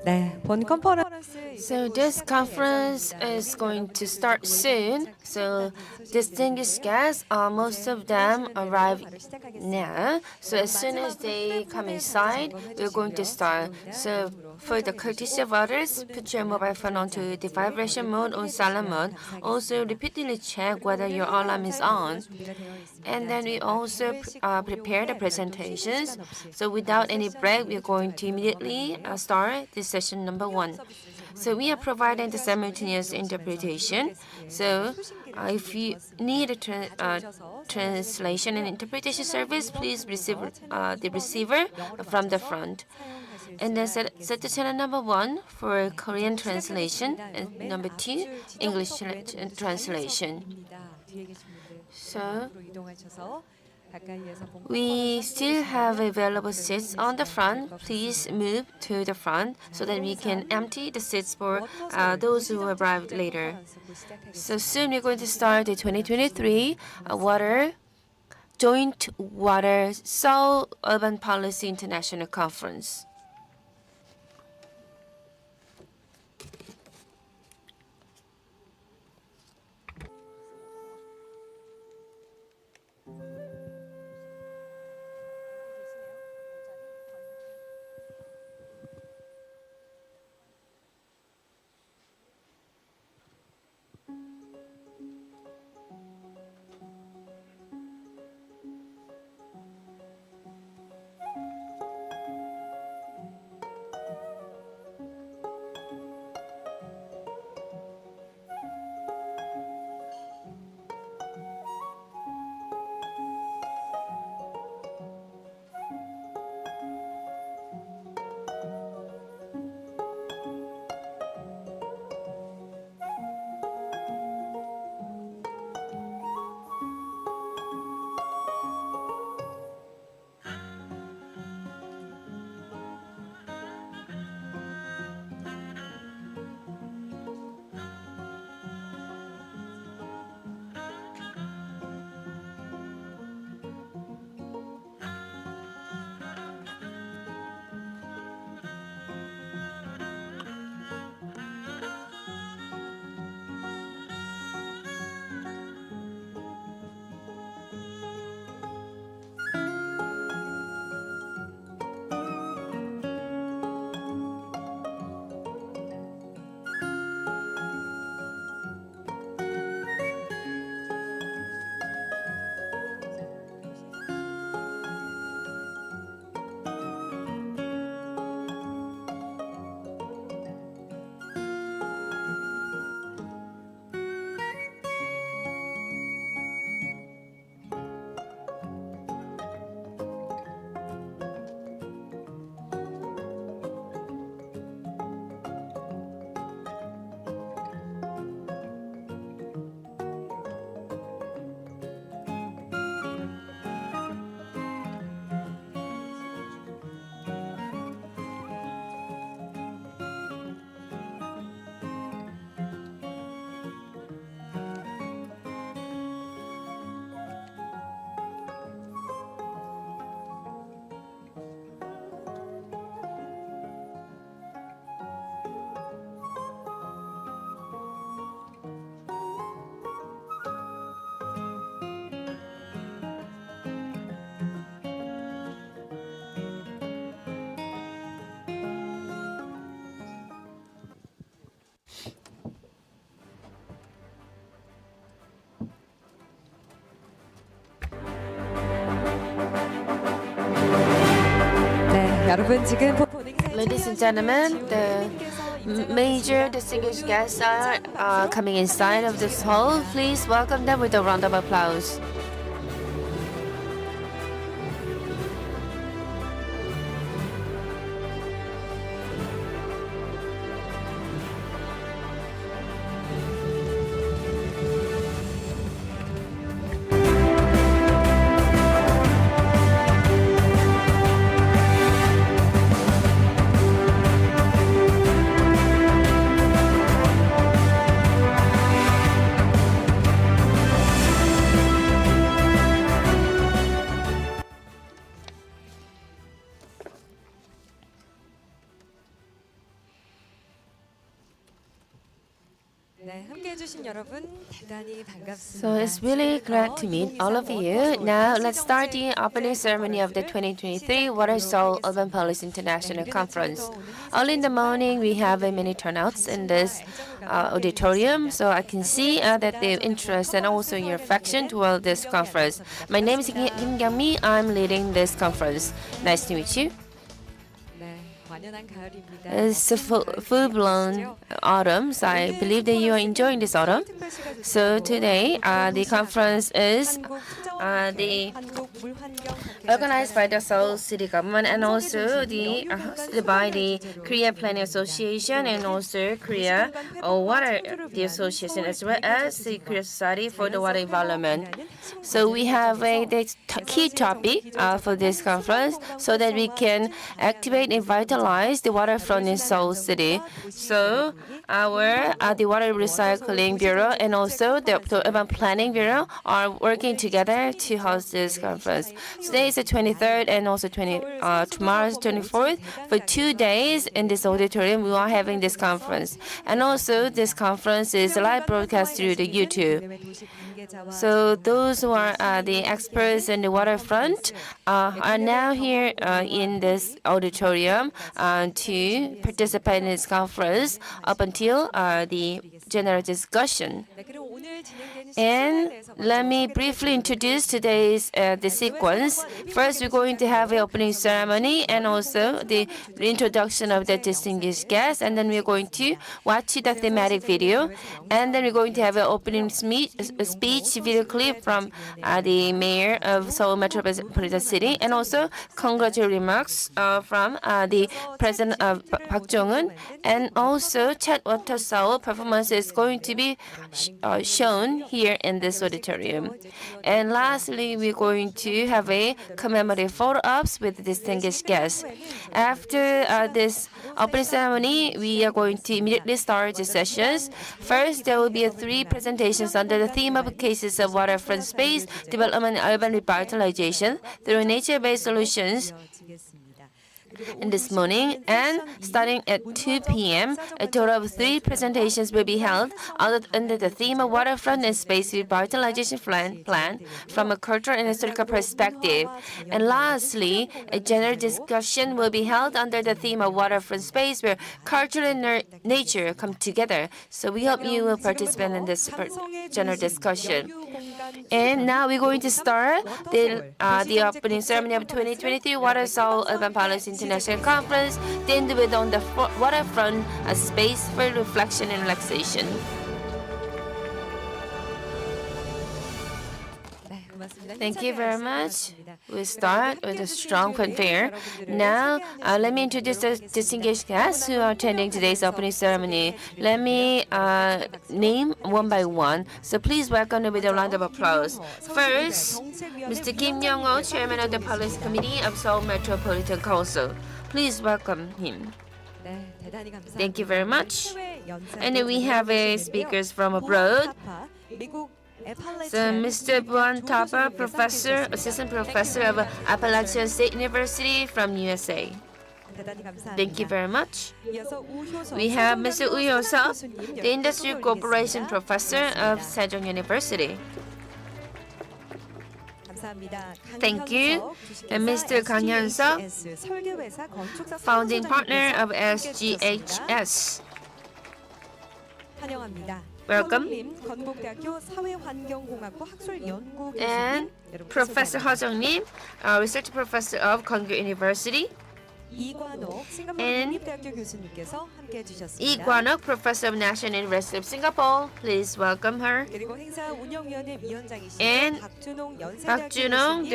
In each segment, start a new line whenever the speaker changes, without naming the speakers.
네, 본 컨퍼런스
So this conference is going to start soon. So distinguished guests, most of them arrive now. So as soon as they come inside, we're going to start. So for the courtesy of others, put your mobile phone onto the vibration mode or silent mode. Also repeatedly check whether your alarm is on. And then we also prepare the presentations. So without any break, we're going to immediately start this session number 1. So we are providing the simultaneous interpretation. So if you need a translation and interpretation service, please receive the receiver from the front. And then set the channel number 1 for Korean translation and number 2 English translation. So we still have available seats on the front. Please move to the front so that we can empty the seats for those who arrived later. So soon we're going to start the 2023 Joint Water Seoul Urban Policy International Conference. Ladies and gentlemen, the major distinguished guests are coming inside of this hall. Please welcome them with a round of applause.
네, 함께 해주신 여러분 대단히 반갑습니다.
So it's really glad to meet all of you. Now let's start the opening ceremony of the 2023 Waterfront Urban Policy International Conference. Early in the morning, we have many turnouts in this auditorium, so I can see that the interest and also your affection toward this conference. My name is Kim Kyung-mi. I'm leading this conference. Nice to meet you.
네, 완연한 가을입니다.
It's a full-blown autumn, so I believe that you are enjoying this autumn. So today, the conference is organized by the Seoul City government and also hosted by the Korea Planning Association and also Korea Water Association as well as the Korea Society for the Water Environment. So we have the key topic for this conference so that we can activate and vitalize the waterfront in Seoul City. So our the Water Recycling Bureau and also the Urban Planning Bureau are working together to host this conference. Today is the 23rd and also tomorrow is 24th. For 2 days in this auditorium, we are having this conference. And also this conference is live broadcast through the YouTube. So those who are the experts in the waterfront are now here in this auditorium to participate in this conference up until the general discussion. And let me briefly introduce today's the sequence. First, we're going to have an opening ceremony and also the introduction of the distinguished guests, and then we're going to watch the thematic video, and then we're going to have an opening speech video clip from the mayor of Seoul Metropolitan City, and also congratulatory remarks from the president of Park Jong-un, and also 워터서울 performance is going to be shown here in this auditorium. And lastly, we're going to have a commemorative photo ops with distinguished guests. After this opening ceremony, we are going to immediately start the sessions. First, there will be 3 presentations under the theme of cases of waterfront space development and urban revitalization through nature-based solutions. In this morning, and starting at 2 p.m., a total of 3 presentations will be held under the theme of waterfront and space revitalization plan from a cultural and historical perspective. And lastly, a general discussion will be held under the theme of waterfront space where culture and nature come together. So we hope you will participate in this general discussion. And now we're going to start the opening ceremony of 2023 Waterfront Urban Policy International Conference, themed with on the waterfront, a space for reflection and relaxation. Thank you very much. We start with a strong fanfare. Now, let me introduce the distinguished guests who are attending today's opening ceremony. Let me name one by one. So please welcome them with a round of applause. First, Mr. Kim Young-ho, Chairman of the Policy Committee of Seoul Metropolitan Council. Please welcome him. Thank you very much. And then we have speakers from abroad. So Mr. Bhuwan, Thapa, Assistant Professor of Appalachian State University from U.S.A. Thank you very much. We have Mr. U.S.A, the Industry Cooperation Professor of Sejong University. Thank you. And Mr. Kang Hyun-seok, founding partner of SGHS. Welcome. And Professor Ha Jung-lim, Research Professor of Konkuk University. And Lee Kwan-ok, Professor of National University of Singapore. Please welcome her. And Park Junong,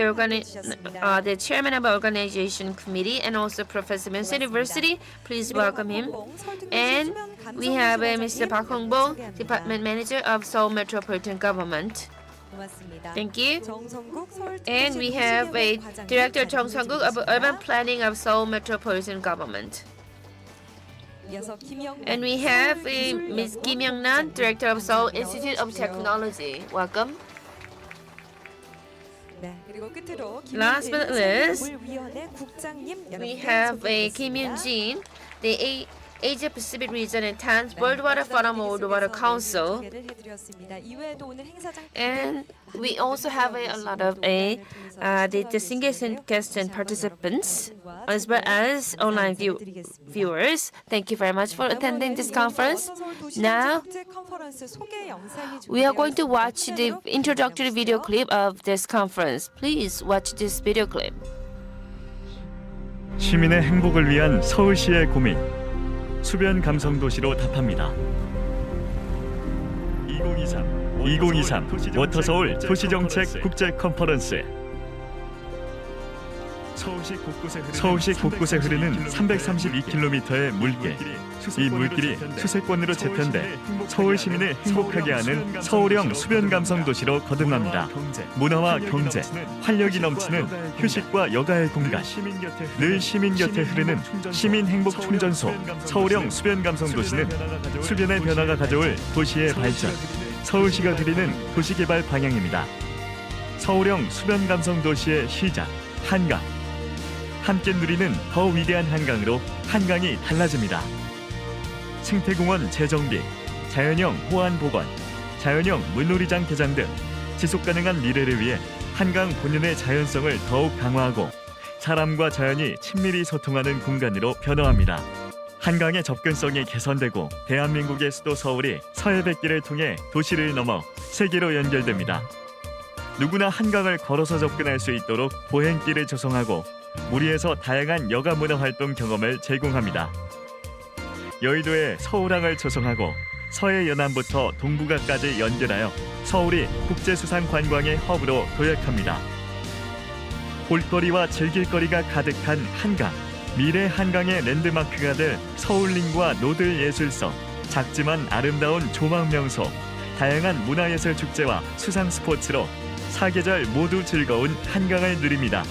the Chairman of Organization Committee and also Professor of Mensa University. Please welcome him. And we have Mr. Park Hong-bong, Department Manager of Seoul Metropolitan Government. Thank you. And we have a Director Jung Sung-guk of Urban Planning of Seoul Metropolitan Government. And we have Ms. Kim Young-nan, Director of Seoul Institute of Technology. Welcome. Last but not least, we have Kim Yoon-jin, the Asia Pacific Region and 10th World Water Forum World Water Council. And we also have a lot of the distinguished guests and participants, as well as online viewers. Thank you very much for attending this conference. Now, we are going to watch the introductory video clip of this conference. Please watch this video clip.
시민의 행복을 위한 서울시의 고민. 수변 감성 도시로 답합니다. 2023 워터서울 도시정책 국제 컨퍼런스. 서울시 곳곳에 흐르는 332km의 물길. 이 물길이 수세권으로 재편돼 서울 시민을 행복하게 하는 서울형 수변 감성 도시로 거듭납니다. 문화와 경제, 활력이 넘치는 휴식과 여가의 공간. 늘 시민 곁에 흐르는 시민 행복 충전소. 서울형 수변 감성 도시는 수변의 변화가 가져올 도시의 발전. 서울시가 드리는 도시개발 방향입니다. 서울형 수변 감성 도시의 시작, 한강. 함께 누리는 더 위대한 한강으로 한강이 달라집니다. 생태공원 재정비, 자연형 호안 복원, 자연형 물놀이장 개장 등 지속가능한 미래를 위해 한강 본연의 자연성을 더욱 강화하고 사람과 자연이 친밀히 소통하는 공간으로 변화합니다. 한강의 접근성이 개선되고 대한민국의 수도 서울이 서해뱃길을 통해 도시를 넘어 세계로 연결됩니다. 누구나 한강을 걸어서 접근할 수 있도록 보행길을 조성하고 무리에서 다양한 여가 문화 활동 경험을 제공합니다. 여의도에 서울항을 조성하고 서해 연안부터 동북아까지 연결하여 서울이 국제수상 관광의 허브로 도약합니다. 볼거리와 즐길거리가 가득한 한강. 미래 한강의 랜드마크가 될 서울림과 노들 예술성, 작지만 아름다운 조망 명소, 다양한 문화예술 축제와 수상 스포츠로 사계절 모두 즐거운 한강을 누립니다.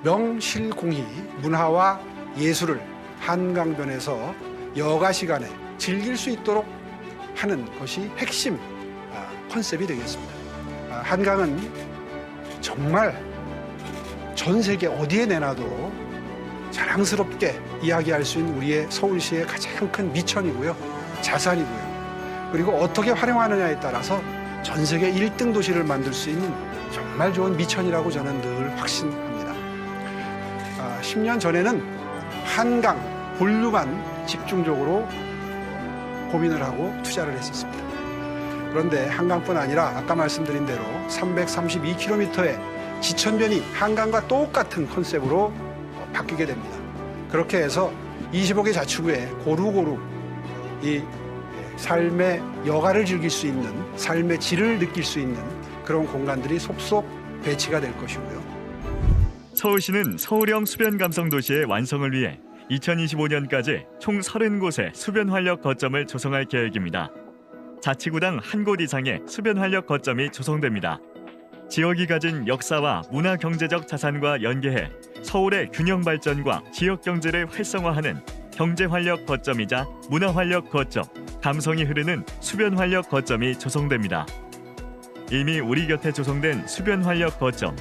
명실공히 문화와 예술을 한강변에서 여가 시간에 즐길 수 있도록 하는 것이 핵심 컨셉이 되겠습니다. 한강은 정말 전 세계 어디에 내놔도 자랑스럽게 이야기할 수 있는 우리의 서울시의 가장 큰 미천이고요, 자산이고요. 그리고 어떻게 활용하느냐에 따라서 전 세계 1등 도시를 만들 수 있는 정말 좋은 미천이라고 저는 늘 확신합니다. 10년 전에는 한강 본류만 집중적으로 고민을 하고 투자를 했었습니다. 그런데 한강뿐 아니라 아까 말씀드린 대로 332km의 지천변이 한강과 똑같은 컨셉으로 바뀌게 됩니다. 그렇게 해서 25개 자치구에 고루고루 이 삶의 여가를 즐길 수 있는, 삶의 질을 느낄 수 있는 그런 공간들이 속속 배치가 될 것이고요.
서울시는 서울형 수변 감성 도시의 완성을 위해 2025년까지 총 30곳의 수변 활력 거점을 조성할 계획입니다. 자치구당 한 곳 이상의 수변 활력 거점이 조성됩니다. 지역이 가진 역사와 문화 경제적 자산과 연계해 서울의 균형 발전과 지역 경제를 활성화하는 경제 활력 거점이자 문화 활력 거점, 감성이 흐르는 수변 활력 거점이 조성됩니다. 이미 우리 곁에 조성된 수변 활력 거점,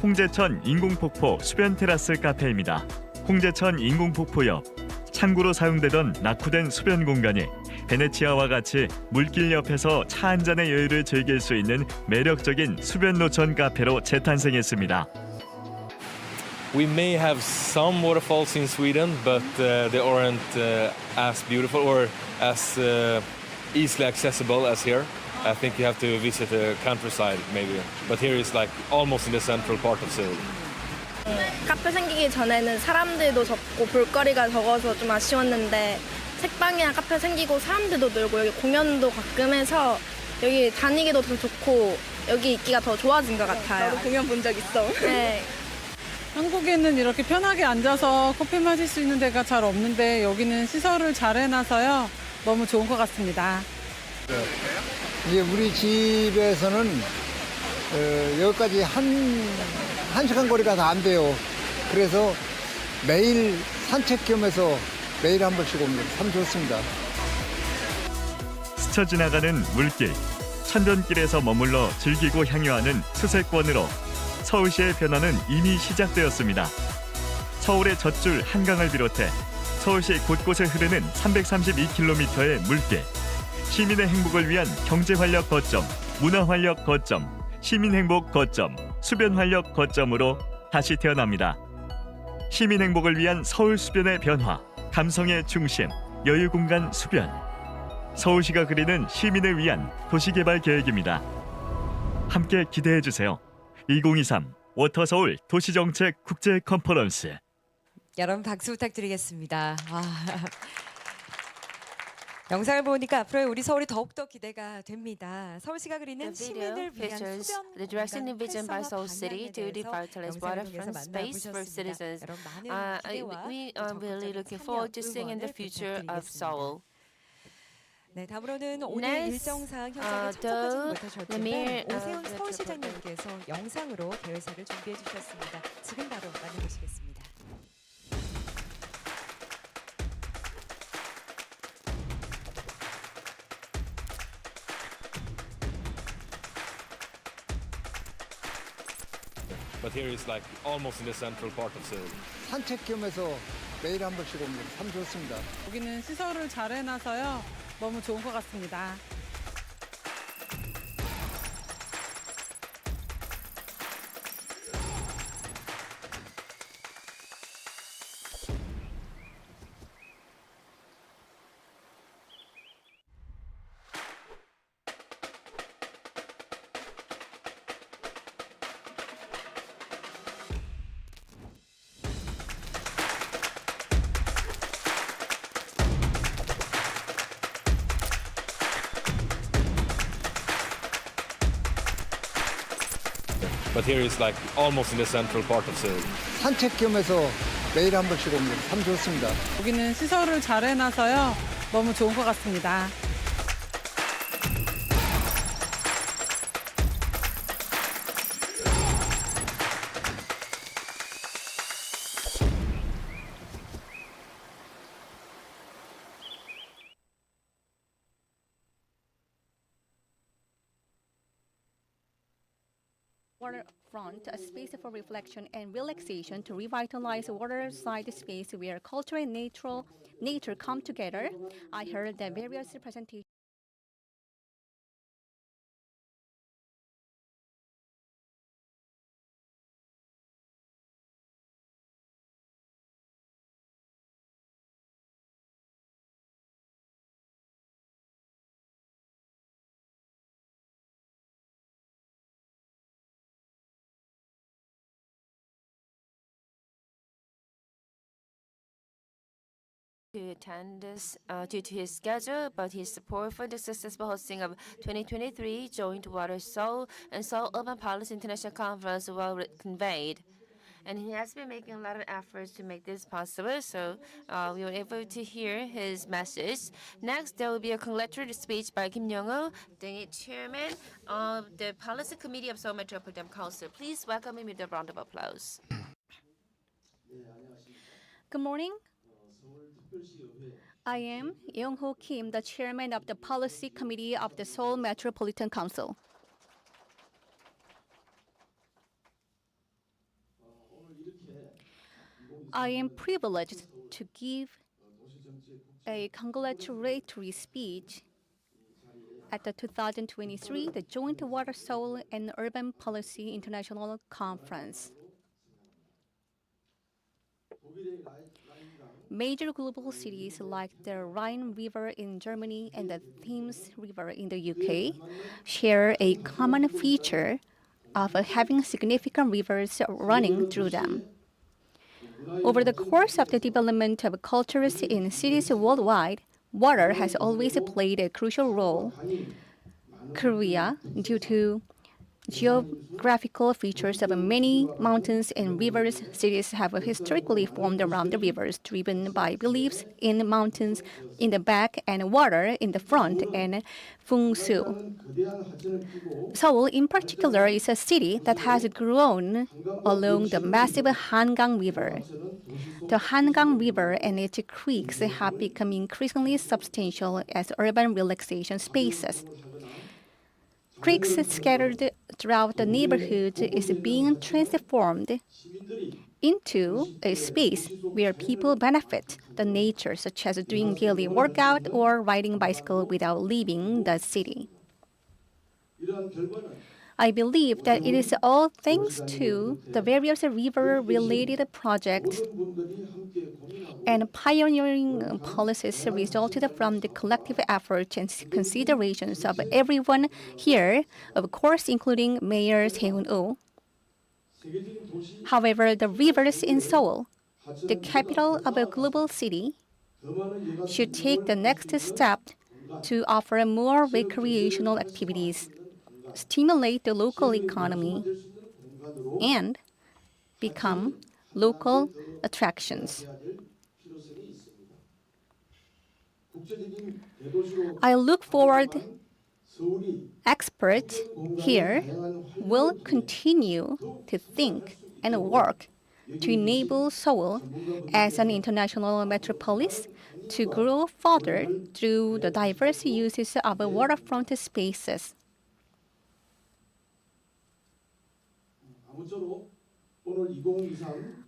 홍제천 인공폭포 수변 테라스 카페입니다. 홍제천 인공폭포 옆 창구로 사용되던 낙후된 수변 공간이 베네치아와 같이 물길 옆에서 차 한 잔의 여유를 즐길 수 있는 매력적인 수변 노천 카페로 재탄생했습니다.
We may have some waterfalls in Sweden, but they aren't as beautiful or as easily accessible as here. I think you have to visit the countryside maybe, but here is like almost in the central part of Seoul.
카페 생기기 전에는 사람들도 적고 볼거리가 적어서 좀 아쉬웠는데 책방이나 카페 생기고 사람들도 늘고 여기 공연도 가끔 해서 여기 다니기도 더 좋고 여기 있기가 더 좋아진 것 같아요.
나도 공연 본 적 있어.
네.
한국에는 이렇게 편하게 앉아서 커피 마실 수 있는 데가 잘 없는데 여기는 시설을 잘 해놔서요. 너무 좋은 것 같습니다.
이제 우리 집에서는 여기까지 한 시간 거리가 다 안 돼요. 그래서 매일 산책 겸해서 매일 한 번씩 옵니다. 참 좋습니다.
스쳐 지나가는 물길, 천변길에서 머물러 즐기고 향유하는 수세권으로 서울시의 변화는 이미 시작되었습니다. 서울의 젖줄 한강을 비롯해 서울시 곳곳에 흐르는 332km의 물길. 시민의 행복을 위한 경제활력 거점, 문화활력 거점, 시민행복 거점, 수변활력 거점으로 다시 태어납니다. 시민행복을 위한 서울 수변의 변화, 감성의 중심, 여유공간 수변. 서울시가 그리는 시민을 위한 도시개발 계획입니다. 함께 기대해주세요. 2023 워터서울 도시정책 국제 컨퍼런스.
여러분 박수 부탁드리겠습니다. 영상을 보니까 앞으로 우리 서울이 더욱더 기대가 됩니다. 서울시가
The
그리는
video
시민을 위한
features
수변
the direction and vision by
활성화
Seoul City to
방향에 대해서
revitalize
영상을 통해서
waterfront space for
만나보셨습니다.
citizens.
여러분 많은 기대와
We
또
are really
적극적인
looking
참여,
forward to seeing the
응원을
future of
부탁드리겠습니다.
Seoul.
네, 다음으로는 오늘
Next,
일정상 현장에 참석하지
though
못하셨지만
Lemire,
오세훈
the
서울시장님께서 영상으로 개회사를 준비해 주셨습니다. 지금 바로 만나보시겠습니다.
But here is like almost in the central part of Seoul.
산책 겸해서 매일 한 번씩 옵니다. 참 좋습니다.
여기는 시설을 잘 해놔서요. 너무 좋은 것 같습니다.
But here is like almost in the central part of Seoul.
산책 겸해서 매일 한 번씩 옵니다. 참 좋습니다.
여기는 시설을 잘 해놔서요. 너무 좋은 것 같습니다.
Waterfront, a space for reflection and relaxation to revitalize waterside space where culture and nature come together. I heard that various presentations.
To attend this due to his schedule, but his support for the successful hosting of 2023 Joint Watersoul and Seoul Urban Policy International Conference well conveyed. And he has been making a lot of efforts to make this possible, so we were able to hear his message. Next, there will be a congratulatory speech by Kim Young-ho, the chairman of the Policy Committee of Seoul Metropolitan Council. Please welcome him with a round of applause.
Good morning. I am Young-ho Kim, the chairman of the Policy Committee of the Seoul Metropolitan Council. I am privileged to give a congratulatory speech at the 2023 the Joint Water Soul and Urban Policy International Conference. Major global cities like the Rhine River in Germany and the Thames River in the UK share a common feature of having significant rivers running through them. Over the course of the development of cultures in cities worldwide, water has always played a crucial role. Korea, due to geographical features of many mountains and rivers, cities have historically formed around the rivers, driven by beliefs in mountains in the back and water in the front and feng shui. Seoul, in particular, is a city that has grown along the massive Hangang River. The Hangang River and its creeks have become increasingly substantial as urban relaxation spaces. Creeks scattered throughout the neighborhood is being transformed into a space where people benefit the nature, such as doing daily workout or riding bicycle without leaving the city. I believe that it is all thanks to the various river-related projects and pioneering policies resulted from the collective effort and considerations of everyone here, of course, including Mayor Seun-woo. However, the rivers in Seoul, the capital of a global city, should take the next step to offer more recreational activities, stimulate the local economy, and become local attractions. I look forward experts here will continue to think and work to enable Seoul as an international metropolis to grow further through the diverse uses of waterfront spaces.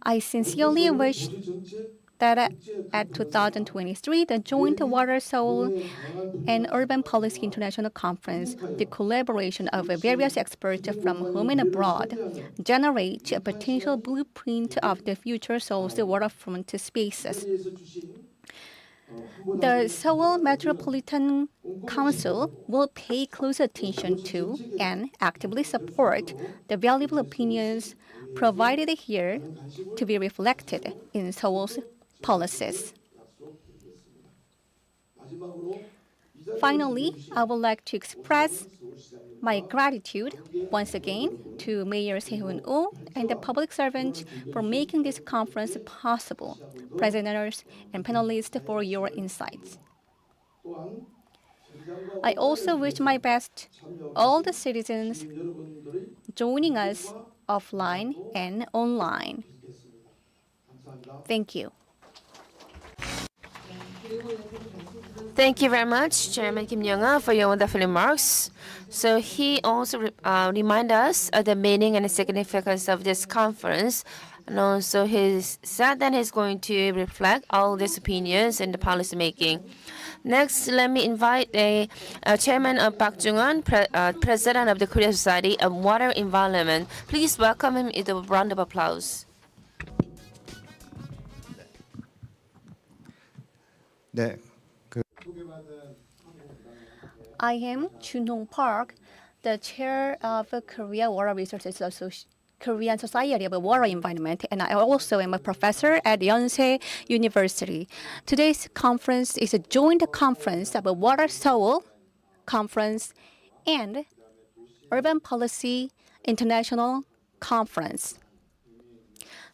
I sincerely wish that at 2023, the Joint Water Seoul and Urban Policy International Conference, the collaboration of various experts from home and abroad, generate a potential blueprint of the future Seoul's waterfront spaces. The Seoul Metropolitan Council will pay close attention to and actively support the valuable opinions provided here to be reflected in Seoul's policies. Finally, I would like to express my gratitude once again to Mayor Seun-woo and the public servants for making this conference possible, presenters and panelists for your insights. I also wish my best all the citizens joining us offline and online. Thank you.
Thank you very much, Chairman Kim Young-ah, for your wonderful remarks. So he also reminded us of the meaning and the significance of this conference. And also he said that he's going to reflect all these opinions in the policy making. Next, let me invite the Chairman of Park Jung-won, President of the Korea Society of Water Environment. Please welcome him with a round of applause.
네,
I am Chun-Hong Park, the chair of Korea Water Resources Korean Society of Water Environment, and I also am a professor at U.S.A. University. Today's conference is a joint conference of a Water Seoul Conference and Urban Policy International Conference.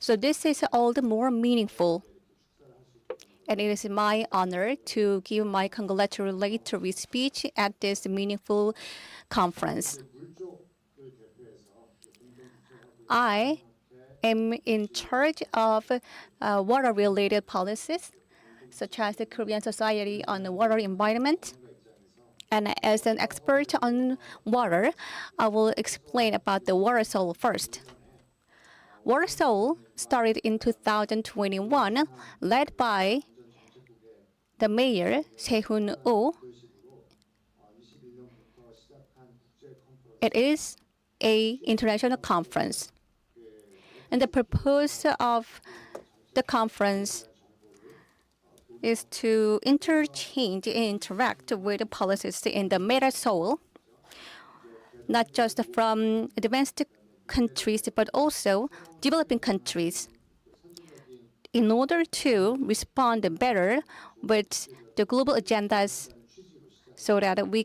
So this is all the more meaningful. And it is my honor to give my congratulatory speech at this meaningful conference. I am in charge of water-related policies, such as the Korean Society on the Water Environment. And as an expert on water, I will explain about the Water Seoul first. Water Seoul started in 2021, led by the mayor, Seun-woo. It is an international conference. And the purpose of the conference is to interchange and interact with the policies in the Meta Seoul, not just from advanced countries, but also developing countries, in order to respond better with the global agendas so that we,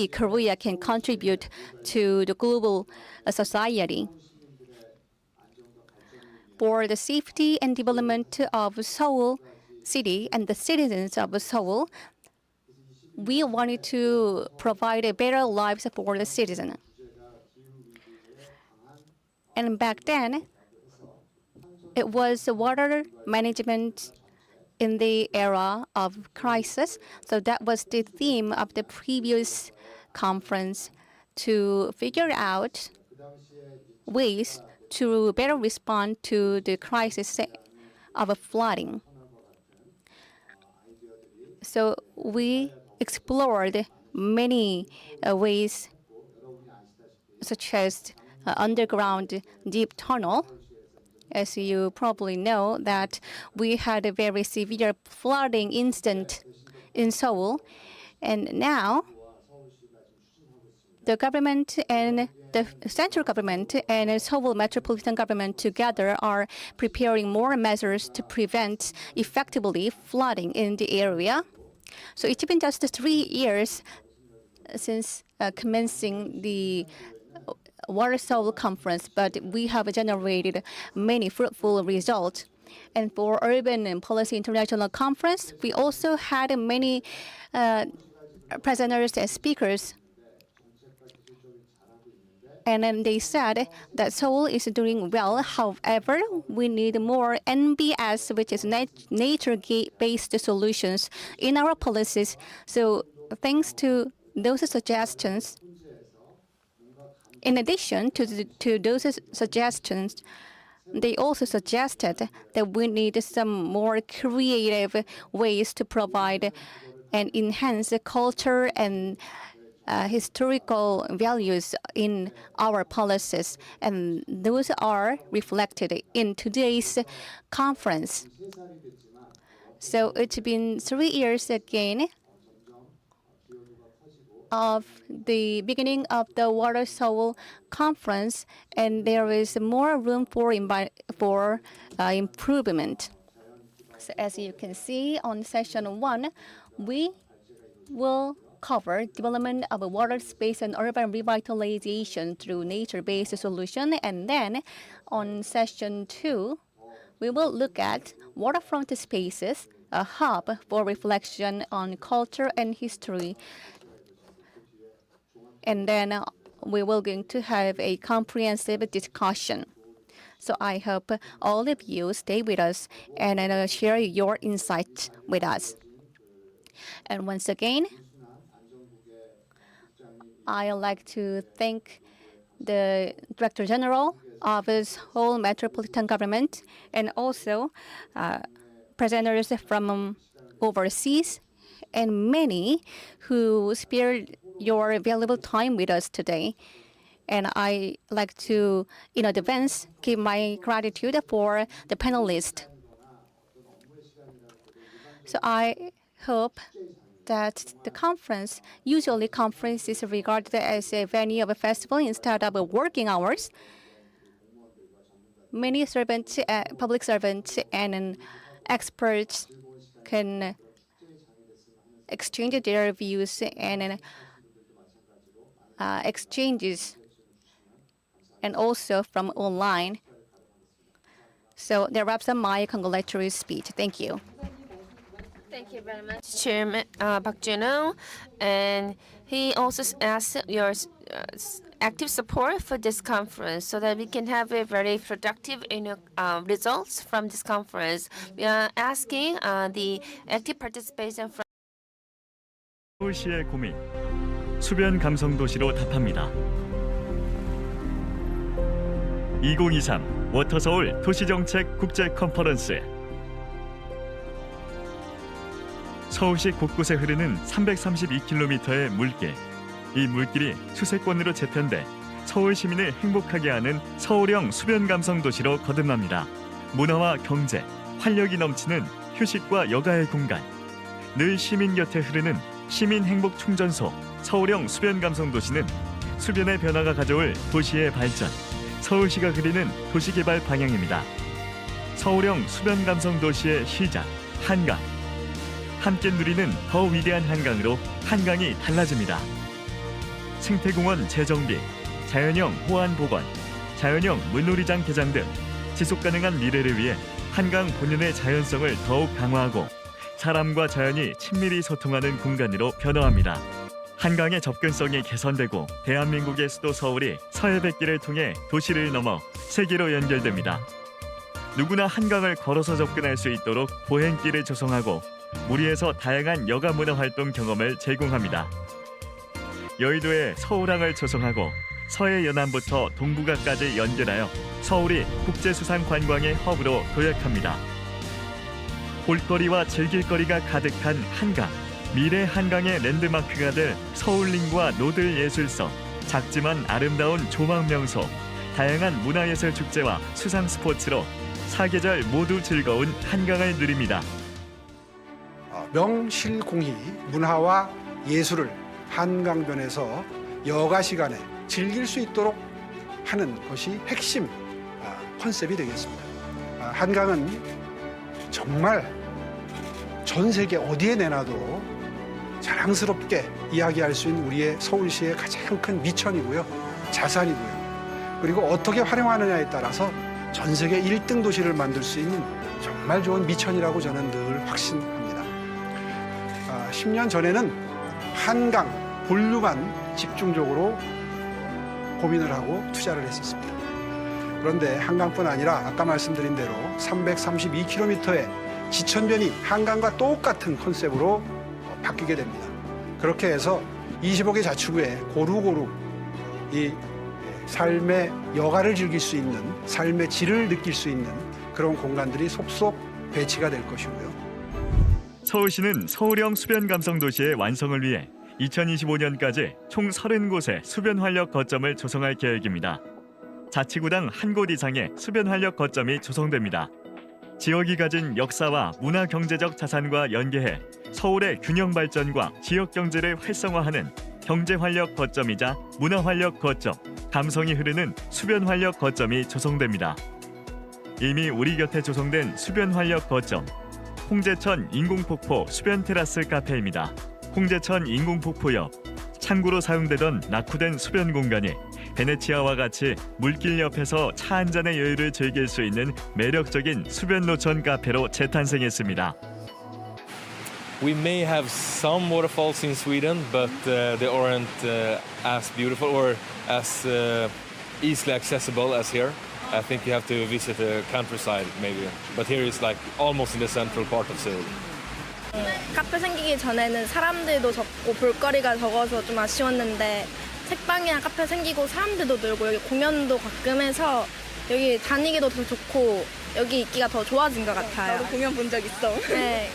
Korea, can contribute to the global society. For the safety and development of Seoul City and the citizens of Seoul, we wanted to provide better lives for the citizen. And back then, it was water management in the era of crisis. So that was the theme of the previous conference, to figure out ways to better respond to the crisis of flooding. So we explored many ways, such as underground deep tunnel. As you probably know, that we had a very severe flooding incident in Seoul, and now the government and the central government and Seoul metropolitan government together are preparing more measures to prevent effectively flooding in the area. So it's been just 3 years since commencing the Waterfront conference, but we have generated many fruitful results. And for Urban and Policy International Conference, we also had many presenters and speakers. And then they said that Seoul is doing well. However, we need more NBS, which is nature-based solutions in our policies. So thanks to those suggestions, in addition to those suggestions, they also suggested that we need some more creative ways to provide and enhance the culture and historical values in our policies, and those are reflected in today's conference. So it's been 3 years again of the beginning of the Watersoul conference, and there is more room for improvement. So as you can see on session 1, we will cover development of a water space and urban revitalization through nature-based solution. And then on session 2, we will look at waterfront spaces, a hub for reflection on culture and history. And then we will going to have a comprehensive discussion. So I hope all of you stay with us and share your insights with us. And once again, I like to thank the Director General of the Seoul Metropolitan Government and also presenters from overseas and many who spared your valuable time with us today. And I like to, in advance, give my gratitude for the panelists. So I hope that the conference, usually conference is regarded as a venue of a festival instead of working hours. Many servants, public servants and experts can exchange their views and exchanges, and also from online. So that wraps up my congratulatory speech. Thank you.
Thank you very much, Chairman Park Jun-ho. And he also asked your active support for this conference so that we can have a very productive results from this conference. We are asking the active participation from
서울시의 고민, 수변 감성 도시로 답합니다. 2023 워터서울 도시정책 국제 컨퍼런스. 서울시 곳곳에 흐르는 332km의 물길. 이 물길이 수세권으로 재편돼 서울 시민을 행복하게 하는 서울형 수변 감성 도시로 거듭납니다. 문화와 경제, 활력이 넘치는 휴식과 여가의 공간. 늘 시민 곁에 흐르는 시민 행복 충전소 서울형 수변 감성 도시는 수변의 변화가 가져올 도시의 발전. 서울시가 그리는 도시개발 방향입니다. 서울형 수변 감성 도시의 시작, 한강. 함께 누리는 더 위대한 한강으로 한강이 달라집니다. 생태공원 재정비, 자연형 호안 복원, 자연형 물놀이장 개장 등 지속가능한 미래를 위해 한강 본연의 자연성을 더욱 강화하고 사람과 자연이 친밀히 소통하는 공간으로 변화합니다. 한강의 접근성이 개선되고 대한민국의 수도 서울이 서해뱃길을 통해 도시를 넘어 세계로 연결됩니다. 누구나 한강을 걸어서 접근할 수 있도록 보행길을 조성하고 무리에서 다양한 여가 문화 활동 경험을 제공합니다. 여의도에 서울항을 조성하고 서해 연안부터 동북아까지 연결하여 서울이 국제수상 관광의 허브로 도약합니다. 볼거리와 즐길거리가 가득한 한강. 미래 한강의 랜드마크가 될 서울링과 노들예술성, 작지만 아름다운 조망 명소, 다양한 문화예술 축제와 수상 스포츠로 사계절 모두 즐거운 한강을 누립니다.
명실공히 문화와 예술을 한강변에서 여가 시간에 즐길 수 있도록 하는 것이 핵심 컨셉이 되겠습니다. 한강은 정말 전 세계 어디에 내놔도 자랑스럽게 이야기할 수 있는 우리의 서울시의 가장 큰 미천이고요, 자산이고요. 그리고 어떻게 활용하느냐에 따라서 전 세계 1등 도시를 만들 수 있는 정말 좋은 미천이라고 저는 늘 확신합니다. 10년 전에는 한강 본류만 집중적으로 고민을 하고 투자를 했었습니다. 그런데 한강뿐 아니라 아까 말씀드린 대로 332km의 지천변이 한강과 똑같은 컨셉으로 바뀌게 됩니다. 그렇게 해서 25개 자치구에 고루고루 이 삶의 여가를 즐길 수 있는, 삶의 질을 느낄 수 있는 그런 공간들이 속속 배치가 될 것이고요.
서울시는 서울형 수변 감성 도시의 완성을 위해 2025년까지 총 30곳의 수변 활력 거점을 조성할 계획입니다. 자치구당 한 곳 이상의 수변 활력 거점이 조성됩니다. 지역이 가진 역사와 문화 경제적 자산과 연계해 서울의 균형 발전과 지역 경제를 활성화하는 경제 활력 거점이자 문화 활력 거점, 감성이 흐르는 수변 활력 거점이 조성됩니다. 이미 우리 곁에 조성된 수변 활력 거점, 홍제천 인공폭포 수변 테라스 카페입니다. 홍제천 인공폭포 옆 창구로 사용되던 낙후된 수변 공간이 베네치아와 같이 물길 옆에서 차 한 잔의 여유를 즐길 수 있는 매력적인 수변 노천 카페로 재탄생했습니다.
We may have some waterfalls in Sweden, but they aren't as beautiful or as easily accessible as here. I think you have to visit the countryside maybe, but here is like almost in the central part of Seoul.
카페 생기기 전에는 사람들도 적고 볼거리가 적어서 좀 아쉬웠는데 책방이랑 카페 생기고 사람들도 늘고 여기 공연도 가끔 해서 여기 다니기도 더 좋고 여기 있기가 더 좋아진 것 같아요. 나도 공연 본 적 있어. 네.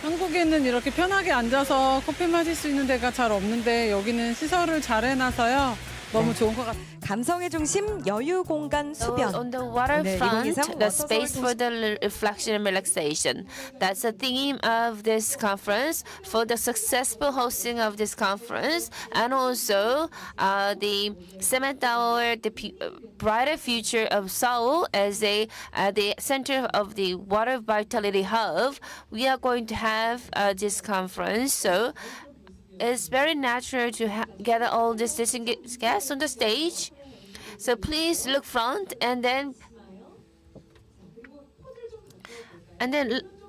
한국에는 이렇게 편하게 앉아서 커피 마실 수 있는 데가 잘 없는데 여기는 시설을 잘 해놔서요. 너무 좋은 것 같아요.
감성의 중심 여유 공간 수변.
On the
네,
waterfront,
이동기상
the space for the reflection and relaxation. That's the theme of this conference for the successful hosting of this conference, and also the cement our brighter future of Seoul as the center of the water vitality hub. We are going to have this conference, so it's very natural to gather all these distinguished guests on the stage. So please look front and then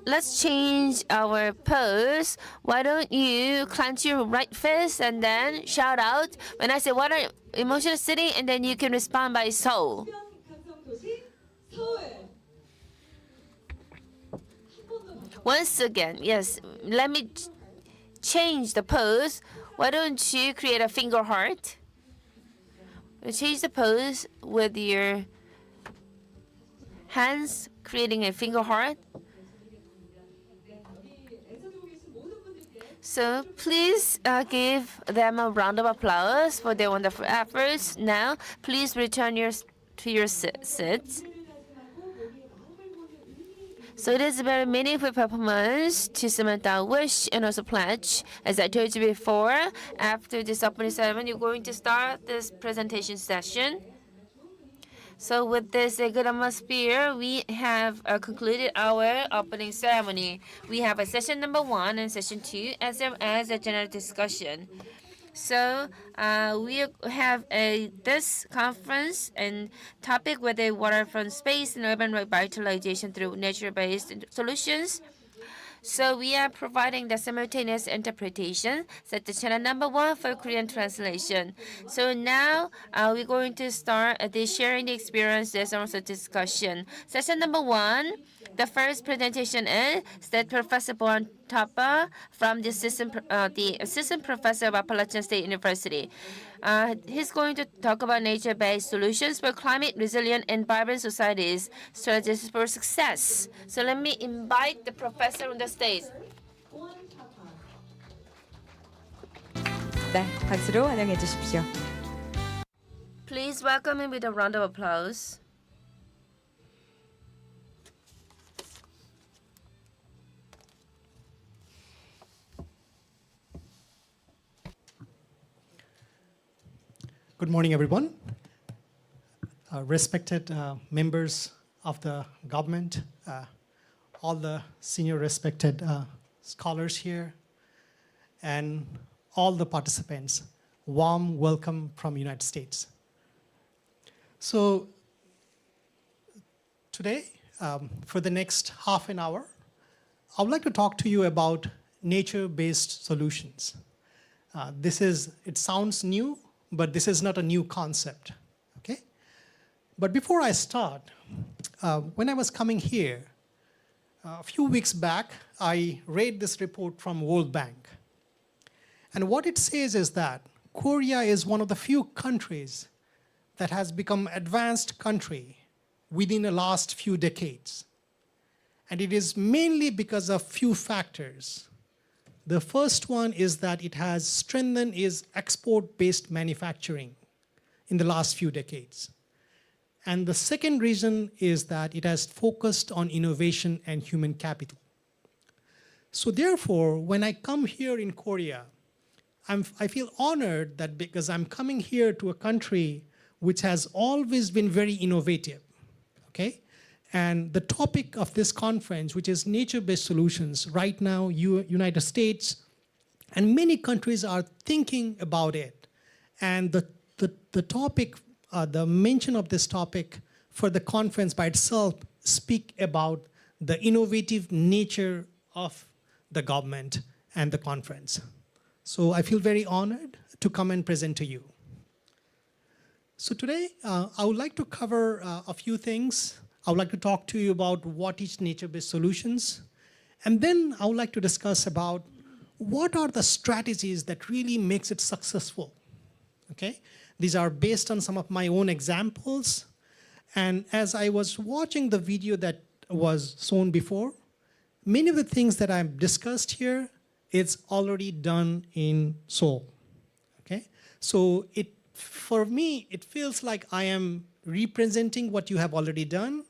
let's change our pose. Why don't you clench your right fist and then shout out when I say what are emotional city, and then you can respond by Seoul. Once again, yes, let me change the pose. Why don't you create a finger heart? Change the pose with your hands, creating a finger heart. So please give them a round of applause for their wonderful efforts. Now, please return to your seats. So it is a very meaningful performance to cement our wish and also pledge. As I told you before, after this opening ceremony, you're going to start this presentation session. So with this good atmosphere, we have concluded our opening ceremony. We have a session number 1 and session 2 as well as a general discussion. So we have this conference and topic with a waterfront space and urban revitalization through nature-based solutions. So we are providing the simultaneous interpretation. Set the channel number 1 for Korean translation. So now we're going to start the sharing the experiences and also discussion. Session number 1 The first presentation is that Professor Bhuwan Thapa from the assistant professor of Appalachian State University. He's going to talk about nature-based solutions for climate resilient and vibrant societies, strategies for success. So let me invite the professor on the stage.
네, 박수로 환영해 주십시오.
Please welcome him with a round of applause.
Good morning, everyone. Respected members of the government, all the senior respected scholars here, and all the participants, warm welcome from United States. So today, for the next half an hour, I would like to talk to you about nature-based solutions. It sounds new, but this is not a new concept, okay? But before I start, when I was coming here, a few weeks back, I read this report from World Bank. And what it says is that Korea is one of the few countries that has become advanced country within the last few decades. And it is mainly because of few factors. The first one is that it has strengthened its export-based manufacturing in the last few decades. And the second reason is that it has focused on innovation and human capital. So therefore, when I come here in Korea, I feel honored that because I'm coming here to a country which has always been very innovative, okay? And the topic of this conference, which is nature-based solutions, right now, United States and many countries are thinking about it. And the topic, the mention of this topic for the conference by itself speak about the innovative nature of the government and the conference. So I feel very honored to come and present to you. So today, I would like to cover a few things. I would like to talk to you about what is nature-based solutions. And then I would like to discuss about what are the strategies that really makes it successful, okay? These are based on some of my own examples. And as I was watching the video that was shown before, many of the things that I've discussed here is already done in Seoul, okay? So for me, it feels like I am representing what you have already done,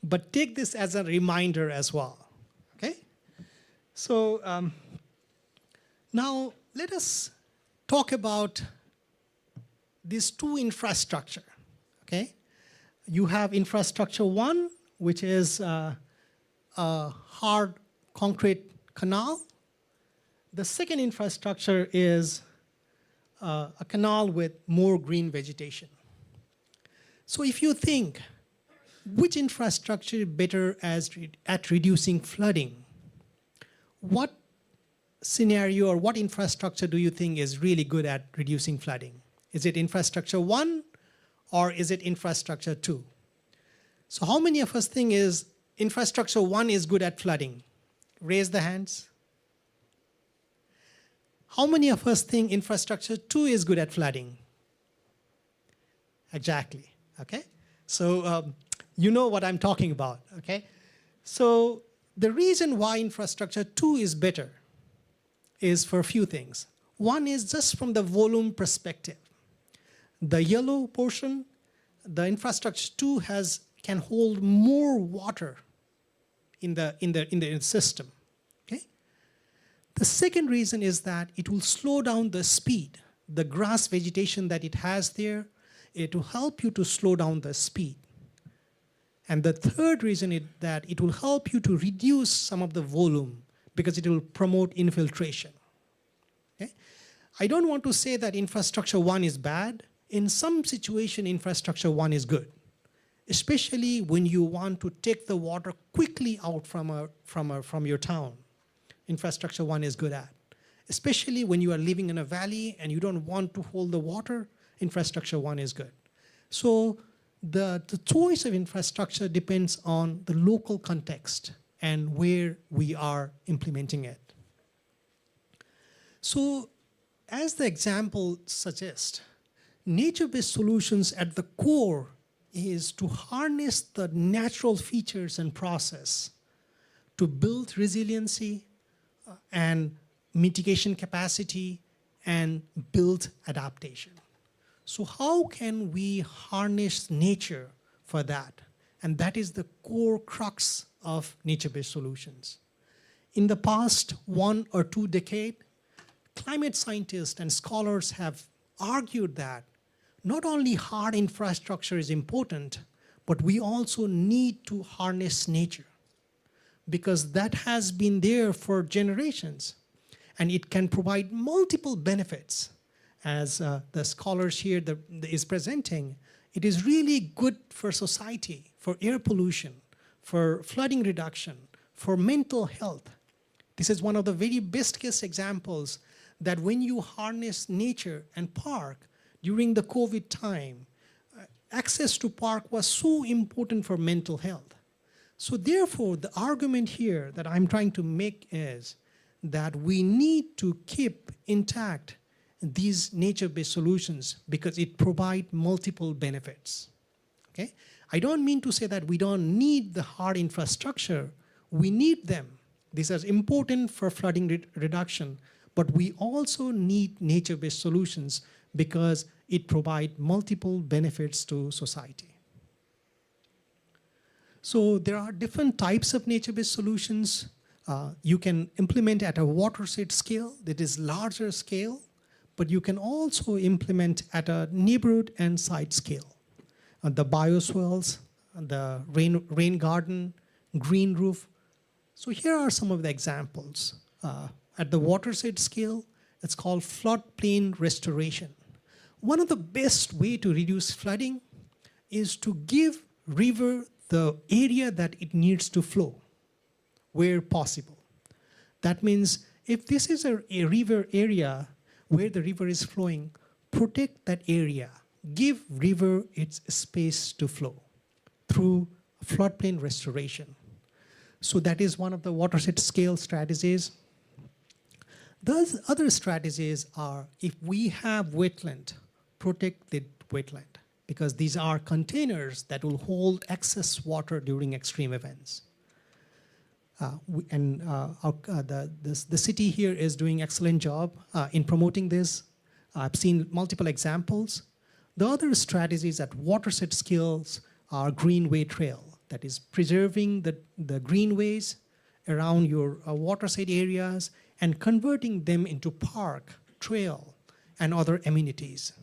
but take this as a reminder as well, okay? So now let us talk about these two infrastructure, okay? You have infrastructure one, which is a hard concrete canal. The second infrastructure is a canal with more green vegetation. So if you think, which infrastructure is better at reducing flooding? What scenario or what infrastructure do you think is really good at reducing flooding? Is it infrastructure one or is it infrastructure two? So how many of us think is infrastructure one is good at flooding? Raise the hands. How many of us think infrastructure two is good at flooding? Exactly, okay? So you know what I'm talking about, okay? So the reason why infrastructure two is better is for a few things. One is just from the volume perspective. The yellow portion, the infrastructure two can hold more water in the system, okay? The second reason is that it will slow down the speed. The grass vegetation that it has there, it will help you to slow down the speed. And the third reason is that it will help you to reduce some of the volume because it will promote infiltration. Okay? I don't want to say that infrastructure one is bad. In some situation, infrastructure one is good, especially when you want to take the water quickly out from your town. Infrastructure one is good at. Especially when you are living in a valley and you don't want to hold the water, infrastructure one is good. So the choice of infrastructure depends on the local context and where we are implementing it. So, as the example suggests, nature-based solutions at the core is to harness the natural features and process to build resiliency and mitigation capacity and build adaptation. So how can we harness nature for that? And that is the core crux of nature-based solutions. In the past 1 or 2 decades, climate scientists and scholars have argued that not only hard infrastructure is important, but we also need to harness nature because that has been there for generations and it can provide multiple benefits. As the scholars here is presenting, it is really good for society, for air pollution, for flooding reduction, for mental health. This is one of the very best case examples that when you harness nature and park during the COVID time, access to park was so important for mental health. So therefore, the argument here that I'm trying to make is that we need to keep intact these nature-based solutions because it provides multiple benefits. Okay? I don't mean to say that we don't need the hard infrastructure. We need them. These are important for flooding reduction, but we also need nature-based solutions because it provides multiple benefits to society. So there are different types of nature-based solutions. You can implement at a watershed scale that is larger scale, but you can also implement at a neighborhood and site scale. The bioswales, the rain garden, green roof. So here are some of the examples. At the watershed scale, it's called floodplain restoration. One of the best way to reduce flooding is to give river the area that it needs to flow, where possible. That means if this is a river area where the river is flowing, protect that area. Give river its space to flow through floodplain restoration. So that is one of the watershed scale strategies. Those other strategies are if we have wetland, protect the wetland because these are containers that will hold excess water during extreme events. The city here is doing excellent job in promoting this. I've seen multiple examples. The other strategies at watershed scales are greenway trail, that is preserving the greenways around your watershed areas and converting them into park, trail, and other amenities.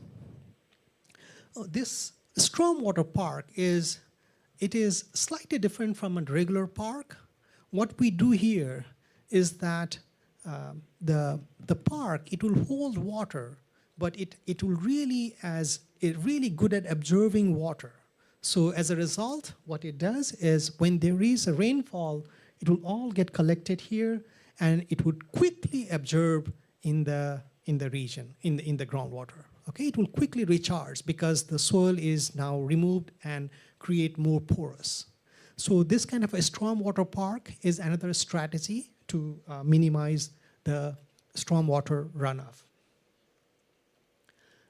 This stormwater park is slightly different from a regular park. What we do here is that the park, it will hold water, but it will really good at absorbing water. So as a result, what it does is when there is a rainfall, it will all get collected here and it would quickly absorb in the region, in the groundwater. Okay, it will quickly recharge because the soil is now removed and create more porous. So this kind of a stormwater park is another strategy to minimize the stormwater runoff.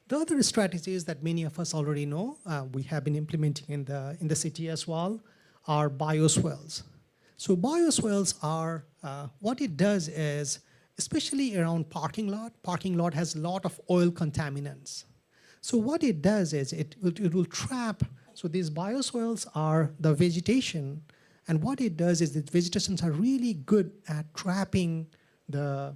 The other strategies that many of us already know, we have been implementing in the city as well, are bioswales. So bioswales are, what it does is, especially around parking lot has a lot of oil contaminants. So what it does is it will trap, so these bioswales are the vegetation, and what it does is the vegetations are really good at trapping the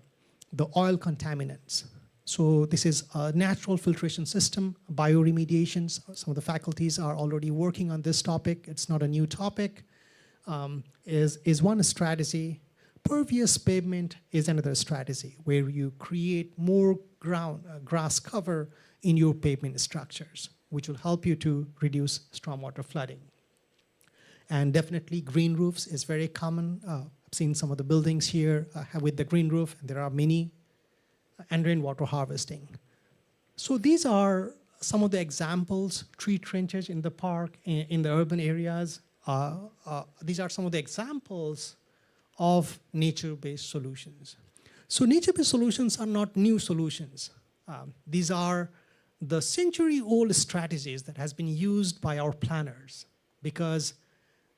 oil contaminants. So this is a natural filtration system, bioremediation. Some of the faculties are already working on this topic. It's not a new topic. Is one strategy. Pervious pavement is another strategy where you create more grass cover in your pavement structures, which will help you to reduce stormwater flooding. And definitely green roofs is very common. I've seen some of the buildings here with the green roof, and there are many, and rainwater harvesting. So these are some of the examples, tree trenches in the park, in the urban areas. These are some of the examples of nature-based solutions. So nature-based solutions are not new solutions. These are the century-old strategies that has been used by our planners because,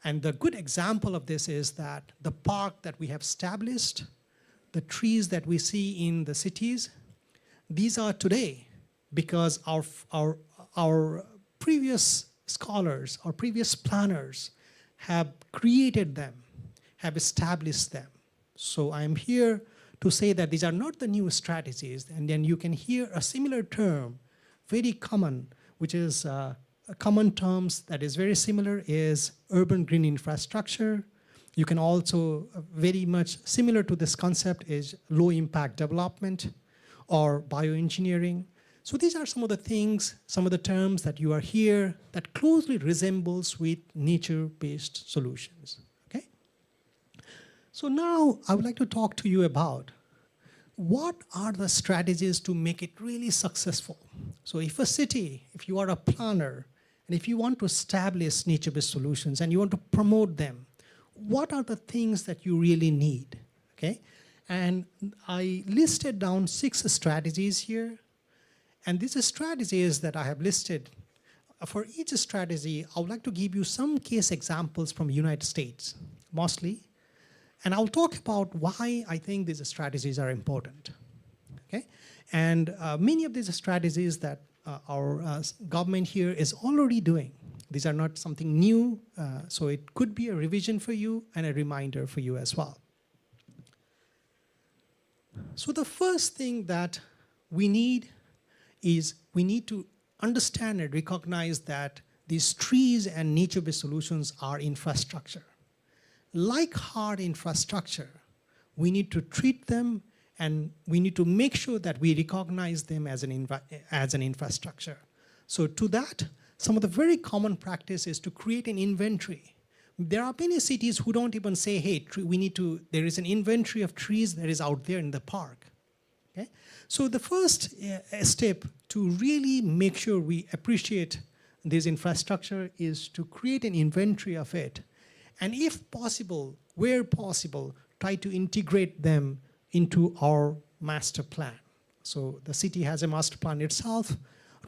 and the good example of this is that the park that we have established, the trees that we see in the cities, these are today because our previous scholars, our previous planners have created them, have established them. So I'm here to say that these are not the new strategies, and then you can hear a similar term, very common, which is a common terms that is very similar is urban green infrastructure. You can also, very much similar to this concept is low impact development or bioengineering. So these are some of the things, some of the terms that you are here that closely resembles with nature-based solutions, okay? So now I would like to talk to you about what are the strategies to make it really successful. So if a city, if you are a planner, and if you want to establish nature-based solutions and you want to promote them, what are the things that you really need, okay? And I listed down 6 strategies here. And these strategies that I have listed, for each strategy, I would like to give you some case examples from United States, mostly. And I'll talk about why I think these strategies are important, okay? And many of these strategies that our government here is already doing. These are not something new, so it could be a revision for you and a reminder for you as well. So the first thing that we need is we need to understand and recognize that these trees and nature-based solutions are infrastructure. Like hard infrastructure, we need to treat them and we need to make sure that we recognize them as an infrastructure. So to that, some of the very common practice is to create an inventory. There are many cities who don't even say, hey, there is an inventory of trees that is out there in the park. Okay? So the first step to really make sure we appreciate this infrastructure is to create an inventory of it. And if possible, where possible, try to integrate them into our master plan. So the city has a master plan itself.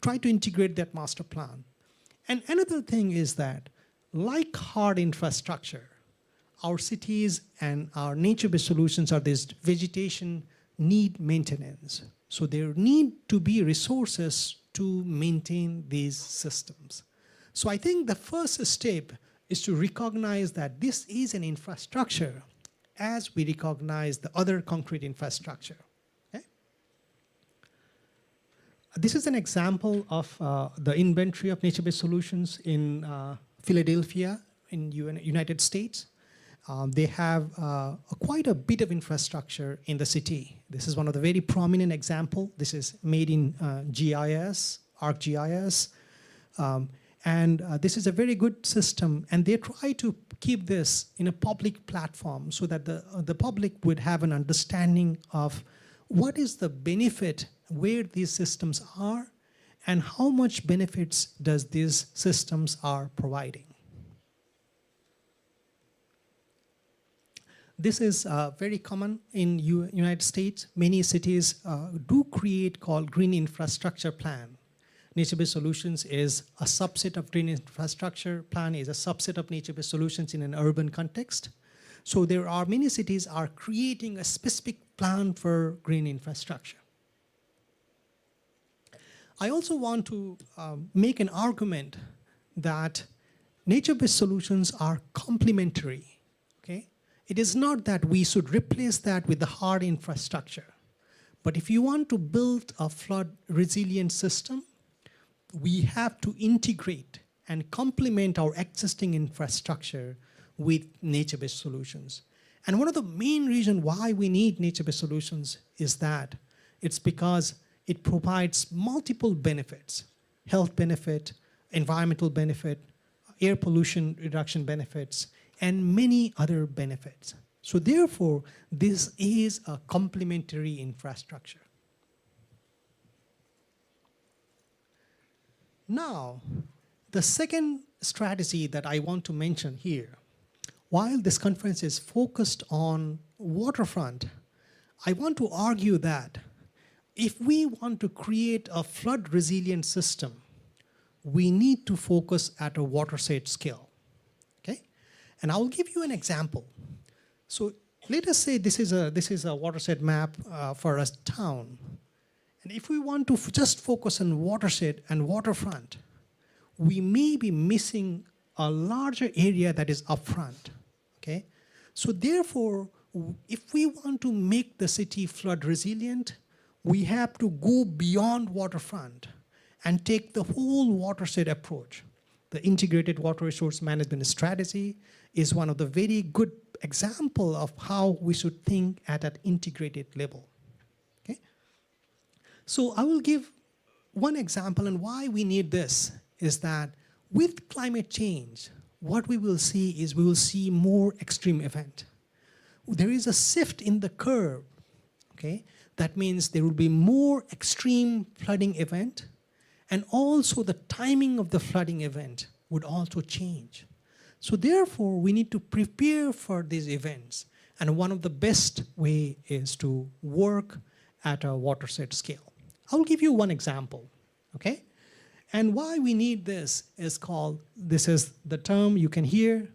Try to integrate that master plan. And another thing is that, like hard infrastructure, our cities and our nature-based solutions are this vegetation need maintenance. So there need to be resources to maintain these systems. So I think the first step is to recognize that this is an infrastructure as we recognize the other concrete infrastructure. Okay? This is an example of the inventory of nature-based solutions in Philadelphia in United States. They have quite a bit of infrastructure in the city. This is one of the very prominent example. This is made in GIS, ArcGIS. And this is a very good system, and they try to keep this in a public platform so that the public would have an understanding of what is the benefit, where these systems are, and how much benefits does these systems are providing. This is very common in United States. Many cities do create called green infrastructure plan. Nature-based solutions is a subset of green infrastructure plan, is a subset of nature-based solutions in an urban context. So there are many cities are creating a specific plan for green infrastructure. I also want to make an argument that nature-based solutions are complementary, okay? It is not that we should replace that with the hard infrastructure. But if you want to build a flood resilient system, we have to integrate and complement our existing infrastructure with nature-based solutions. And one of the main reasons why we need nature-based solutions is that it's because it provides multiple benefits: health benefit, environmental benefit, air pollution reduction benefits, and many other benefits. So therefore, this is a complementary infrastructure. Now, the second strategy that I want to mention here, while this conference is focused on waterfront, I want to argue that if we want to create a flood resilient system, we need to focus at a watershed scale, okay? And I'll give you an example. So let us say this is a watershed map for a town. And if we want to just focus on watershed and waterfront, we may be missing a larger area that is upfront, okay? So therefore, if we want to make the city flood resilient, we have to go beyond waterfront and take the whole watershed approach. The integrated water resource management strategy is one of the very good example of how we should think at an integrated level, okay? So I will give one example, and why we need this is that with climate change, what we will see is we will see more extreme event. There is a shift in the curve, okay? That means there will be more extreme flooding event, and also the timing of the flooding event would also change. So therefore, we need to prepare for these events, and one of the best way is to work at a watershed scale. I'll give you one example, okay? And why we need this is this is the term you can hear.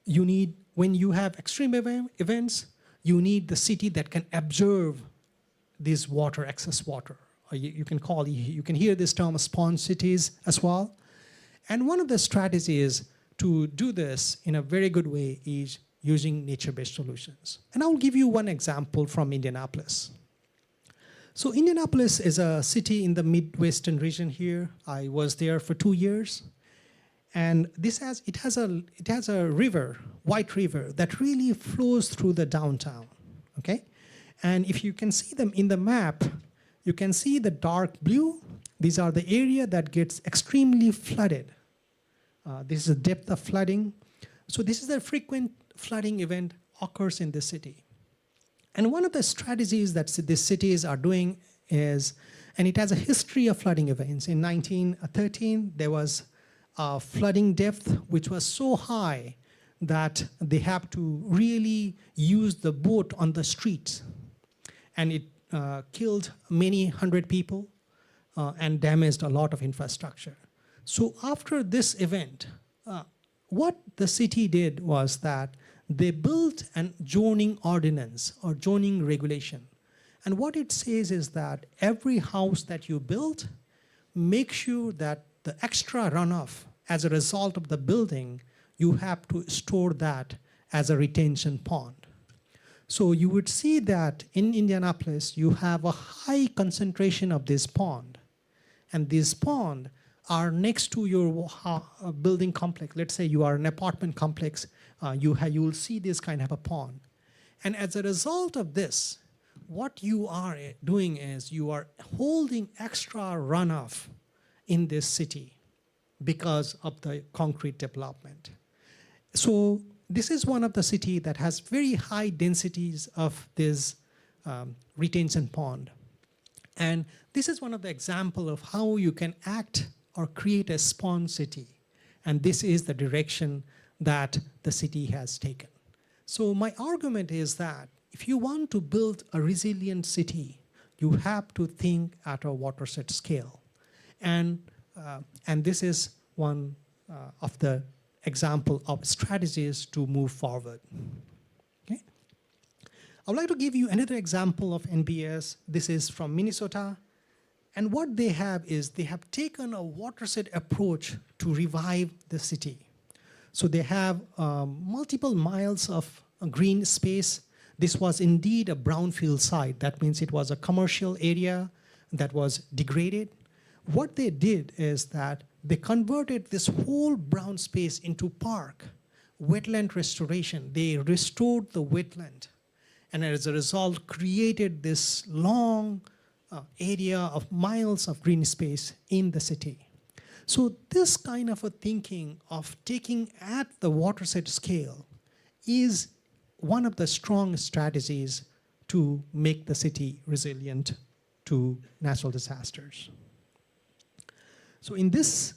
You need, when you have extreme events, you need the city that can absorb this water, excess water. Or you can hear this term sponge cities as well. And one of the strategies to do this in a very good way is using nature-based solutions. And I'll give you one example from Indianapolis. So Indianapolis is a city in the Midwestern region here. I was there for 2 years. And it has a river, White River, that really flows through the downtown, okay? And if you can see them in the map, you can see the dark blue. These are the area that gets extremely flooded. This is the depth of flooding. So this is a frequent flooding event occurs in the city. And one of the strategies that these cities are doing is, and it has a history of flooding events. In 1913, there was a flooding depth which was so high that they have to really use the boat on the streets. And it killed many hundred people and damaged a lot of infrastructure. So after this event, what the city did was that they built an zoning ordinance or zoning regulation. And what it says is that every house that you build, make sure that the extra runoff as a result of the building, you have to store that as a retention pond. So you would see that in Indianapolis, you have a high concentration of this pond. And these ponds are next to your building complex. Let's say you are an apartment complex, you will see this kind of a pond. And as a result of this, what you are doing is you are holding extra runoff in this city because of the concrete development. So this is one of the cities that has very high densities of this retention pond. And this is one of the examples of how you can act or create a sponge city. And this is the direction that the city has taken. So my argument is that if you want to build a resilient city, you have to think at a watershed scale. And this is one of the example of strategies to move forward. Okay? I would like to give you another example of NBS. This is from Minnesota. And what they have is they have taken a watershed approach to revive the city. So they have multiple miles of green space. This was indeed a brownfield site. That means it was a commercial area that was degraded. What they did is that they converted this whole brown space into park, wetland restoration. They restored the wetland, and as a result created this long area of miles of green space in the city. So this kind of a thinking of taking at the watershed scale is one of the strong strategies to make the city resilient to natural disasters. So in this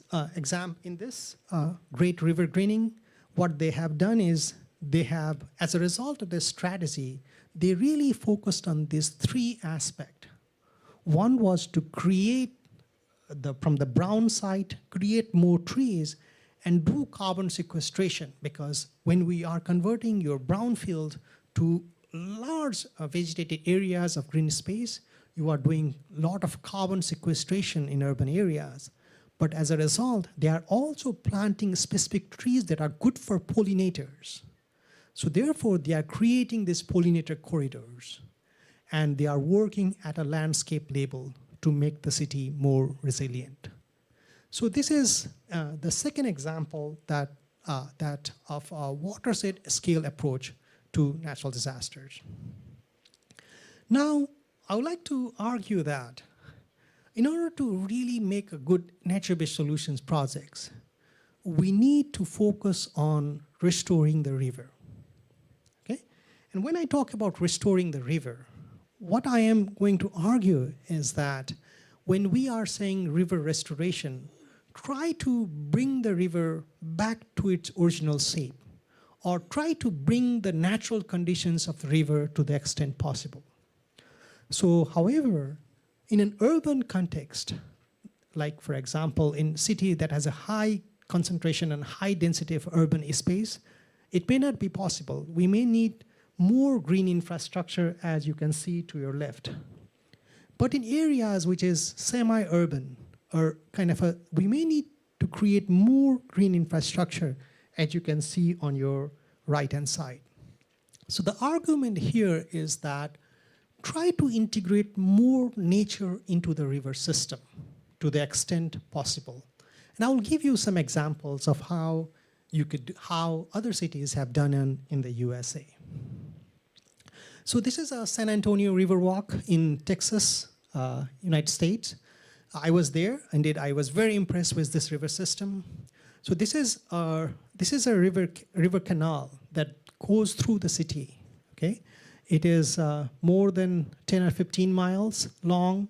Great River Greening, what they have done is they have, as a result of this strategy, they really focused on these three aspects. One was to create, from the brown site, create more trees and do carbon sequestration, because when we are converting your brownfield to large vegetated areas of green space, you are doing a lot of carbon sequestration in urban areas. But as a result, they are also planting specific trees that are good for pollinators. So therefore, they are creating these pollinator corridors, and they are working at a landscape level to make the city more resilient. So this is the second example that of a watershed scale approach to natural disasters. Now, I would like to argue that in order to really make a good nature-based solutions projects, we need to focus on restoring the river. Okay? And when I talk about restoring the river, what I am going to argue is that when we are saying river restoration, try to bring the river back to its original shape, or try to bring the natural conditions of the river to the extent possible. So, however, in an urban context, like for example, in a city that has a high concentration and high density of urban space, it may not be possible. We may need more green infrastructure, as you can see to your left. But in areas which is semi-urban, or we may need to create more green infrastructure, as you can see on your right-hand side. So the argument here is that try to integrate more nature into the river system to the extent possible. And I will give you some examples of how other cities have done in the USA. So this is a San Antonio River Walk in Texas, United States. I was there, indeed I was very impressed with this river system. So this is a river canal that goes through the city, okay? It is more than 10 or 15 miles long,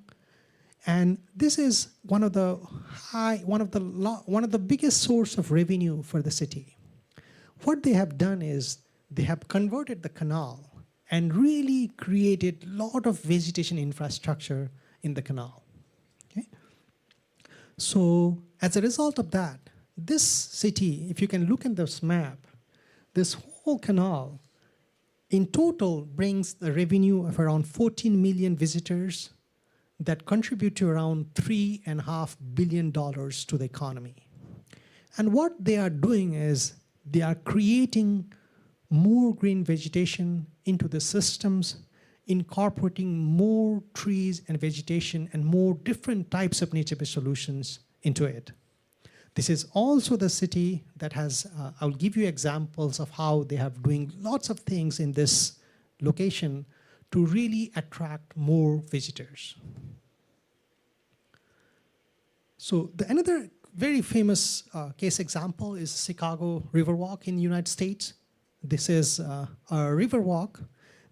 and this is one of the biggest source of revenue for the city. What they have done is they have converted the canal and really created a lot of vegetation infrastructure in the canal. Okay? So as a result of that, this city, if you can look at this map, this whole canal in total brings the revenue of around 14 million visitors that contribute to around $3.5 billion to the economy. And what they are doing is they are creating more green vegetation into the systems, incorporating more trees and vegetation and more different types of nature-based solutions into it. This is also the city that has, I'll give you examples of how they have doing lots of things in this location to really attract more visitors. So another very famous case example is Chicago Riverwalk in the United States. This is a riverwalk.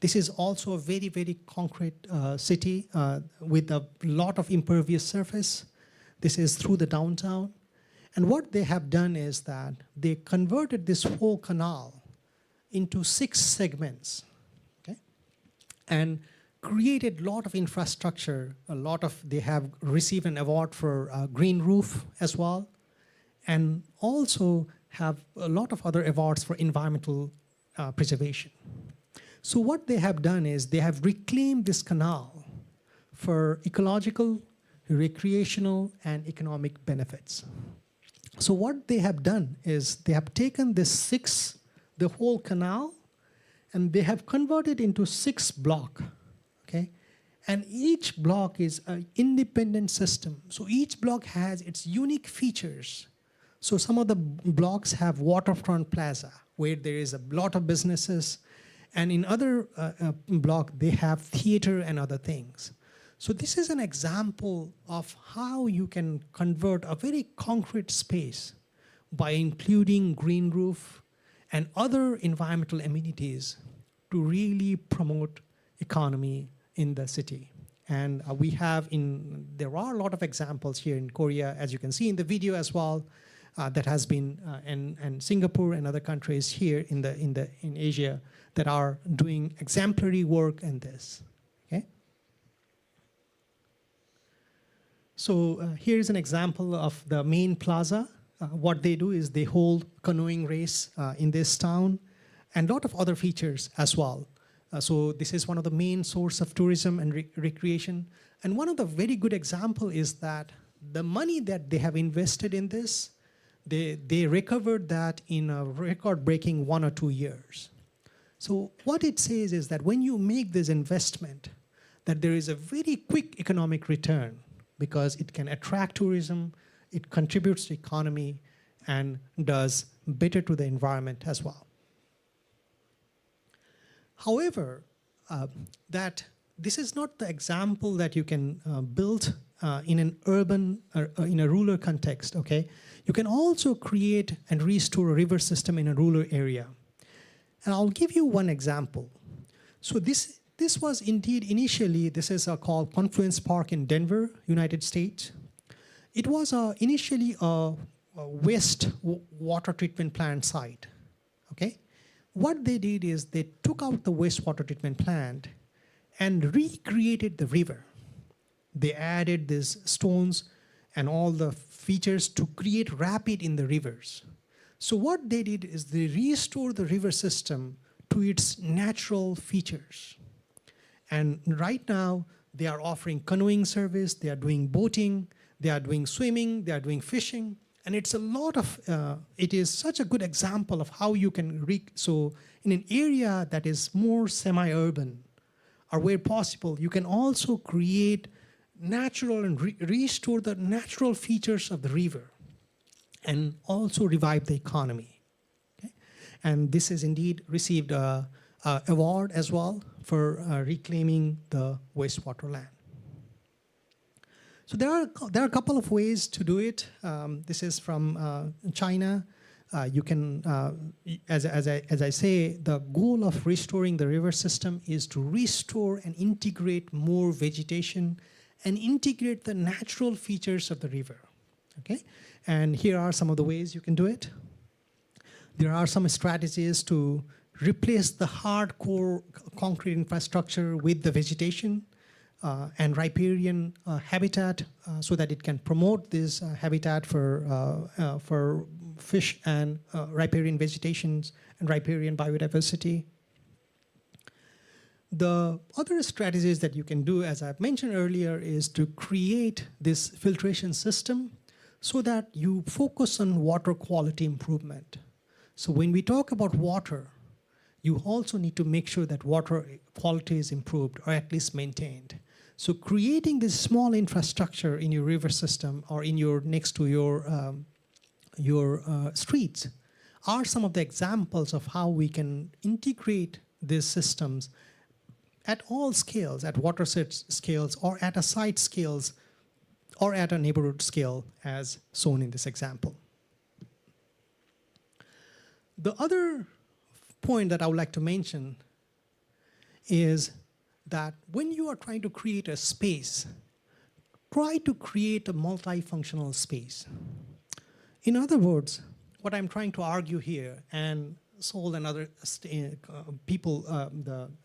This is also a very, very concrete city with a lot of impervious surface. This is through the downtown. And what they have done is that they converted this whole canal into 6 segments, okay? And created a lot of infrastructure, they have received an award for green roof as well, and also have a lot of other awards for environmental preservation. So what they have done is they have reclaimed this canal for ecological, recreational, and economic benefits. So what they have done is they have taken the whole canal, and they have converted into 6 blocks, okay? And each block is an independent system. So each block has its unique features. So some of the blocks have Waterfront Plaza, where there is a lot of businesses, and in other block, they have theater and other things. So this is an example of how you can convert a very concrete space by including green roof and other environmental amenities to really promote economy in the city And there are a lot of examples here in Korea, as you can see in the video as well, that has been, and Singapore and other countries here in Asia that are doing exemplary work in this. Okay. So here's an example of the main plaza. What they do is they hold canoeing race in this town, and a lot of other features as well. So this is one of the main source of tourism and recreation. And one of the very good example is that the money that they have invested in this, they recovered that in a record-breaking 1 or 2 years. So what it says is that when you make this investment, that there is a very quick economic return because it can attract tourism, it contributes to economy, and does better to the environment as well. However, that this is not the example that you can build in an urban or in a rural context, okay? You can also create and restore a river system in a rural area. And I'll give you one example. So this was indeed initially, this is called Confluence Park in Denver, United States. It was initially a waste water treatment plant site, okay? What they did is they took out the wastewater treatment plant and recreated the river. They added these stones and all the features to create rapid in the rivers. So what they did is they restored the river system to its natural features. And right now, they are offering canoeing service, they are doing boating, they are doing swimming, they are doing fishing. And it's a lot of, it is such a good example of how you can, so in an area that is more semi-urban, or where possible, you can also create natural and restore the natural features of the river and also revive the economy. Okay? And this has indeed received an award as well for reclaiming the wastewater land. So there are a couple of ways to do it. This is from China. You can, as I say, the goal of restoring the river system is to restore and integrate more vegetation and integrate the natural features of the river. Okay, and here are some of the ways you can do it. There are some strategies to replace the hardcore concrete infrastructure with the vegetation. And riparian habitat, so that it can promote this habitat for fish and riparian vegetations and riparian biodiversity. The other strategies that you can do, as I've mentioned earlier, is to create this filtration system so that you focus on water quality improvement. So when we talk about water, you also need to make sure that water quality is improved or at least maintained. So creating this small infrastructure in your river system or in your next to your streets are some of the examples of how we can integrate these systems at all scales, at watershed scales or at a site scales or at a neighborhood scale as shown in this example. The other point that I would like to mention is that when you are trying to create a space, try to create a multifunctional space. In other words, what I'm trying to argue here, and Seoul and other people,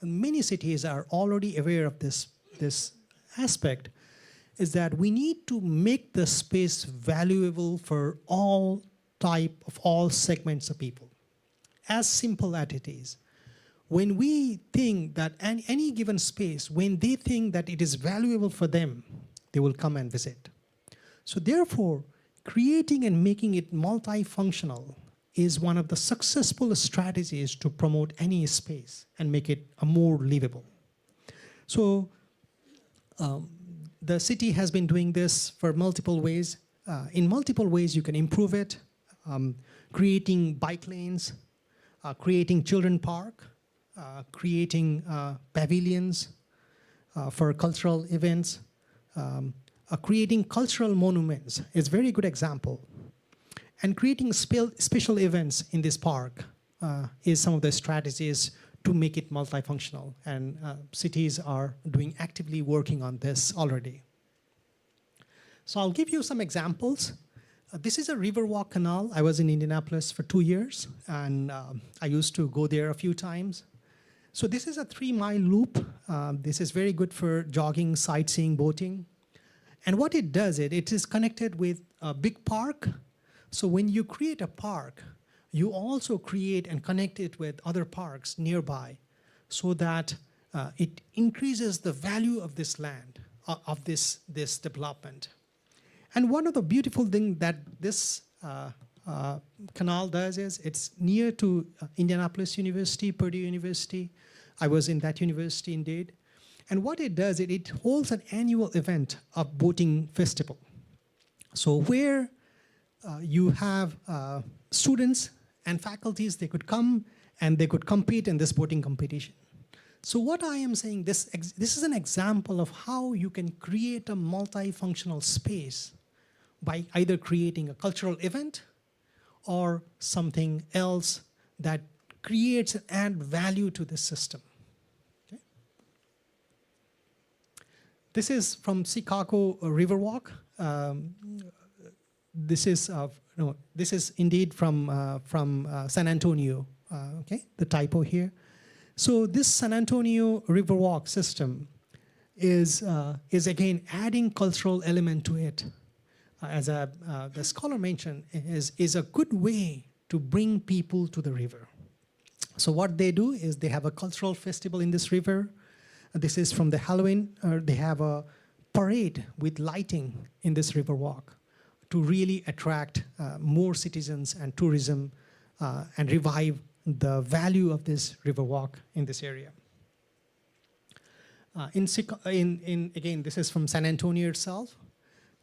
many cities are already aware of this aspect, is that we need to make the space valuable for all segments of people. As simple as it is. When we think that any given space, when they think that it is valuable for them, they will come and visit. So therefore, creating and making it multifunctional is one of the successful strategies to promote any space and make it more livable. So the city has been doing this for multiple ways. In multiple ways, you can improve it, creating bike lanes, creating children park, creating pavilions for cultural events, creating cultural monuments is a very good example. And creating special events in this park is some of the strategies to make it multifunctional. And cities are actively working on this already. So I'll give you some examples. This is a Riverwalk Canal. I was in Indianapolis for 2 years, and I used to go there a few times. So this is a 3-mile loop. This is very good for jogging, sightseeing, boating. And what it does, it is connected with a big park. So when you create a park, you also create and connect it with other parks nearby so that it increases the value of this land, of this development. And one of the beautiful things that this canal does is it's near to Indianapolis University, Purdue University. I was in that university indeed. And what it does, it holds an annual event of boating festival. So where you have students and faculties, they could come and they could compete in this boating competition. So what I am saying, this is an example of how you can create a multifunctional space by either creating a cultural event or something else that creates and adds value to the system. Okay. This is from Chicago Riverwalk. This is indeed from San Antonio. Okay, the typo here. So this San Antonio Riverwalk system is again adding cultural element to it. As the scholar mentioned, is a good way to bring people to the river. So what they do is they have a cultural festival in this river. This is from the Halloween. They have a parade with lighting in this river walk to really attract more citizens and tourism and revive the value of this river walk in this area. Again, this is from San Antonio itself.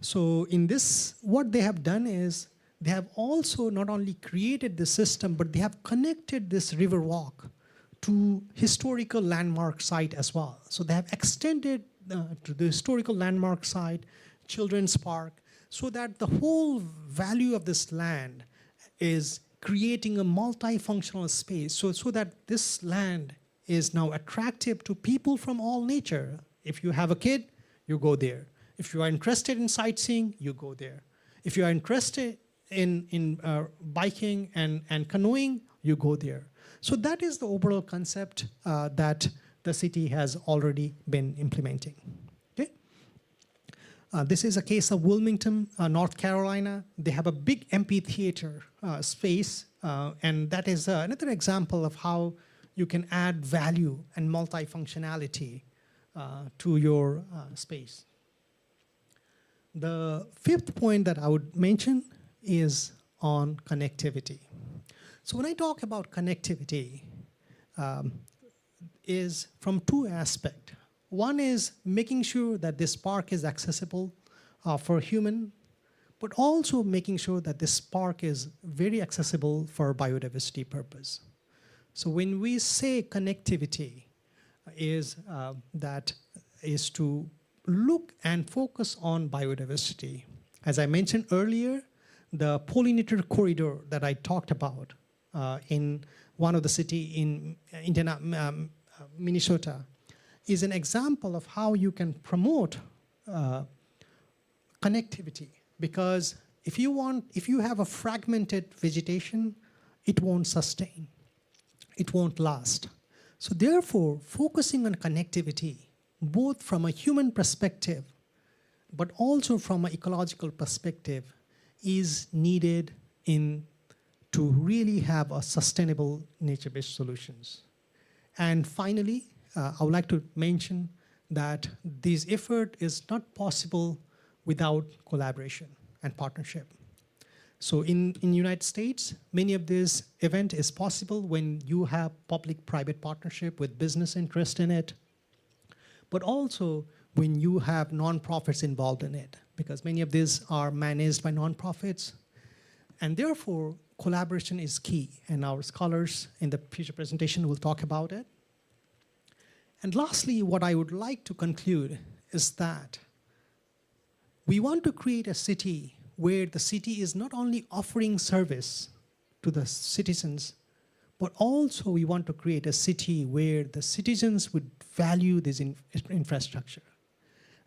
So in this, what they have done is they have also not only created the system, but they have connected this river walk to historical landmark site as well. So they have extended to the historical landmark site, children's park, so that the whole value of this land is creating a multifunctional space so that this land is now attractive to people from all nature. If you have a kid, you go there. If you are interested in sightseeing, you go there. If you are interested in biking and canoeing, you go there. So that is the overall concept that the city has already been implementing. Okay? This is a case of Wilmington, North Carolina. They have a big amphitheater space, and that is another example of how you can add value and multifunctionality to your space. The fifth point that I would mention is on connectivity. So when I talk about connectivity, is from two aspects. One is making sure that this park is accessible for human, but also making sure that this park is very accessible for biodiversity purpose. So when we say connectivity, that is to look and focus on biodiversity. As I mentioned earlier, the pollinator corridor that I talked about in one of the city in Minnesota is an example of how you can promote connectivity. Because if you have a fragmented vegetation, it won't sustain, it won't last. So therefore, focusing on connectivity, both from a human perspective, but also from an ecological perspective, is needed to really have a sustainable nature-based solutions. And finally, I would like to mention that this effort is not possible without collaboration and partnership. So in United States, many of this event is possible when you have public-private partnership with business interest in it, but also when you have nonprofits involved in it, because many of these are managed by nonprofits. And therefore, collaboration is key, and our scholars in the future presentation will talk about it. And lastly, what I would like to conclude is that we want to create a city where the city is not only offering service to the citizens, but also we want to create a city where the citizens would value this infrastructure.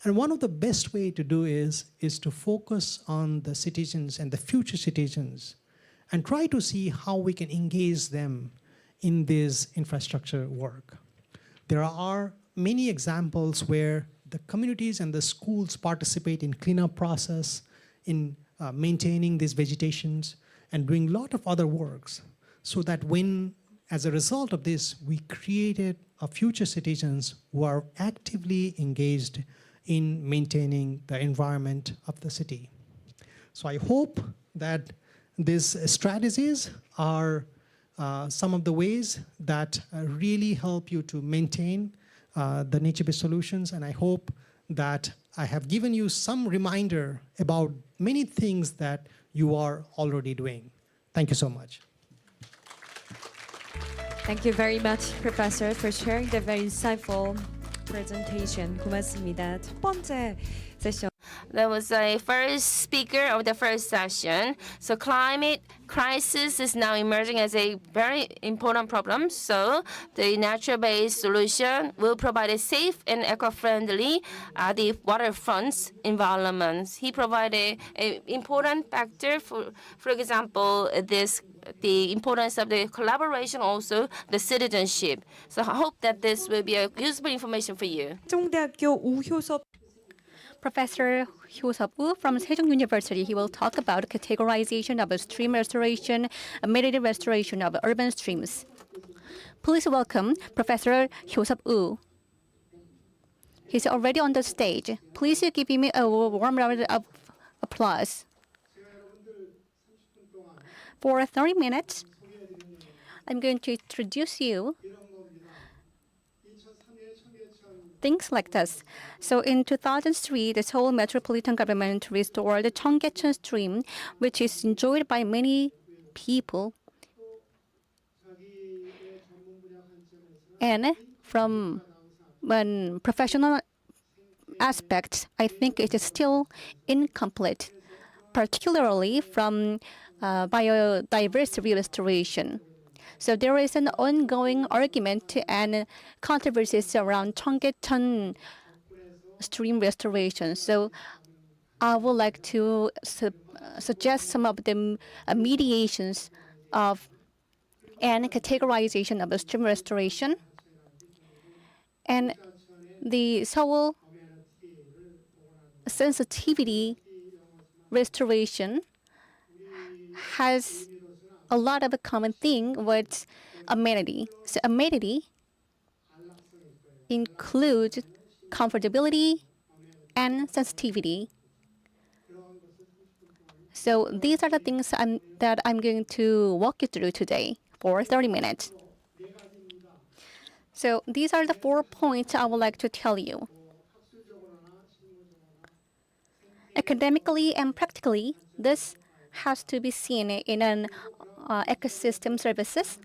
And one of the best way to do is to focus on the citizens and the future citizens and try to see how we can engage them in this infrastructure work. There are many examples where the communities and the schools participate in cleanup process, in maintaining these vegetations, and doing a lot of other works, so that when, as a result of this, we created a future citizens who are actively engaged in maintaining the environment of the city. So I hope that these strategies are some of the ways that really help you to maintain the nature-based solutions, and I hope that I have given you some reminder about many things that you are already doing. Thank you so much.
Thank you very much, Professor, for sharing the very insightful presentation. 고맙습니다. 첫 번째 세션.
That was a first speaker of the first session. So climate crisis is now emerging as a very important problem. So the nature-based solution will provide a safe and eco-friendly the waterfront environment. He provided an important factor for example, the importance of the collaboration, also the citizenship. So I hope that this will be a useful information for you.
세종대학교 우효섭
Professor Hyo-Sub Woo from Sejong University, he will talk about categorization of stream restoration, amenity restoration of urban streams. Please welcome Professor Hyo-Sub Woo. He's already on the stage. Please give him a warm round of applause. For 30 minutes, I'm going to introduce you things like this. So in 2003, the Seoul metropolitan government restored the Cheonggyecheon stream, which is enjoyed by many people. And from one professional aspect, I think it is still incomplete, particularly from biodiversity restoration. So there is an ongoing argument and controversies around Cheonggyecheon stream restoration. So I would like to suggest some of the mediations of and categorization of the stream restoration. And the Seoul sensitivity restoration has a lot of a common thing with amenity. So amenity includes comfortability and sensitivity. So these are the things that I'm going to walk you through today for 30 minutes. So these are the 4 points I would like to tell you. Academically and practically, this has to be seen in an ecosystem services.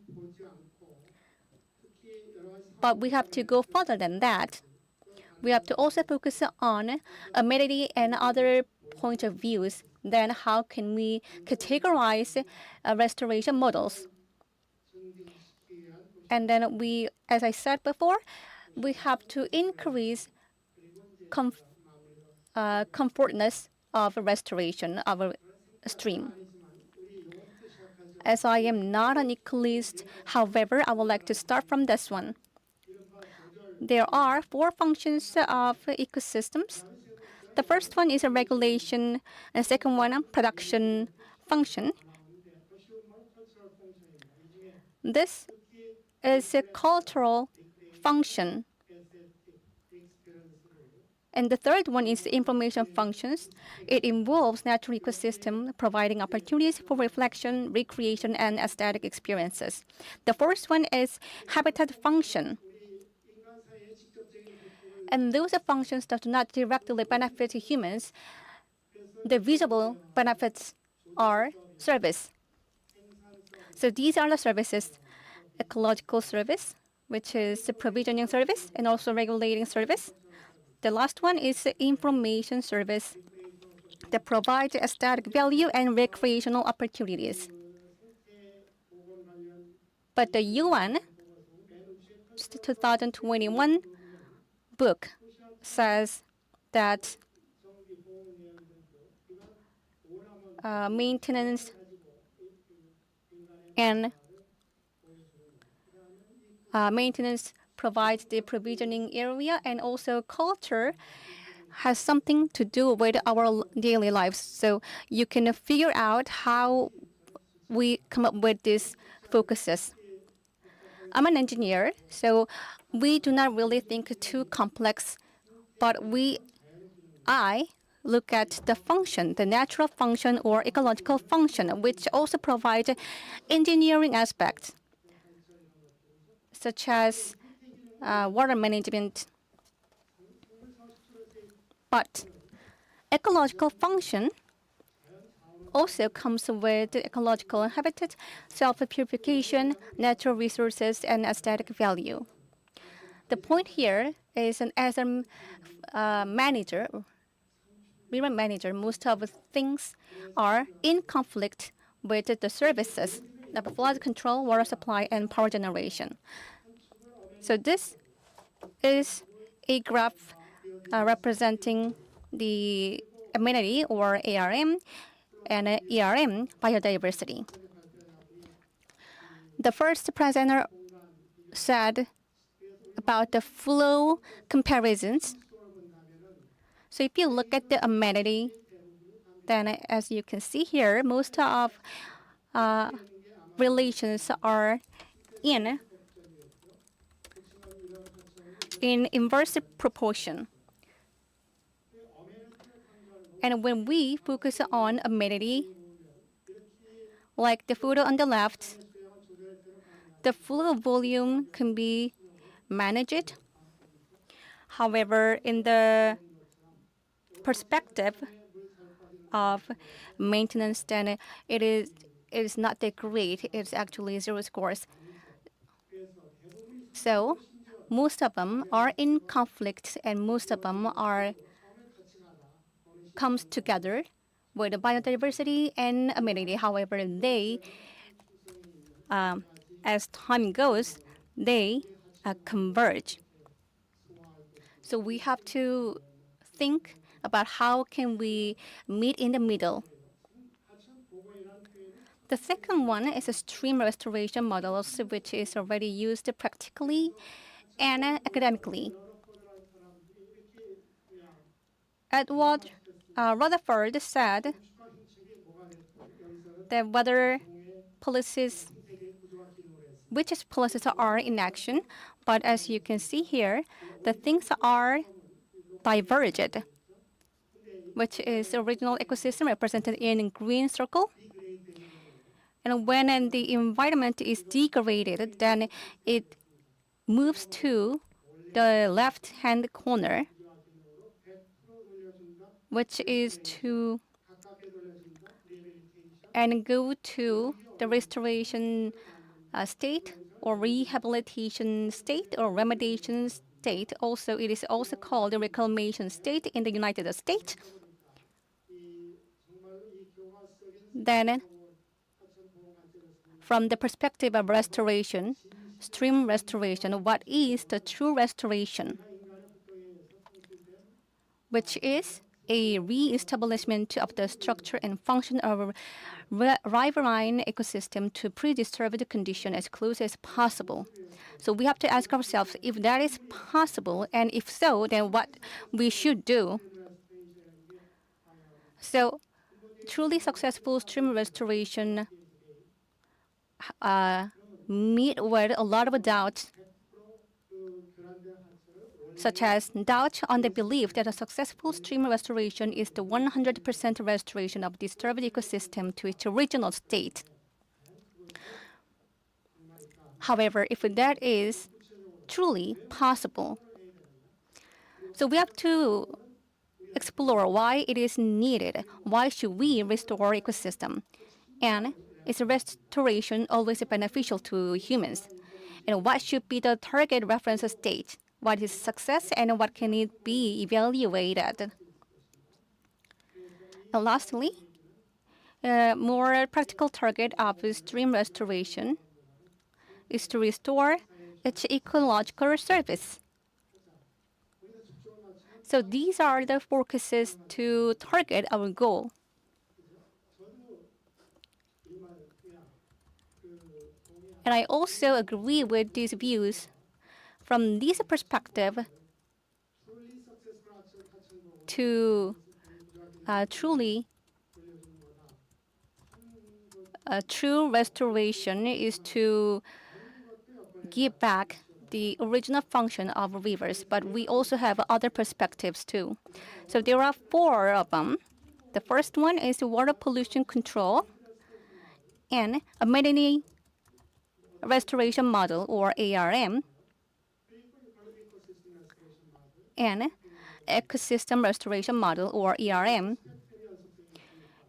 But we have to go further than that. We have to also focus on amenity and other point of views. Then how can we categorize restoration models? And then we, as I said before, we have to increase comfortness of restoration of a stream. As I am not an ecologist, however, I would like to start from this one. There are 4 functions of ecosystems. The first one is a regulation, and the second one, production function. This is a cultural function. And the third one is information functions. It involves natural ecosystem, providing opportunities for reflection, recreation, and aesthetic experiences. The first one is habitat function. And those are functions that do not directly benefit humans. The visible benefits are service. So these are the services: ecological service, which is the provisioning service, and also regulating service. The last one is the information service that provides aesthetic value and recreational opportunities. But the UN 2021 book says that maintenance and maintenance provides the provisioning area, and also culture has something to do with our daily lives. So you can figure out how we come up with these focuses. I'm an engineer, so we do not really think too complex, but I look at the function, the natural function or ecological function, which also provide engineering aspects, such as water management. But ecological function also comes with ecological habitat, self-purification, natural resources, and aesthetic value. The point here is, as a manager, river manager, most of the things are in conflict with the services of flood control, water supply, and power generation. So this is a graph representing the amenity or ARM and ERM biodiversity. The first presenter said about the flow comparisons. So if you look at the amenity, then as you can see here, most of relations are in inverse proportion. And when we focus on amenity, like the photo on the left, the flow volume can be managed. However, in the perspective of maintenance, then it is not that great. It's actually 0 scores. So most of them are in conflict, and most of them comes together with biodiversity and amenity. However, they, as time goes, they converge. So we have to think about how can we meet in the middle. The second one is a stream restoration model, which is already used practically and academically. Edward Rutherford said that whether policies, which policies are in action, but as you can see here, the things are diverged, which is the original ecosystem represented in green circle. And when the environment is degraded, then it moves to the left-hand corner, which is to and go to the restoration state or rehabilitation state or remediation state. Also, it is also called the reclamation state in the United States. Then, from the perspective of restoration, stream restoration, what is the true restoration? Which is a re-establishment of the structure and function of riverine ecosystem to pre-disturbed condition as close as possible. So we have to ask ourselves if that is possible, and if so, then what we should do. So truly successful stream restoration meet with a lot of doubts, such as doubt on the belief that a successful stream restoration is the 100% restoration of disturbed ecosystem to its original state. However, if that is truly possible, so we have to explore why it is needed. Why should we restore ecosystem? And is restoration always beneficial to humans? And what should be the target reference state? What is success and what can it be evaluated? And lastly, a more practical target of stream restoration is to restore its ecological service. So these are the focuses to target our goal. And I also agree with these views. From this perspective, to truly a true restoration is to give back the original function of rivers, but we also have other perspectives too. So there are 4 of them. The first one is water pollution control and amenity restoration model, or ARM, and ecosystem restoration model, or ERM.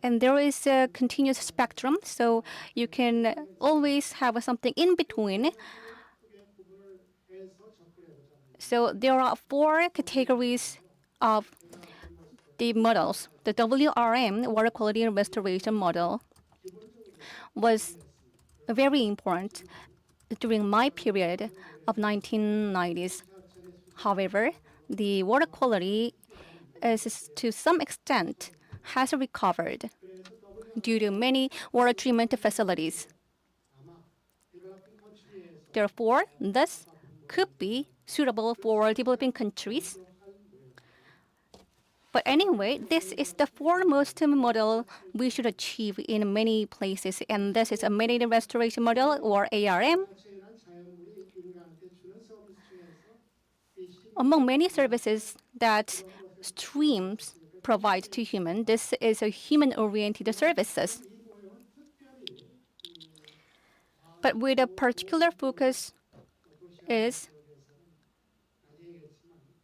And there is a continuous spectrum, so you can always have something in between. So there are 4 categories of the models. The WRM, Water Quality and Restoration Model, was very important during my period of 1990s. However, the water quality is to some extent has recovered due to many water treatment facilities. Therefore, this could be suitable for developing countries. But anyway, this is the foremost model we should achieve in many places, and this is a amenity restoration model, or ARM. Among many services that streams provide to humans, this is a human-oriented services. But with a particular focus is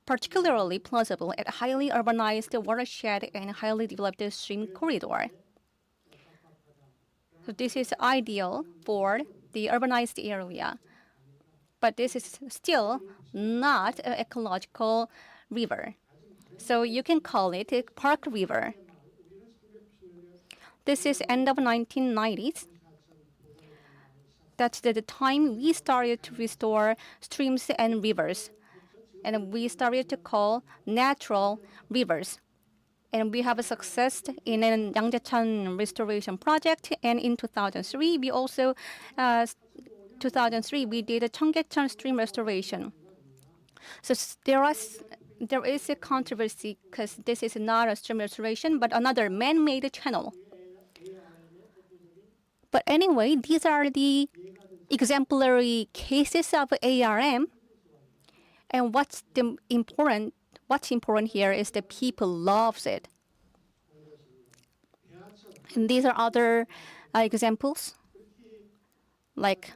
particularly plausible at highly urbanized watershed and highly developed stream corridor. So this is ideal for the urbanized area. But this is still not an ecological river. So you can call it a park river. This is end of 1990s. That's the time we started to restore streams and rivers. And we started to call natural rivers. And we have a success in an Yangjaecheon restoration project. And in 2003, we also 2003 we did a Cheonggyecheon stream restoration. So there is a controversy because this is not a stream restoration, but another man-made channel. But anyway, these are the exemplary cases of ARM. And what's important here is that people loves it. And these are other examples, like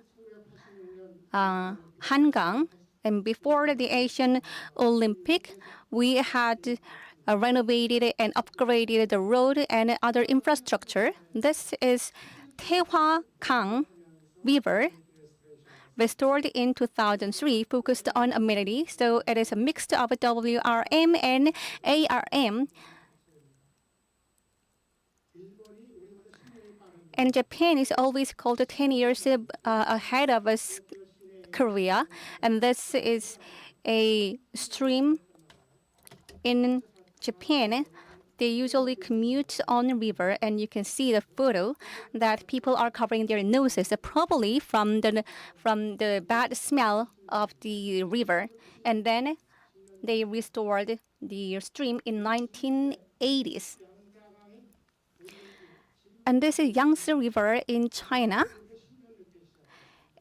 Hangang. And before the Asian Olympic, we had renovated and upgraded the road and other infrastructure. This is Taehwa-gang River, restored in 2003, focused on amenity. So it is a mix of WRM and ARM. And Japan is always called 10 years ahead of us, Korea. And this is a stream in Japan. They usually commute on the river, and you can see the photo that people are covering their noses, probably from the bad smell of the river. And then they restored the stream in 1980s. And this is Yangtze River in China.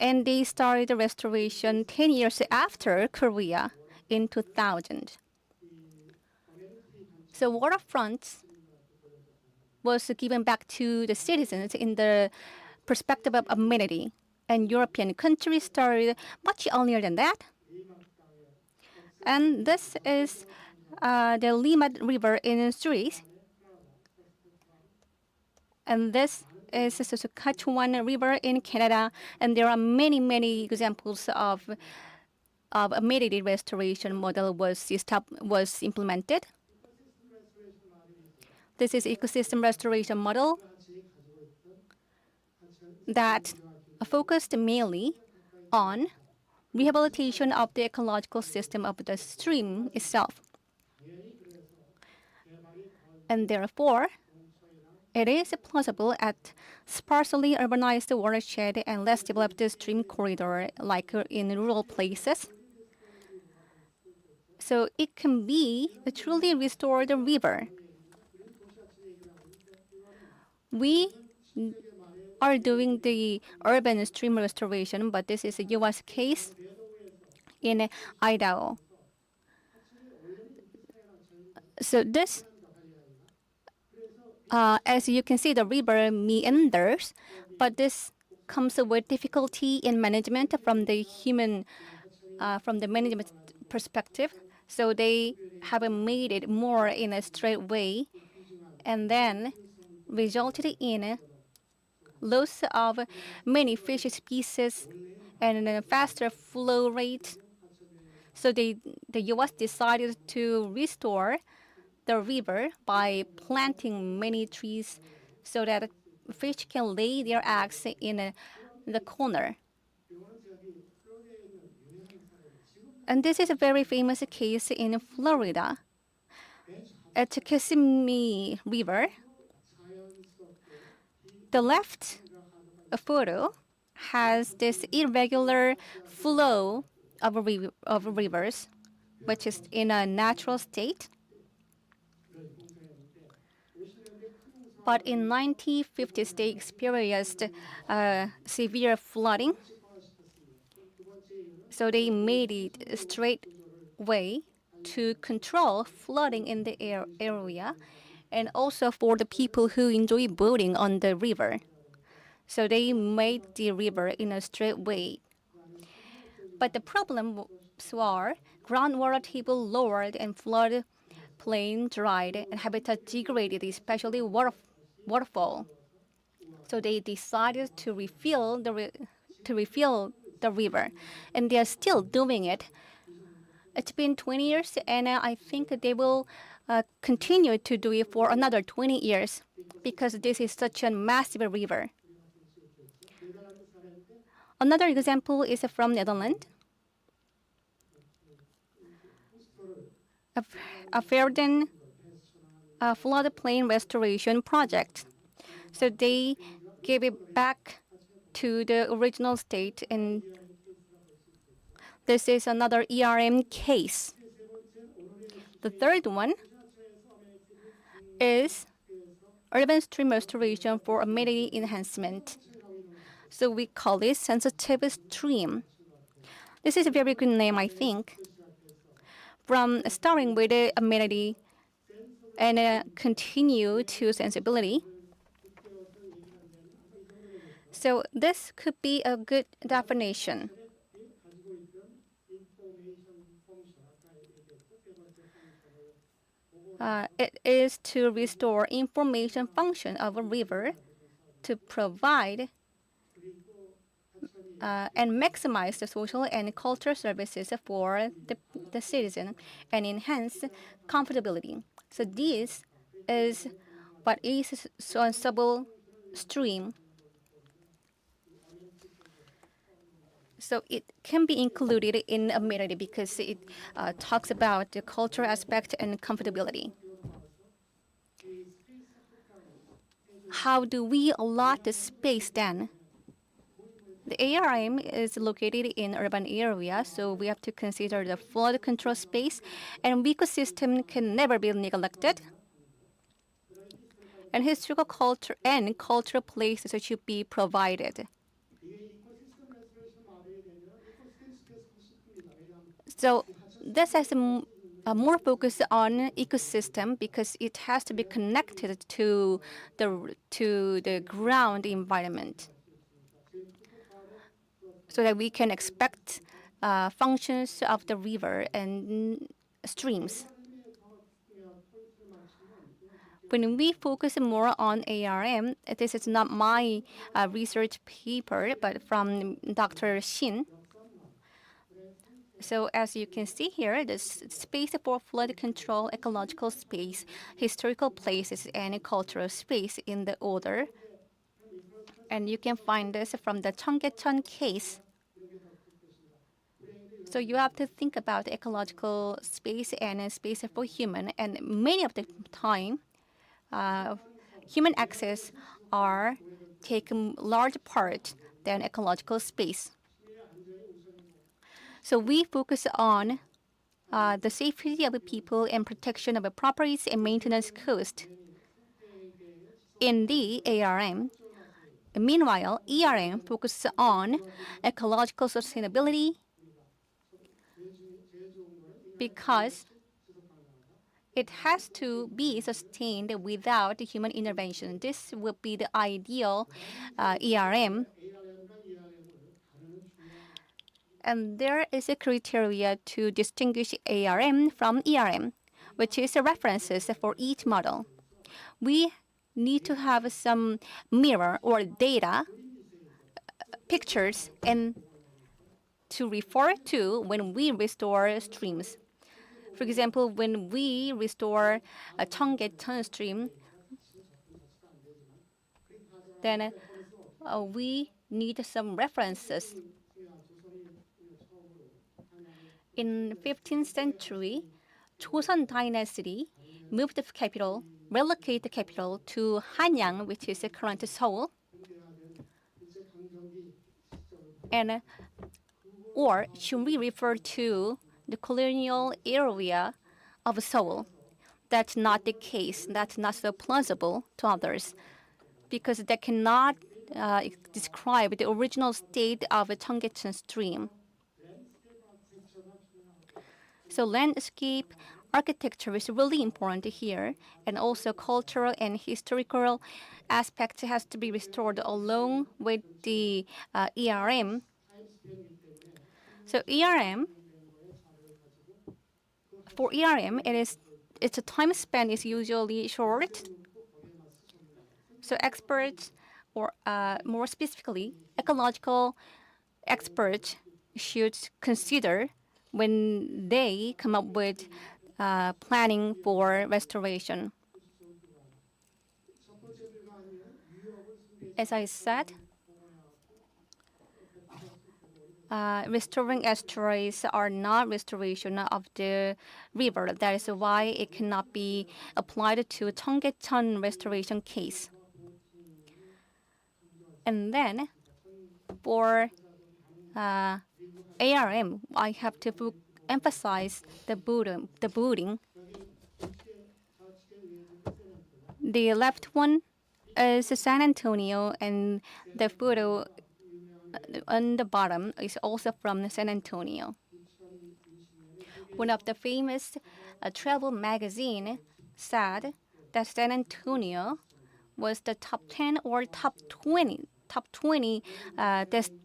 And they started the restoration 10 years after Korea in 2000. So Waterfront was given back to the citizens in the perspective of amenity. And European countries started much earlier than that. And this is the Lima River in Suisse. And this is the Saskatchewan River in Canada. And there are many, many examples of amenity restoration model was implemented. This is ecosystem restoration model that focused mainly on rehabilitation of the ecological system of the stream itself. And therefore, it is plausible at sparsely urbanized watershed and less developed stream corridor, like in rural places. So it can be a truly restored river. We are doing the urban stream restoration, but this is a U.S. case in Idaho. So this, as you can see, the river meanders, but this comes with difficulty in management from the management perspective. So they have made it more in a straight way, and then resulted in loss of many fish species and a faster flow rate. So the U.S. decided to restore the river by planting many trees so that fish can lay their eggs in the corner. And this is a very famous case in Florida. At Kissimmee River, the left photo has this irregular flow of rivers, which is in a natural state. But in 1950s, they experienced severe flooding. So they made it a straight way to control flooding in the area, and also for the people who enjoy boating on the river. So they made the river in a straight way. But the problems were groundwater table lowered and flood plain dried and habitat degraded, especially waterfall. So they decided to refill the river, and they are still doing it. It's been 20 years, and I think they will continue to do it for another 20 years because this is such a massive river. Another example is from Netherlands. A Verden floodplain restoration project. So they gave it back to the original state, and this is another ERM case. The third one is urban stream restoration for amenity enhancement. So we call it sensitive stream. This is a very good name, I think. From starting with the amenity and continue to sensibility. So this could be a good definition. It is to restore information function of a river to provide and maximize the social and cultural services for the citizen and enhance comfortability. So this is what is sensible stream. So it can be included in amenity because it talks about the cultural aspect and comfortability. How do we allot the space then? The ARM is located in urban area, so we have to consider the flood control space, and ecosystem can never be neglected. And historical culture and cultural places should be provided. So this has more focus on ecosystem because it has to be connected to the ground environment, so that we can expect functions of the river and streams. When we focus more on ARM, this is not my research paper, but from Dr. Shin. So as you can see here, the space for flood control, ecological space, historical places, and cultural space in the order. And you can find this from the Cheonggyecheon case. So you have to think about ecological space and space for human. And many of the time, human access are taking large part than ecological space. So we focus on the safety of the people and protection of the properties and maintenance cost in the ARM. Meanwhile, ERM focuses on ecological sustainability because it has to be sustained without human intervention. This would be the ideal ERM. And there is a criteria to distinguish ARM from ERM, which is references for each model. We need to have some mirror or data, pictures, and to refer to when we restore streams. For example, when we restore a Cheonggyecheon stream, then we need some references. In 15th century, Joseon dynasty moved the capital, relocated the capital to Hanyang, which is the current Seoul. And or should we refer to the colonial area of Seoul? That's not the case. That's not so plausible to others because they cannot describe the original state of a Cheonggyecheon stream. So landscape architecture is really important here, and also cultural and historical aspects has to be restored along with the ERM. So for ERM, its time span is usually short. So experts, or more specifically, ecological experts should consider when they come up with planning for restoration. As I said, restoring estuaries are not restoration of the river. That is why it cannot be applied to Cheonggyecheon restoration case. And then for ARM, I have to emphasize the building. The left one is San Antonio, and the photo on the bottom is also from San Antonio. One of the famous travel magazine said that San Antonio was the top 10 or top 20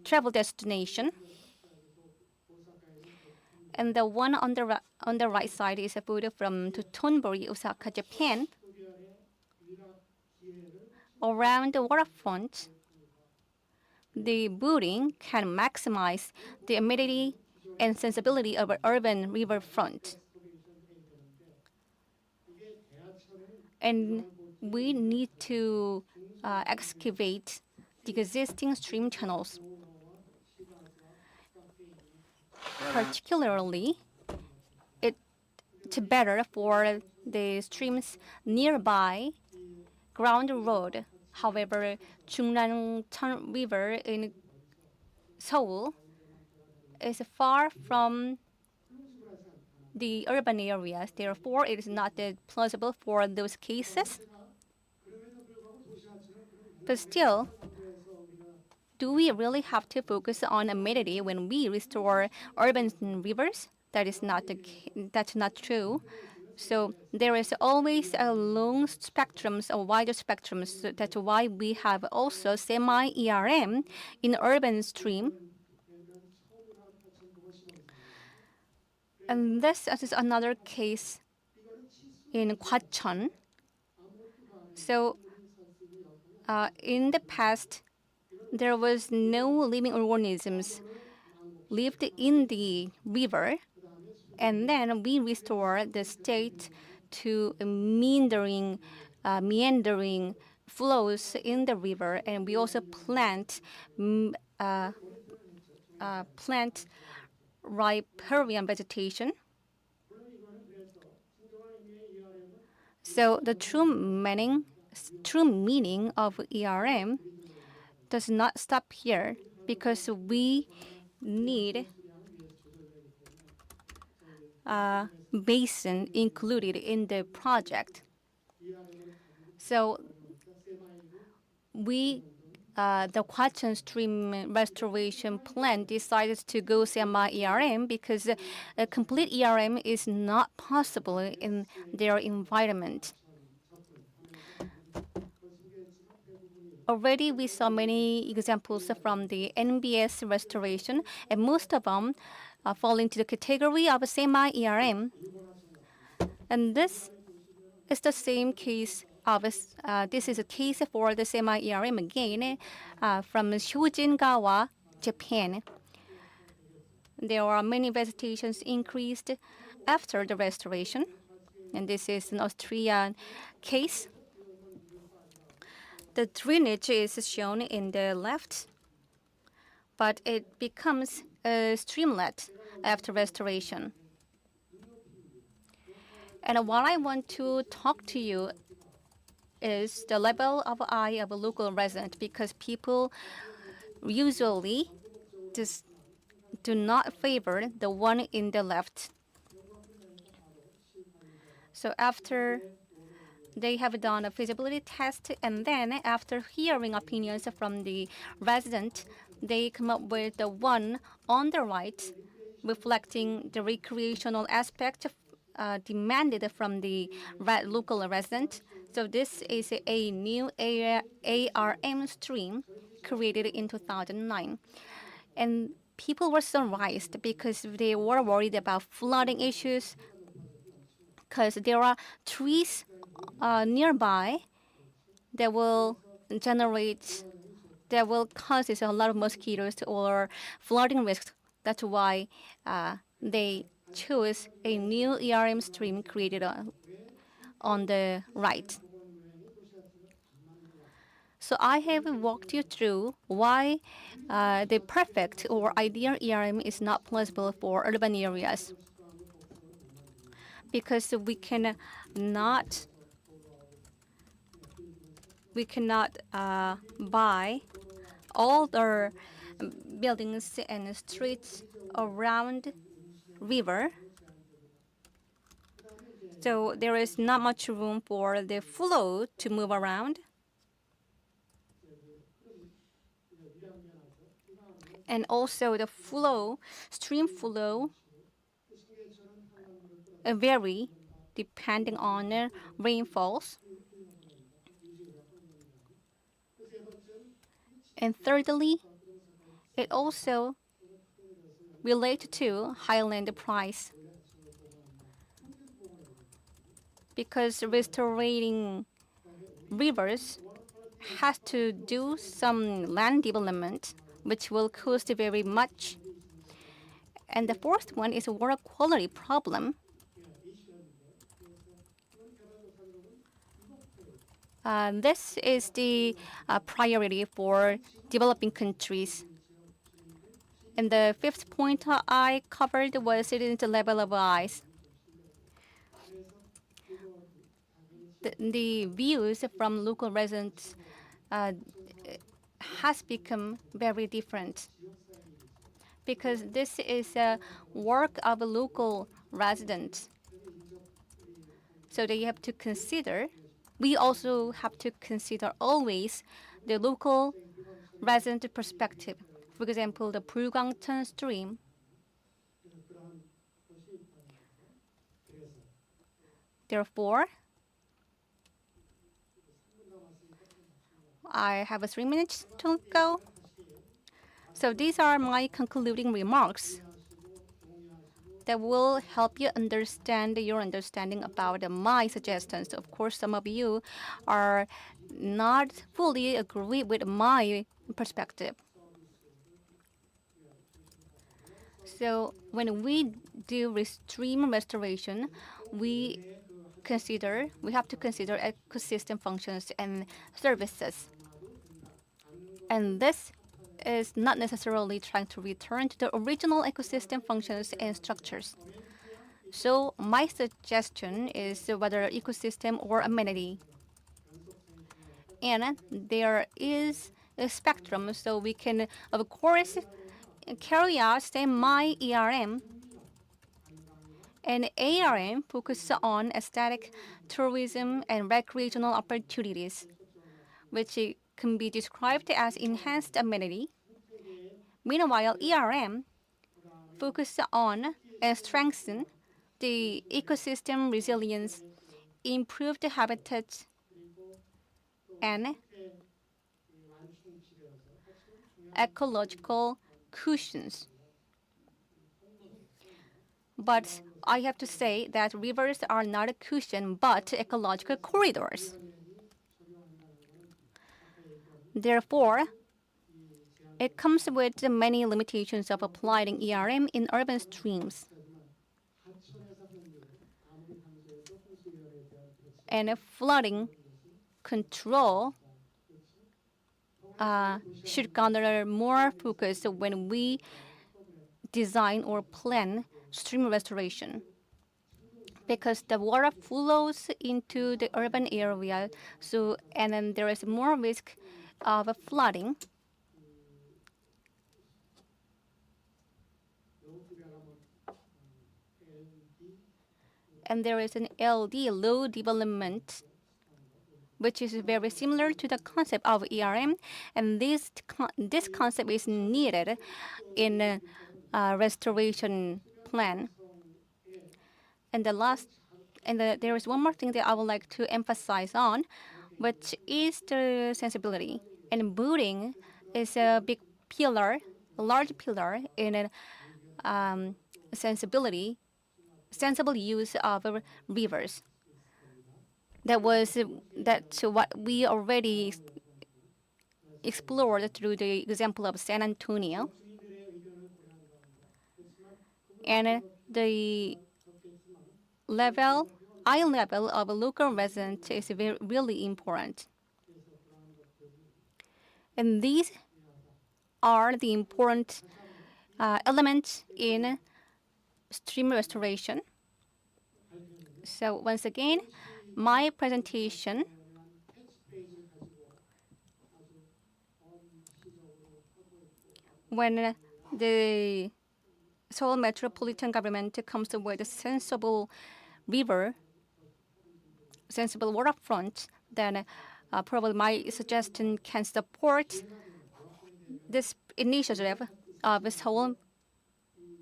travel destination. And the one on the right side is a photo from Totonbori, Osaka, Japan. Around the waterfront, the building can maximize the amenity and sensibility of an urban riverfront. And we need to excavate the existing stream channels. Particularly, it's better for the streams nearby ground road. However, Jungnan River in Seoul is far from the urban areas. Therefore, it is not plausible for those cases. But still, do we really have to focus on amenity when we restore urban rivers? That's not true. So there is always a long spectrum, a wider spectrum. So that's why we have also semi-ERM in urban stream. And this is another case in Gwacheon. So in the past, there was no living organisms lived in the river. And then we restore the state to meandering flows in the river, and we also plant riparian vegetation. So the true meaning of ERM does not stop here because we need a basin included in the project. So the Hwacheon Stream Restoration Plan decided to go semi-ERM because a complete ERM is not possible in their environment. Already we saw many examples from the NBS restoration, and most of them fall into the category of semi-ERM. And this is the same case of this is a case for the semi-ERM again from Shojingawa, Japan. There are many vegetations increased after the restoration, and this is an Austrian case. The drainage is shown in the left, but it becomes a streamlet after restoration. And what I want to talk to you is the level of eye of a local resident, because people usually just do not favor the one in the left. So after they have done a feasibility test, and then after hearing opinions from the resident, they come up with the one on the right, reflecting the recreational aspect demanded from the local resident. So this is a new ARM stream created in 2009. And people were surprised because they were worried about flooding issues, because there are trees nearby that will cause a lot of mosquitoes or flooding risks. That's why they chose a new ERM stream created on the right. So I have walked you through why the perfect or ideal ERM is not plausible for urban areas. Because we cannot buy all the buildings and streets around river. So there is not much room for the flow to move around. And also the stream flow vary depending on rainfalls. And thirdly, it also relates to highland price, because restoring rivers has to do some land development, which will cost very much. And the fourth one is a water quality problem. This is the priority for developing countries. And the fifth point I covered was the level of eyes. The views from local residents has become very different, because this is a work of a local resident. So they have to consider. We also have to consider always the local resident perspective. For example, the Bulgangton stream. Therefore, I have 3 minutes to go. So these are my concluding remarks that will help you understand your understanding about my suggestions. Of course, some of you are not fully agree with my perspective. So when we do stream restoration, we have to consider ecosystem functions and services. And this is not necessarily trying to return to the original ecosystem functions and structures. So my suggestion is whether ecosystem or amenity. And there is a spectrum, so we can, of course, carry out semi-ERM and ARM focus on aesthetic, tourism, and recreational opportunities, which can be described as enhanced amenity. Meanwhile, ERM focus on and strengthen the ecosystem resilience, improved habitat, and ecological cushions. But I have to say that rivers are not a cushion, but ecological corridors. Therefore, it comes with many limitations of applying ERM in urban streams. And flooding control should garner more focus when we design or plan stream restoration, because the water flows into the urban area, and then there is more risk of flooding. And there is an LD, low development, which is very similar to the concept of ERM, and this concept is needed in a restoration plan. And there is one more thing that I would like to emphasize on, which is the sensibility. And boating is a big pillar, a large pillar in sensible use of rivers. That's what we already explored through the example of San Antonio. And the eye level of a local resident is really important. And these are the important elements in stream restoration. So once again, my presentation when the Seoul metropolitan government comes up with a sensible waterfront, then probably my suggestion can support this initiative of Seoul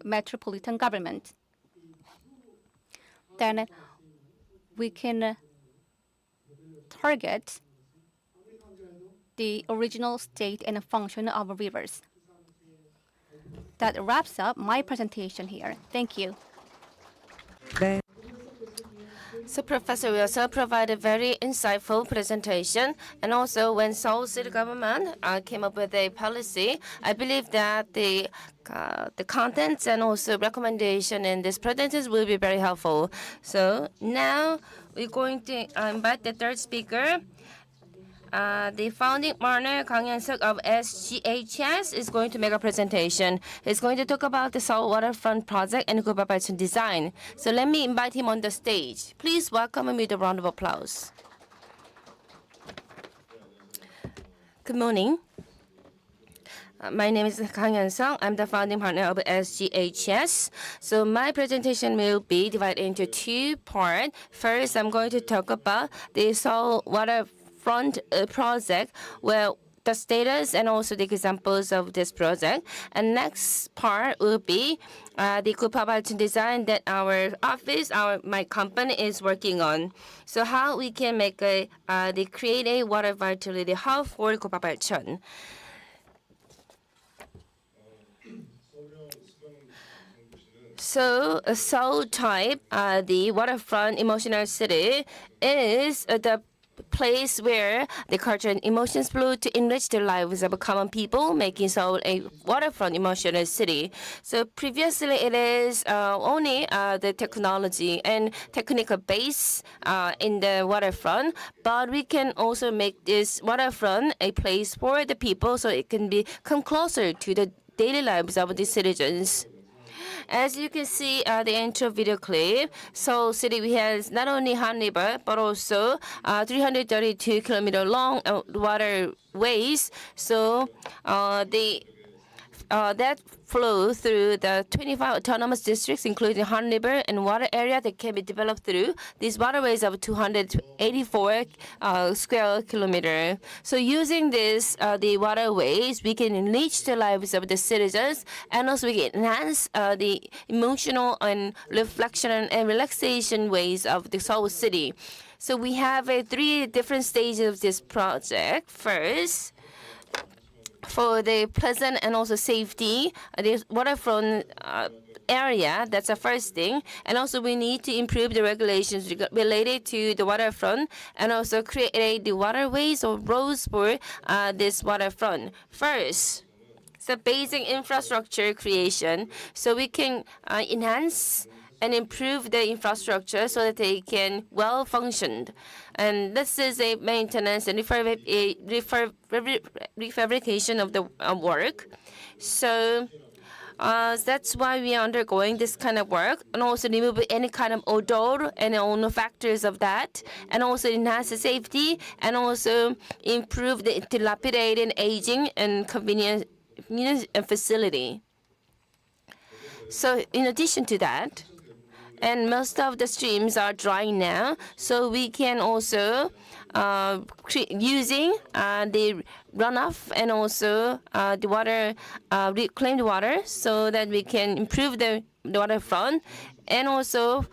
metropolitan government. Then we can target the original state and function of rivers. That wraps up my presentation here. Thank you.
네.
So Professor Wilson provided very insightful presentation, and also when Seoul City government came up with a policy, I believe that the contents and also recommendation in this presentation will be very helpful. So now we're going to invite the third speaker. The founding partner, Kang Hyun-suk of SGHS, is going to make a presentation. He's going to talk about the Seoul Waterfront project and Appalachian design. So let me invite him on the stage. Please welcome him with a round of applause. Good morning. My name is Kang Hyun-suk. I'm the founding partner of SGHS. So my presentation will be divided into two parts. First, I'm going to talk about the Seoul Waterfront project, where the status and also the examples of this project. And next part will be the Appalachian design that our office, my company is working on. So how we can make create a water vitality hub for Appalachian. So Seoul type, the waterfront emotional city, is the place where the culture and emotions flow to enrich the lives of common people, making Seoul a waterfront emotional city. So previously it is only the technology and technical base in the waterfront, but we can also make this waterfront a place for the people so it can come closer to the daily lives of the citizens. As you can see the intro video clip, Seoul City we have not only Han River but also 332 kilometer long waterways. So that flow through the 25 autonomous districts, including Han River and water area that can be developed through these waterways of 284 square kilometer. So using this, the waterways, we can enrich the lives of the citizens, and also we can enhance the emotional and reflection and relaxation ways of the Seoul City. So we have 3 different stages of this project. First, for the pleasant and also safety, the waterfront area, that's the first thing. And also we need to improve the regulations related to the waterfront and also create the waterways or roads for this waterfront. First, the basic infrastructure creation, so we can enhance and improve the infrastructure so that they can well function. And this is a maintenance and refabrication of the work. So that's why we are undergoing this kind of work, and also remove any kind of odor and all factors of that, and also enhance the safety, and also improve the dilapidated, aging, and convenience facility. So in addition to that, and most of the streams are dry now, so we can also using the runoff and also the water, reclaimed water, so that we can improve the waterfront, and also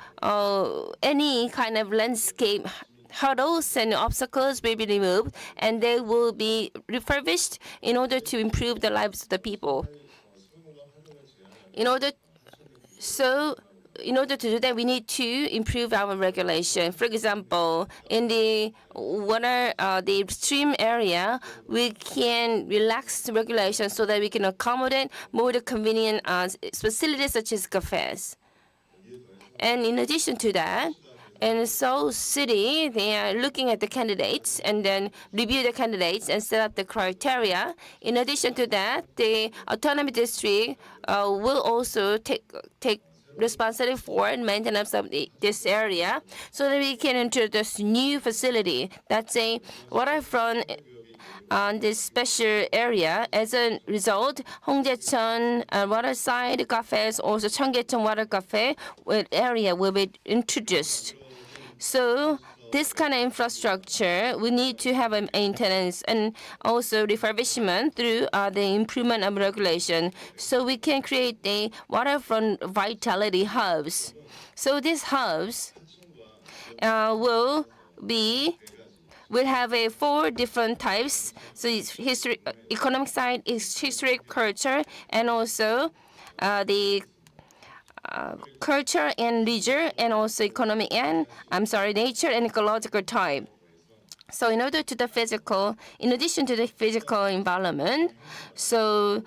any kind of landscape hurdles and obstacles will be removed, and they will be refurbished in order to improve the lives of the people. In order to do that, we need to improve our regulation. For example, in the water, the stream area, we can relax the regulation so that we can accommodate more convenient facilities such as cafes. And in addition to that, in Seoul City, they are looking at the candidates and then review the candidates and set up the criteria. In addition to that, the autonomy district will also take responsibility for maintenance of this area, so that we can introduce new facility that's a waterfront on this special area. As a result, Hongdaecheon waterside cafes, also Cheonggyecheon water cafe area will be introduced. So this kind of infrastructure, we need to have a maintenance and also refurbishment through the improvement of regulation, so we can create the waterfront vitality hubs. So these hubs will have 4 different types. So it's history, economic side is historic culture, and also the culture and leisure, and also economic and nature and ecological type. So in addition to the physical environment, so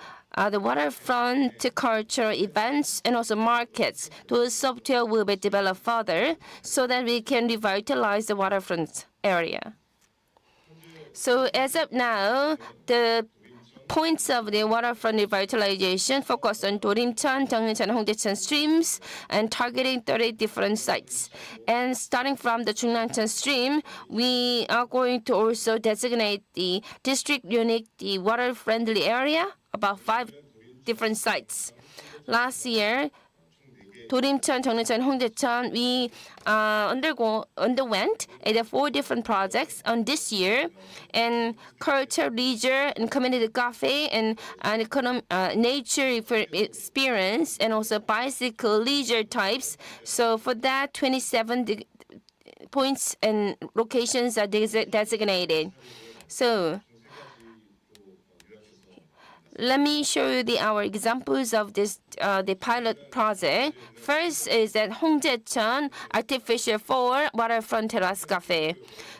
the waterfront cultural events and also markets, those software will be developed further so that we can revitalize the waterfront area. So as of now, the points of the waterfront revitalization focus on Dorimcheon, Jeongnecheon, Hongdaecheon streams and targeting 30 different sites. And starting from the Jungnamcheon stream, we are going to also designate the district unique, the water-friendly area, about 5 different sites. Last year, Dorimcheon, Jeongnecheon, Hongdaecheon, we underwent 4 different projects on this year, and culture, leisure, and community cafe, and nature experience, and also bicycle leisure types. So for that, 27 points and locations are designated. So let me show you our examples of this the pilot project. First is at Hongjaecheon Artificial Fall Waterfront Terrace Cafe.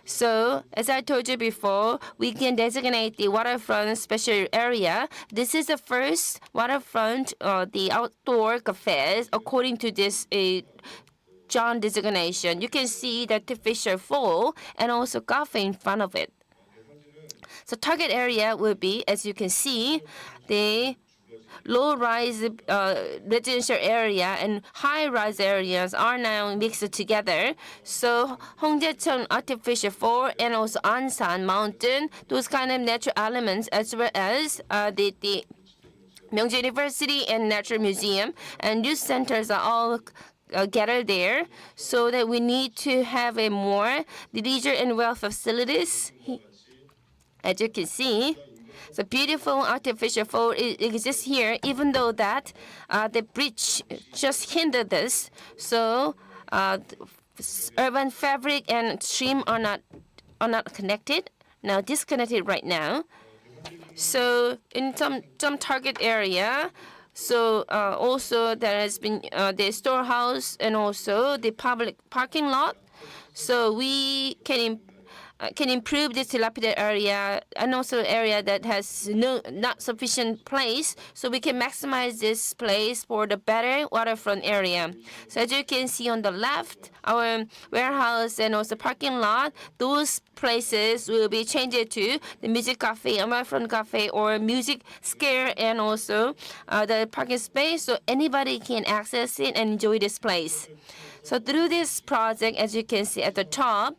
So, as I told you before, we can designate the waterfront special area. This is the first waterfront, the outdoor cafes according to this John designation. You can see the artificial fall and also cafe in front of it. So target area will be, as you can see, the low-rise residential area and high-rise areas are now mixed together. So Hongjaecheon Artificial Fall and also Ansan Mountain, those kind of natural elements, as well as the Myeongju University and Natural Museum and youth centers are all gathered there. So that we need to have a more leisure and wealth facilities. As you can see, the beautiful artificial fall exists here, even though that the bridge just hindered this. So urban fabric and stream are not connected. Now disconnected right now. So in some target area, so also there has been the storehouse and also the public parking lot. So we can improve this dilapidated area and also area that has not sufficient place, so we can maximize this place for the better waterfront area. So as you can see on the left, our warehouse and also parking lot, those places will be changed to the music cafe, a waterfront cafe, or music square, and also the parking space, so anybody can access it and enjoy this place. So through this project, as you can see at the top,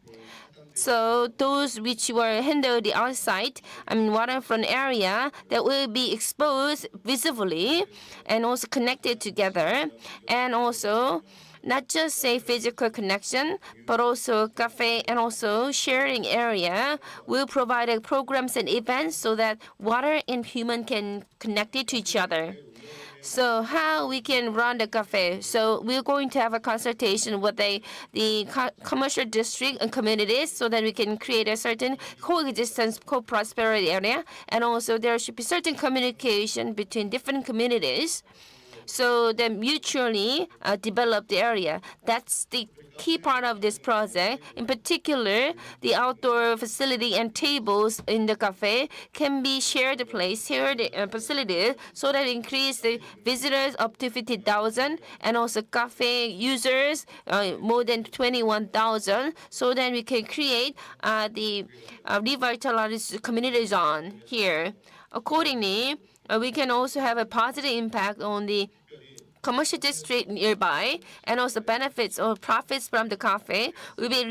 so those which were hindered the outside, waterfront area, that will be exposed visibly and also connected together, and also not just a physical connection, but also cafe and also sharing area will provide programs and events so that water and human can connect it to each other. So how we can run the cafe? So we're going to have a consultation with the commercial district and communities so that we can create a certain coexistence, co-prosperity area. And also there should be certain communication between different communities so that mutually develop the area. That's the key part of this project. In particular, the outdoor facility and tables in the cafe can be shared facilities so that increase the visitors up to 50,000 and also cafe users more than 21,000, so that we can create the revitalized community zone here. Accordingly, we can also have a positive impact on the commercial district nearby, and also benefits or profits from the cafe will be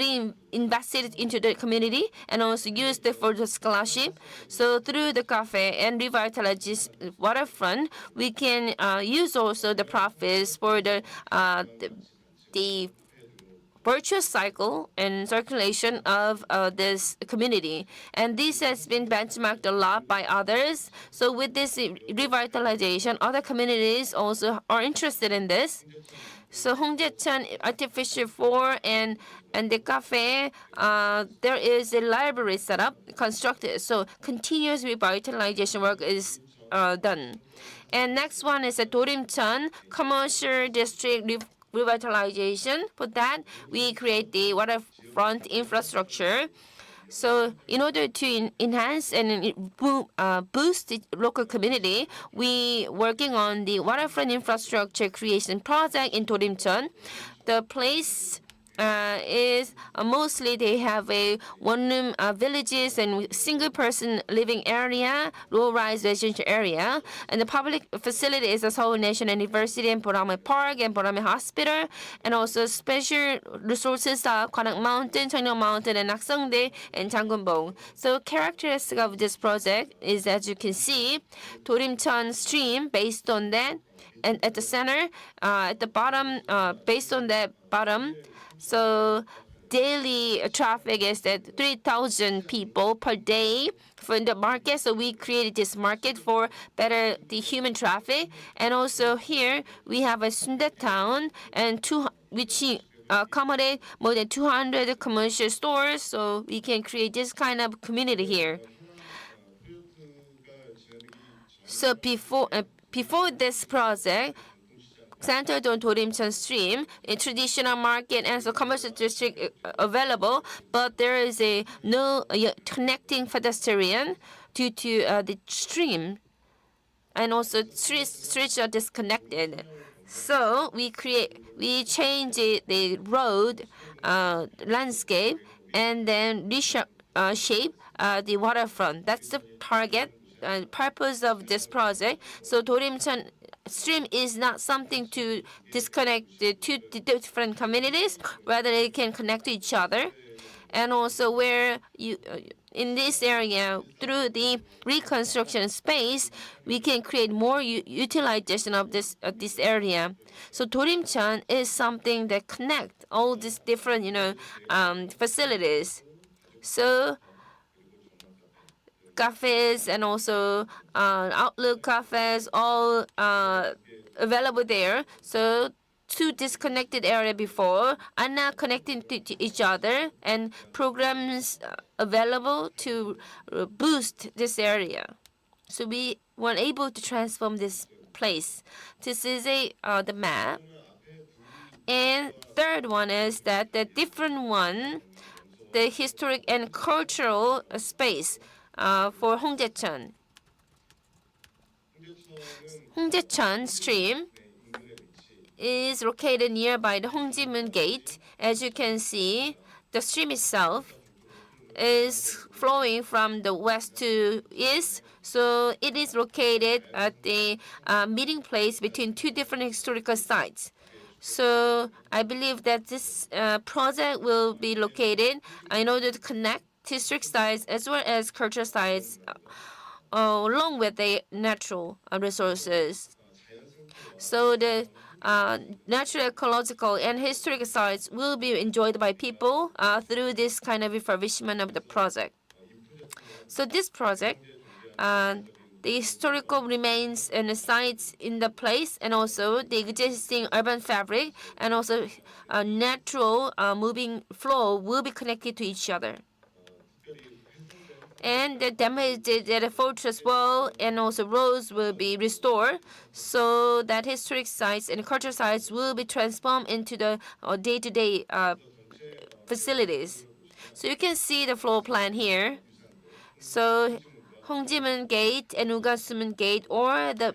reinvested into the community and also used for the scholarship. So through the cafe and revitalization waterfront, we can use also the profits for the virtuous cycle and circulation of this community. And this has been benchmarked a lot by others. So with this revitalization, other communities also are interested in this. So Hongjaecheon Artificial Fall and the cafe, there is a library set up, constructed. So continuous revitalization work is done. And next one is a Dorimcheon Commercial District Revitalization. For that, we create the waterfront infrastructure. So in order to enhance and boost the local community, we working on the waterfront infrastructure creation project in Dorimcheon. The place is mostly they have a one-room villages and single-person living area, low-rise residential area, and the public facility is the Seoul National University and Borame Park and Borame Hospital, and also special resources are Gwanang Mountain, Cheongryong Mountain, and Nakseongdae and Jangunbong. So characteristic of this project is, as you can see, Dorimcheon stream based on that, and at the center, at the bottom, based on that bottom. So daily traffic is at 3,000 people per day for the market. So we created this market for better the human traffic. And also here we have a Sundae town and which accommodate more than 200 commercial stores. So we can create this kind of community here. So before this project, centered on Dorimcheon Stream, a traditional market and a commercial district available, but there is no connecting pedestrian due to the stream, and also streets are disconnected. So we change the road landscape and then shape the waterfront. That's the target purpose of this project. So Dorimcheon Stream is not something to disconnect the two different communities, rather it can connect to each other. And also where you in this area, through the reconstruction space, we can create more utilization of this area. So Dorimcheon is something that connect all these different facilities. So cafes and also outlook cafes all available there. So two disconnected area before are now connecting to each other, and programs available to boost this area. So we were able to transform this place. This is the map. And third one is that the different one, the historic and cultural space for Hongjaecheon. Hongjaecheon Stream is located nearby the Hongjimun Gate. As you can see, the stream itself is flowing from the west to east. So it is located at the meeting place between two different historical sites. So I believe that this project will be located in order to connect historic sites as well as cultural sites along with the natural resources. So the natural, ecological, and historic sites will be enjoyed by people through this kind of refurbishment of the project. So this project, the historical remains and the sites in the place, and also the existing urban fabric, and also natural moving flow will be connected to each other. And the damaged fortress wall and also roads will be restored, so that historic sites and cultural sites will be transformed into the day-to-day facilities. So you can see the floor plan here. So Hongjimun Gate and Ugansumun Gate, or the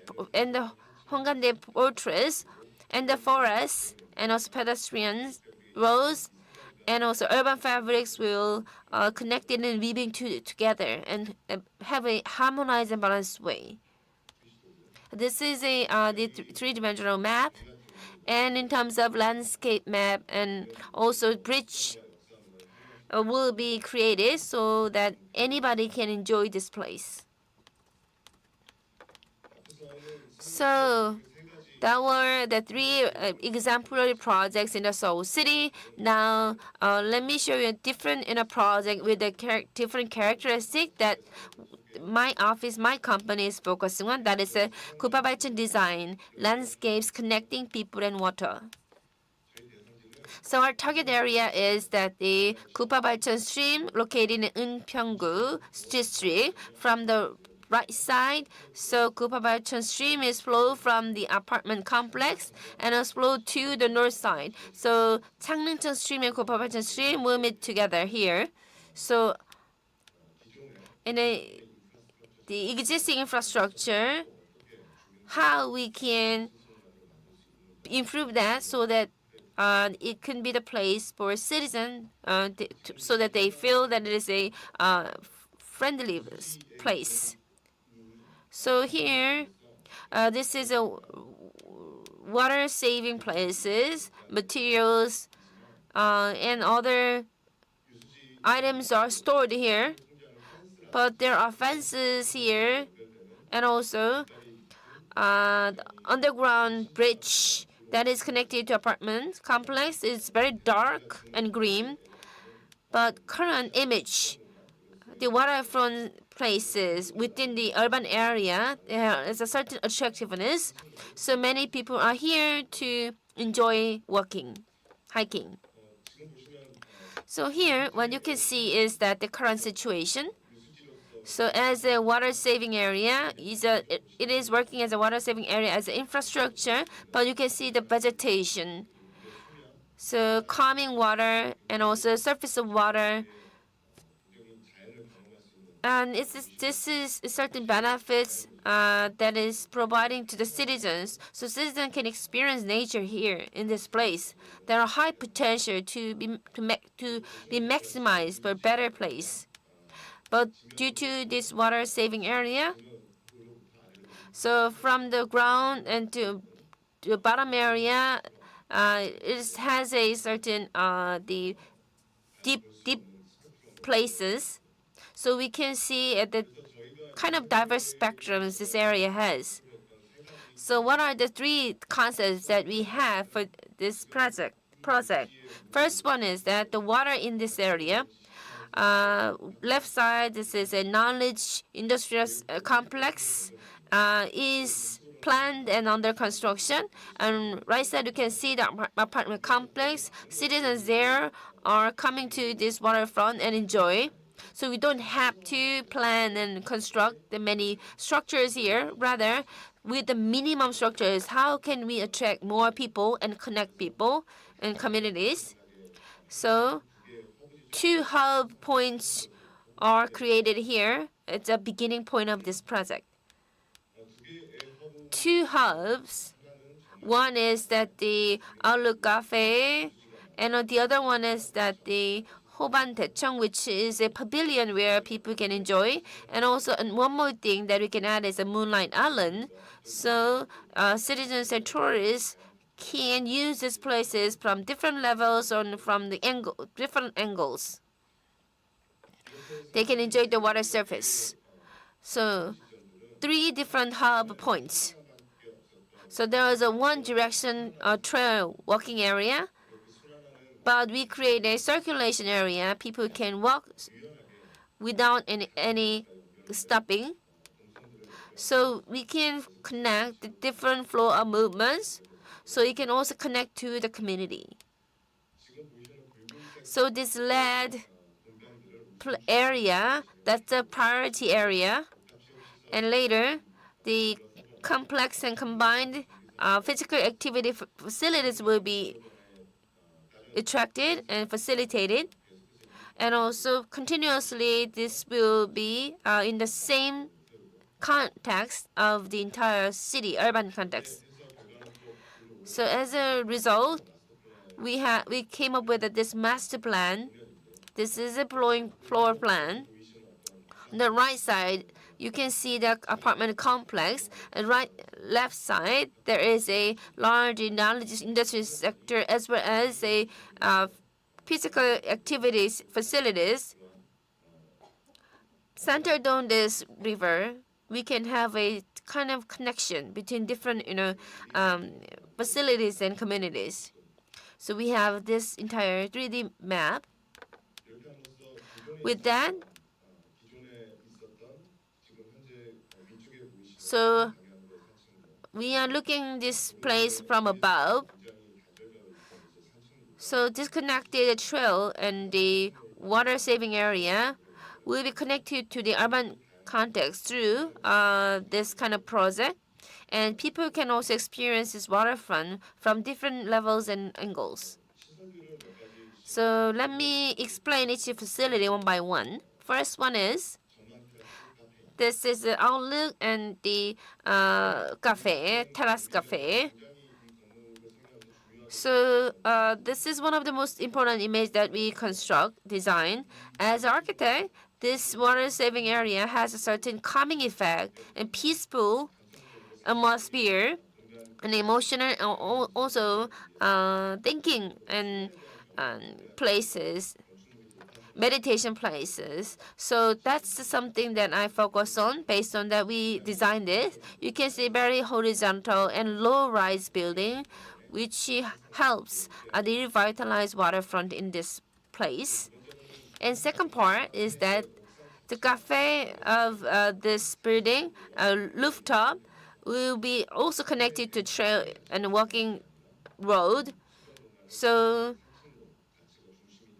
Hongande Fortress, and the forests, and also pedestrians, roads, and also urban fabrics will connect it and weaving together and have a harmonized and balanced way. This is the three-dimensional map, and in terms of landscape map, and also bridge will be created so that anybody can enjoy this place. So that were the three exemplary projects in the Seoul city. Now, let me show you a different project with a different characteristic that my office, my company is focusing on. That is a Kupabalcheon design, landscapes connecting people and water. So our target area is that the Kupabalcheon Stream, located in Eunpyeonggu district, from the right side. So Kupabalcheon Stream is flow from the apartment complex and is flow to the north side. So Changneungcheon Stream and Kupabalcheon Stream will meet together here. So in the existing infrastructure, how we can improve that so that it can be the place for citizens so that they feel that it is a friendly place. So here, this is a water-saving places, materials, and other items are stored here. But there are fences here, and also the underground bridge that is connected to apartment complex is very dark and green. But current image, the waterfront places within the urban area, there is a certain attractiveness. So many people are here to enjoy walking, hiking. So here, what you can see is that the current situation. So as a water saving area, it is working as a water saving area as an infrastructure, but you can see the vegetation. So calming water and also surface of water. And this is certain benefits that is providing to the citizens. So citizens can experience nature here in this place. There are high potential to be maximized for a better place. But due to this water saving area, so from the ground and to the bottom area, it has a certain the deep places. So we can see the kind of diverse spectrums this area has. So what are the three concepts that we have for this project? First one is that the water in this area, left side, this is a knowledge industrial complex, is planned and under construction. And right side, you can see the apartment complex. Citizens there are coming to this waterfront and enjoy. So we don't have to plan and construct the many structures here. Rather, with the minimum structures, how can we attract more people and connect people and communities? So 2 hub points are created here. It's a beginning point of this project. 2 hubs. One is that the Outlook Cafe, and the other one is that the Hoban Daecheong, which is a pavilion where people can enjoy. And also, one more thing that we can add is a Moonlight Island. So citizens and tourists can use these places from different levels or from the different angles. They can enjoy the water surface. So 3 different hub points. So there is a one direction trail walking area, but we create a circulation area. People can walk without any stopping. So we can connect the different flow of movements. So you can also connect to the community. So this LED area, that's a priority area. And later, the complex and combined physical activity facilities will be attracted and facilitated. And also, continuously, this will be in the same context of the entire city, urban context. So as a result, we came up with this master plan. This is a floor plan. On the right side, you can see the apartment complex. And left side, there is a large knowledge industry sector as well as a physical activities facilities. Centered on this river, we can have a kind of connection between different facilities and communities. So we have this entire 3D map. With that, so we are looking this place from above. So disconnected trail and the water saving area will be connected to the urban context through this kind of project. And people can also experience this waterfront from different levels and angles. So let me explain each facility one by one. First one is, this is the Outlook and the cafe, terrace cafe. So this is one of the most important images that we design. As an architect, this water-saving area has a certain calming effect and peaceful atmosphere and emotional, also thinking and places, meditation places. So that's something that I focus on. Based on that, we designed this. You can see very horizontal and low-rise building, which helps the revitalized waterfront in this place. And second part is that the cafe of this building, rooftop, will be also connected to trail and walking road. So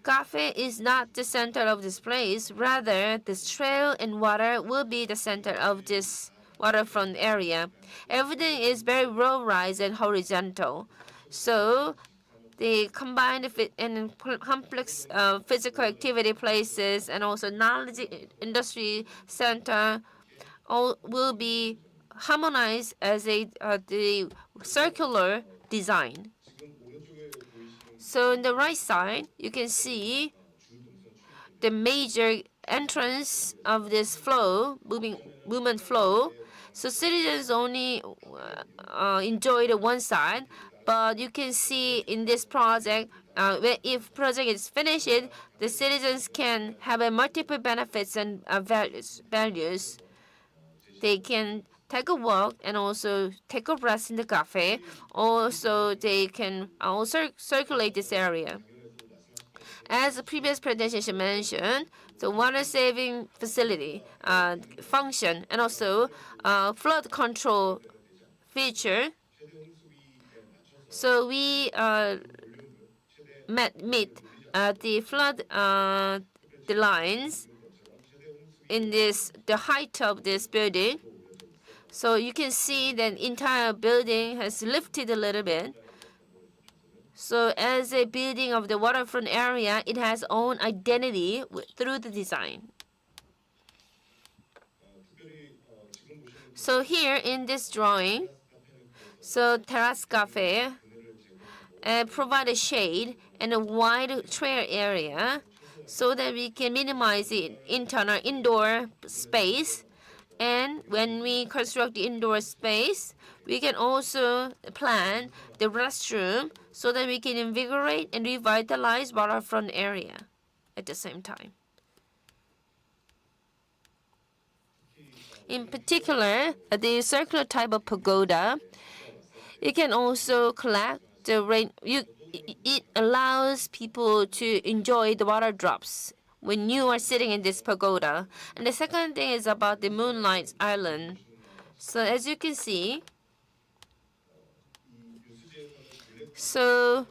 cafe is not the center of this place. Rather, this trail and water will be the center of this waterfront area. Everything is very low-rise and horizontal. So the combined and complex physical activity places and also knowledge industry center all will be harmonized as the circular design. So on the right side, you can see the major entrance of this flow, movement flow. So citizens only enjoy the one side, but you can see in this project, if project is finished, the citizens can have multiple benefits and values. They can take a walk and also take a rest in the cafe. Also, they can also circulate this area. As the previous presentation mentioned, the water saving facility function and also flood control feature. So we meet the flood the lines in the height of this building. So you can see that entire building has lifted a little bit. So as a building of the waterfront area, it has own identity through the design. So here in this drawing, so terrace cafe provide a shade and a wide trail area so that we can minimize the internal indoor space. And when we construct the indoor space, we can also plan the restroom so that we can invigorate and revitalize waterfront area at the same time. In particular, the circular type of pagoda, it can also collect the rain. It allows people to enjoy the water drops when you are sitting in this pagoda. And the second thing is about the Moonlight Island. So as you can see, so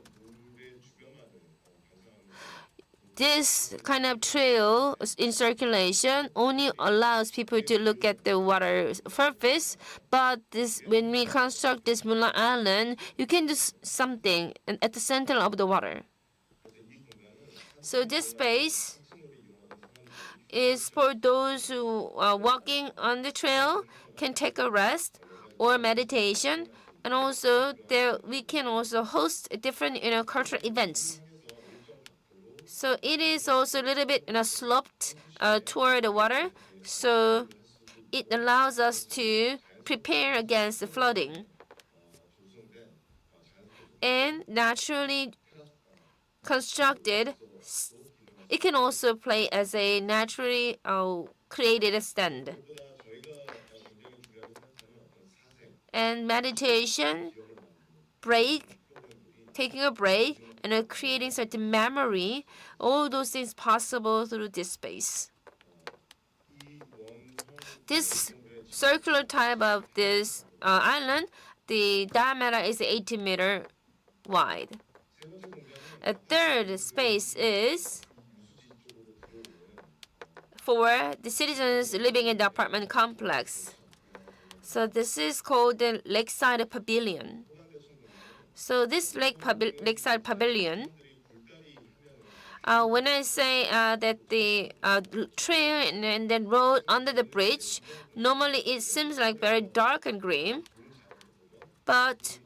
this kind of trail in circulation only allows people to look at the water surface, but when we construct this Moonlight Island, you can do something at the center of the water. So this space is for those who are walking on the trail, can take a rest or meditation, and also we can also host different cultural events. So it is also a little bit sloped toward the water, so it allows us to prepare against the flooding. And naturally constructed, it can also play as a naturally created stand. And meditation, taking a break, and creating certain memory, all those things possible through this space. This circular type of this island, the diameter is 18 meters wide. A third space is for the citizens living in the apartment complex. So this is called the Lakeside Pavilion. So this Lakeside Pavilion, when I say that the trail and then road under the bridge, normally it seems like very dark and green, but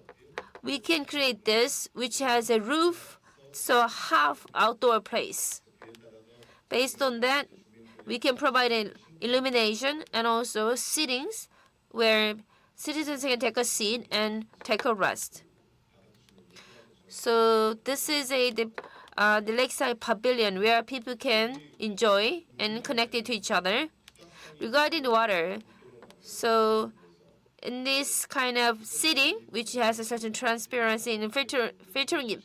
we can create this which has a roof, so half outdoor place. Based on that, we can provide an illumination and also sittings where citizens can take a seat and take a rest. So this is the Lakeside Pavilion where people can enjoy and connect to each other. Regarding the water, so in this kind of seating, which has a certain transparency and filtering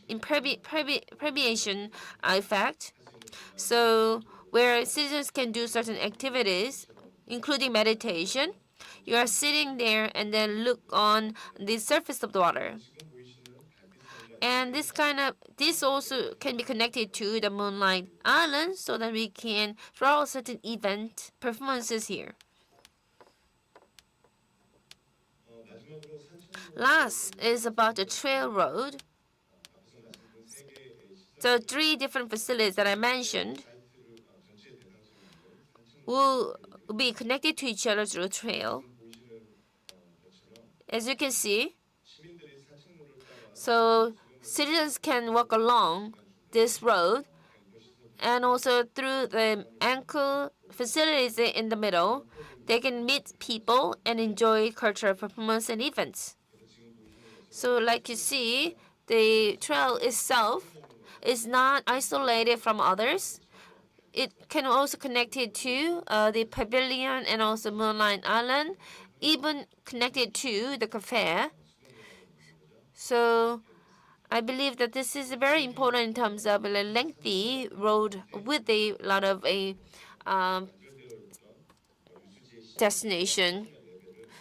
permeation effect, so where citizens can do certain activities, including meditation, you are sitting there and then look on the surface of the water. And this also can be connected to the Moonlight Island so that we can throw certain event performances here. Last is about the trail road. The 3 different facilities that I mentioned will be connected to each other through a trail. As you can see, so citizens can walk along this road and also through the anchor facilities in the middle, they can meet people and enjoy cultural performance and events. So like you see, the trail itself is not isolated from others. It can also connect it to the pavilion and also Moonlight Island, even connected to the cafe. So I believe that this is very important in terms of a lengthy road with a lot of destination.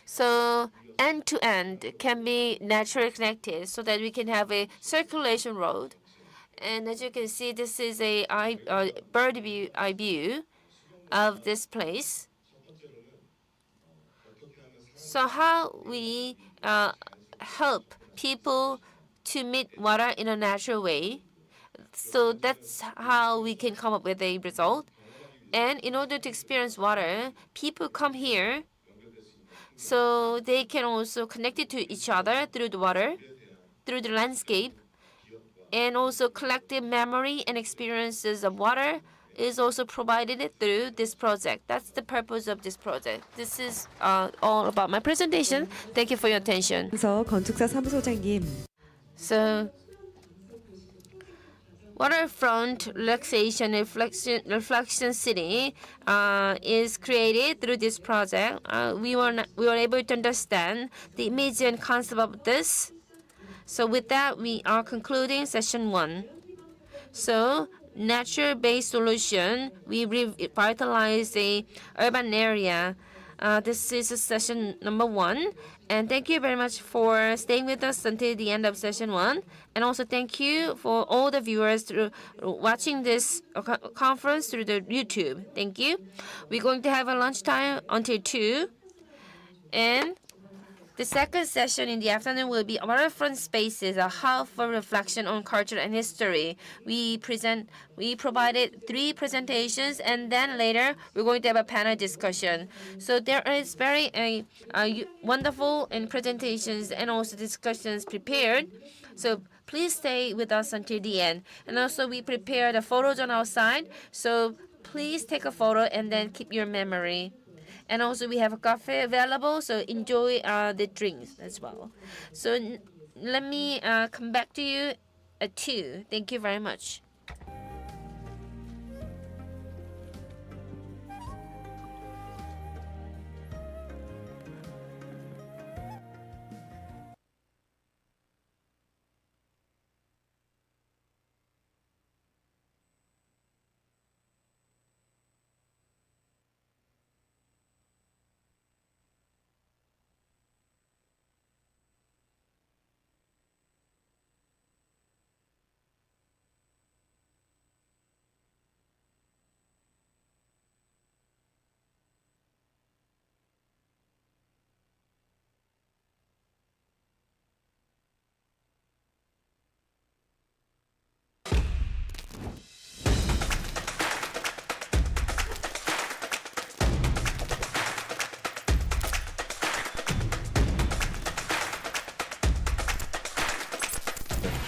So end to end can be naturally connected so that we can have a circulation road. And as you can see, this is a bird view of this place. So how we help people to meet water in a natural way. So that's how we can come up with a result. And in order to experience water, people come here so they can also connect it to each other through the water, through the landscape, and also collective memory and experiences of water is also provided through this project. That's the purpose of this project. This is all about my presentation. Thank you for your attention.
그래서 건축사 사무소장님.
So, Waterfront relaxation reflection city is created through this project. We were able to understand the image and concept of this. So with that, we are concluding session 1. So nature-based solution, we revitalize the urban area. This is session number 1. And thank you very much for staying with us until the end of session 1. And also thank you for all the viewers watching this conference through the YouTube. Thank you. We're going to have a lunchtime until 2. And the second session in the afternoon will be Waterfront Spaces, a hub for reflection on culture and history. We provided 3 presentations, and then later we're going to have a panel discussion. So there is very wonderful presentations and also discussions prepared. So please stay with us until the end. And also we prepared the photos on our side. So please take a photo and then keep your memory. And also we have a coffee available, so enjoy the drinks as well. So let me come back to you at 2. Thank you very much.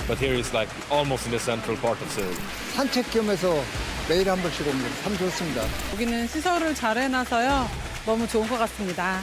But here is like almost in the central part of Seoul.
산책 겸해서 매일 한 번씩 옵니다. 참 좋습니다.
여기는 시설을 잘 해놔서요. 너무 좋은 것 같습니다.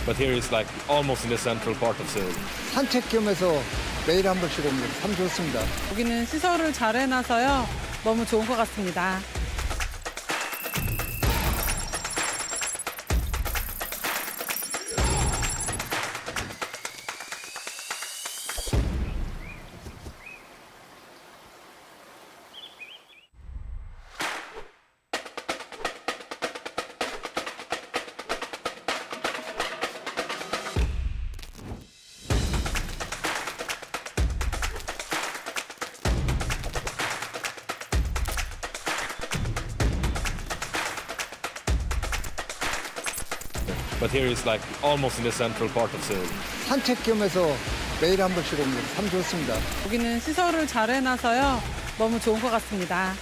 but here is like almost in the central part of Seoul.
산책 겸해서 매일 한 번씩 옵니다. 참 좋습니다.
여기는 시설을 잘 해놔서요. 너무 좋은 것 같습니다.
But here is like almost in the central part of Seoul.
산책 겸해서 매일 한 번씩 옵니다. 참 좋습니다.
여기는 시설을 잘 해놔서요. 너무 좋은 것 같습니다.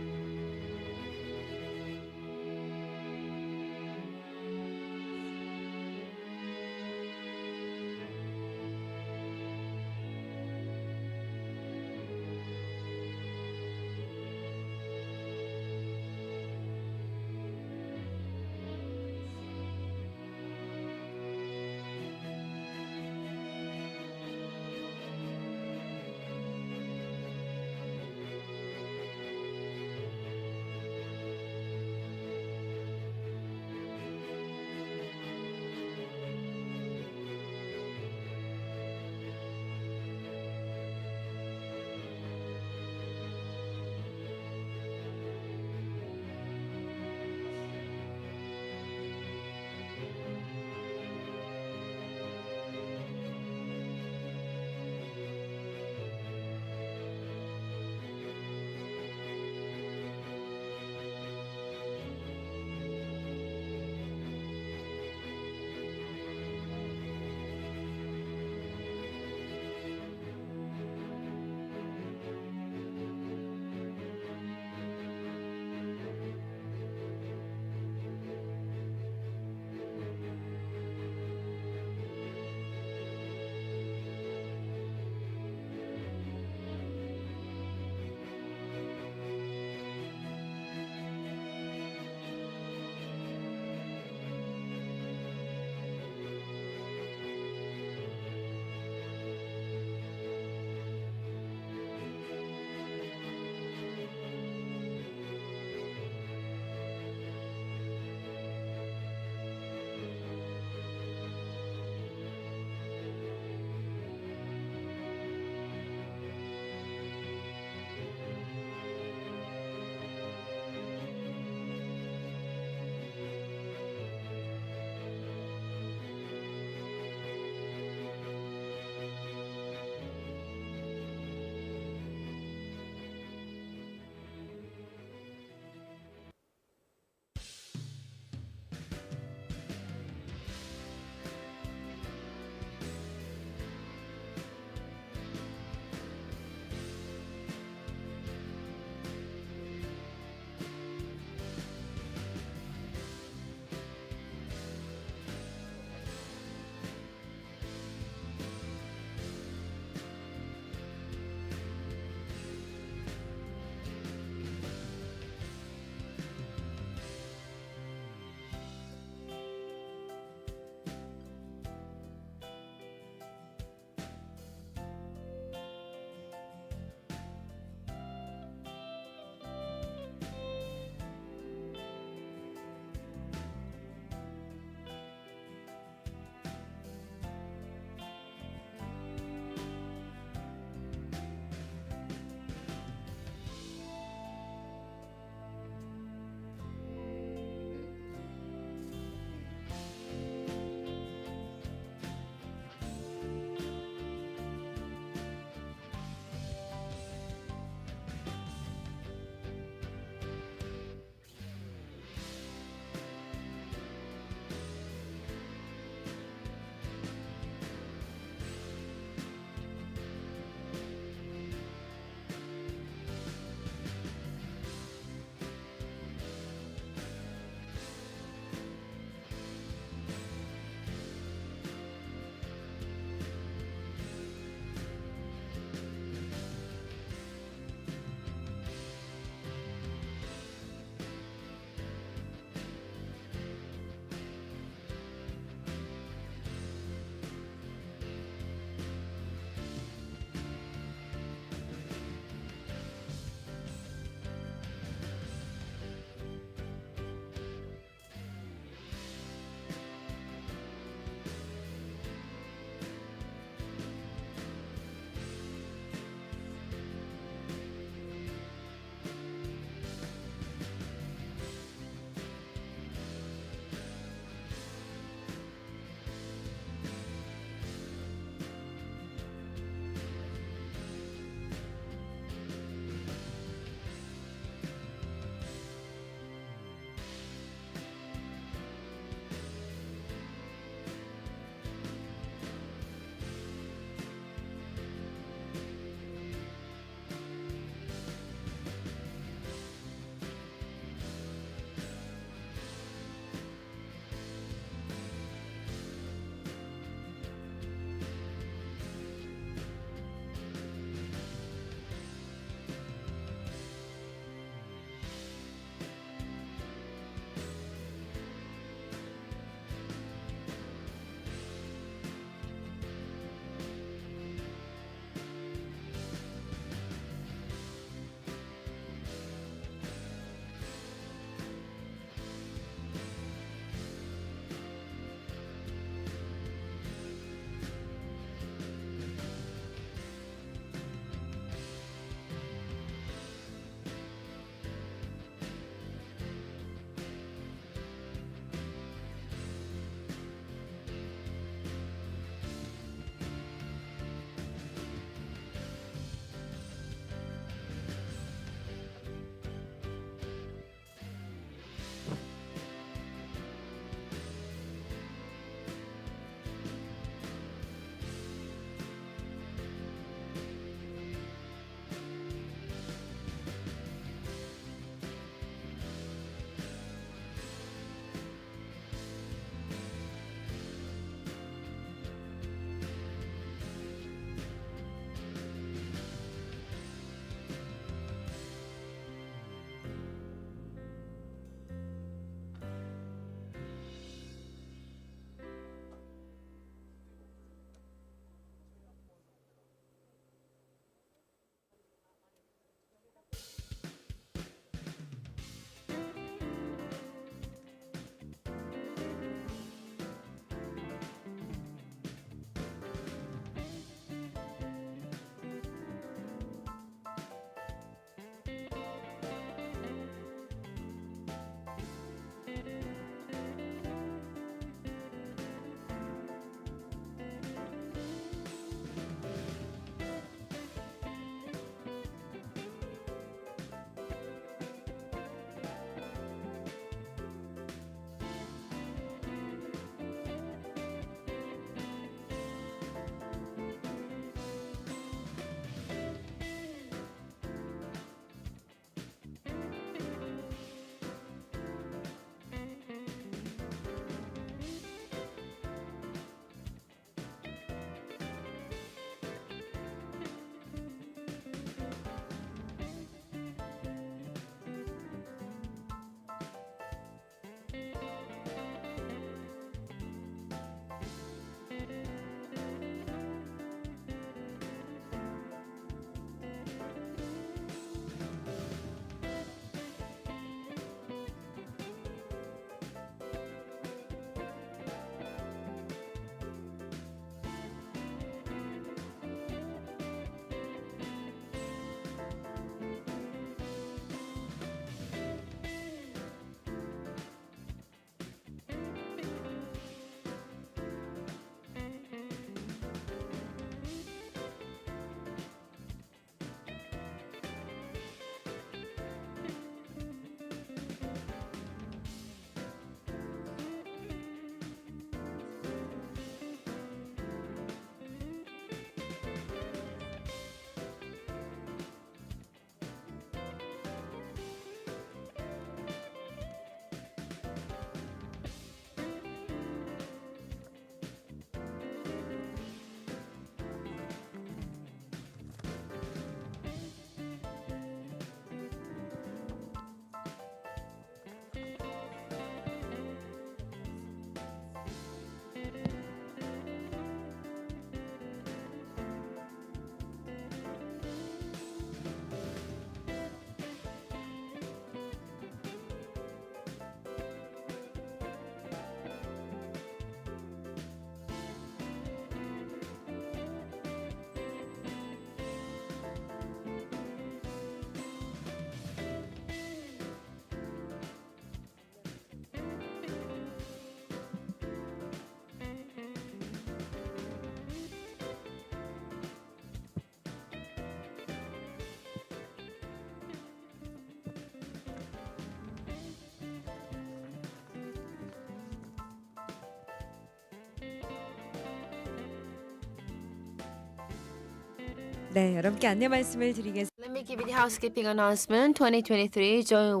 네, 여러분께 안내 말씀을 드리겠습니다.
Let me give you the housekeeping announcement. 2023 Joint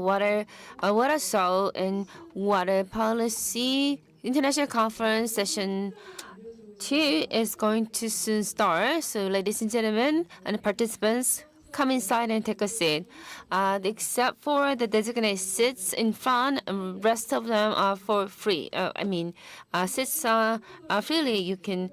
Watersoul and Water Policy International Conference Session 2 is going to soon start. So, ladies and gentlemen, and participants, come inside and take a seat. Except for the designated seats in front, rest of them are for free. Seats are freely you can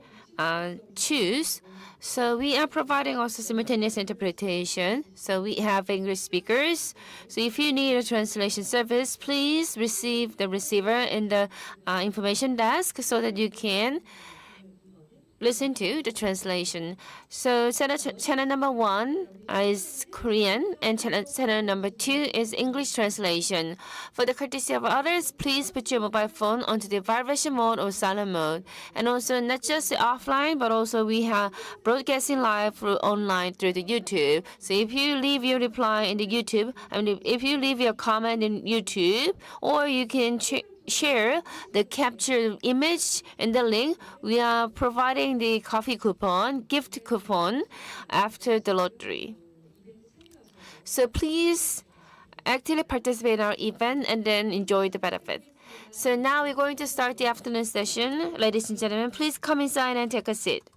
choose. So we are providing also simultaneous interpretation. So we have English speakers. So if you need a translation service, please receive the receiver in the information desk so that you can listen to the translation. So channel number 1 is Korean and channel number 2 is English translation. For the courtesy of others, please put your mobile phone onto the vibration mode or silent mode. And also not just offline, but also we have broadcasting live online through the YouTube. So if you leave your reply in the YouTube, if you leave your comment in YouTube, or you can share the captured image in the link. We are providing the coffee coupon, gift coupon after the lottery. So please actively participate in our event and then enjoy the benefit. So now we're going to start the afternoon session. Ladies and gentlemen, please come inside and take a seat.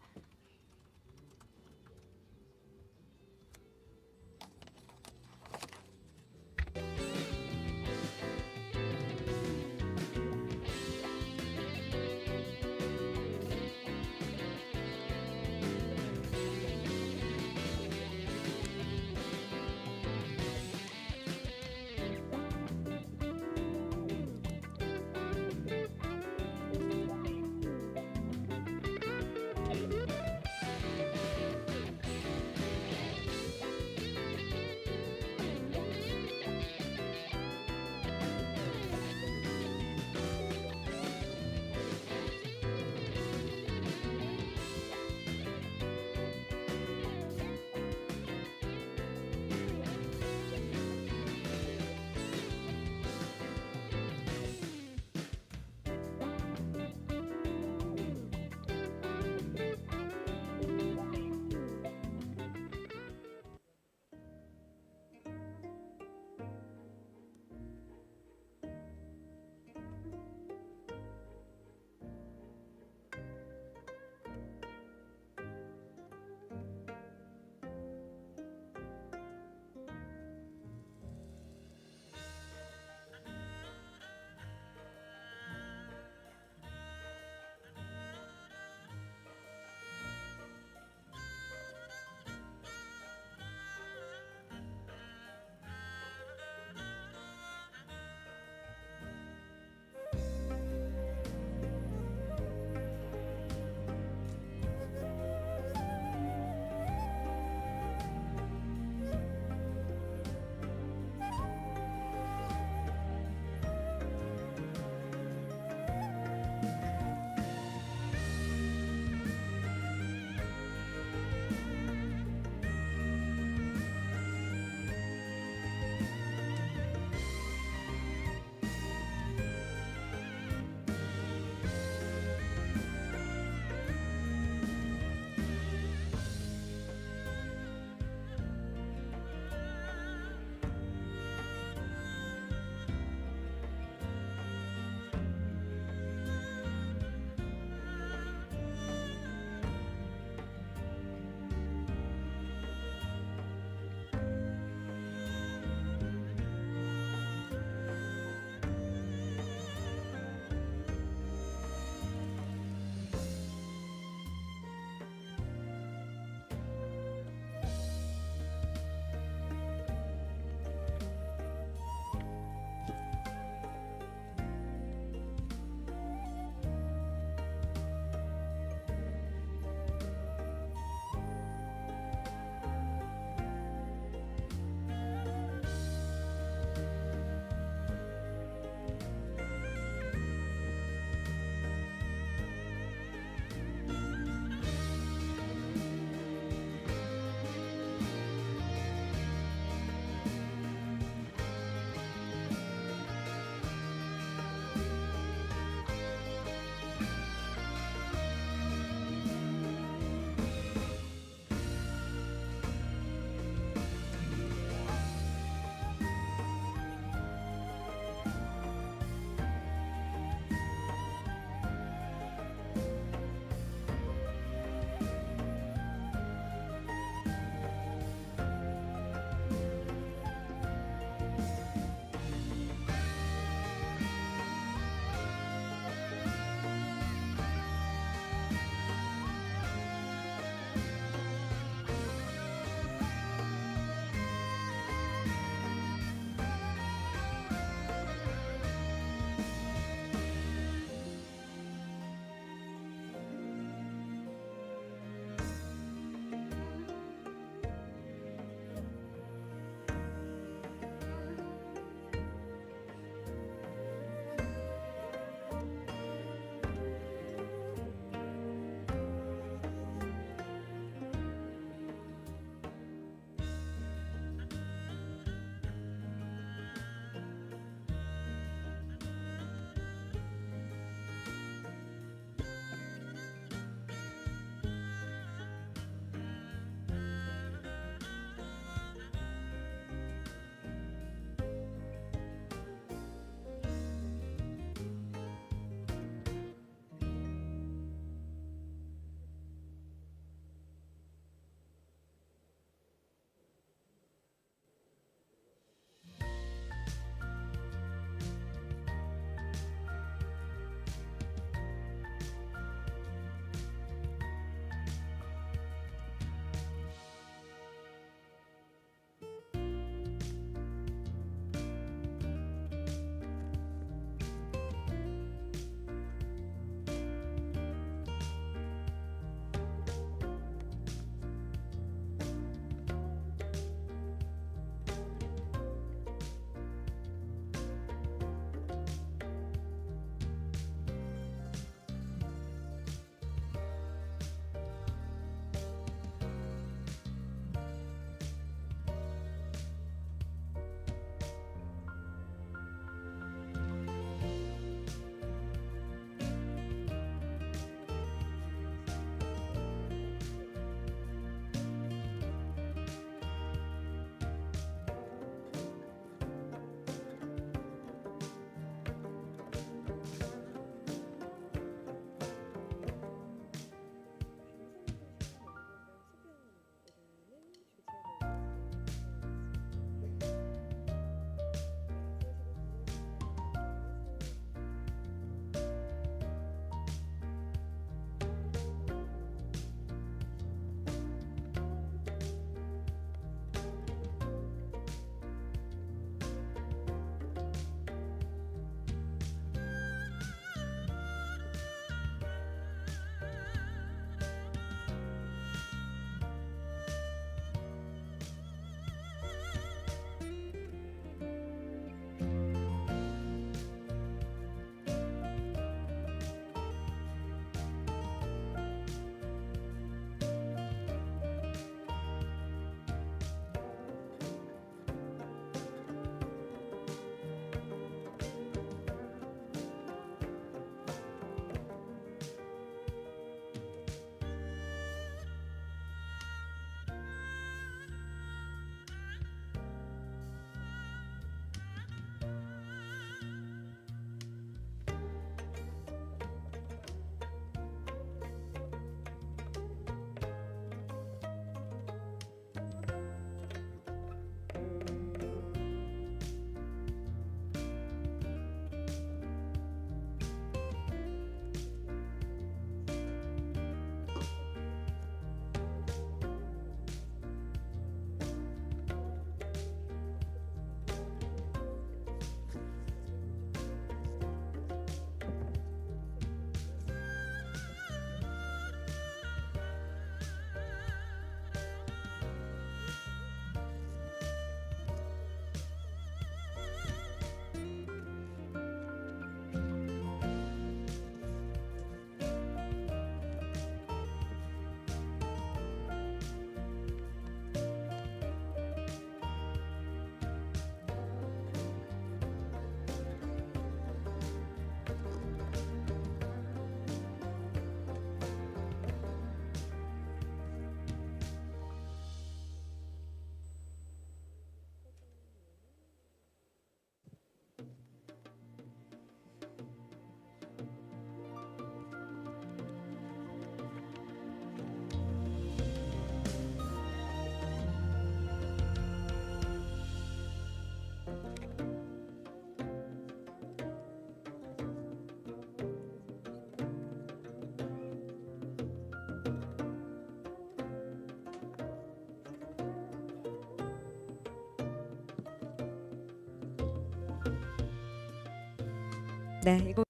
네, 이거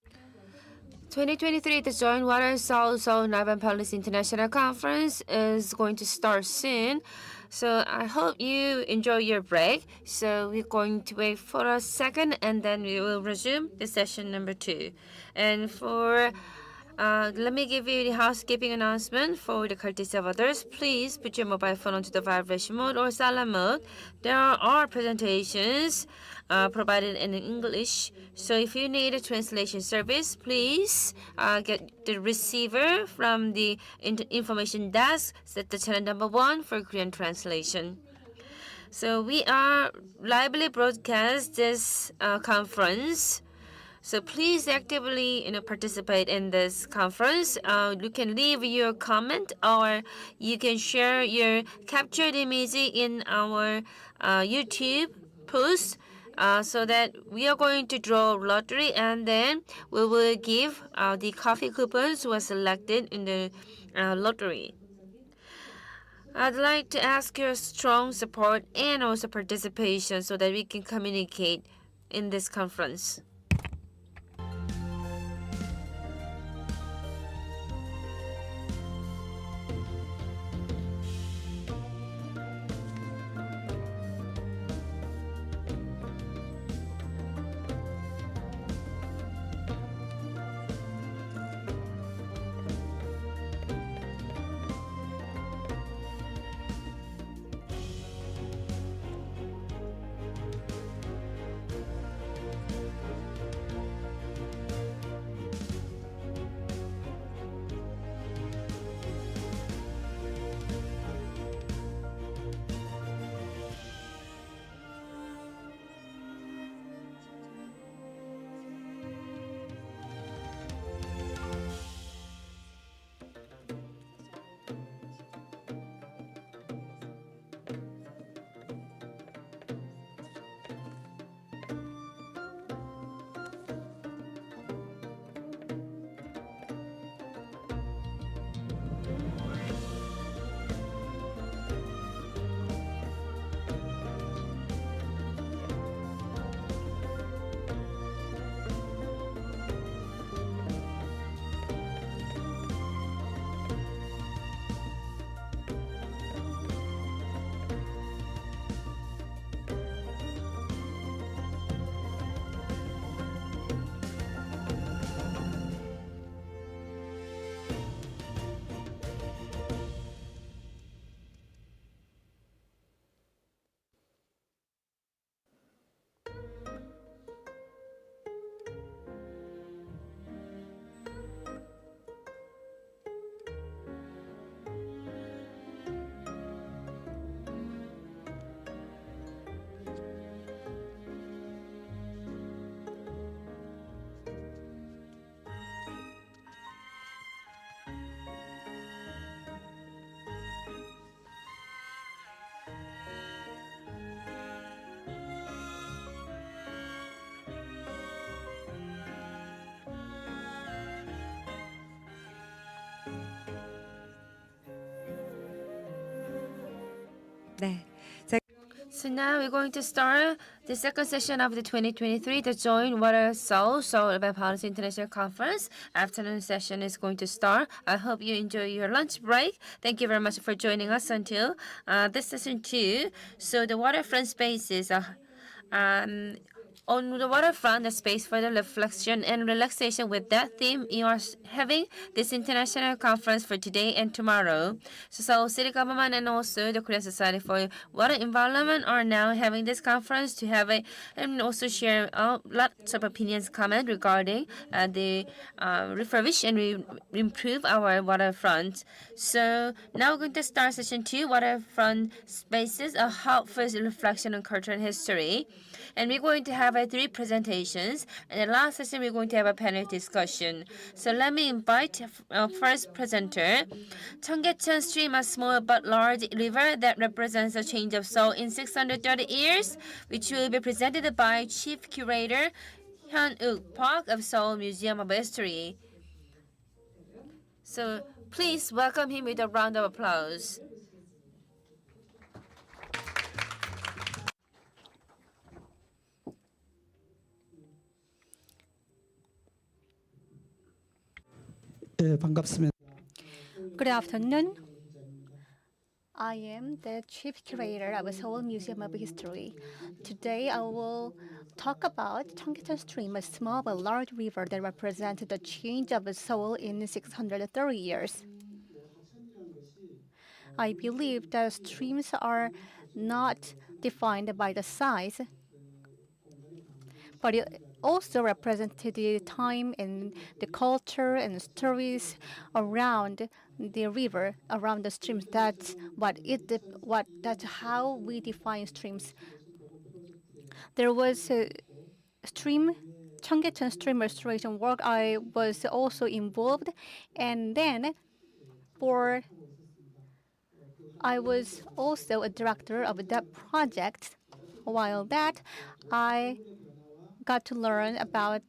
2023, the Joint Waterfront Seoul Urban Policy International Conference is going to start soon. So I hope you enjoy your break. So we're going to wait for a second and then we will resume the session number 2. And for let me give you the housekeeping announcement for the courtesy of others. Please put your mobile phone onto the vibration mode or silent mode. There are presentations provided in English. So if you need a translation service, please get the receiver from the information desk. Set the channel number 1 for Korean translation. So we are live broadcast this conference. So please actively participate in this conference. You can leave your comment or you can share your captured image in our YouTube post so that we are going to draw lottery and then we will give the coffee coupons who are selected in the lottery. I'd like to ask your strong support and also participation so that we can communicate in this conference.
네.
So now we're going to start the second session of the 2023, the Joint Waterfront Seoul Urban Policy International Conference. Afternoon session is going to start. I hope you enjoy your lunch break. Thank you very much for joining us until this session 2. So the waterfront spaces on the waterfront, the space for the reflection and relaxation. With that theme, you are having this international conference for today and tomorrow. So Seoul City Government and also the Korean Society for Water Environment are now having this conference to have and also share lots of opinions, comment regarding the refurbish and improve our waterfront. So now we're going to start session 2, waterfront spaces, a hub for reflection on culture and history. And we're going to have 3 presentations. And the last session, we're going to have a panel discussion. So let me invite first presenter. Cheonggyecheon Stream, a small but large river that represents a change of Seoul in 630 years, which will be presented by Chief Curator Hyun-uk Park of Seoul Museum of History. So please welcome him with a round of applause.
반갑습니다.
Good afternoon. I am the chief curator of Seoul Museum of History. Today I will talk about Cheonggyecheon Stream, a small but large river that represents the change of Seoul in 630 years. I believe that streams are not defined by the size, but it also represented the time and the culture and stories around the river, around the streams. That's that's how we define streams. There was a stream, Cheonggyecheon stream restoration work. I was also involved, and then I was also a director of that project. While that, I got to learn about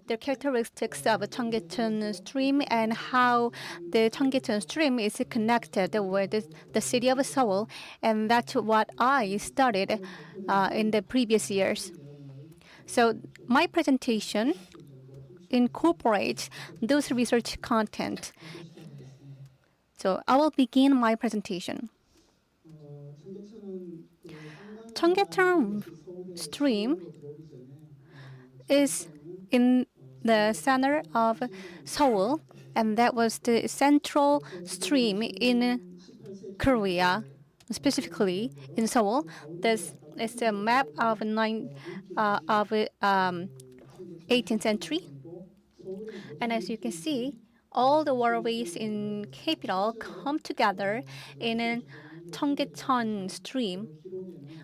the characteristics of a Cheonggyecheon stream and how the Cheonggyecheon stream is connected with the city of Seoul, and that's what I studied in the previous years. So my presentation incorporates those research content. So I will begin my presentation. Cheonggyecheon stream is in the center of Seoul, and that was the central stream in Korea, specifically in Seoul. This is a map of 18th century, and as you can see, all the waterways in capital come together in a Cheonggyecheon stream.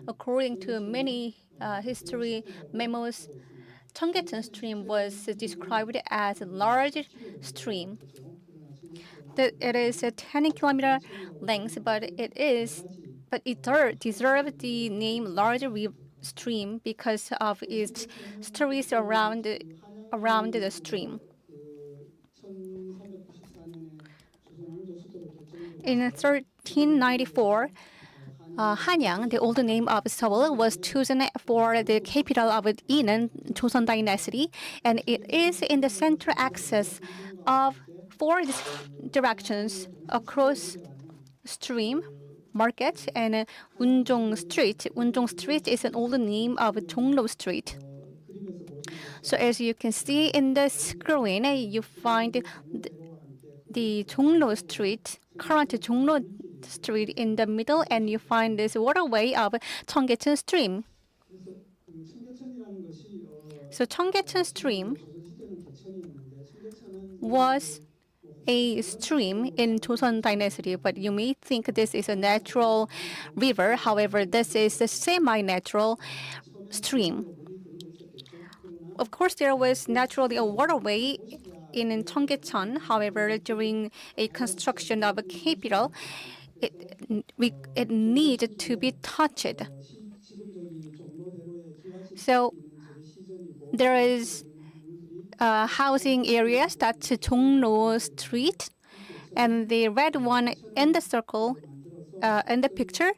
According to many history memos, Cheonggyecheon stream was described as a large stream. It is a 10-kilometer length, but it deserves the name large stream because of its stories around the stream. In 1394, Hanyang, the old name of Seoul, was chosen for the capital of Inan, Joseon Dynasty, and it is in the central axis of 4 directions across stream, market, and Unjong Street. Unjong Street is an old name of Jonglo Street. So as you can see in the screen, you find the Jonglo Street, current Jonglo Street in the middle, and you find this waterway of Cheonggyecheon stream. So Cheonggyecheon stream was a stream in Joseon Dynasty, but you may think this is a natural river. However, this is a semi-natural stream. Of course, there was naturally a waterway in Cheonggyecheon. However, during a construction of a capital, it needed to be touched. So there is housing areas, that's Jonglo Street, and the red one in the circle in the picture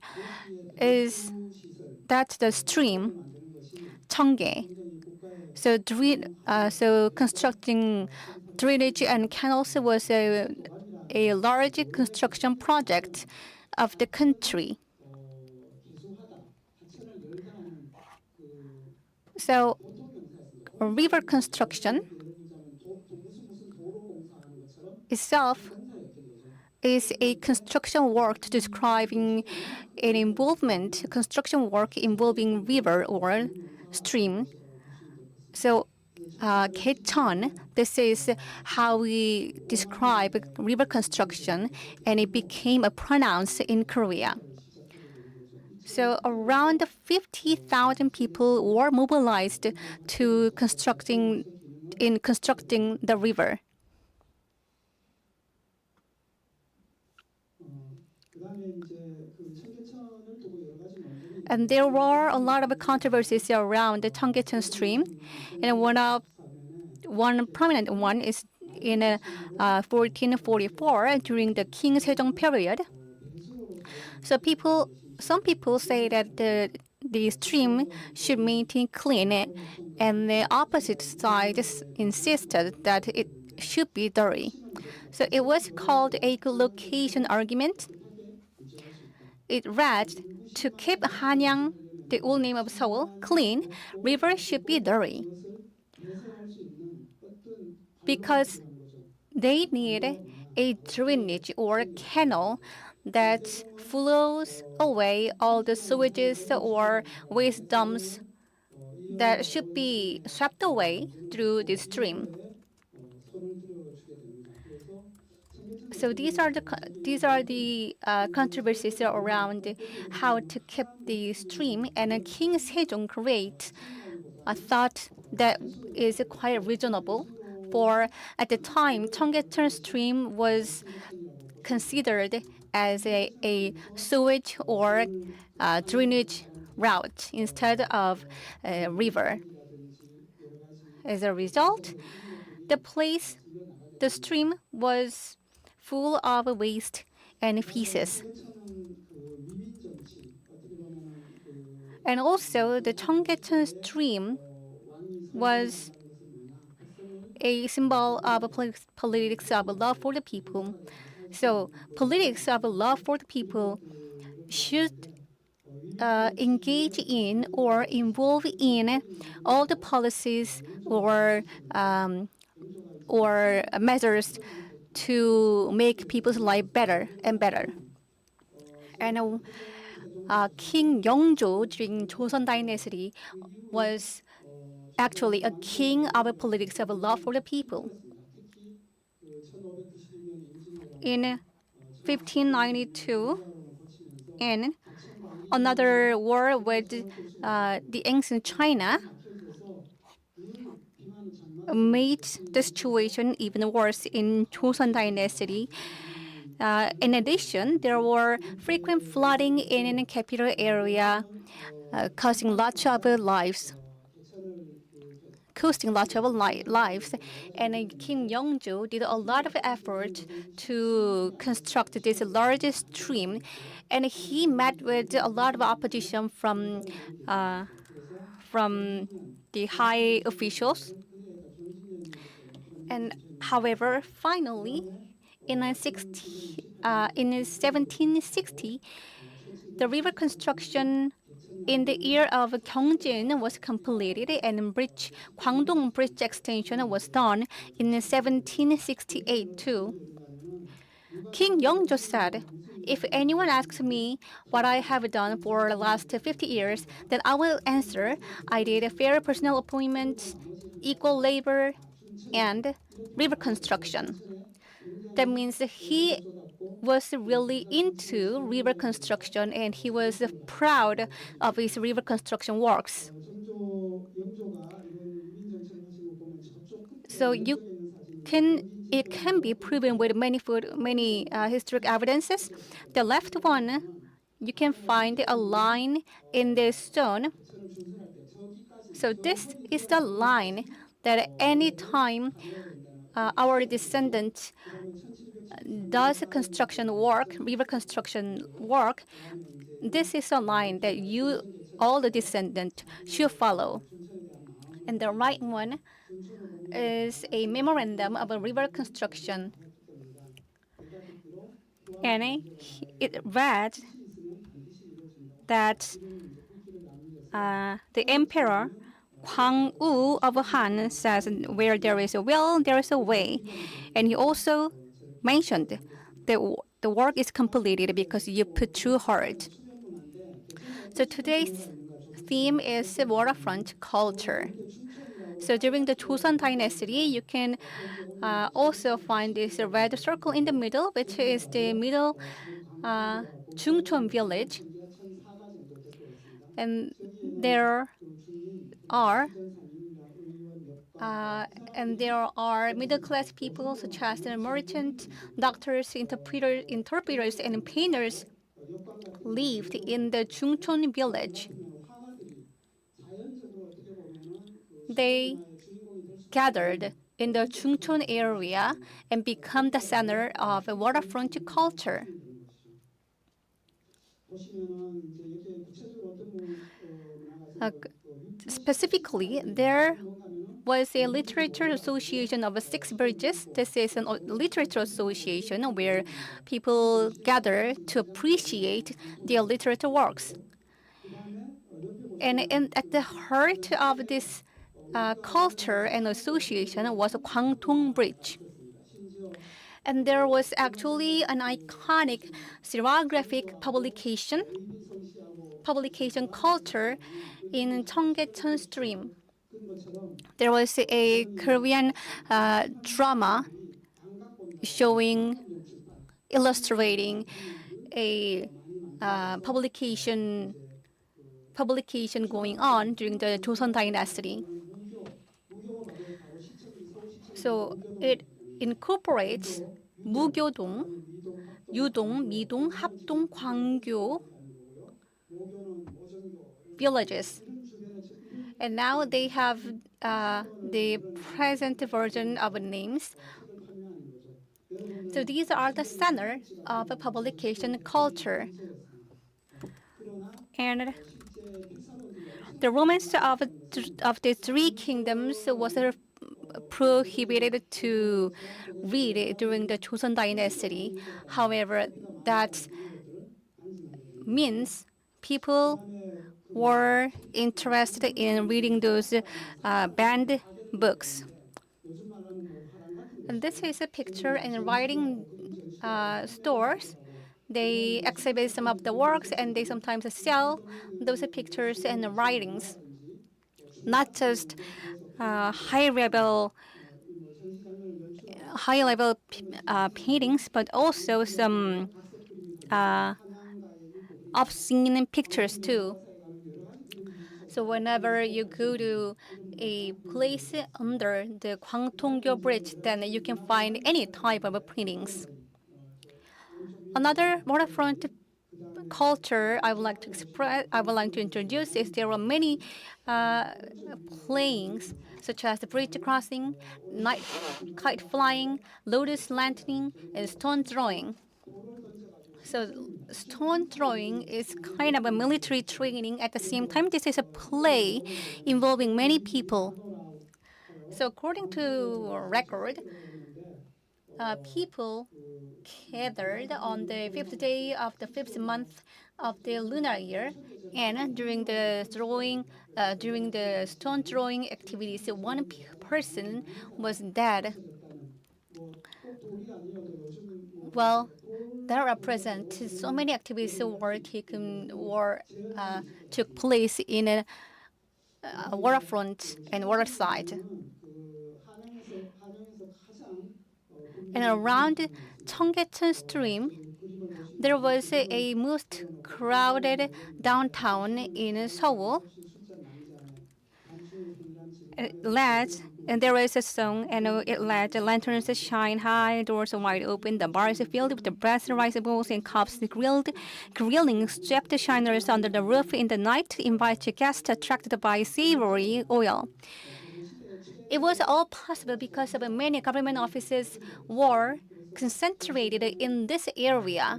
that's the stream, Cheonggye. So constructing drainage and canals was a large construction project of the country. So river construction itself is a construction work describing an involvement, construction work involving river or stream. So Gyecheon, this is how we describe river construction, and it became a pronoun in Korea. So around 50,000 people were mobilized to constructing the river. And there were a lot of controversies around the Cheonggyecheon stream, and one prominent one is in 1444 during the King Sejong period. So some people say that the stream should maintain clean, and the opposite side insisted that it should be dirty. So it was called a location argument. It read, to keep Hanyang, the old name of Seoul, clean, rivers should be dirty. Because they need a drainage or canal that flows away all the sewages or waste dumps that should be swept away through the stream. So these are the controversies around how to keep the stream, and King Sejong create a thought that is quite reasonable. For at the time, Cheonggyecheon stream was considered as a sewage or drainage route instead of a river. As a result, the stream was full of waste and feces. And also, the Cheonggyecheon stream was a symbol of politics of love for the people. So, politics of love for the people should engage in or involve in all the policies or measures to make people's life better and better. And King Yeongjo during Joseon Dynasty was actually a king of a politics of love for the people. In 1592, in another war with the ancient China, made the situation even worse in Joseon Dynasty. In addition, there were frequent flooding in the capital area, causing lots of lives. And King Yeongjo did a lot of effort to construct this largest stream, and he met with a lot of opposition from the high officials. And however, finally, in 1760, the river construction in the year of Gyeongjin was completed, and Gwangdong Bridge extension was done in 1768 too. King Yeongjo said, "If anyone asks me what I have done for the last 50 years, then I will answer, I did a fair personal appointment, equal labor, and river construction." That means he was really into river construction, and he was proud of his river construction works. So it can be proven with many historic evidences. The left one, you can find a line in the stone. So this is the line that any time our descendant does construction work, river construction work, this is a line that all the descendants, should follow. And the right one is a memorandum of a river construction. And it read that the emperor Gwang-woo of Han says, where there is a will, there is a way. And he also mentioned that the work is completed because you put true heart. So today's theme is waterfront culture. So during the Joseon Dynasty, you can also find this red circle in the middle, which is the middle Jungcheon village. And there are middle-class people such as the merchants, doctors, interpreters, and painters lived in the Jungcheon village. They gathered in the Jungcheon area and become the center of a waterfront culture. Specifically, there was a literature association of 6 bridges. This is a literature association where people gather to appreciate their literature works. And at the heart of this culture and association was Kwangtung Bridge. And there was actually an iconic serigraphic publication culture in Cheonggyecheon Stream. There was a Korean drama illustrating a publication going on during the Joseon Dynasty. So it incorporates 무교동, 유동, 미동, 합동, 광교 villages. And now they have the present version of names. So these are the center of a publication culture. And the romance of the three kingdoms was prohibited to read during the Joseon Dynasty. However, that means people were interested in reading those banned books. And this is a picture in writing stores. They exhibit some of the works and they sometimes sell those pictures and writings. Not just high-level paintings, but also some obscene pictures too. So whenever you go to a place under the Kwangtongyo Bridge, then you can find any type of paintings. Another waterfront culture I would like to introduce is there are many playings such as the bridge crossing, night kite flying, lotus lanterning, and stone throwing. So stone throwing is kind of a military training. At the same time, this is a play involving many people. So according to record, people gathered on the 5th day of the 5th month of the lunar year, and during the stone throwing activities, one person was dead. Well, there are present so many activities took place in a waterfront and waterside. And around Cheonggyecheon Stream, there was a most crowded downtown in Seoul. And there is a song, and it led the lanterns shine high, doors wide open, the bars filled with the brass rice bowls and cups, grilling swept shiners under the roof in the night, invite guests attracted by savory oil. It was all possible because of many government offices were concentrated in this area.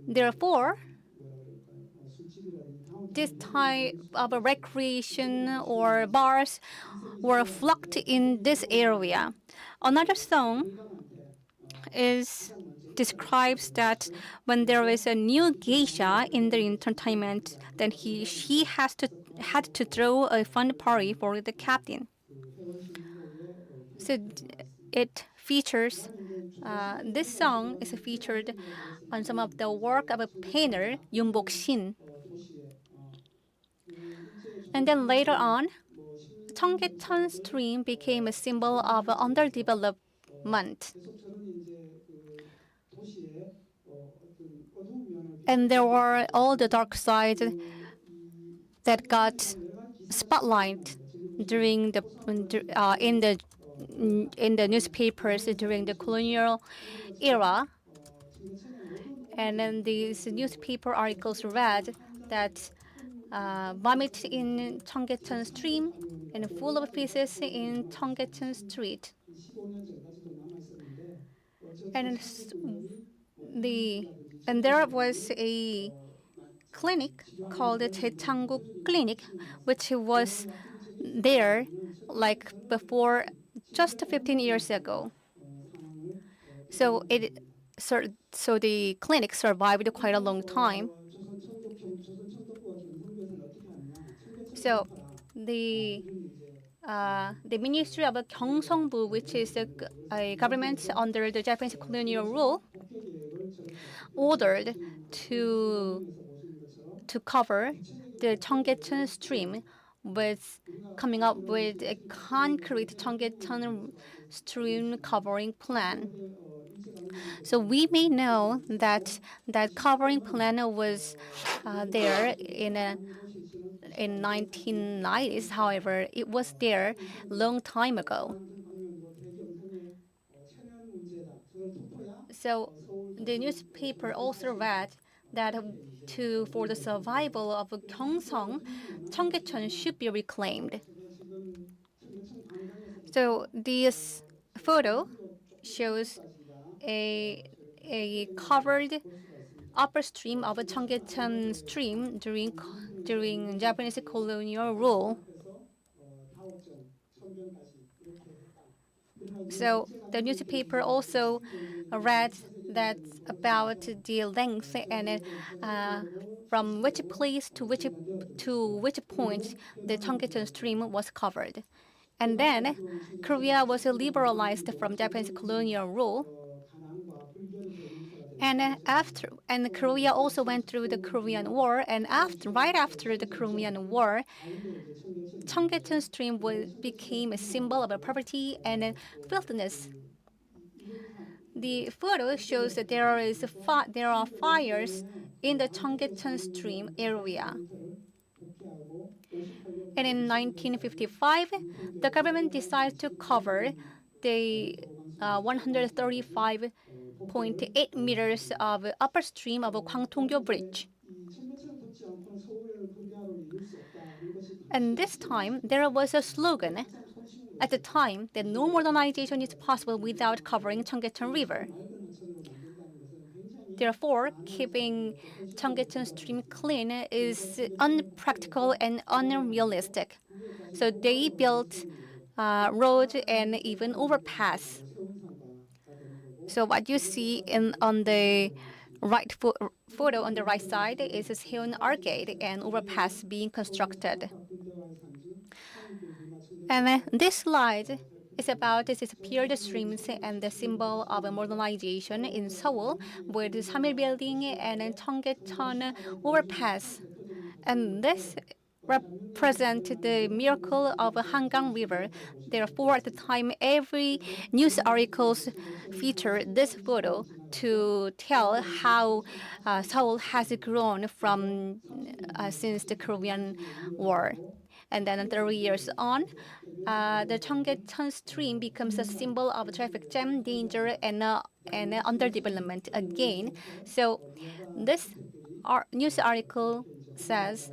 Therefore, this type of recreation or bars were flocked in this area. Another song describes that when there is a new geisha in the entertainment, then she had to throw a fun party for the captain. So it features this song is featured on some of the work of a painter Yoon Bok-shin. And then later on, Cheonggyecheon Stream became a symbol of underdevelopment. And there were all the dark sides that got spotlight in the newspapers during the colonial era. And then these newspaper articles read that vomit in Cheonggyecheon Stream and full of pieces in Cheonggyecheon Street. And there was a clinic called the Jaechanguk Clinic, which was there like before just 15 years ago. So the clinic survived quite a long time. So the Ministry of Gyeongseongbu, which is a government under the Japanese colonial rule, ordered to cover the Cheonggyecheon stream with coming up with a concrete Cheonggyecheon stream covering plan. So we may know that that covering plan was there in 1990s. However, it was there long time ago. So the newspaper also read that for the survival of Gyeongsong, Cheonggyecheon should be reclaimed. So this photo shows a covered upper stream of a Cheonggyecheon stream during Japanese colonial rule. So the newspaper also read that about the length and from which place to which point the Cheonggyecheon stream was covered. And then Korea was liberalized from Japanese colonial rule. And Korea also went through the Korean War, and right after the Korean War, Cheonggyecheon stream became a symbol of poverty and filthiness. The photo shows that there are fires in the Cheonggyecheon stream area. And in 1955, the government decided to cover the 135.8 meters of upper stream of Gwangtongyo Bridge. And this time, there was a slogan at the time that no modernization is possible without covering Cheonggyecheon River. Therefore, keeping Cheonggyecheon stream clean is unpractical and unrealistic. So they built road and even overpass. So what you see on the right photo on the right side is a Seoul arcade and overpass being constructed. And this slide is about the disappeared streams and the symbol of modernization in Seoul with the Samil Building and Cheonggyecheon overpass. And this represents the miracle of Hangang River. Therefore, at the time, every news articles featured this photo to tell how Seoul has grown from since the Korean War. And then 30 years on, the Cheonggyecheon stream becomes a symbol of traffic jam, danger, and underdevelopment again. So this news article says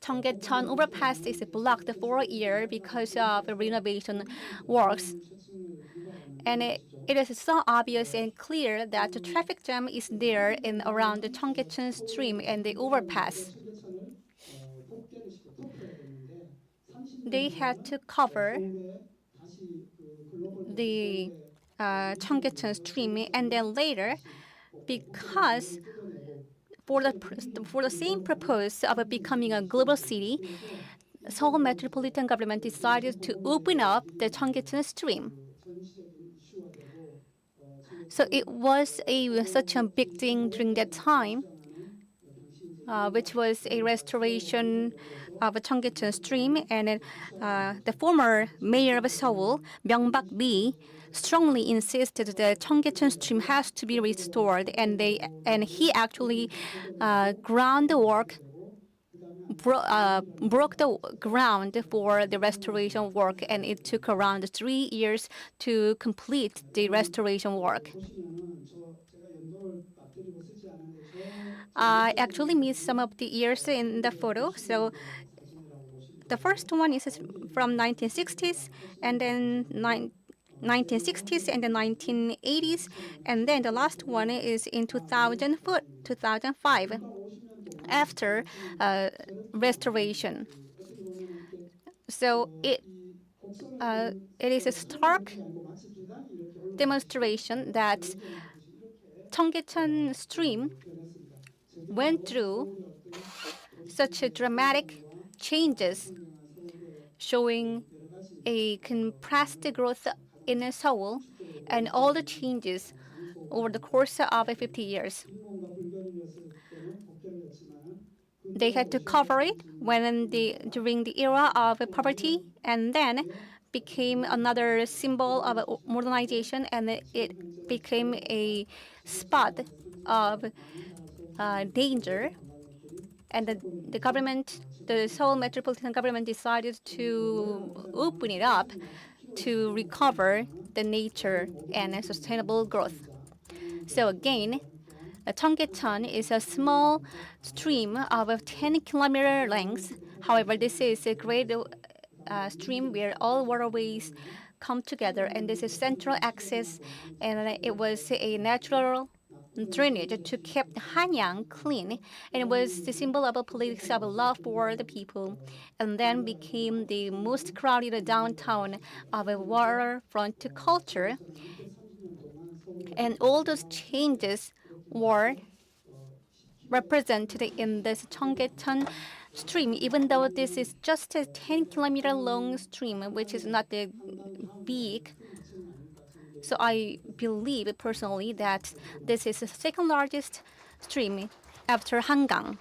Cheonggyecheon overpass is blocked for a year because of renovation works. And it is so obvious and clear that the traffic jam is there in around the Cheonggyecheon stream and the overpass. They had to cover the Cheonggyecheon stream, and then later, because for the same purpose of becoming a global city, Seoul metropolitan government decided to open up the Cheonggyecheon stream. So it was such a big thing during that time, which was a restoration of a Cheonggyecheon stream, and the former mayor of Seoul, Myung-bak Lee, strongly insisted that Cheonggyecheon stream has to be restored, and he actually broke the ground for the restoration work, and it took around 3 years to complete the restoration work. I actually missed some of the years in the photo. So the first one is from 1960s, and then 1960s and the 1980s, and then the last one is in 2005 after restoration. So it is a stark demonstration that 청계천 stream went through such a dramatic changes, showing a compressed growth in Seoul and all the changes over the course of 50 years. They had to cover it during the era of poverty, and then became another symbol of modernization, and it became a spot of danger. And the government, the Seoul metropolitan government, decided to open it up to recover the nature and sustainable growth. So again, 청계천 is a small stream of 10-kilometer length. However, this is a great stream where all waterways come together, and this is central access, and it was a natural drainage to keep Hanyang clean, and it was the symbol of a politics of love for the people, and then became the most crowded downtown of a waterfront culture. And all those changes were represented in this 청계천 stream, even though this is just a 10-kilometer long stream, which is not big. So I believe personally that this is the second largest stream after Hangang.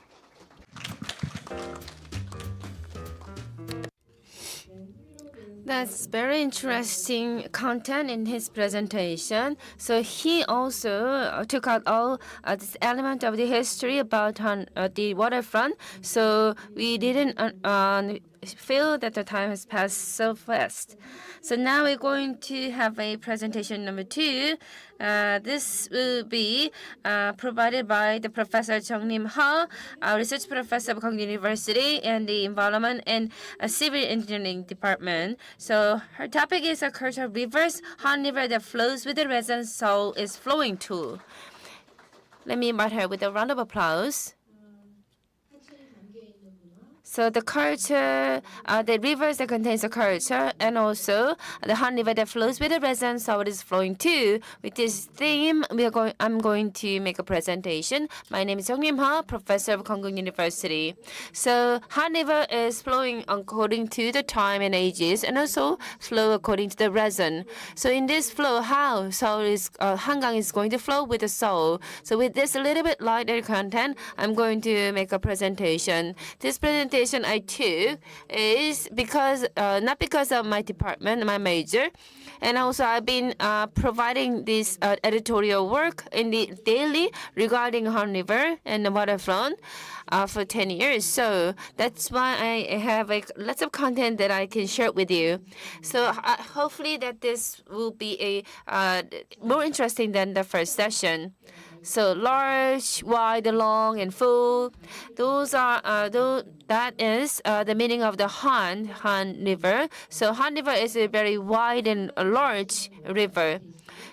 That's very interesting content in his presentation. So he also took out all this element of the history about the waterfront. So we didn't feel that the time has passed so fast. So now we're going to have a presentation number 2. This will be provided by the Professor Jung-Nim Ha, a research professor of Konkuk University and the Environment and Civil Engineering Department. So her topic is a culture of rivers, Han River that flows with the resin Seoul is flowing to. Let me invite her with a round of applause. So the culture, the rivers that contains the culture, and also the Han River that flows with the resin, so it is flowing too. With this theme, I'm going to make a presentation. My name is Jung-Nim Ha, professor of Konkuk University. So Han River is flowing according to the time and ages, and also flow according to the resin. So in this flow, how Seoul is Hangang is going to flow with the Seoul. So with this a little bit lighter content, I'm going to make a presentation. This presentation I took is because not because of my department, my major, and also I've been providing this editorial work in the daily regarding Han River and the waterfront for 10 years. So that's why I have lots of content that I can share with you. So hopefully that this will be a more interesting than the first session. So large, wide, long, and full. Those are that is the meaning of the Han River. So Han River is a very wide and large river.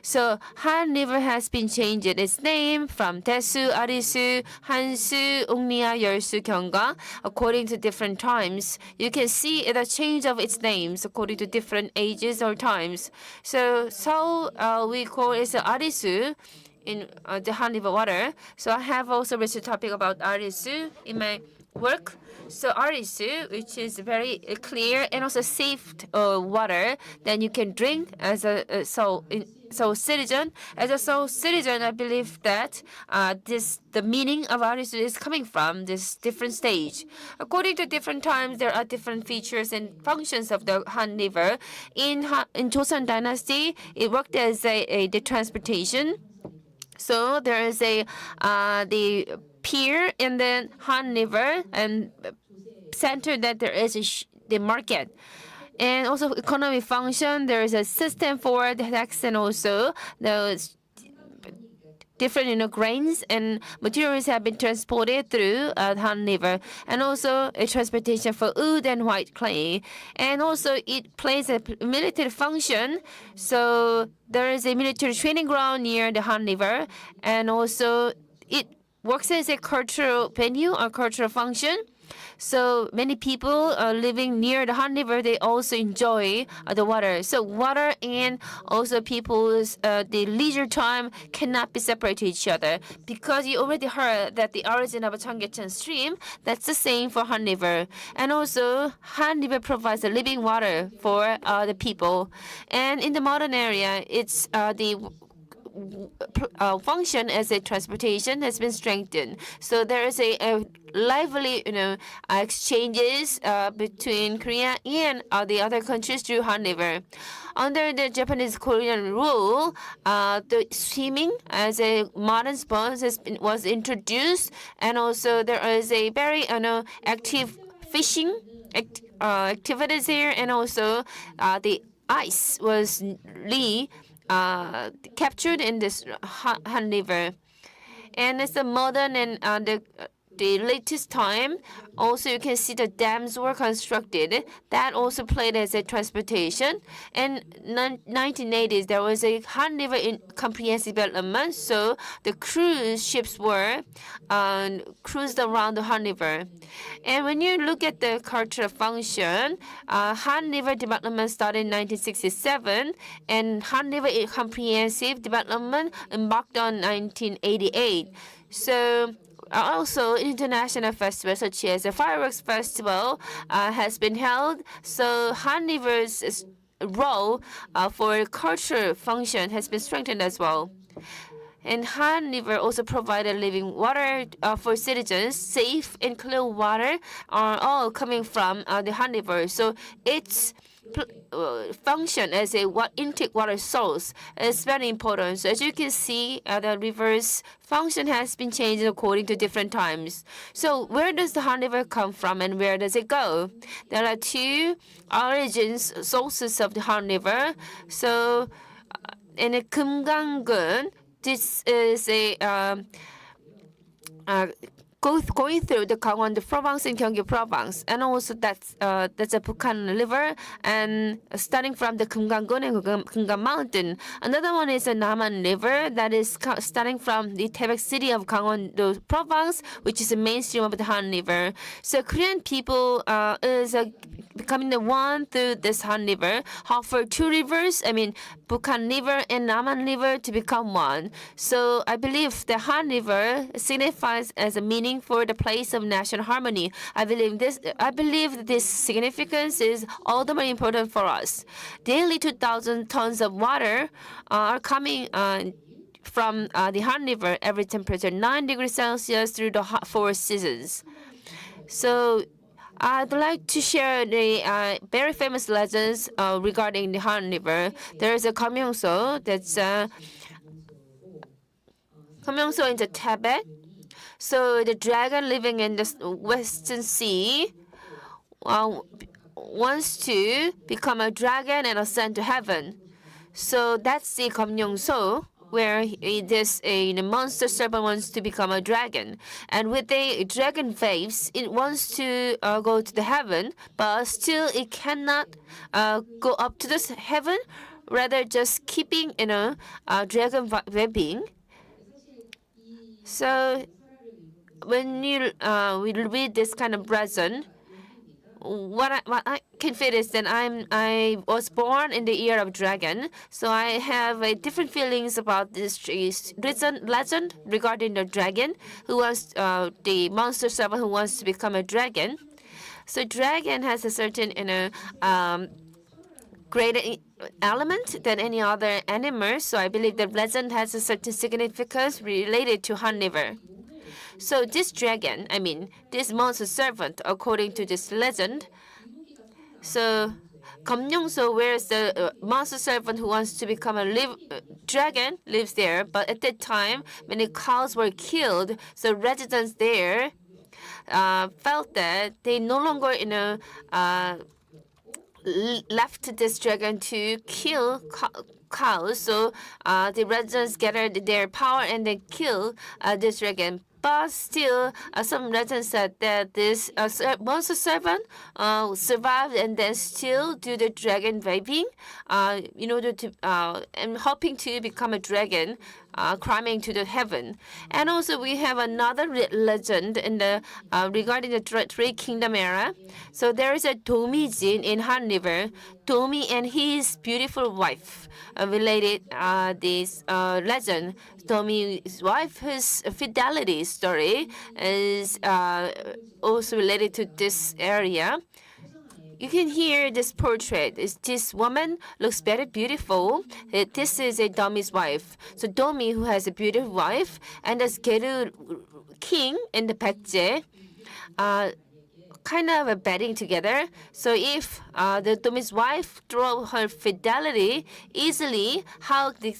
So Han River has been changed its name from Daesu, Arisu, Hansu, Ungnia, Yeolsu, Gyeonggang according to different times. You can see the change of its names according to different ages or times. So Seoul we call it Arisu in the Han River water. So I have also research topic about Arisu in my work. So Arisu, which is very clear and also safe water that you can drink as a Seoul citizen. As a Seoul citizen, I believe that the meaning of Arisu is coming from this different stage. According to different times, there are different features and functions of the Han River. In Joseon Dynasty, it worked as the transportation. So there is the pier in the Han River, and center that there is the market. And also economic function, there is a system for the tax, and also those different grains and materials have been transported through Han River, and also a transportation for wood and white clay. And also it plays a military function. So there is a military training ground near the Han River, and also it works as a cultural venue or cultural function. So many people living near the Han River, they also enjoy the water. So water and also people's the leisure time cannot be separated to each other, because you already heard that the origin of a Cheonggyecheon stream, that's the same for Han River. And also Han River provides the living water for the people. And in the modern area, it's the function as a transportation has been strengthened. So there is a lively, exchanges between Korea and the other countries through Han River. Under the Japanese-Korean rule, the swimming as a modern sport was introduced, and also there is a very active fishing activities here, and also the ice was captured in this Han River. And it's the modern and the latest time. Also, you can see the dams were constructed. That also played as a transportation. And 1980s, there was a Han River comprehensive development. So the cruise ships were cruised around the Han River. And when you look at the cultural function, Han River development started in 1967, and Han River comprehensive development embarked on 1988. So also, international festivals such as the Fireworks Festival has been held. So Han River's role for cultural function has been strengthened as well. And Han River also provided living water for citizens. Safe and clear water are all coming from the Han River. So its function as a intake water source is very important. So as you can see, the river's function has been changed according to different times. So where does the Han River come from and where does it go? There are two sources of the Han River. So in the Kumgang-gun, this is a going through the Gangwon province and Gyeonggi province, and also that's a Bhuwan River, and starting from the Kumgang-gun and Kumgang Mountain. Another one is the Naman River that is starting from the Taebaek city of Gangwon province, which is the mainstream of the Han River. So Korean people is becoming the one through this Han River, offer two rivers, Bhuwan River and Naman River, to become one. So I believe the Han River signifies as a meaning for the place of national harmony. I believe this significance is all the more important for us. Daily 2,000 tons of water are coming from the Han River every temperature 9 degrees Celsius through the 4 seasons. So I'd like to share the very famous legends regarding the Han River. There is a Gyeongso that's Gyeongso in the Tibet. So the dragon living in the Western Sea wants to become a dragon and ascend to heaven. So that's the Gyeongso, where this monster serpent wants to become a dragon. And with the dragon waves, it wants to go to the heaven, but still it cannot go up to this heaven, rather just keeping dragon webbing. So when you will read this kind of legend, what I can feel is that I was born in the year of dragon, so I have different feelings about this legend regarding the dragon who wants the monster serpent who wants to become a dragon. So dragon has a certain greater element than any other animal. So I believe the legend has a certain significance related to Han River. So this dragon, this monster serpent, according to this legend, so Gyeongso, where is the monster serpent who wants to become a dragon, lives there. But at that time, when the cows were killed, so residents there felt that they no longer, left this dragon to kill cows. So the residents gathered their power and they killed this dragon. But still, some legends said that this monster serpent survived and then still do the dragon vaping in order to and hoping to become a dragon climbing to the heaven. And also we have another legend in the regarding the Three Kingdom era. So there is a Domijin in Han River. Domi and his beautiful wife related this legend. Domi's wife's fidelity story is also related to this area. You can hear this portrait. This woman looks very beautiful. This is a Domi's wife. So Domi, who has a beautiful wife, and the Geru king and the Baekje, kind of betting together. So if the Domi's wife throw her fidelity easily, how come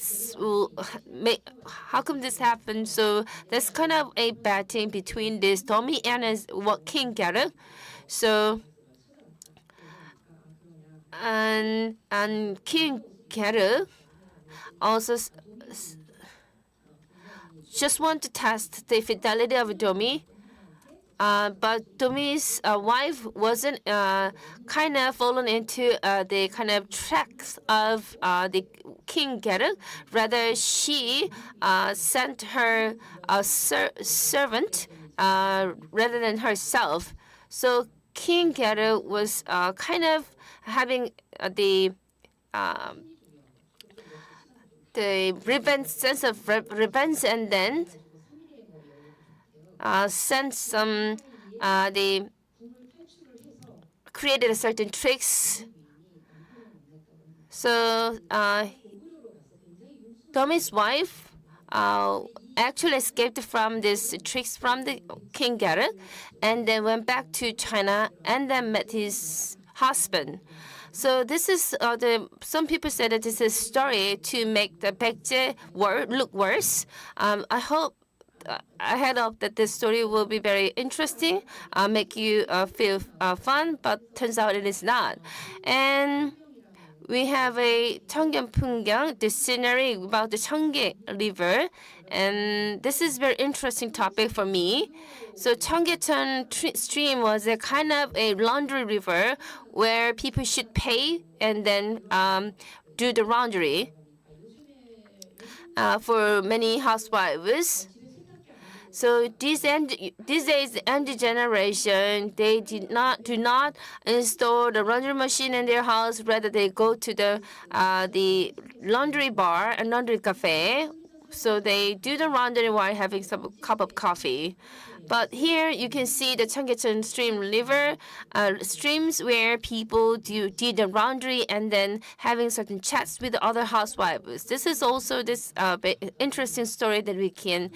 this happen? So there's kind of a betting between this Domi and his King Geru. So and King Geru also just want to test the fidelity of Domi. But Domi's wife wasn't kind of fallen into the kind of tracks of the King Geru. Rather, she sent her servant rather than herself. So King Geru was kind of having the revenge sense of revenge, and then sent some they created certain tricks. So Tommy's wife actually escaped from these tricks from the King Geru, and then went back to China and then met his husband. So this is some people say that this is a story to make the Baekje look worse. I hope that this story will be very interesting, make you feel fun, but turns out it is not. And we have a 청계풍경, the scenery about the Cheonggae River, and this is very interesting topic for me. So Cheonggaecheon stream was a kind of a laundry river where people should pay and then do the laundry for many housewives. So these days, the MZ generation, they do not install the laundry machine in their house. Rather, they go to the laundry bar and laundry cafe. So they do the laundry while having some cup of coffee. But here you can see the Cheonggaecheon stream river streams where people did the laundry and then having certain chats with the other housewives. This is also this interesting story that we can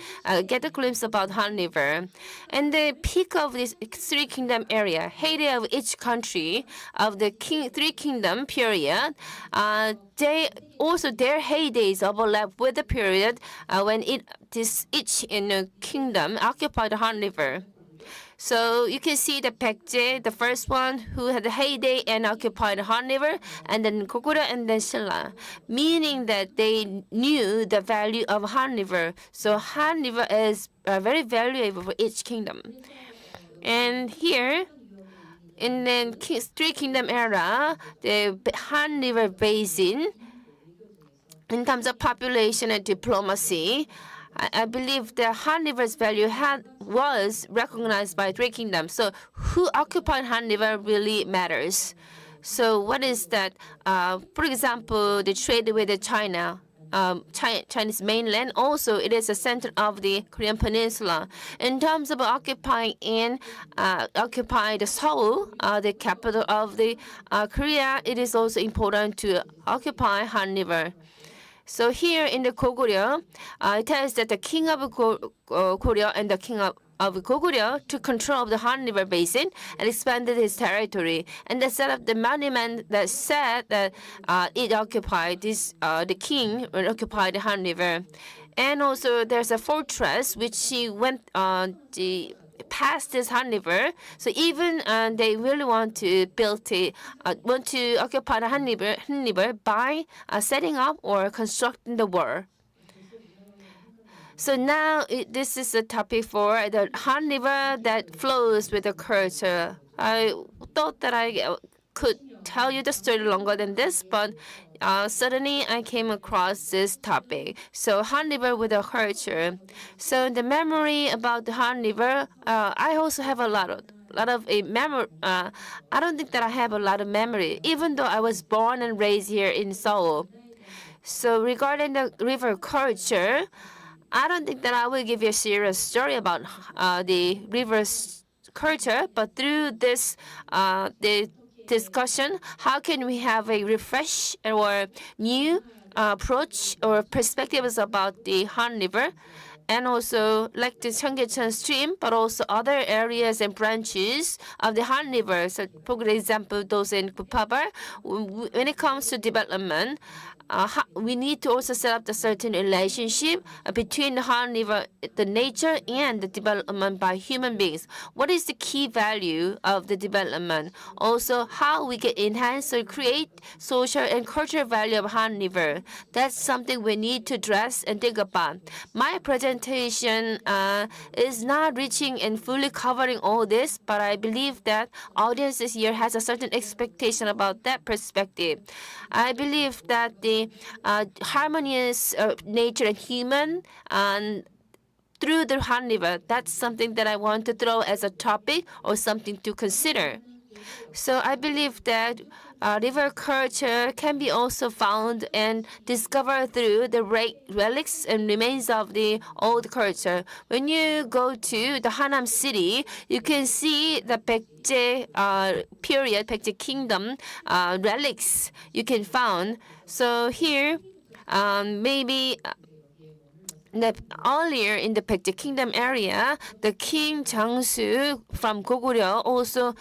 get a glimpse about Han River. And the peak of this Three Kingdom area, heyday of each country of the Three Kingdom period, they also their heydays overlap with the period when each kingdom occupied the Han River. So you can see the Baekje, the first one who had the heyday and occupied the Han River, and then Goguryeo and then Silla, meaning that they knew the value of Han River. So Han River is very valuable for each kingdom. And here, in the Three Kingdom era, the Han River basin, in terms of population and diplomacy, I believe the Han River's value was recognized by Three Kingdoms. So who occupied Han River really matters. So what is that? For example, the trade with China. Chinese mainland, also it is a center of the Korean peninsula. In terms of occupy the Seoul, the capital of the Korea, it is also important to occupy Han River. So here in the Goguryeo, it tells that the king of Goryeo and the king of Goguryeo took control of the Han River basin and expanded his territory, and they set up the monument that said that it occupied the king occupied the Han River. And also there's a fortress which he went past this Han River. So even they really want to occupy the Han River by setting up or constructing the wall. So now this is a topic for the Han River that flows with the culture. I thought that I could tell you the story longer than this, but suddenly I came across this topic. So Han River with a culture. So the memory about the Han River, I also have a lot of a memory. I don't think that I have a lot of memory, even though I was born and raised here in Seoul. So regarding the river culture, I don't think that I will give you a serious story about the river's culture, but through this the discussion, how can we have a refresh or new approach or perspectives about the Han River? And also like the Cheonggyecheon stream, but also other areas and branches of the Han River. So, for example, those in Thapa. When it comes to development, we need to also set up the certain relationship between the Han River, the nature, and the development by human beings. What is the key value of the development? Also, how we can enhance or create social and cultural value of Han River. That's something we need to address and think about. My presentation is not reaching and fully covering all this, but I believe that audiences here has a certain expectation about that perspective. I believe that the harmonious nature and human and through the Han River, that's something that I want to throw as a topic or something to consider. So I believe that river culture can be also found and discovered through the relics and remains of the old culture. When you go to the Hanam city, you can see the Baekje period, Baekje kingdom relics you can find. So here, maybe earlier in the Baekje Kingdom area, the King Jangsu from Goguryeo also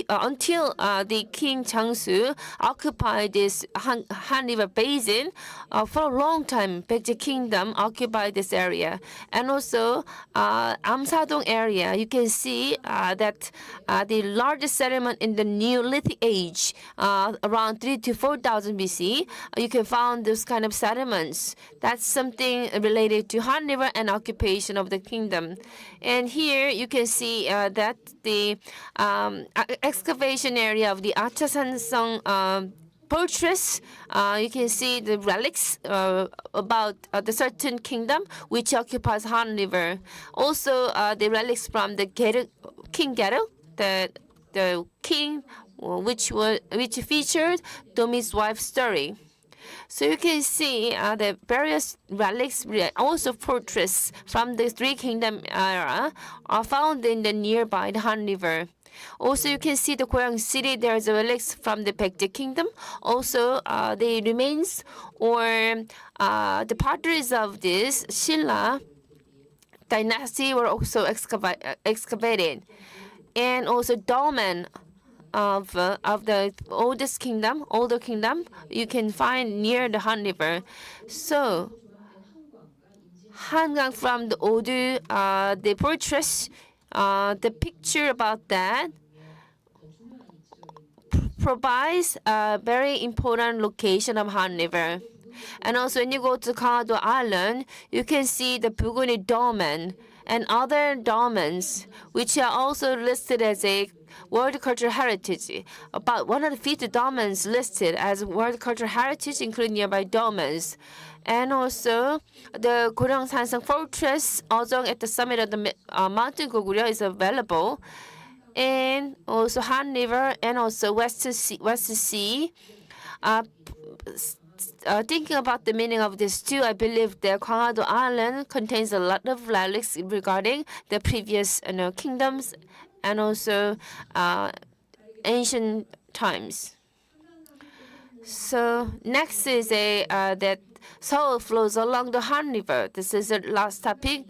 until the King Jangsu occupied this Han River basin for a long time. Baekje Kingdom occupied this area, and also Amsadong area. You can see that the largest settlement in the Neolithic age, around 3,000 to 4,000 BC, you can find those kind of settlements. That's something related to Han River and occupation of the kingdom. And here you can see that the excavation area of the Achasansong fortress, you can see the relics about the certain kingdom which occupies Han River. Also, the relics from the King Geru, the king which featured Domi's wife's story. So you can see the various relics, also fortress from the Three Kingdom era, are found in the nearby Han River. Also, you can see the Goryeo city. There's the relics from the Baekje Kingdom. Also, the remains or the potteries of this Silla dynasty were also excavated, and also dolmen of the older kingdom, you can find near the Han River. So Hangang from the Odu, the fortress, the picture about that provides a very important location of Han River. And also when you go to Gwangdo Island, you can see the Bhuwan dolmen and other dolmens, which are also listed as a World Cultural Heritage. About 150 dolmens listed as World Cultural Heritage, including nearby dolmens. And also, the Goryeo Sansang Fortress, also at the summit of the Mountain Goguryeo, is available. And also Han River and also Western Sea. Thinking about the meaning of this too, I believe that Gwangdo Island contains a lot of relics regarding the previous kingdoms and also ancient times. So next is that Seoul flows along the Han River. This is the last topic.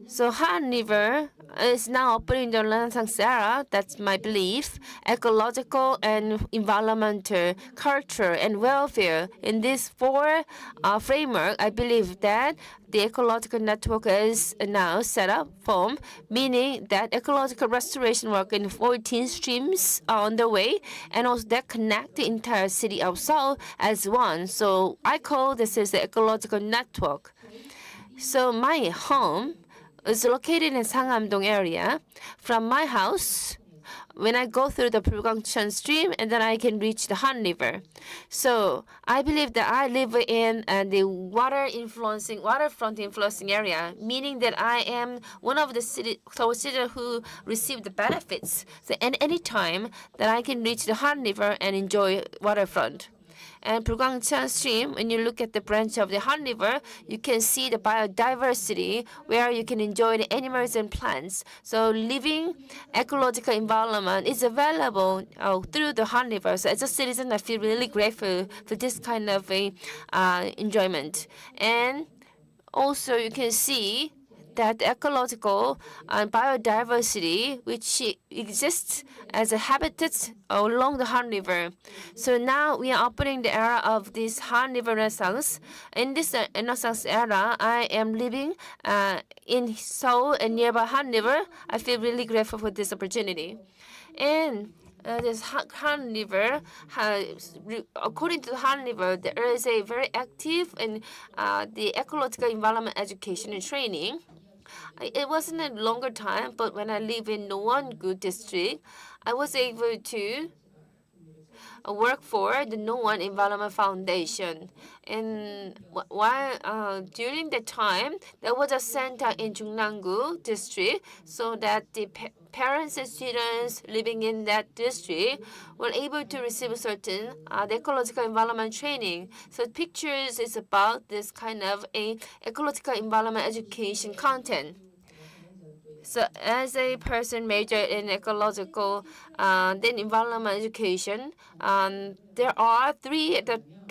So Han River is now operating the Renaissance era. That's my belief. Ecological and environmental, culture and welfare. In this four framework, I believe that the ecological network is now set up, formed, meaning that ecological restoration work in 14 streams are on the way, and also that connect the entire city of Seoul as one. So I call this as the ecological network. So my home is located in Sangam-dong area. From my house, when I go through the Bulgangcheon stream, and then I can reach the Han River. So I believe that I live in the waterfront influencing area, meaning that I am one of the Seoul citizens who receive the benefits. So at any time that I can reach the Han River and enjoy waterfront. And Bulgangcheon stream, when you look at the branch of the Han River, you can see the biodiversity where you can enjoy the animals and plants. So living ecological environment is available through the Han River. So as a citizen, I feel really grateful for this kind of enjoyment. And also you can see that ecological and biodiversity which exists as a habitat along the Han River. So now we are opening the era of this Han River Renaissance. In this Renaissance era, I am living in Seoul and nearby Han River. I feel really grateful for this opportunity. And this Han River, according to the Han River, there is a very active and the ecological environment education and training. It wasn't a longer time, but when I live in Nowon-gu district, I was able to work for the Nowon Environment Foundation. And while during the time, there was a center in Jungnam-gu district, so that the parents and students living in that district were able to receive certain ecological environment training. So pictures is about this kind of a ecological environment education content. So as a person majored in ecological then environment education, there are three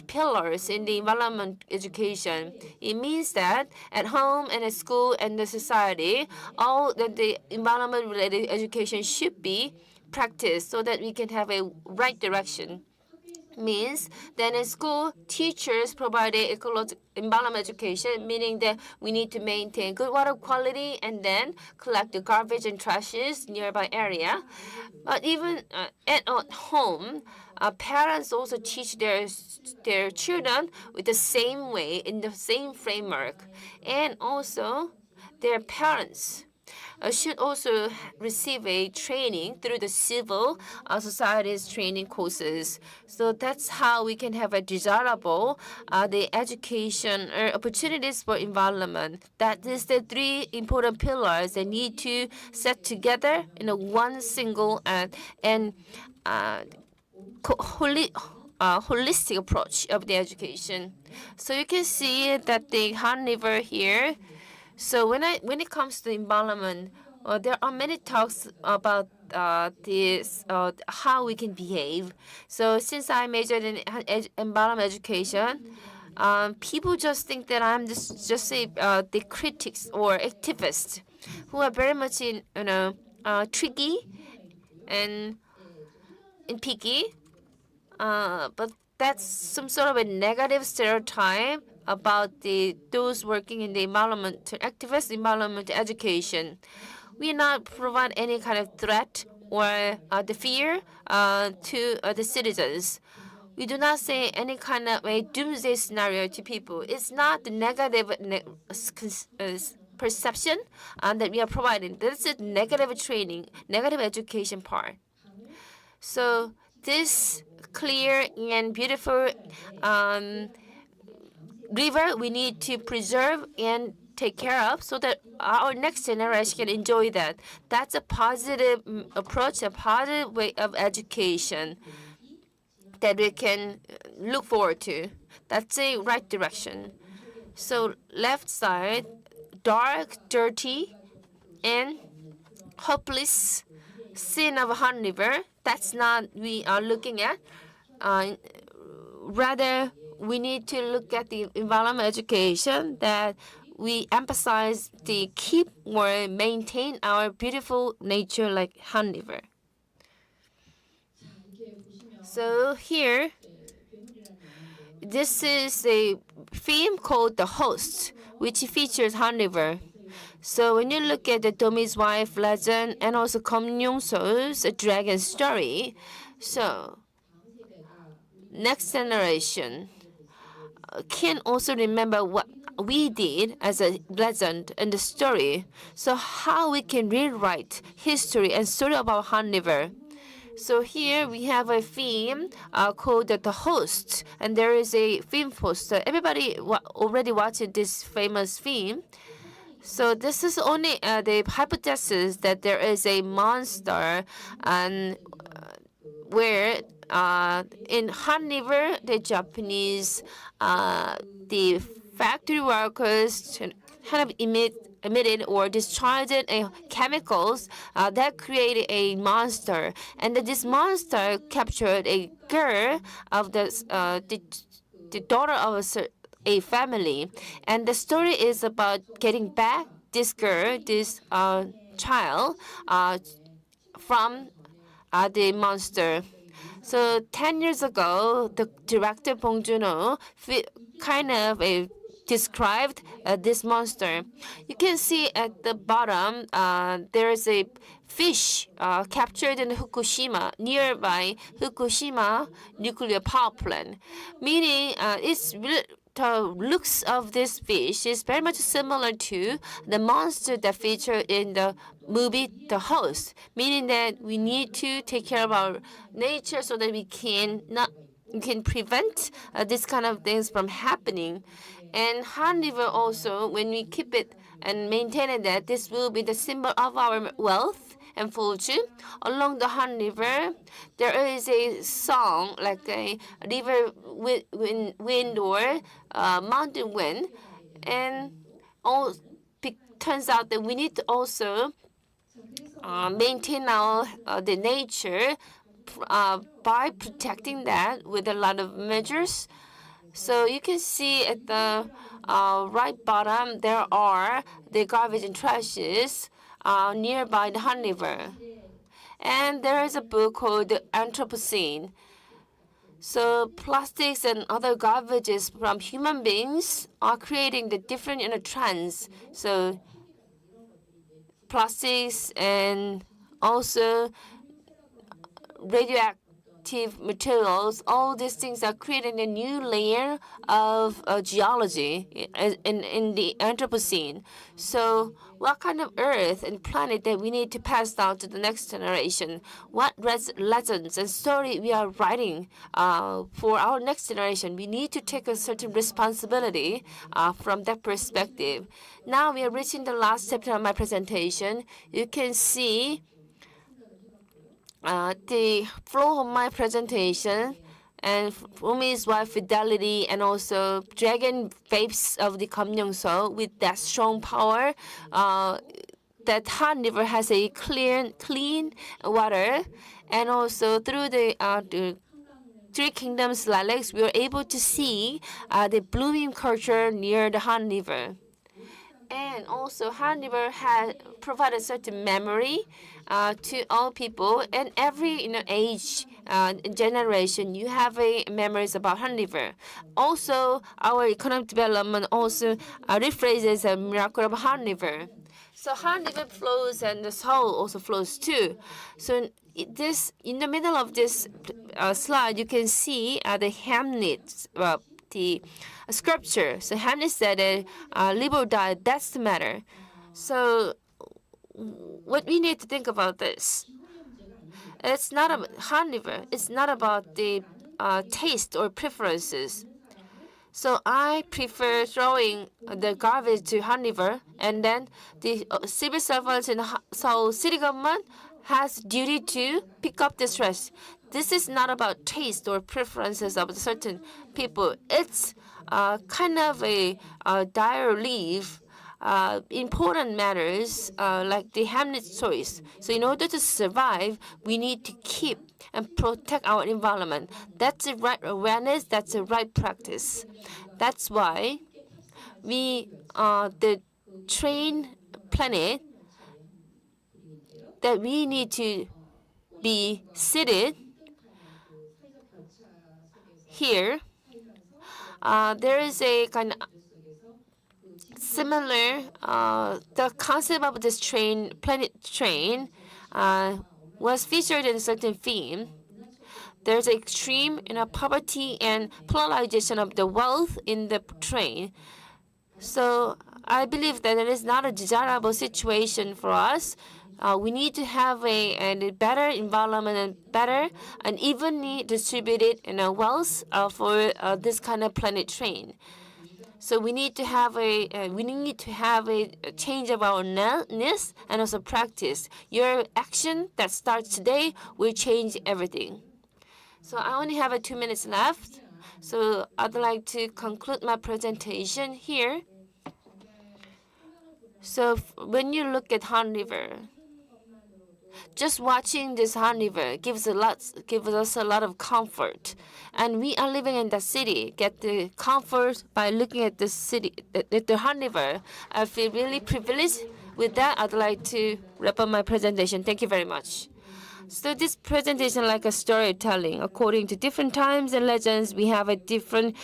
pillars in the environment education. It means that at home and at school and the society, all the environment-related education should be practiced so that we can have a right direction. Means that in school, teachers provide environment education, meaning that we need to maintain good water quality and then collect the garbage and trashes nearby area. But even at home, parents also teach their children with the same way, in the same framework. And also, their parents should also receive a training through the civil society's training courses. So that's how we can have a desirable the education or opportunities for environment. That is the three important pillars that need to set together in a one single and holistic approach of the education. So you can see that the Han River here. So when it comes to environment, there are many talks about this how we can behave. So since I majored in environment education, people just think that I'm just the critics or activists who are very much tricky and picky. But that's some sort of a negative stereotype about those working in the environment activists, environment education. We not provide any kind of threat or the fear to the citizens. We do not say any kind of a doomsday scenario to people. It's not the negative perception that we are providing. This is negative training, negative education part. So this clear and beautiful river we need to preserve and take care of so that our next generation can enjoy that. That's a positive approach, a positive way of education that we can look forward to. That's a right direction. So left side, dark, dirty, and hopeless scene of Han River. That's not we are looking at. Rather, we need to look at the environment education that we emphasize the keep or maintain our beautiful nature like Han River. So here, this is a film called The Host, which features Han River. So when you look at the Domi's Wife legend and also Kom Yong-sol's dragon story, so next generation can also remember what we did as a legend and the story. So how we can rewrite history and story about Han River. So here we have a theme called The Host, and there is a theme poster. Everybody already watched this famous theme. So this is only the hypothesis that there is a monster, and where in Han River, the Japanese, the factory workers kind of emitted or discharged chemicals that created a monster, and that this monster captured a girl of the daughter of a family, and the story is about getting back this girl, this child, from the monster. So 10 years ago, the director Bong Joon-ho kind of described this monster. You can see at the bottom there is a fish captured in Fukushima, nearby Fukushima nuclear power plant, meaning the looks of this fish is very much similar to the monster that featured in the movie The Host, meaning that we need to take care of our nature so that we can prevent this kind of things from happening. And Han River also, when we keep it and maintain it, that this will be the symbol of our wealth and fortune. Along the Han River, there is a song like a river wind or mountain wind, and turns out that we need to also maintain our the nature by protecting that with a lot of measures. So you can see at the right bottom there are the garbage and trashes nearby the Han River. And there is a book called The Anthropocene. So plastics and other garbages from human beings are creating the different trends. So plastics and also radioactive materials, all these things are creating a new layer of geology in the Anthropocene. So what kind of earth and planet that we need to pass down to the next generation? What lessons and story we are writing for our next generation? We need to take a certain responsibility from that perspective. Now we are reaching the last chapter of my presentation. You can see the flow of my presentation, and for me is why fidelity and also dragon vapes of the Gamyeongso with that strong power. That Han River has a clean water, and also through the Three Kingdoms lilacs, we were able to see the blooming culture near the Han River. And also, Han River has provided certain memory to all people, and every age generation, you have memories about Han River. Also, our economic development also rephrases a miracle of Han River. So Han River flows, and the Seoul also flows too. So this, in the middle of this slide, you can see the Hamlet, the scripture. So Hamlet said that live or die, that's the matter. So what we need to think about this, it's not about Han River, it's not about the taste or preferences. So I prefer throwing the garbage to Han River, and then the civil servants in Seoul city government has duty to pick up this trash. This is not about taste or preferences of certain people. It's kind of a dire relief, important matters like the Hamlet's choice. So in order to survive, we need to keep and protect our environment. That's the right awareness, that's the right practice. That's why we, the train planet, that we need to be seated here. There is a kind of similar, the concept of this train, planet train, was featured in a certain theme. There's extreme poverty and polarization of the wealth in the train. So I believe that it is not a desirable situation for us. we need to have a better environment and better and evenly distributed wealth for this kind of planet train. So we need to have a change of our awareness and also practice. Your action that starts today will change everything. So I only have 2 minutes left. So I'd like to conclude my presentation here. So when you look at Han River, just watching this Han River gives us a lot of comfort, and we are living in the city. Get the comfort by looking at the city, at the Han River. I feel really privileged. With that, I'd like to wrap up my presentation. Thank you very much. So this presentation, like a storytelling, according to different times and legends, we have a different.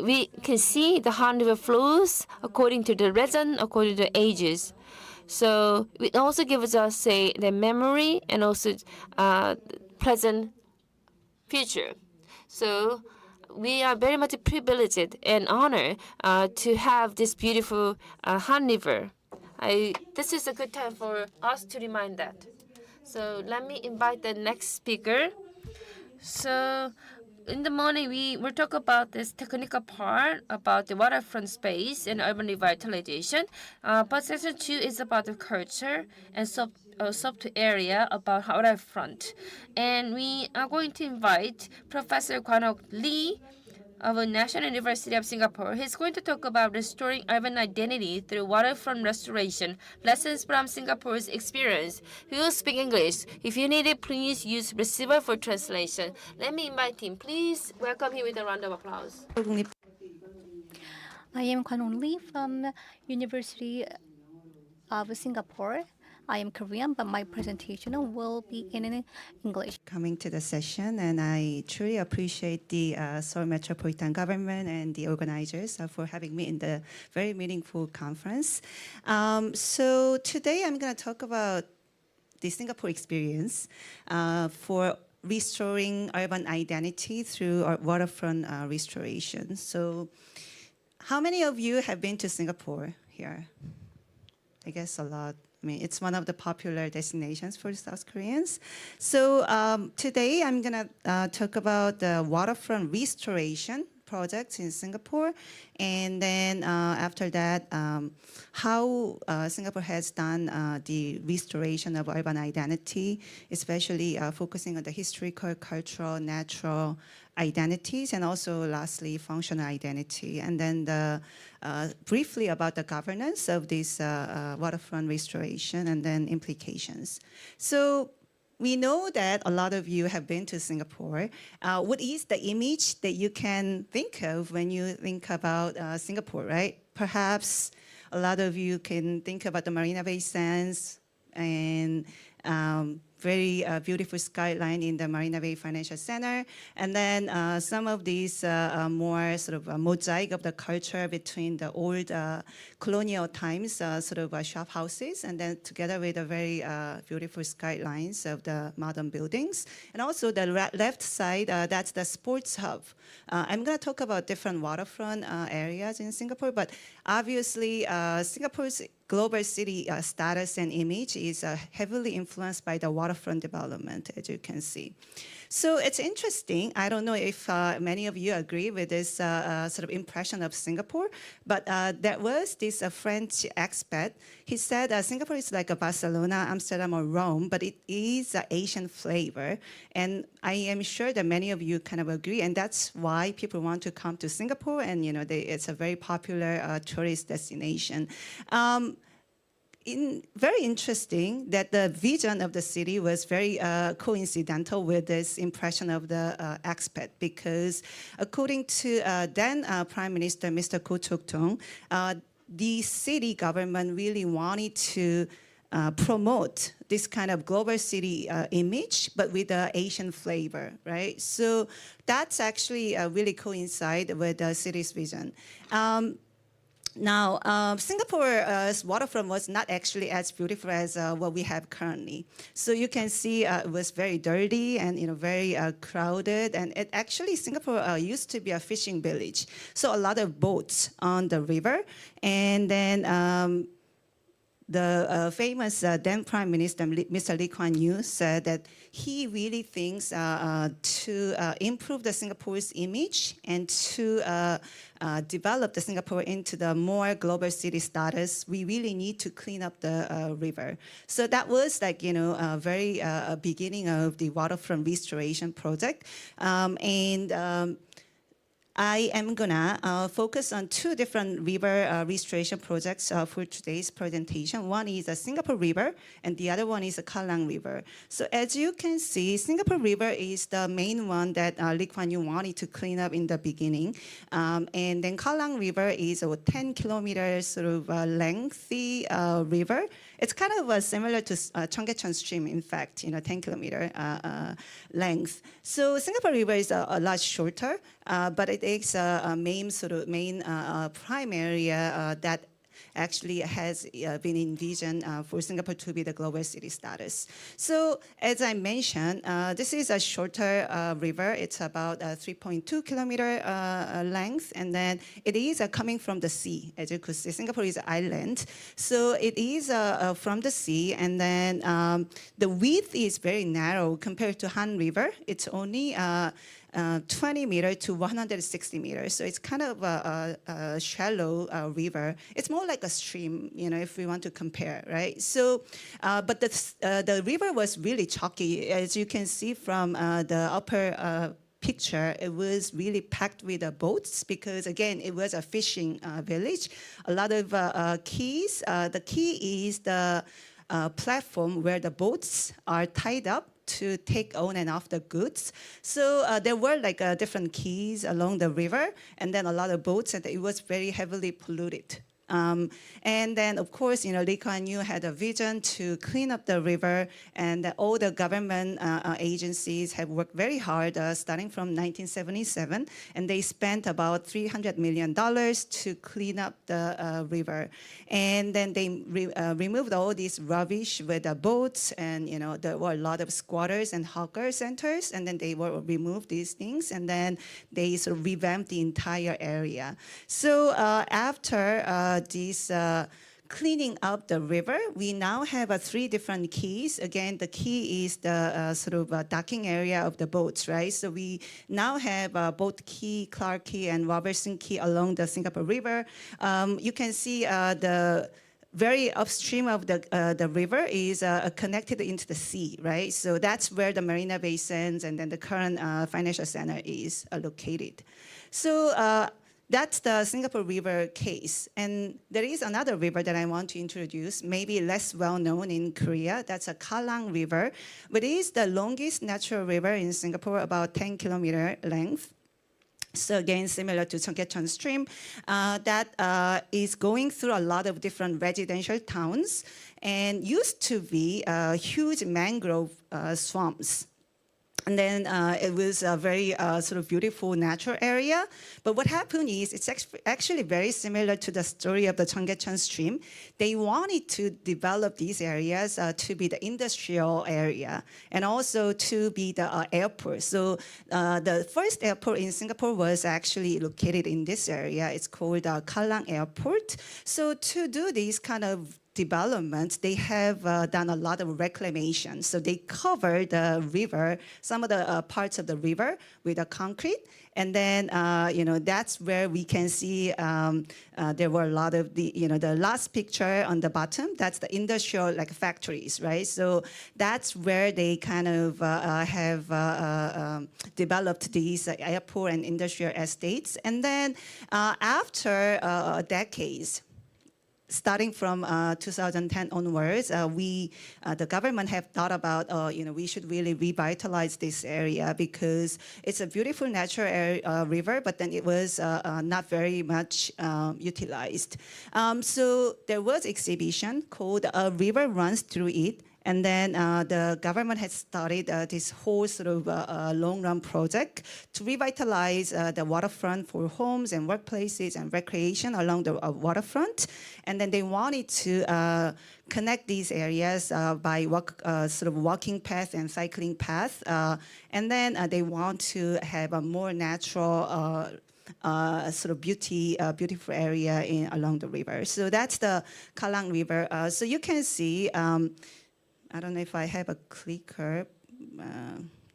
We can see the Han River flows according to the legend, according to the ages. So it also gives us the memory and also present future. So we are very much privileged and honored to have this beautiful Han River. This is a good time for us to remind that. So let me invite the next speaker. So in the morning, we will talk about this technical part about the waterfront space and urban revitalization. But section 2 is about the culture and soft area about waterfront. And we are going to invite Professor Kwanok Lee of the National University of Singapore. He's going to talk about restoring urban identity through waterfront restoration, lessons from Singapore's experience. He will speak English. If you need it, please use receiver for translation. Let me invite him. Please welcome him with a round of applause.
I am Kwanok Lee from University of Singapore. I am Korean, but my presentation will be in English.
Coming to the session, and I truly appreciate the Seoul Metropolitan Government and the organizers for having me in the very meaningful conference. So today I'm going to talk about the Singapore experience for restoring urban identity through waterfront restoration. So how many of you have been to Singapore here? I guess a lot. I mean, it's one of the popular destinations for South Koreans. So today I'm going to talk about the waterfront restoration projects in Singapore. And then after that, how Singapore has done the restoration of urban identity, especially focusing on the historical, cultural, natural identities, and also lastly, functional identity. And then briefly about the governance of this waterfront restoration and then implications. So we know that a lot of you have been to Singapore. What is the image that you can think of when you think about Singapore, right? Perhaps a lot of you can think about the Marina Bay Sands and very beautiful skyline in the Marina Bay Financial Center. And then some of these more sort of a mosaic of the culture between the old colonial times sort of shop houses, and then together with the very beautiful skylines of the modern buildings. And also the left side, that's the sports hub. I'm going to talk about different waterfront areas in Singapore, but obviously Singapore's global city status and image is heavily influenced by the waterfront development, as you can see. So it's interesting. I don't know if many of you agree with this sort of impression of Singapore, but there was this French expat. He said Singapore is like a Barcelona, Amsterdam, or Rome, but it is an Asian flavor. And I am sure that many of you kind of agree, and that's why people want to come to Singapore, and it's a very popular tourist destination. Very interesting that the vision of the city was very coincidental with this impression of the expat, because according to then Prime Minister Mr. Goh Chok-tong, the city government really wanted to promote this kind of global city image, but with the Asian flavor, right? So that's actually really coincide with the city's vision. Now, Singapore's waterfront was not actually as beautiful as what we have currently. So you can see it was very dirty and very crowded. And it actually, Singapore used to be a fishing village. So a lot of boats on the river. And then the famous then Prime Minister, Mr. Lee Kuan Yew, said that he really thinks to improve the Singapore's image and to develop the Singapore into the more global city status, we really need to clean up the river. So that was like, a very beginning of the waterfront restoration project. I am gonna focus on two different river restoration projects for today's presentation. One is a Singapore River, and the other one is a Kallang River. So as you can see, Singapore River is the main one that Lee Kuan Yew wanted to clean up in the beginning. And then Kallang River is a 10 kilometers sort of lengthy river. It's kind of similar to Cheonggyecheon Stream, in fact, 10 kilometer length. So Singapore River is a lot shorter, but it is a main prime area that actually has been envisioned for Singapore to be the global city status. So as I mentioned, this is a shorter river. It's about 3.2 kilometer length, and then it is coming from the sea. As you could see, Singapore is an island. So it is from the sea, and then the width is very narrow compared to Han River. It's only 20 meters to 160 meters. So it's kind of a shallow river. It's more like a stream, if we want to compare, right? So, but the river was really chalky. As you can see from the upper picture, it was really packed with boats because, again, it was a fishing village. A lot of quays. The quay is the platform where the boats are tied up to take on and off the goods. So there were like different quays along the river, and then a lot of boats, and it was very heavily polluted. And then, of course, Lee Kuan Yew had a vision to clean up the river, and all the government agencies have worked very hard starting from 1977, and they spent about $300 million to clean up the river. And then they removed all this rubbish with the boats, and there were a lot of squatters and hawker centers, and then they will remove these things, and then they sort of revamped the entire area. So after this cleaning up the river, we now have three different quays. Again, the quay is the sort of docking area of the boats, right? So we now have both Quay, Clark Quay, and Robertson Quay along the Singapore River. You can see the very upstream of the river is connected into the sea, right? So that's where the Marina Bay Sands and then the current financial center is located. So that's the Singapore River case. And there is another river that I want to introduce, maybe less well known in Korea. That's a Kallang River, but it is the longest natural river in Singapore, about 10 kilometer length. So again, similar to Cheonggyecheon Stream, that is going through a lot of different residential towns and used to be huge mangrove swamps. And then it was a very sort of beautiful natural area. But what happened is it's actually very similar to the story of the Cheonggyecheon Stream. They wanted to develop these areas to be the industrial area and also to be the airport. So the first airport in Singapore was actually located in this area. It's called Kallang Airport. So to do these kind of development, they have done a lot of reclamation. So they cover the river, some of the parts of the river with a concrete. And then, that's where we can see there were a lot of the last picture on the bottom, that's the industrial factories, right? So that's where they kind of have developed these airport and industrial estates. And then after decades, starting from 2010 onwards, the government have thought about, we should really revitalize this area because it's a beautiful natural river, but then it was not very much utilized. So there was exhibition called A River Runs Through It. And then the government has started this whole sort of long-run project to revitalize the waterfront for homes and workplaces and recreation along the waterfront. And then they wanted to connect these areas by sort of walking path and cycling path. And then they want to have a more natural sort of beautiful area along the river. So that's the Kallang River. So you can see, I don't know if I have a clicker.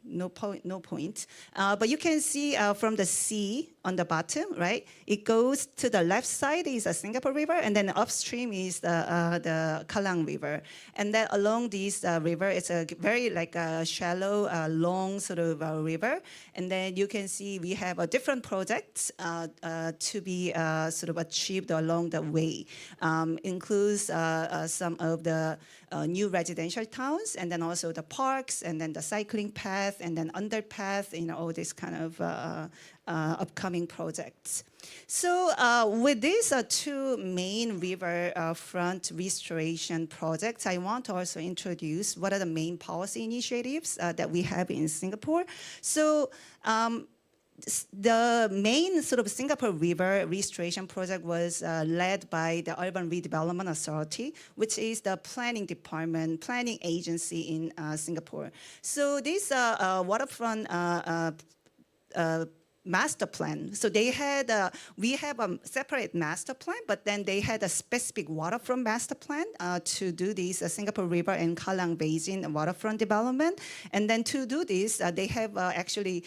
No point. But you can see from the sea on the bottom, right? It goes to the left side is the Singapore River, and then upstream is the Kallang River. And then along this river, it's a very like a shallow, long sort of river. And then you can see we have different projects to be sort of achieved along the way. Includes some of the new residential towns, and then also the parks, and then the cycling path, and then underpath, all these kind of upcoming projects. So with these two main river front restoration projects, I want to also introduce what are the main policy initiatives that we have in Singapore. So the main sort of Singapore River restoration project was led by the Urban Redevelopment Authority, which is the planning agency in Singapore. So this waterfront master plan. So they had, we have a separate master plan, but then they had a specific waterfront master plan to do this Singapore River and Kallang Basin waterfront development. And then to do this, they have actually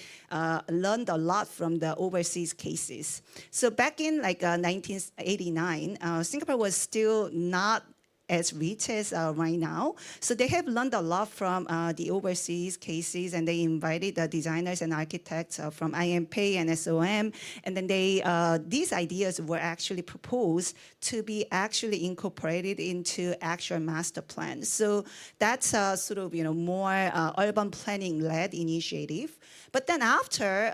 learned a lot from the overseas cases. So back in like 1989, Singapore was still not as rich as right now. So they have learned a lot from the overseas cases, and they invited the designers and architects from IMP and SOM, and then these ideas were actually proposed to be actually incorporated into actual master plans. So that's sort of more urban planning-led initiative. But then after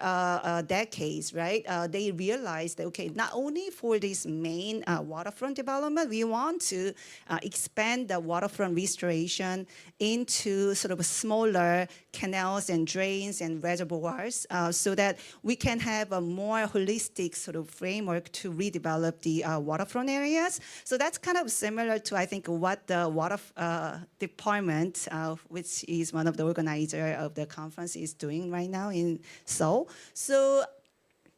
decades, right, they realized that, okay, not only for this main waterfront development, we want to expand the waterfront restoration into sort of smaller canals and drains and reservoirs so that we can have a more holistic sort of framework to redevelop the waterfront areas. So that's kind of similar to, I think, what the water department, which is one of the organizers of the conference, is doing right now in Seoul. So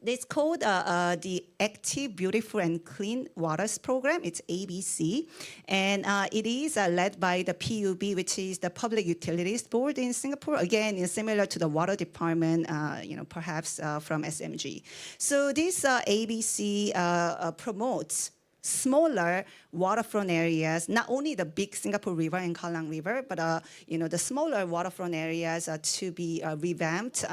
it's called the Active, Beautiful, and Clean Waters Program. It's ABC. And it is led by the PUB, which is the Public Utilities Board in Singapore. Again, it's similar to the water department, perhaps from SMG. So this ABC promotes smaller waterfront areas, not only the big Singapore River and Kallang River, but the smaller waterfront areas to be revamped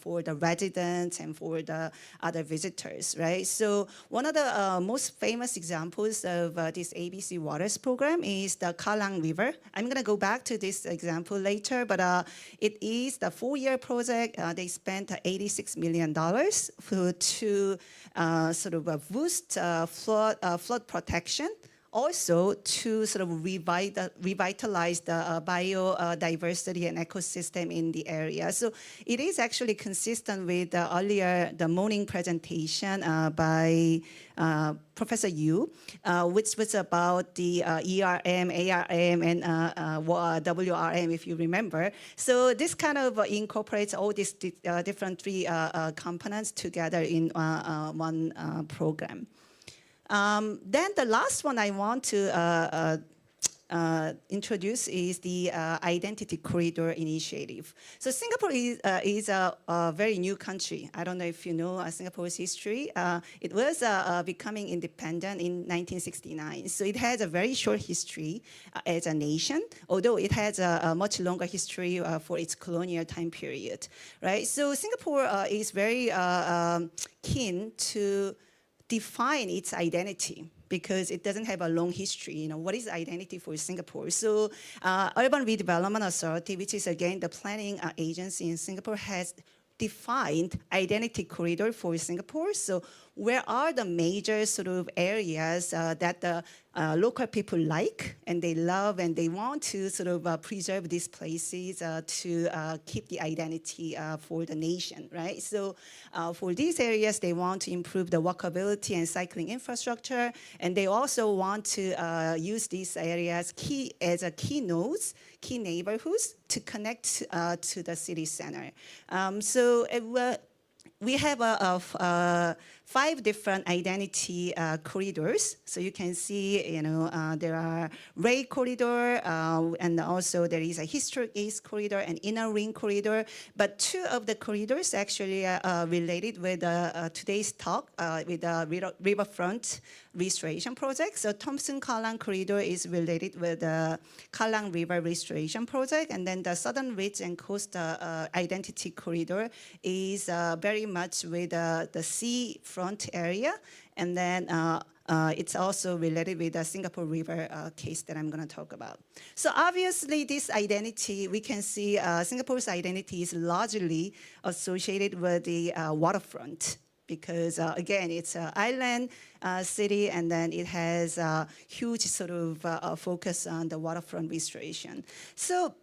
for the residents and for the other visitors, right? So one of the most famous examples of this ABC Waters program is the Kallang River. I'm going to go back to this example later, but it is the 4-year project. They spent $86 million to sort of boost flood protection, also to sort of revitalize the biodiversity and ecosystem in the area. So it is actually consistent with the morning presentation by Professor Yu, which was about the ERM, ARM, and WRM, if you remember. So this kind of incorporates all these different three components together in one program. Then the last one I want to introduce is the Identity Corridor Initiative. So Singapore is a very new country. I don't know if you know Singapore's history. It was becoming independent in 1969. So it has a very short history as a nation, although it has a much longer history for its colonial time period, right? So Singapore is very keen to define its identity because it doesn't have a long history. What is identity for Singapore? So Urban Redevelopment Authority, which is again the planning agency in Singapore, has defined identity corridor for Singapore. So where are the major sort of areas that the local people like and they love and they want to sort of preserve these places to keep the identity for the nation, right? So for these areas, they want to improve the walkability and cycling infrastructure, and they also want to use these areas as key nodes, key neighborhoods to connect to the city center. we have 5 different identity corridors. So you can see, there are Ray corridor, and also there is a historic east corridor and inner ring corridor. But 2 of the corridors actually are related with today's talk with the Riverfront restoration project. So Thompson-Kallang corridor is related with the Kallang River restoration project, and then the Southern Ridge and Coast identity corridor is very much with the seafront area, and then it's also related with the Singapore River case that I'm going to talk about. So obviously, this identity, we can see Singapore's identity is largely associated with the waterfront, because again, it's an island city, and then it has a huge sort of focus on the waterfront restoration. So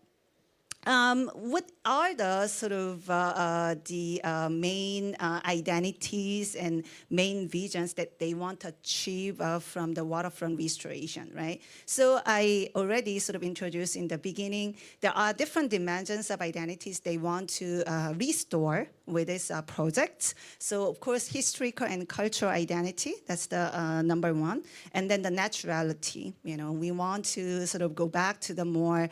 what are the sort of the main identities and main visions that they want to achieve from the waterfront restoration, right? So I already sort of introduced in the beginning, there are different dimensions of identities they want to restore with this project. So of course, historical and cultural identity, that's the number 1. And then the naturality, we want to sort of go back to the more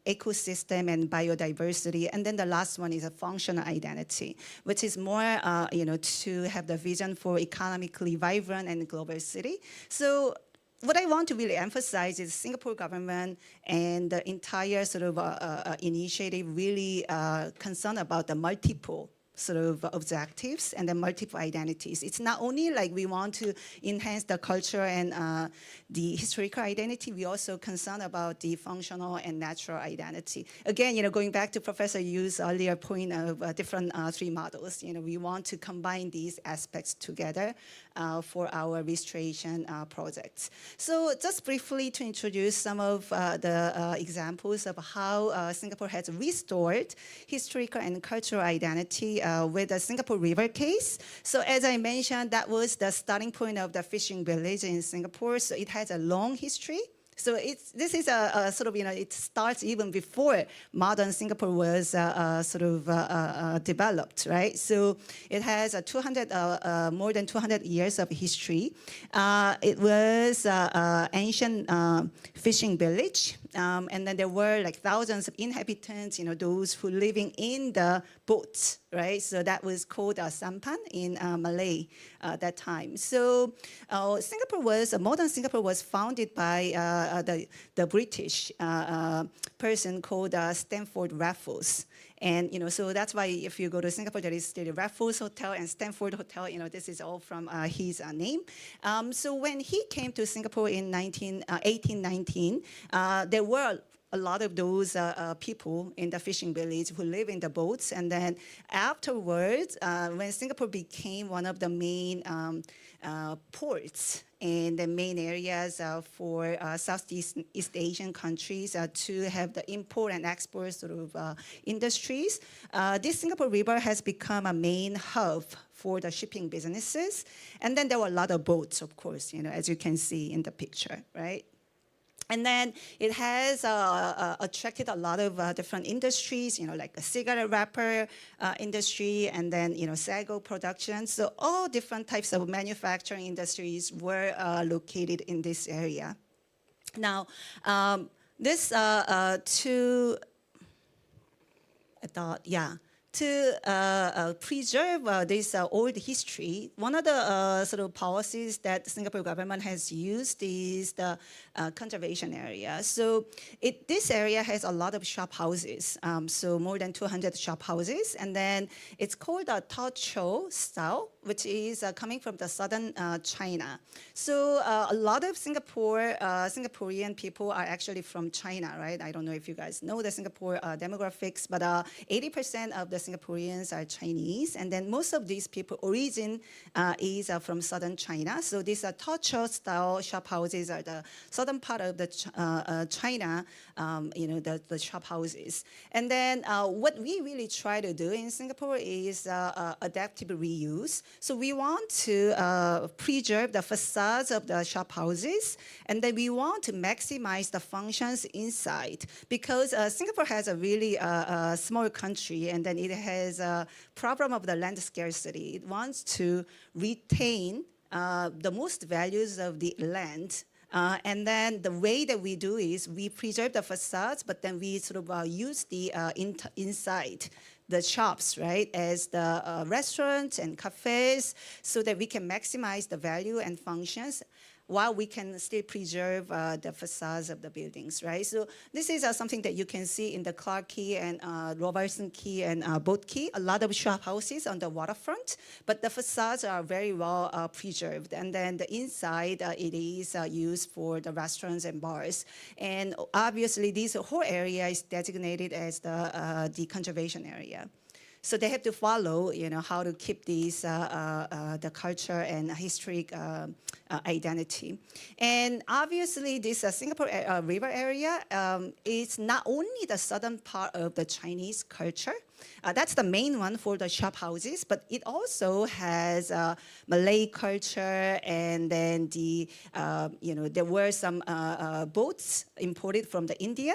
ecosystem and biodiversity. And then the last one is a functional identity, which is more, to have the vision for economically vibrant and global city. So what I want to really emphasize is Singapore government and the entire sort of initiative really concerned about the multiple sort of objectives and the multiple identities. It's not only like we want to enhance the culture and the historical identity, we also concerned about the functional and natural identity. Again, going back to Professor Yu's earlier point of different 3 models, we want to combine these aspects together for our restoration projects. So just briefly to introduce some of the examples of how Singapore has restored historical and cultural identity with the Singapore River case. So as I mentioned, that was the starting point of the fishing village in Singapore. So it has a long history. So this is a sort of, it starts even before modern Singapore was sort of developed, right? So it has more than 200 years of history. It was an ancient fishing village. And then there were like thousands of inhabitants, those who living in the boats, right? So that was called sampan in Malay at that time. So modern Singapore was founded by the British person called Stamford Raffles. And, so that's why if you go to Singapore, there is the Raffles Hotel and Stamford Hotel, this is all from his name. So when he came to Singapore in 1819, there were a lot of those people in the fishing village who live in the boats. And then afterwards, when Singapore became one of the main ports and the main areas for Southeast Asian countries to have the import and export sort of industries, this Singapore River has become a main hub for the shipping businesses. And then there were a lot of boats, of course, as you can see in the picture, right? And then it has attracted a lot of different industries, like the cigarette wrapper industry, and then, sago production. So all different types of manufacturing industries were located in this area. Now, to preserve this old history, one of the sort of policies that the Singapore government has used is the conservation area. So this area has a lot of shop houses, so more than 200 shop houses, and then it's called a Tao style, which is coming from the southern China. So a lot of Singaporean people are actually from China, right? I don't know if you guys know the Singapore demographics, but 80% of the Singaporeans are Chinese, and then most of these people origin is from southern China. So these Tao style shop houses are the southern part of the China, the shop houses. And then what we really try to do in Singapore is adaptive reuse. So we want to preserve the facades of the shop houses, and then we want to maximize the functions inside, because Singapore has a really small country, and then it has a problem of the land scarcity. It wants to retain the most values of the land. And then the way that we do is we preserve the facades, but then we sort of use the inside, the shops, right, as the restaurants and cafes, so that we can maximize the value and functions while we can still preserve the facades of the buildings, right? So this is something that you can see in the Clark Quay and Robertson Quay and Boat Quay, a lot of shop houses on the waterfront, but the facades are very well preserved. And then the inside, it is used for the restaurants and bars. And obviously, this whole area is designated as the conservation area. So they have to follow, how to keep these the culture and historic identity. And obviously, this Singapore River area is not only the southern part of the Chinese culture. That's the main one for the shop houses, but it also has Malay culture, and then there were some boats imported from the India.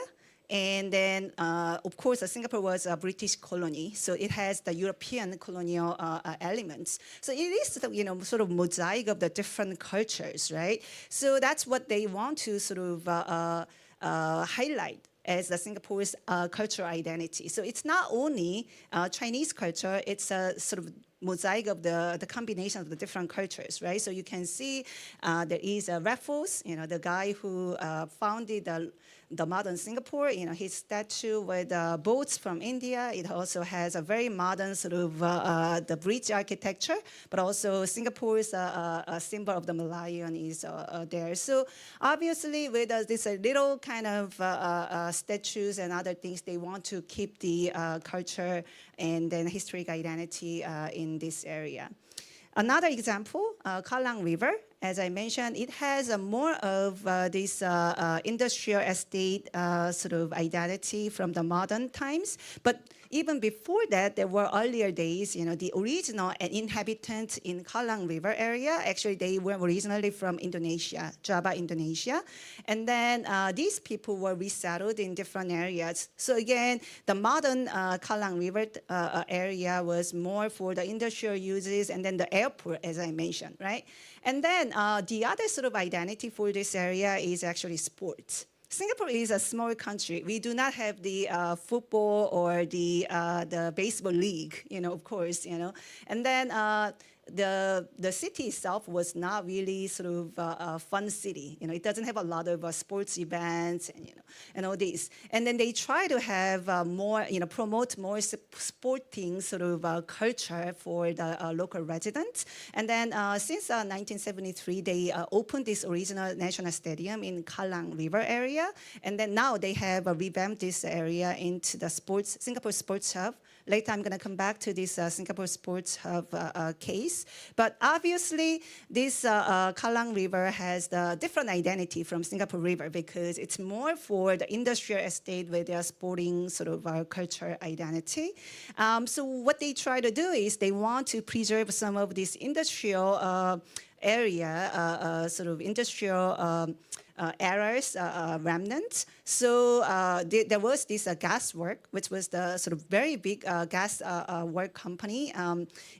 And then, of course, Singapore was a British colony, so it has the European colonial elements. So it is, sort of mosaic of the different cultures, right? So that's what they want to sort of highlight as the Singapore's cultural identity. So it's not only Chinese culture, it's a sort of mosaic of the combination of the different cultures, right? So you can see there is Raffles, the guy who founded the modern Singapore, his statue with boats from India. It also has a very modern sort of the bridge architecture, but also Singapore's symbol of the Malayan is there. So obviously with this little kind of statues and other things, they want to keep the culture and then historic identity in this area. Another example, Kallang River. As I mentioned, it has more of this industrial estate sort of identity from the modern times. But even before that, there were earlier days, the original inhabitants in Kallang River area, actually they were originally from Indonesia, Java, Indonesia. And then these people were resettled in different areas. So again, the modern Kallang River area was more for the industrial uses, and then the airport, as I mentioned, right? And then the other sort of identity for this area is actually sports. Singapore is a small country. We do not have the football or the baseball league, of course, And then the city itself was not really sort of a fun city. It doesn't have a lot of sports events and all this. And then they try to have more, promote more sporting sort of culture for the local residents. And then since 1973, they opened this original national stadium in Kallang River area. And then now they have revamped this area into the Singapore Sports Hub. Later, I'm going to come back to this Singapore Sports Hub case. But obviously, this Kallang River has the different identity from Singapore River because it's more for the industrial estate with their sporting sort of culture identity. So what they try to do is they want to preserve some of this industrial area, sort of industrial errors, remnants. So there was this gas work, which was the sort of very big gas work company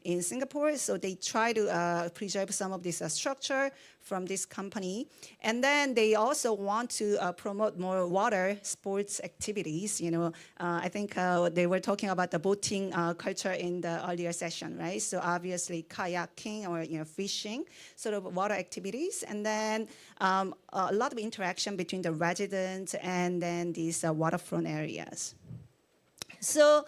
in Singapore. So they try to preserve some of this structure from this company. And then they also want to promote more water sports activities. I think they were talking about the boating culture in the earlier session, right? So obviously kayaking or fishing, sort of water activities. And then a lot of interaction between the residents and then these waterfront areas. So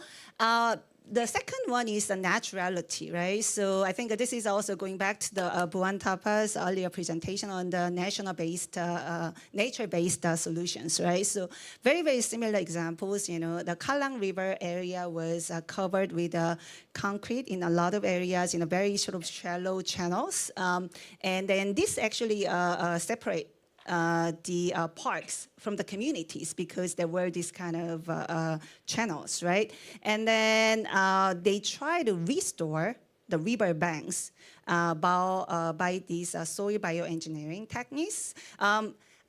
the second one is the naturality, right? So I think this is also going back to the Bhuwan Thapa's earlier presentation on the national-based, nature-based solutions, right? So very, very similar examples. The Kallang River area was covered with concrete in a lot of areas in a very sort of shallow channels. And then this actually separate the parks from the communities because there were these kind of channels, right? And then they try to restore the river banks by these soil bioengineering techniques.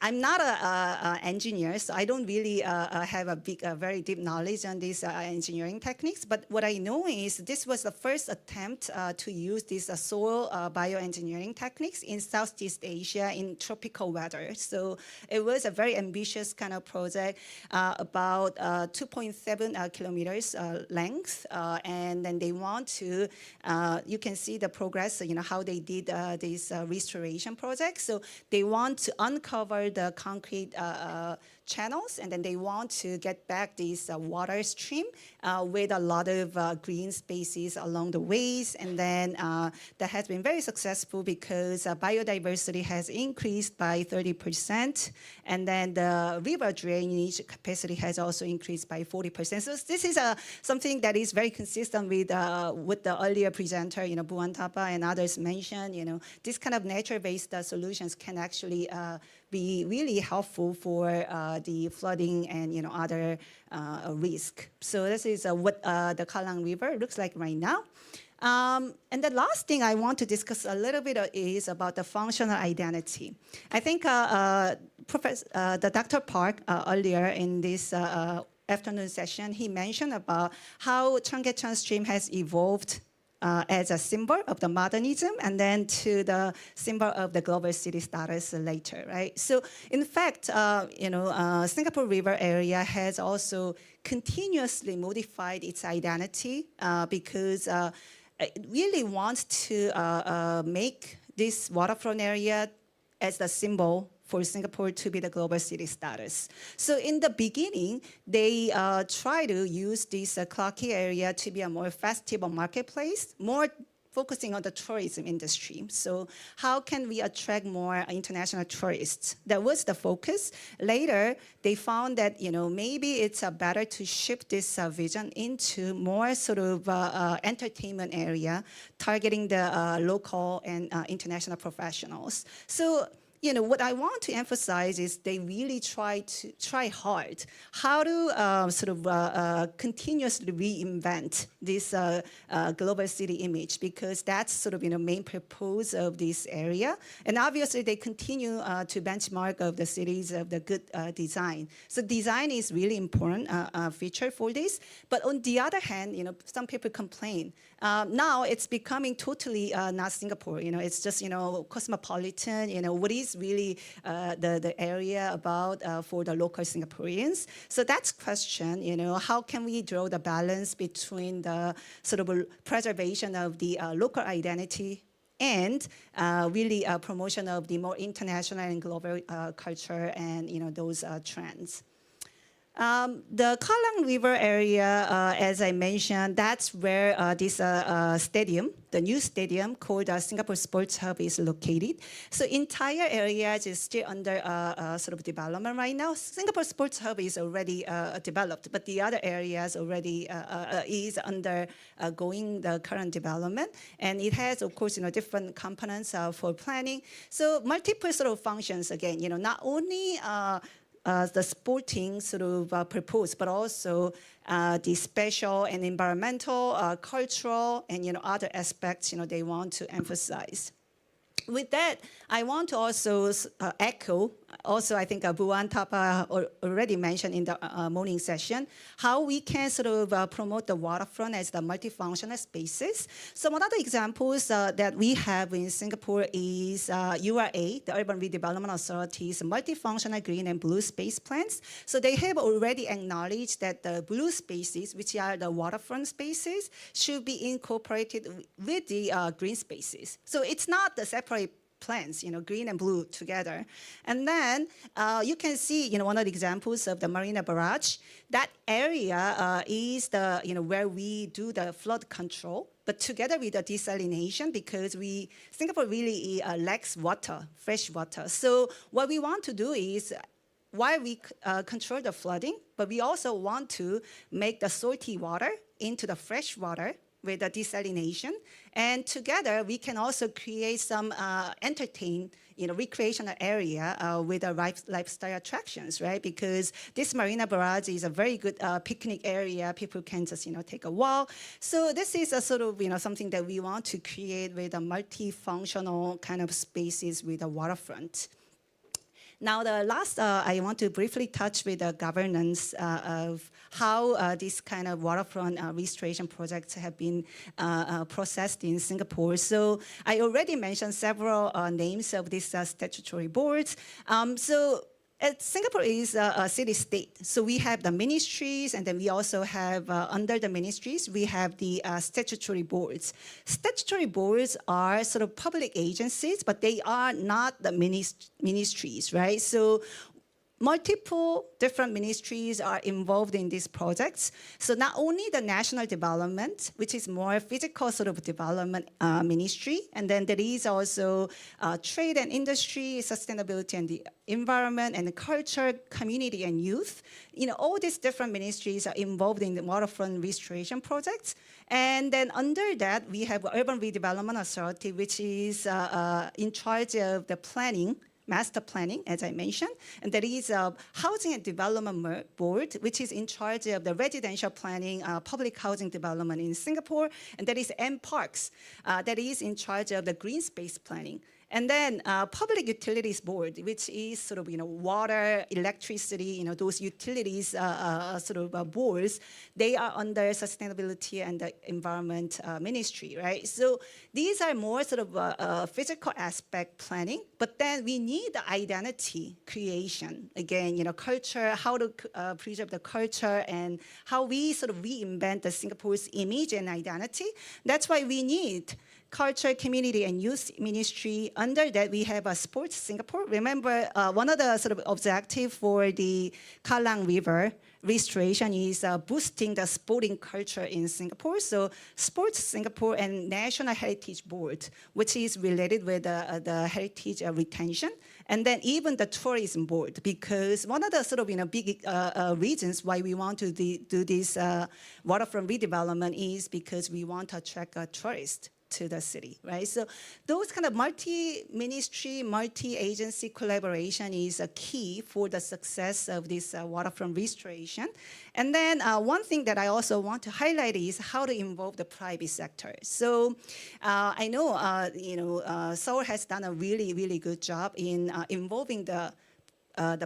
I'm not a engineer, so I don't really have a very deep knowledge on these engineering techniques. But what I know is this was the first attempt to use these soil bioengineering techniques in Southeast Asia in tropical weather. So it was a very ambitious kind of project, about 2.7 kilometers length, and then they want to. You can see the progress. How they did this restoration project. So they want to uncover the concrete channels, and then they want to get back this water stream with a lot of green spaces along the ways, and then that has been very successful because biodiversity has increased by 30%, and then the river drainage capacity has also increased by 40%. So this is something that is very consistent with what the earlier presenter, Bhuwan, Thapa, and others mentioned. This kind of nature-based solutions can actually be really helpful for the flooding and other risk. So this is what the Kallang River looks like right now. And the last thing I want to discuss a little bit is about the functional identity. I think the Dr. Park earlier in this afternoon session, he mentioned about how Cheonggyecheon stream has evolved as a symbol of the modernism, and then to the symbol of the global city status later, right? So, in fact, Singapore River area has also continuously modified its identity because it really wants to make this waterfront area as the symbol for Singapore to be the global city status. So in the beginning, they try to use this Clarke Quay area to be a more festival marketplace, more focusing on the tourism industry. So how can we attract more international tourists? That was the focus. Later, they found that maybe it's better to shift this vision into more sort of entertainment area, targeting the local and international professionals. So what I want to emphasize is they really try hard how to sort of continuously reinvent this global city image, because that's sort of main purpose of this area. And obviously they continue to benchmark of the cities of the good design. So design is really important feature for this. But on the other hand, some people complain. Now it's becoming totally not Singapore. It's just cosmopolitan. What is really the area about for the local Singaporeans. So that's question, how can we draw the balance between the sort of preservation of the local identity and really promotion of the more international and global culture and those trends. The Kallang River area, as I mentioned, that's where this stadium, the new stadium called Singapore Sports Hub, is located. So entire area is still under sort of development right now. Singapore Sports Hub is already developed, but the other areas already is undergoing the current development. And it has, of course, different components for planning. So multiple sort of functions, again, not only the sporting sort of purpose, but also the special and environmental, cultural, and other aspects they want to emphasize. With that, I want to also echo, also I think Bhuwan, Thapa already mentioned in the morning session, how we can sort of promote the waterfront as the multifunctional spaces. Some other examples that we have in Singapore is U.S.A, the Urban Redevelopment Authority's multifunctional green and blue space plans. So they have already acknowledged that the blue spaces, which are the waterfront spaces, should be incorporated with the green spaces. So it's not the separate plants, green and blue together. And then you can see, one of the examples of the Marina Barrage. That area is the, where we do the flood control, but together with the desalination, because Singapore really lacks water, fresh water. So what we want to do is, while we control the flooding, but we also want to make the salty water into the fresh water with the desalination. And together, we can also create some recreational area with the lifestyle attractions, right? Because this Marina Barrage is a very good picnic area. People can just, take a walk. So this is a sort of, something that we want to create with a multifunctional kind of spaces with a waterfront. Now, the last, I want to briefly touch with the governance of how this kind of waterfront restoration projects have been processed in Singapore. So I already mentioned several names of these statutory boards. Singapore is a city-state, so we have the ministries, and then we also have, under the ministries, we have the statutory boards. Statutory boards are sort of public agencies, but they are not the ministries, right? So multiple different ministries are involved in these projects. So not only the national development, which is more physical sort of development ministry, and then there is also trade and industry, sustainability and the environment and the culture, community and youth. You know, all these different ministries are involved in the waterfront restoration projects. And then under that, we have Urban Redevelopment Authority, which is in charge of the planning, master planning, as I mentioned, and there is a Housing and Development Board, which is in charge of the residential planning, public housing development in Singapore, and there is MParks, that is in charge of the green space planning. And then Public Utilities Board, which is sort of, water, electricity, those utilities sort of boards, they are under sustainability and the environment ministry, right? So these are more sort of physical aspect planning, but then we need the identity creation. Again, culture, how to preserve the culture and how we sort of reinvent the Singapore's image and identity. That's why we need Culture, Community and Youth Ministry. Under that, we have a Sports Singapore. Remember, one of the sort of objectives for the Kallang River restoration is boosting the sporting culture in Singapore. So Sports Singapore and National Heritage Board, which is related with the heritage retention. And then even the Tourism Board, because one of the sort of big reasons why we want to do this waterfront redevelopment is because we want to attract tourists to the city, right? So those kind of multi-ministry, multi-agency collaboration is a key for the success of this waterfront restoration. And then one thing that I also want to highlight is how to involve the private sector. So I know, Seoul has done a really, really good job in involving the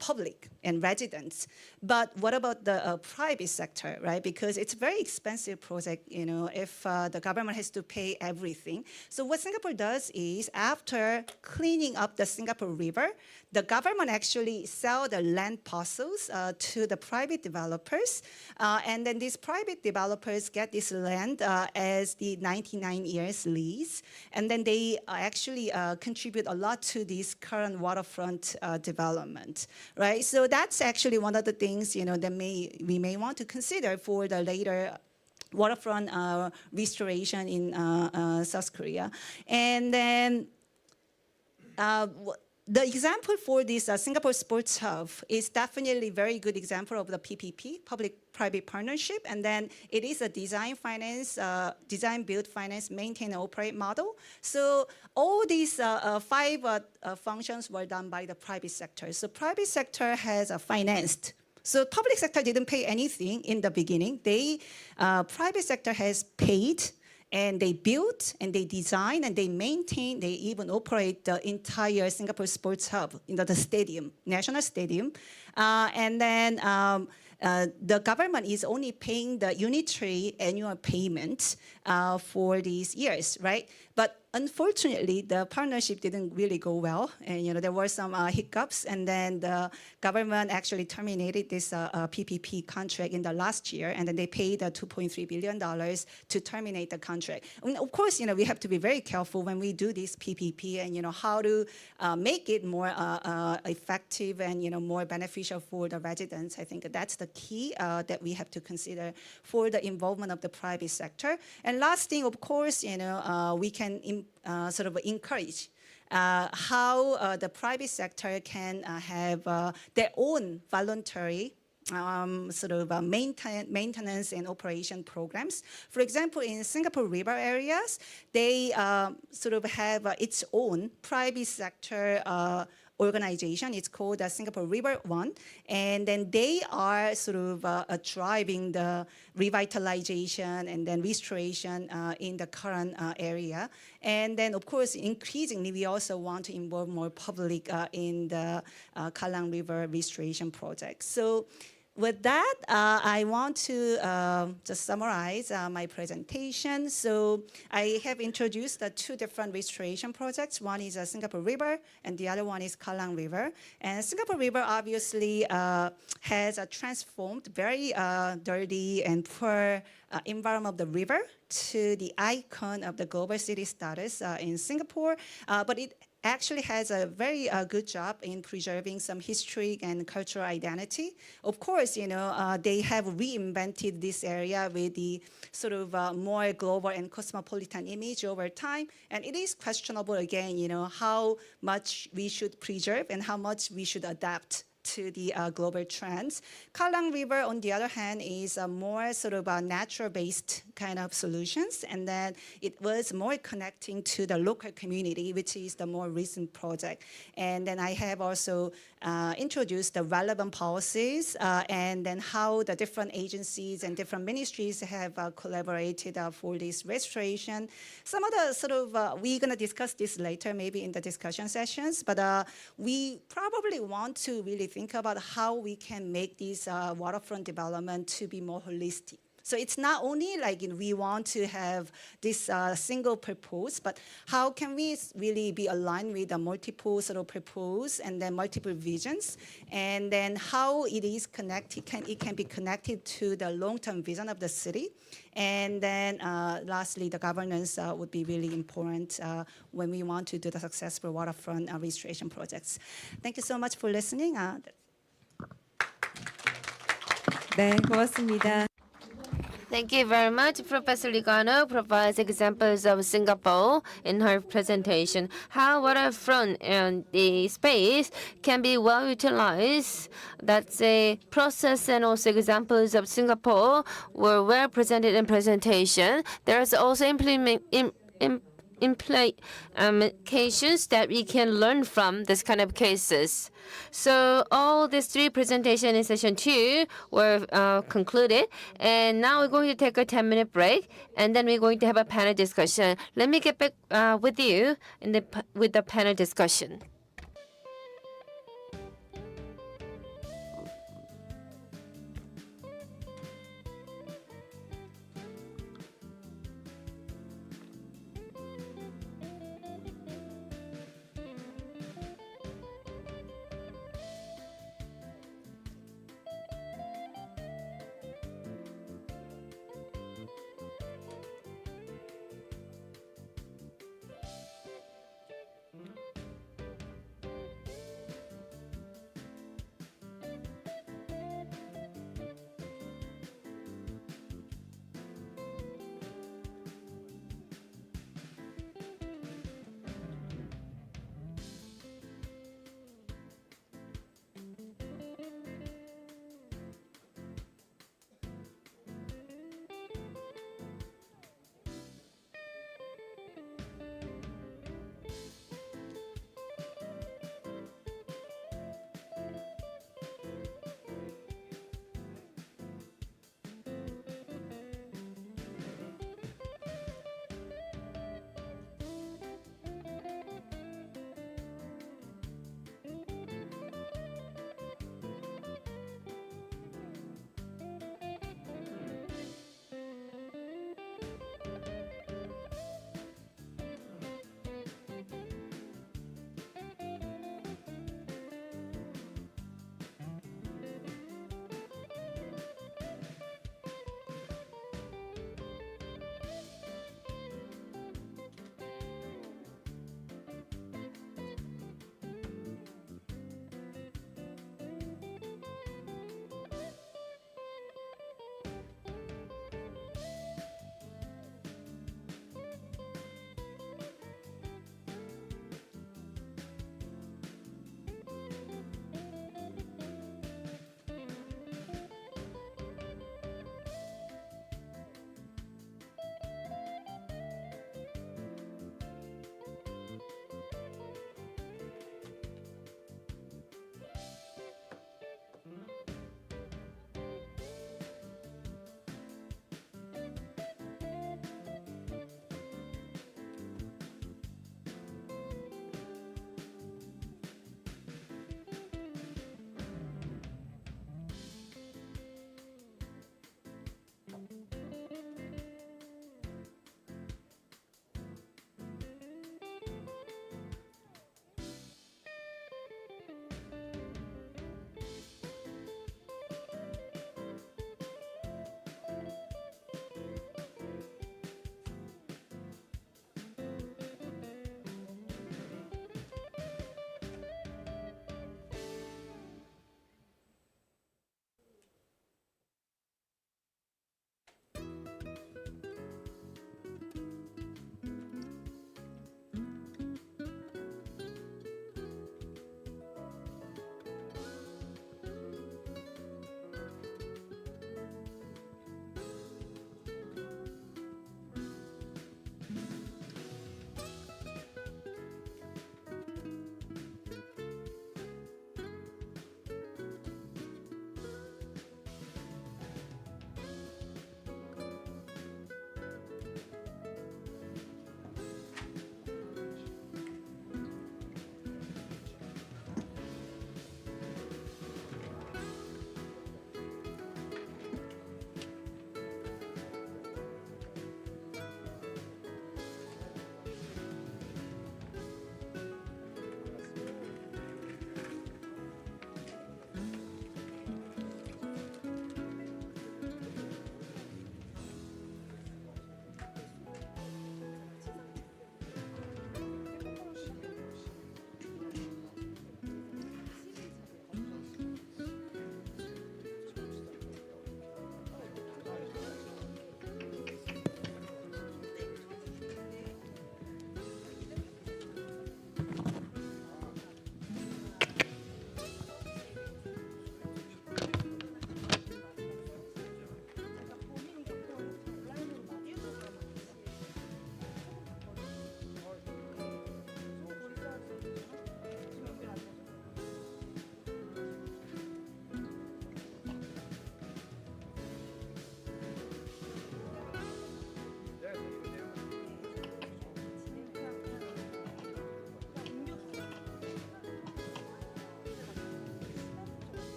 public and residents. But what about the private sector, right? Because it's a very expensive project, if the government has to pay everything. So what Singapore does is, after cleaning up the Singapore River, the government actually sell the land parcels to the private developers. And then these private developers get this land as the 99 years lease. And then they actually contribute a lot to this current waterfront development, right? So that's actually one of the things, that we may want to consider for the later waterfront restoration in South Korea. And then the example for this Singapore Sports Hub is definitely a very good example of the PPP, public-private partnership, and then it is a design, finance, design, build, finance, maintain, and operate model. So all these 5 functions were done by the private sector. So private sector has financed. So public sector didn't pay anything in the beginning. Private sector has paid, and they built, and they design, and they maintain, they even operate the entire Singapore Sports Hub, the stadium, national stadium. And then the government is only paying the unitary annual payment for these years, right? But unfortunately, the partnership didn't really go well, and there were some hiccups, and then the government actually terminated this PPP contract in the last year, and then they paid $2.3 billion to terminate the contract. And of course, we have to be very careful when we do this PPP, and how to make it more effective and more beneficial for the residents. I think that's the key that we have to consider for the involvement of the private sector. And last thing, of course, we can sort of encourage how the private sector can have their own voluntary sort of maintenance and operation programs. For example, in Singapore River areas, they sort of have its own private sector organization. It's called the Singapore River One, and then they are sort of driving the revitalization and then restoration in the current area. And then, of course, increasingly, we also want to involve more public in the Kallang River restoration project. So with that, I want to just summarize my presentation. So I have introduced the two different restoration projects. One is Singapore River, and the other one is Kallang River. And Singapore River obviously has transformed very dirty and poor environment of the river to the icon of the global city status in Singapore. But it actually has a very good job in preserving some historic and cultural identity. Of course, they have reinvented this area with the sort of more global and cosmopolitan image over time. And it is questionable again, how much we should preserve and how much we should adapt to the global trends. Kallang River, on the other hand, is a more sort of natural-based kind of solutions, and then it was more connecting to the local community, which is the more recent project. And then I have also introduced the relevant policies and then how the different agencies and different ministries have collaborated for this restoration. Some of the sort of, we're going to discuss this later, maybe in the discussion sessions, but we probably want to really think about how we can make this waterfront development to be more holistic. So it's not only like we want to have this single purpose, but how can we really be aligned with the multiple sort of purpose and then multiple visions, and then how it is connected, it can be connected to the long-term vision of the city. And then lastly, the governance would be really important when we want to do the successful waterfront restoration projects. Thank you so much for listening.
네, 고맙습니다.
Thank you very much. Professor Ligano provides examples of Singapore in her presentation, how waterfront and the space can be well utilized. That's a process, and also examples of Singapore were well presented in presentation. There's also implications that we can learn from this kind of cases. So all these three presentations in session 2 were concluded, and now we're going to take a 10-minute break, and then we're going to have a panel discussion. Let me get back with you with the panel discussion.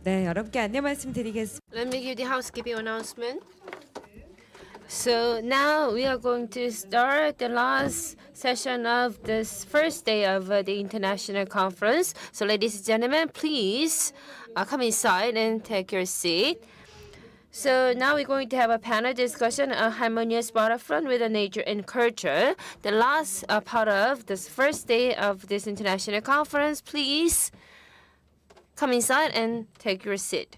네, 여러분께 안내 말씀드리겠습니다.
Let me give the housekeeping announcement. So now we are going to start the last session of this first day of the international conference. So ladies and gentlemen, please come inside and take your seat. So now we're going to have a panel discussion on harmonious waterfront with the nature and culture. The last part of this first day of this international conference, please come inside and take your seat.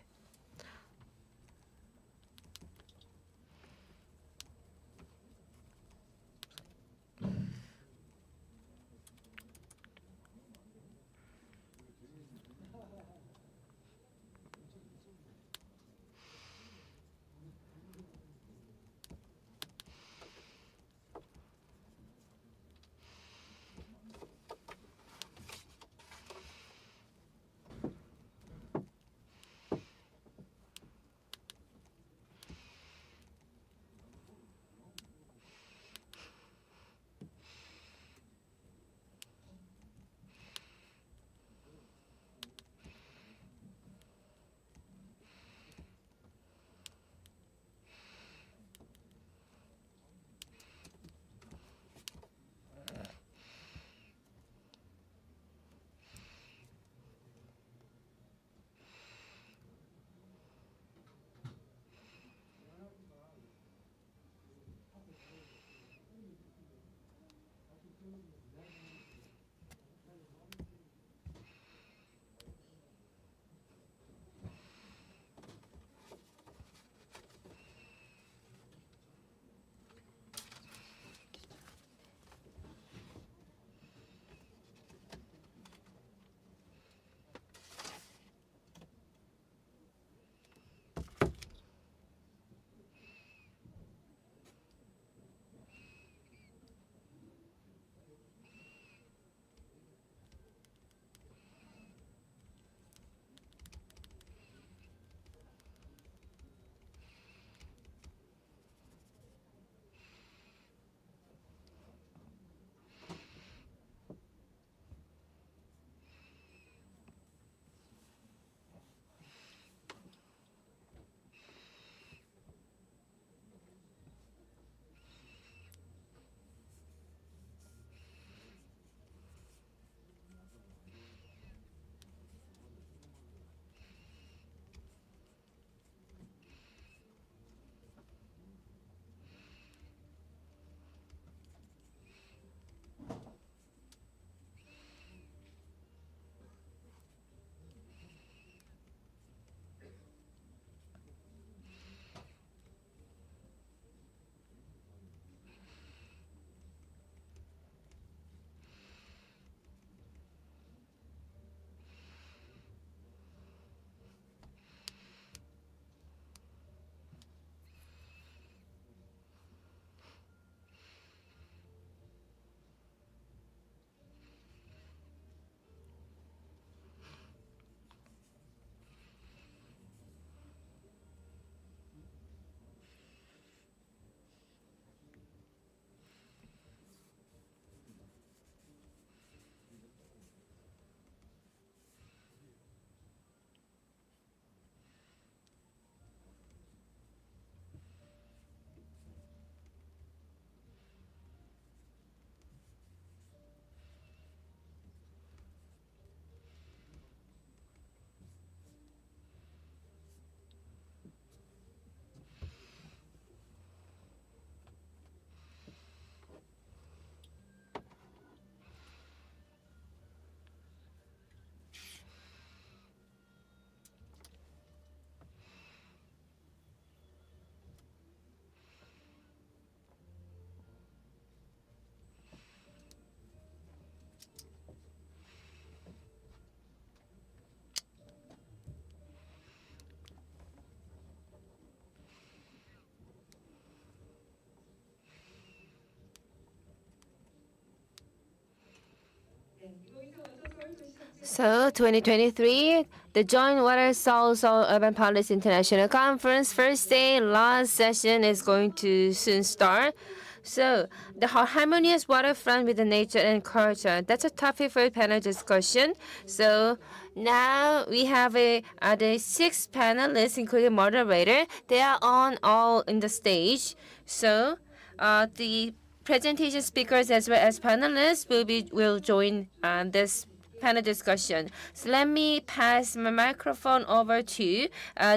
So 2023, the Joint Waterfront Seoul Urban Policy International Conference, first day, last session is going to soon start. So, the harmonious waterfront with the nature and culture. That's a topic for panel discussion. So, now we have the 6 panelists, including moderator. They are on all in the stage. So, the presentation speakers as well as panelists will join this panel discussion. So let me pass my microphone over to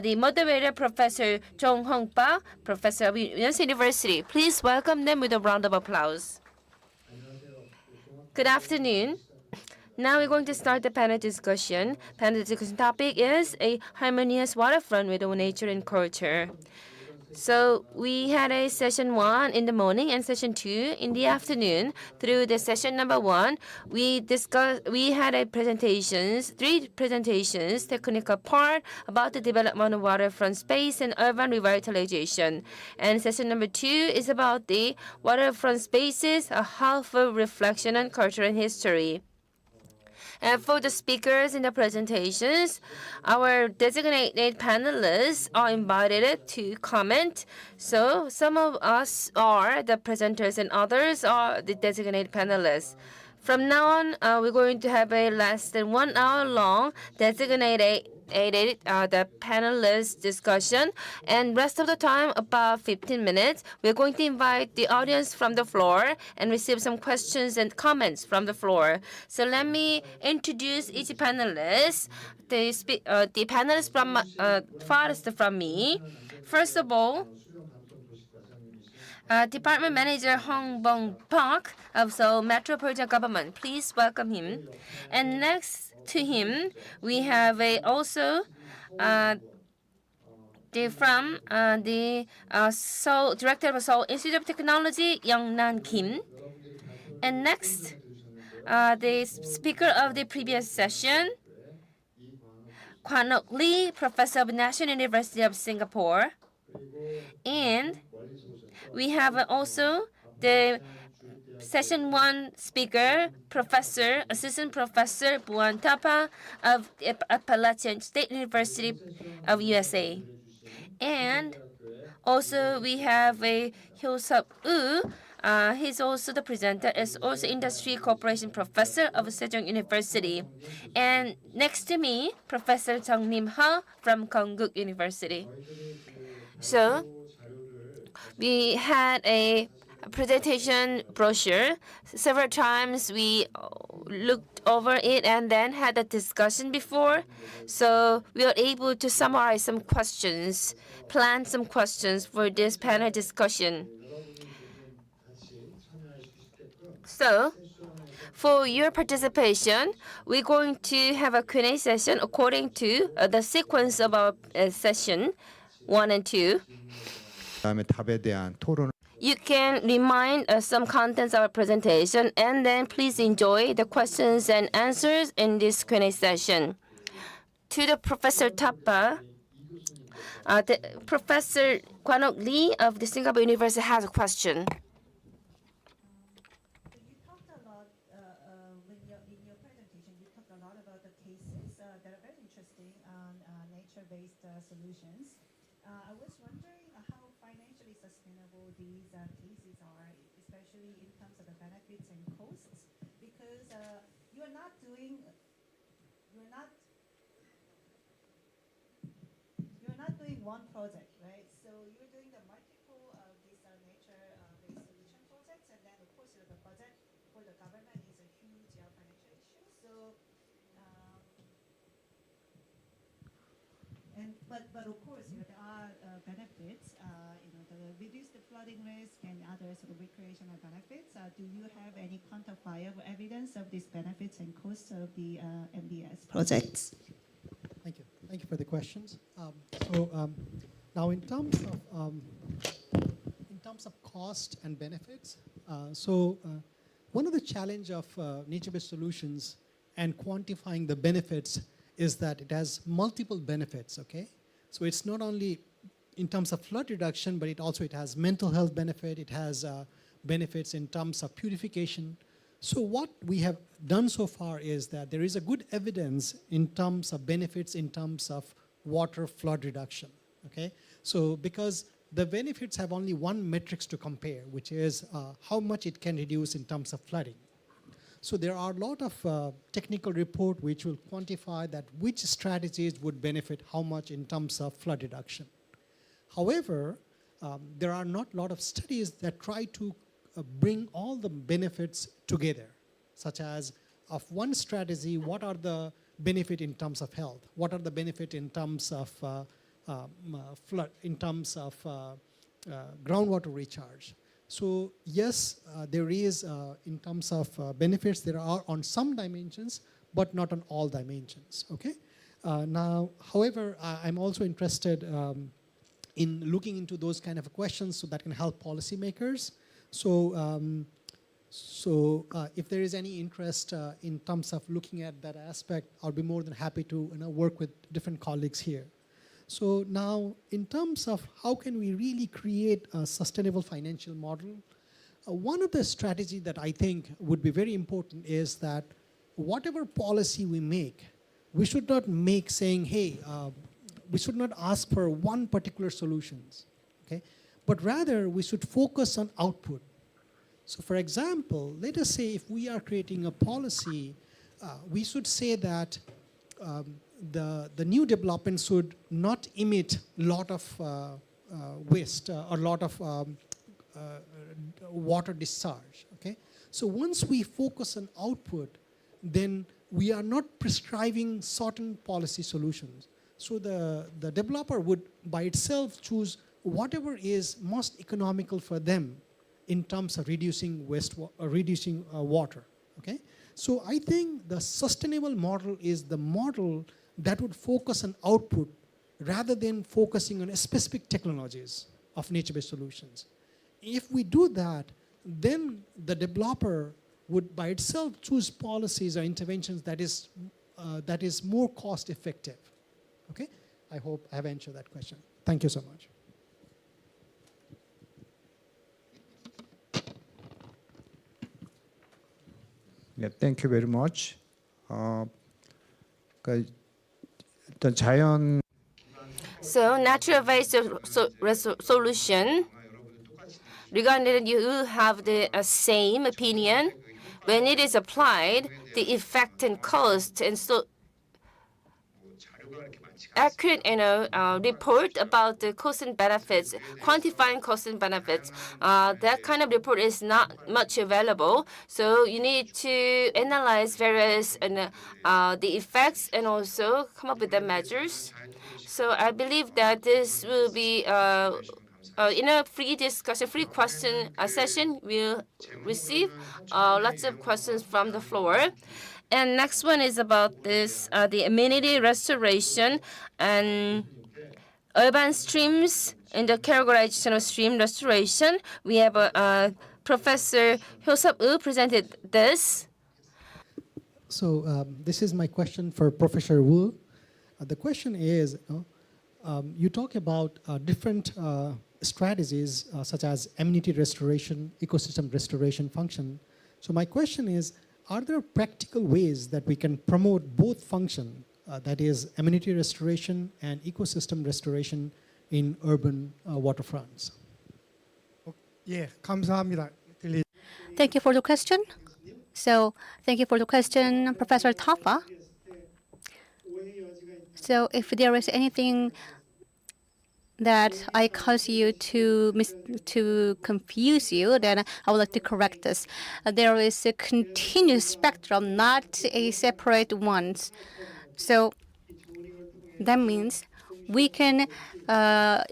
the moderator, Professor Jong Hong Pa, Professor of U.S.A. University. Please welcome them with a round of applause. Good afternoon. Now we're going to start the panel discussion. Panel discussion topic is a harmonious waterfront with nature and culture. So we had a session 1 in the morning and session 2 in the afternoon. Through the session number 1, we had 3 presentations, technical part about the development of waterfront space and urban revitalization. And session number 2 is about the waterfront spaces, a helpful reflection on culture and history. And for the speakers in the presentations, our designated panelists are invited to comment. So some of us are the presenters and others are the designated panelists. From now on, we're going to have a less than 1 hour long designated the panelist discussion, and rest of the time, about 15 minutes, we're going to invite the audience from the floor and receive some questions and comments from the floor. So let me introduce each panelist. The panelists from farthest from me. First of all, Department Manager Hong Bong Park of Seoul Metropolitan Government. Please welcome him. And next to him, we have also from the Seoul Director of Seoul Institute of Technology, Young-nan Kim. And next, the speaker of the previous session, Kwan-ok Lee, Professor of National University of Singapore. And we have also the Session 1 speaker, Assistant Professor Bhuwan Thapa of the Appalachian State University of U.S.A. And also we have Hyo-sup Woo. He's also the presenter, is also Industry Corporation Professor of Sejong University. And next to me, Professor Jung Nim Ha from Konkuk University. So we had a presentation brochure. Several times we looked over it and then had a discussion before. So we are able to summarize some questions, plan some questions for this panel discussion. So for your participation, we're going to have a Q&A session according to the sequence of our session 1 and 2. You can remind some contents of our presentation, and then please enjoy the questions and answers in this Q&A session. To the Professor Thapa, Professor Kwan-ok Lee of the Singapore University has a question.
You talked a lot in your presentation. You talked a lot about the cases that are very interesting on nature-based solutions. I was wondering how financially sustainable these cases are, especially in terms of the benefits and costs, because you're not doing one project, right? So you're doing the multiple of these nature-based solution projects, and then of course the budget for the government is a huge financial issue. So, but of course there are benefits. The reduce the flooding risk and other sort of recreational benefits. Do you have any quantifiable evidence of these benefits and costs of the MBS projects?
Thank you. Thank you for the questions. Now in terms of cost and benefits, one of the challenge of nature-based solutions and quantifying the benefits is that it has multiple benefits, okay? So it's not only in terms of flood reduction, but it has mental health benefit, it has benefits in terms of purification. So what we have done so far is that there is a good evidence in terms of benefits in terms of water flood reduction, okay? So because the benefits have only one metrics to compare, which is how much it can reduce in terms of flooding. So there are a lot of technical report which will quantify that which strategies would benefit how much in terms of flood reduction. However, there are not a lot of studies that try to bring all the benefits together, such as of one strategy, what are the benefit in terms of health? What are the benefit in terms of flood, in terms of groundwater recharge? So yes, there is, in terms of benefits, there are on some dimensions, but not on all dimensions, okay? Now, however, I'm also interested in looking into those kind of questions so that can help policymakers. So, if there is any interest in terms of looking at that aspect, I'll be more than happy to work with different colleagues here. So now, in terms of how can we really create a sustainable financial model, one of the strategies that I think would be very important is that whatever policy we make, we should not make saying, hey, we should not ask for one particular solutions, okay? But rather, we should focus on output. So for example, let us say if we are creating a policy, we should say that the new development should not emit a lot of waste or a lot of water discharge, okay? So once we focus on output, then we are not prescribing certain policy solutions. So the developer would by itself choose whatever is most economical for them in terms of reducing water, okay? So I think the sustainable model is the model that would focus on output rather than focusing on specific technologies of nature-based solutions. If we do that, then the developer would by itself choose policies or interventions that is more cost-effective, okay? I hope I have answered that question. Thank you so much.
Yeah, thank you very much. 일단 자연
So natural-based solution. Regarding you have the same opinion. When it is applied, the effect and cost and so accurate, report about the cost and benefits, quantifying cost and benefits. That kind of report is not much available. So you need to analyze various the effects and also come up with the measures. So I believe that this will be in a free discussion, free question session. We'll receive lots of questions from the floor. And next one is about this, the amenity restoration and urban streams and the categorization of stream restoration. We have Professor Hyo-sub Woo presented this.
So this is my question for Professor Woo. The question is, you talk about different strategies such as amenity restoration, ecosystem restoration function. So my question is, are there practical ways that we can promote both function, that is amenity restoration and ecosystem restoration in urban waterfronts?
예, 감사합니다.
Thank you for the question. So thank you for the question, Professor Thapa. So if there is anything that I cause you to confuse you, then I would like to correct this. There is a continuous spectrum, not a separate one. So that means we can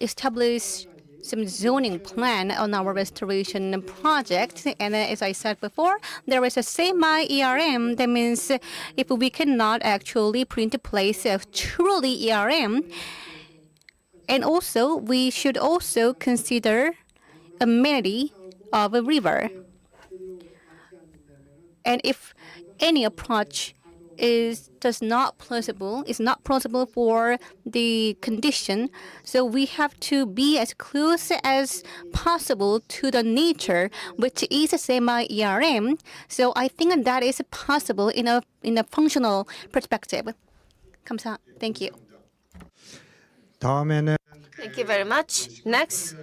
establish some zoning plan on our restoration project. And as I said before, there is a semi-ERM. That means if we cannot actually put into place a truly ERM, and also, we should also consider amenity of a river. And if any approach is not plausible for the condition, so we have to be as close as possible to the nature, which is a semi-ERM. So I think that is possible in a functional perspective. 감사. Thank you.
다음에는
Thank Thank you very much. Next.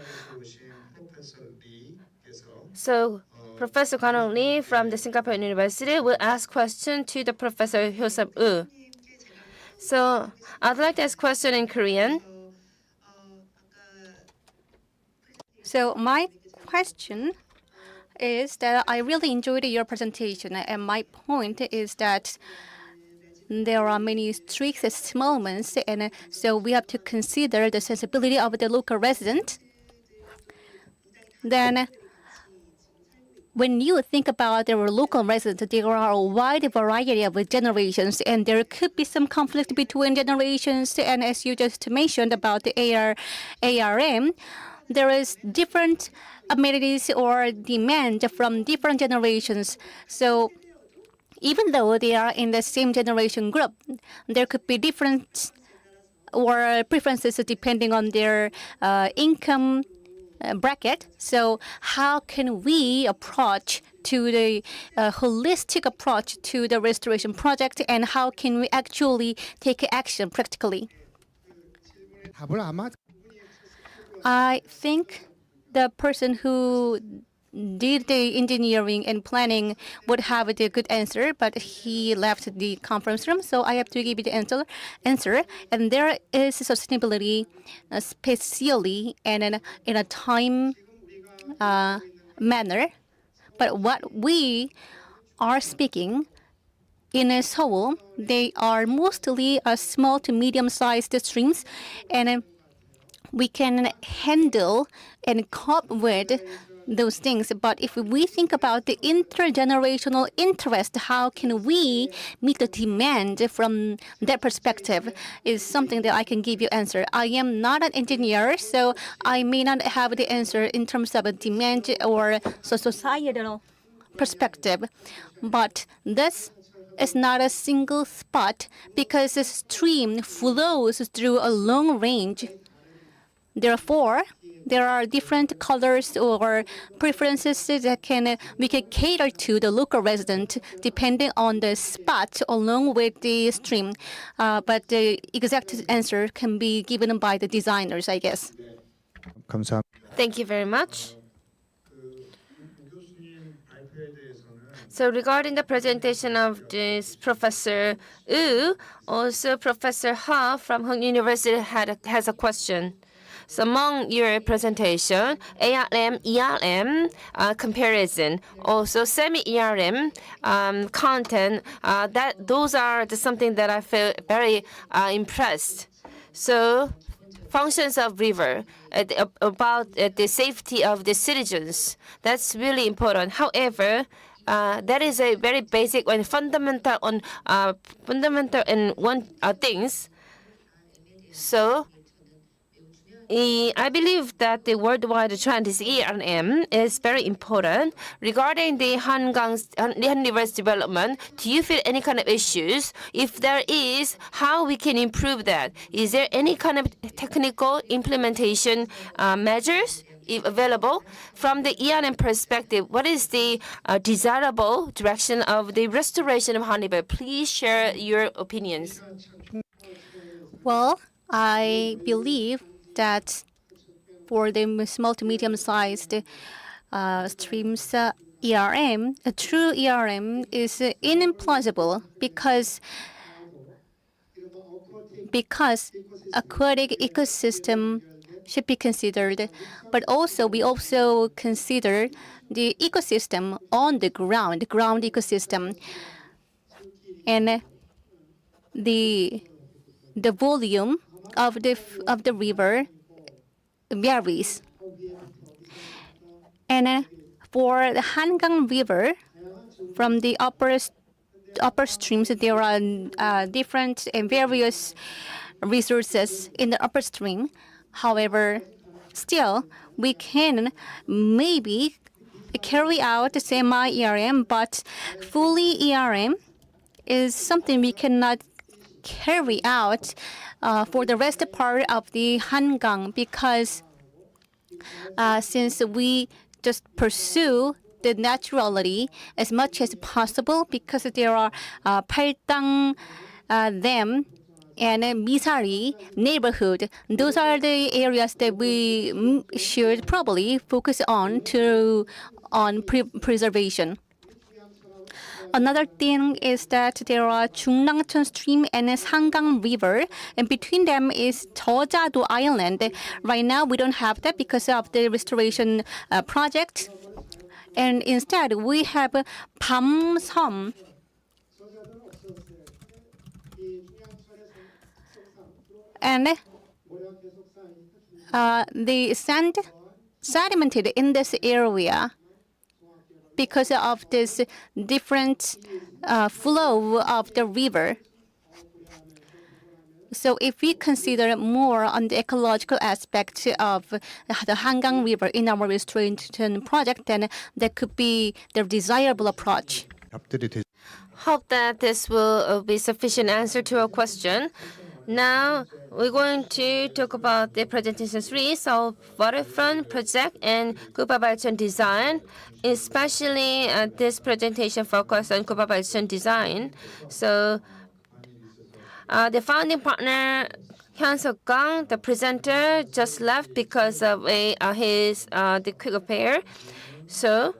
So, Professor Kwanong Lee from the Singapore University will ask question to the Professor Hyosub Woo. So, I'd like to ask question in Korean.
So my question is that I really enjoyed your presentation, and my point is that there are many strict moments, and so we have to consider the sensibility of the local resident. Then, when you think about the local residents, there are a wide variety of generations, and there could be some conflict between generations. And as you just mentioned about the ARM, there is different amenities or demand from different generations. So even though they are in the same generation group, there could be different or preferences depending on their income bracket. So how can we approach to the holistic approach to the restoration project, and how can we actually take action practically? I think the person who did the engineering and planning would have the good answer, but he left the conference room, so I have to give you the answer. And there is sustainability, spatially and in a time manner. But what we are speaking in Seoul, they are mostly small to medium-sized streams, and we can handle and cope with those things. But if we think about the intergenerational interest, how can we meet the demand from that perspective is something that I can give you answer. I am not an engineer, so I may not have the answer in terms of a demand or societal perspective. But this is not a single spot because the stream flows through a long range. Therefore, there are different colors or preferences that we can cater to the local resident depending on the spot along with the stream. But the exact answer can be given by the designers, I guess.
감사합니다.
Thank you very much. So regarding the presentation of this Professor Wu, also Professor Ha from Hong University has a question. So among your presentation, ARM, ERM comparison, also semi-ERM content, those are something that I feel very impressed. So functions of river, about the safety of the citizens, that's really important. However, that is a very basic and fundamental and one things. So I believe that the worldwide trend is ERM is very important. Regarding the Han River's development, do you feel any kind of issues? If there is, how we can improve that? Is there any kind of technical implementation measures available? From the ERM perspective, what is the desirable direction of the restoration of Han River? Please share your opinions.
Well, I believe that for the small to medium-sized streams, ERM, a true ERM is implausible because aquatic ecosystem should be considered, but also we also consider the ecosystem on the ground ecosystem, and the volume of the river varies. And for the Hangang River, from the upper streams, there are different and various resources in the upper stream. However, still we can maybe carry out semi-ERM, but fully ERM is something we cannot carry out for the rest part of the Hangang, because since we just pursue the naturality as much as possible, because there are Paltang Dam and Misari neighborhood. Those are the areas that we should probably focus on preservation. Another thing is that there are Jungnangcheon Stream and Sanggang River, and between them is Jeollado Island. Right now, we don't have that because of the restoration project, and instead we have Bamseom. And the sand sedimented in this area because of this different flow of the river. So if we consider more on the ecological aspect of the Hangang River in our restoration project, then that could be the desirable approach.
Hope that this will be sufficient answer to our question. Now we're going to talk about the presentation 3, so Waterfront project and Kubabalcheon design. Especially this presentation focused on Kubabalcheon design. So the founding partner Hyun-Suk Kang, the presenter, just left because of the quick affair. So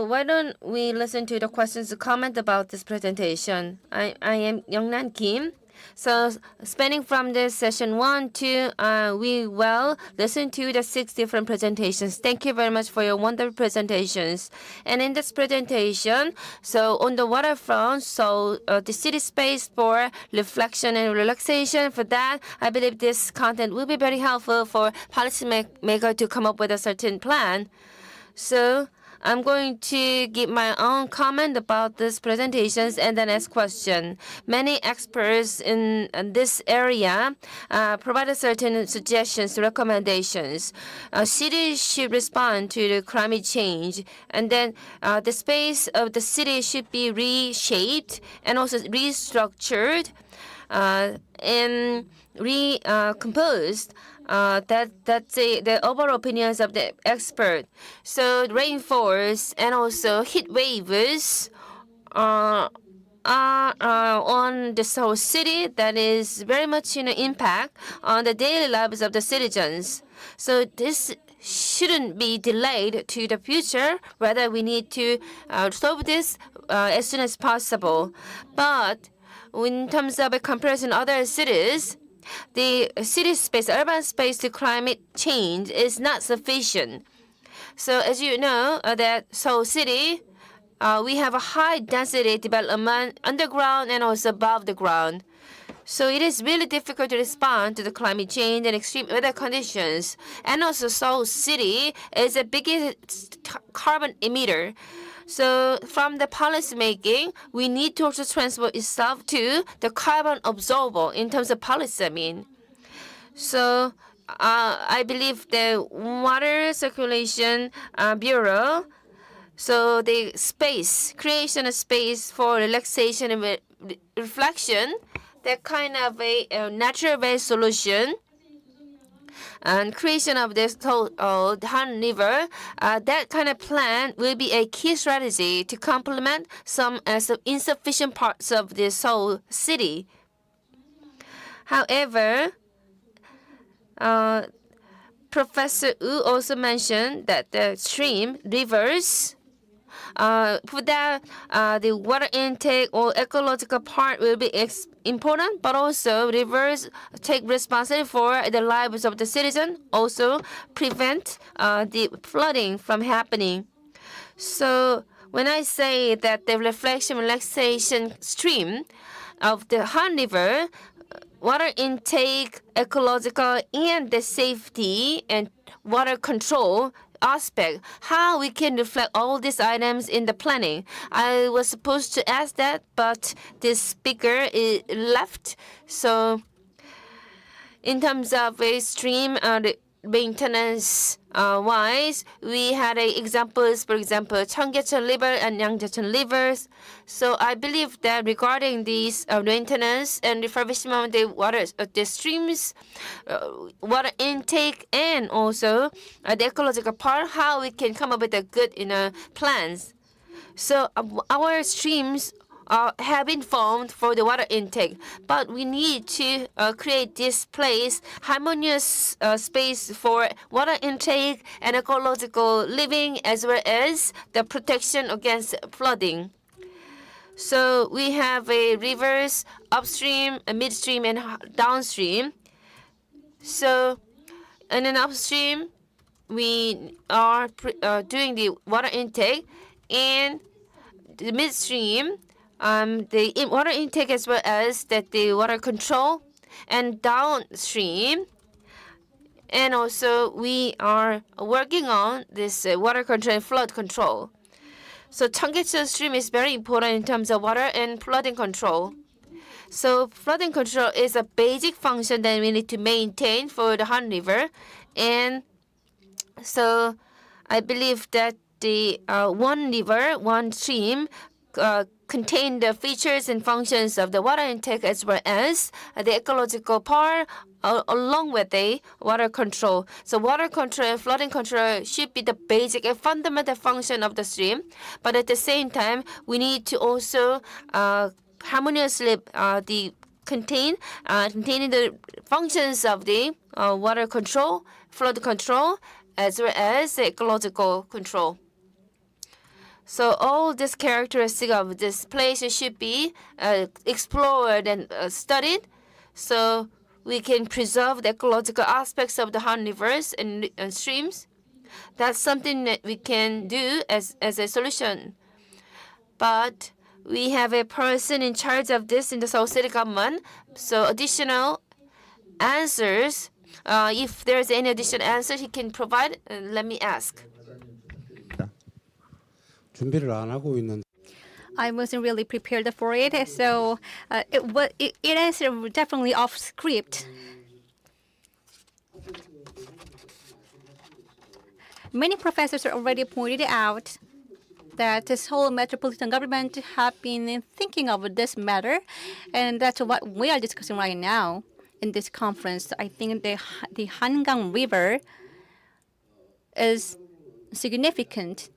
why don't we listen to the questions to comment about this presentation? I am Youngnan Kim. So spanning from this session 1 to we will listen to the 6 different presentations. Thank you very much for your wonderful presentations. And in this presentation, so on the waterfront, so the city space for reflection and relaxation. For that, I believe this content will be very helpful for policymaker to come up with a certain plan. So I'm going to give my own comment about these presentations and then ask question. Many experts in this area provided certain suggestions, recommendations. Cities should respond to the climate change, and then the space of the city should be reshaped and also restructured and recomposed. That's the overall opinions of the expert. So rainfalls and also heat waves are on the Seoul city that is very much impact on the daily lives of the citizens. So this shouldn't be delayed to the future. Rather, we need to solve this as soon as possible. But in terms of a comparison to other cities, the city space, urban space to climate change is not sufficient. So as you know, that Seoul City, we have a high density development underground and also above the ground. So it is really difficult to respond to the climate change and extreme weather conditions. And also Seoul City is the biggest carbon emitter. So from the policy making, we need to also transfer itself to the carbon absorber in terms of policy, I mean. So I believe the Water Circulation Bureau, so the creation of space for relaxation and reflection, that kind of a natural-based solution, and creation of this Han River, that kind of plan will be a key strategy to complement some insufficient parts of the Seoul city. However, Professor Wu also mentioned that the rivers, for that, the water intake or ecological part will be important, but also rivers take responsibility for the lives of the citizen, also prevent the flooding from happening. So when I say that the relaxation stream of the Han River, water intake, ecological, and the safety and water control aspect, how we can reflect all these items in the planning. I was supposed to ask that, but this speaker left. So in terms of a stream maintenance wise, we had examples, for example, Cheonggyecheon River and Yangjaecheon rivers. So I believe that regarding these maintenance and refurbishment of the water, the streams, water intake, and also the ecological part, how we can come up with a good plans. So our streams have been formed for the water intake. But we need to create this place, harmonious space for water intake and ecological living, as well as the protection against flooding. So we have a rivers upstream, midstream, and downstream. So in an upstream, we are doing the water intake, and the midstream, the water intake as well as that the water control, and downstream. And also we are working on this water control and flood control. So Cheonggyecheon stream is very important in terms of water and flooding control. So flooding control is a basic function that we need to maintain for the Han River. And so I believe that the one river, one stream contain the features and functions of the water intake as well as the ecological part along with the water control. So water control and flooding control should be the basic and fundamental function of the stream. But at the same time, we need to also harmoniously containing the functions of the water control, flood control, as well as the ecological control. So all these characteristics of this place should be explored and studied, so we can preserve the ecological aspects of the Han rivers and streams. That's something that we can do as a solution. But we have a person in charge of this in the Seoul City government. So additional answers, if there's any additional answer he can provide, let me ask.
I wasn't really prepared for it, so it is definitely off script. Many professors already pointed out that this whole metropolitan government have been thinking of this matter, and that's what we are discussing right now in this conference. I think the Hangang River is significant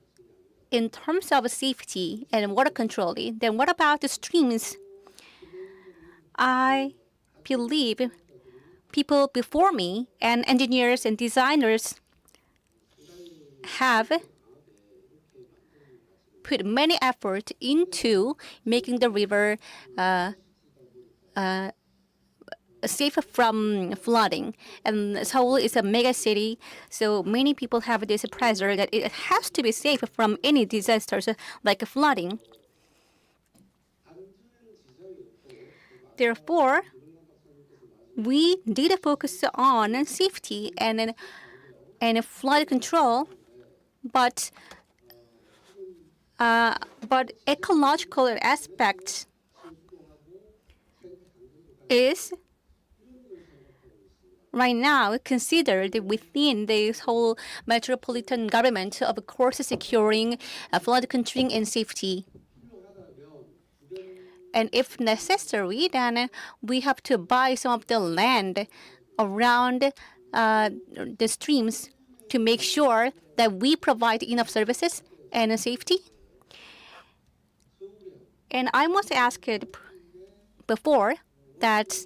in terms of safety and water control. Then what about the streams? I believe people before me and engineers and designers have put many effort into making the river safe from flooding. And Seoul is a mega city, so many people have this pressure that it has to be safe from any disasters like flooding. Therefore, we did focus on safety and flood control, but ecological aspect is right now considered within this whole metropolitan government, of course, securing flood control and safety. And if necessary, then we have to buy some of the land around the streams to make sure that we provide enough services and safety. And I must ask it before that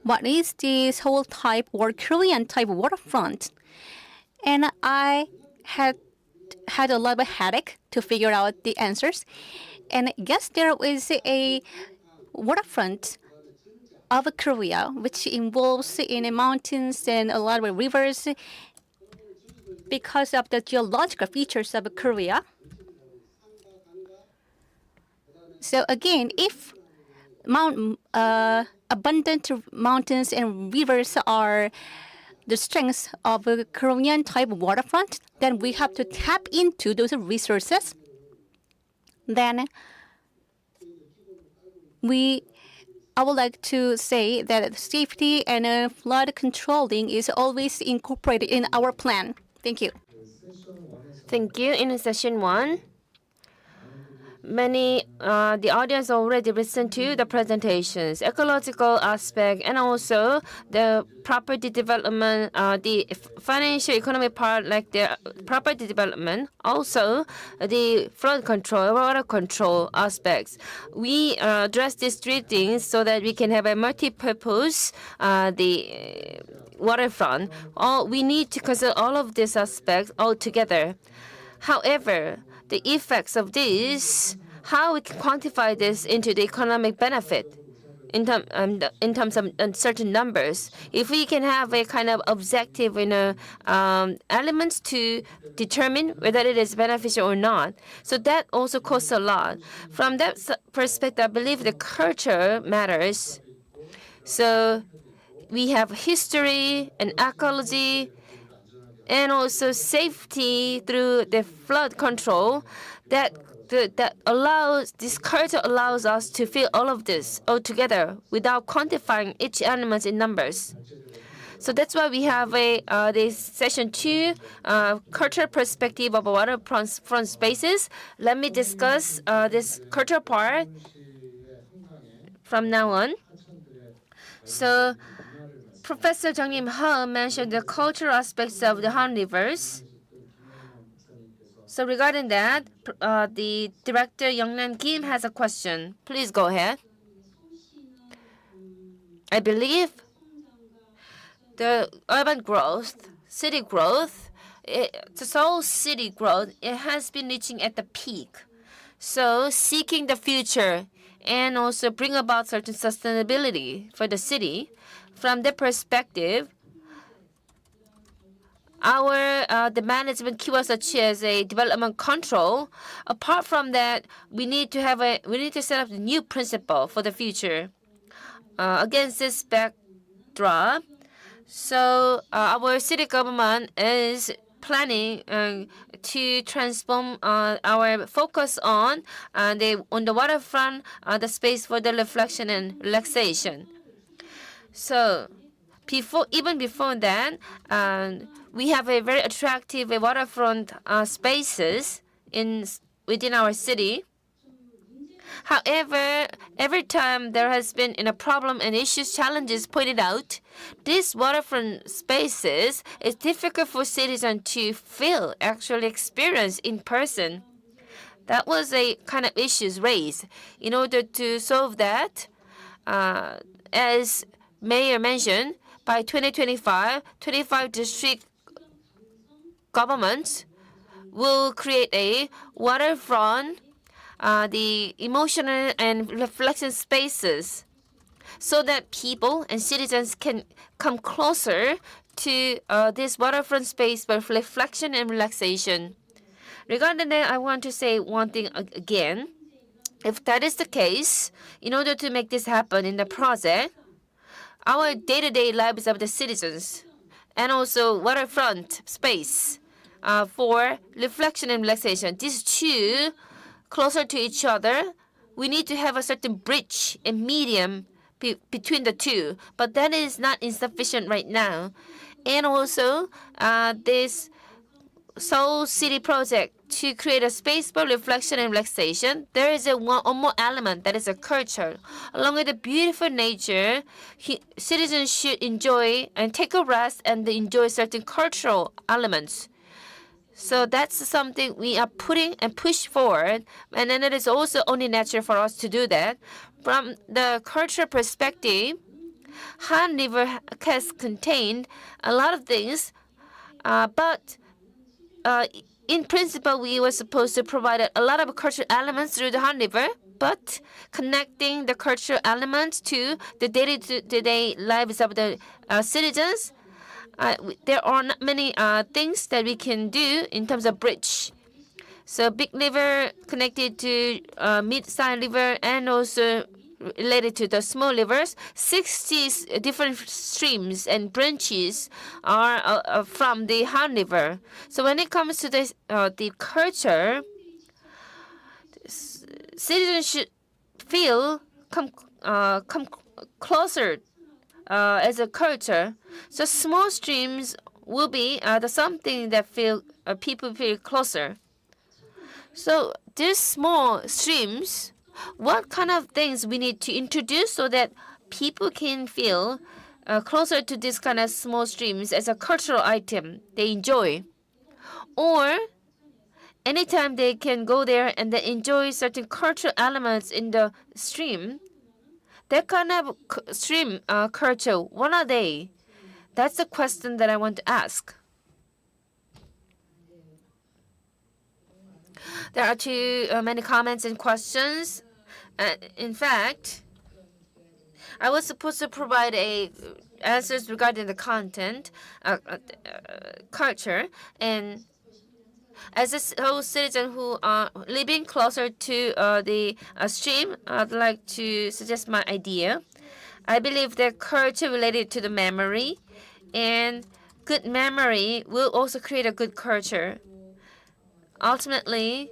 what is this whole type or Korean type waterfront? And I had a lot of headache to figure out the answers. And yes, there is a waterfront of Korea, which involves in mountains and a lot of rivers because of the geological features of Korea. So again, if abundant mountains and rivers are the strengths of a Korean type waterfront, then we have to tap into those resources. Then I would like to say that safety and flood controlling is always incorporated in our plan. Thank you.
Thank you. In session 1, the audience already listened to the presentations, ecological aspect, and also the property development, the financial economic part, like the property development, also the flood control, water control aspects. We address these three things so that we can have a multi-purpose the waterfront. We need to consider all of these aspects all together. However, the effects of this, how we can quantify this into the economic benefit in terms of certain numbers. If we can have a kind of objective, elements to determine whether it is beneficial or not. So that also costs a lot. From that perspective, I believe the culture matters. So we have history and ecology, and also safety through the flood control that allows this culture allows us to feel all of this all together without quantifying each element in numbers. So that's why we have this session 2 cultural perspective of waterfront spaces. Let me discuss this cultural part from now on. So Professor Jung Lim-ha mentioned the cultural aspects of the Han rivers. So regarding that, the director Young-Nam Kim has a question. Please go ahead. I believe the urban growth, city growth, the Seoul city growth, it has been reaching at the peak. So seeking the future and also bring about certain sustainability for the city. From that perspective, the management keywords such as a development control. Apart from that, we need to set up a new principle for the future. Against this backdrop, so our city government is planning to transform our focus on the waterfront, the space for the reflection and relaxation. So even before that, we have a very attractive waterfront spaces within our city. However, every time there has been a problem and issues, challenges pointed out, these waterfront spaces is difficult for citizens to feel, actually experience in person. That was a kind of issues raised. In order to solve that, as Mayor mentioned, by 2025, 25 district governments will create a waterfront, the emotional and reflection spaces, so that people and citizens can come closer to this waterfront space for reflection and relaxation. Regarding that, I want to say one thing again. If that is the case, in order to make this happen in the project, our day-to-day lives of the citizens, and also waterfront space for reflection and relaxation, these two closer to each other, we need to have a certain bridge and medium between the two. But that is not insufficient right now. And also, this Seoul City project to create a space for reflection and relaxation, there is one more element, that is a culture. Along with the beautiful nature, citizens should enjoy and take a rest and enjoy certain cultural elements. So that's something we are putting and push forward, and then it is also only natural for us to do that. From the cultural perspective, Han River has contained a lot of things, but in principle, we were supposed to provide a lot of cultural elements through the Han River, but connecting the cultural elements to the day-to-day lives of the citizens, there are not many things that we can do in terms of bridge. So big river connected to mid-sized river and also related to the small rivers. 60 different streams and branches are from the Han River. So when it comes to the culture, citizens should feel come closer as a culture. So small streams will be something that people feel closer. So these small streams, what kind of things we need to introduce so that people can feel closer to this kind of small streams as a cultural item they enjoy? Or anytime they can go there and then enjoy certain cultural elements in the stream, that kind of stream culture, what are they? That's the question that I want to ask. There are too many comments and questions. In fact, I was supposed to provide answers regarding the content, culture, and as a Seoul citizen who are living closer to the stream, I'd like to suggest my idea. I believe that culture related to the memory, and good memory will also create a good culture. Ultimately,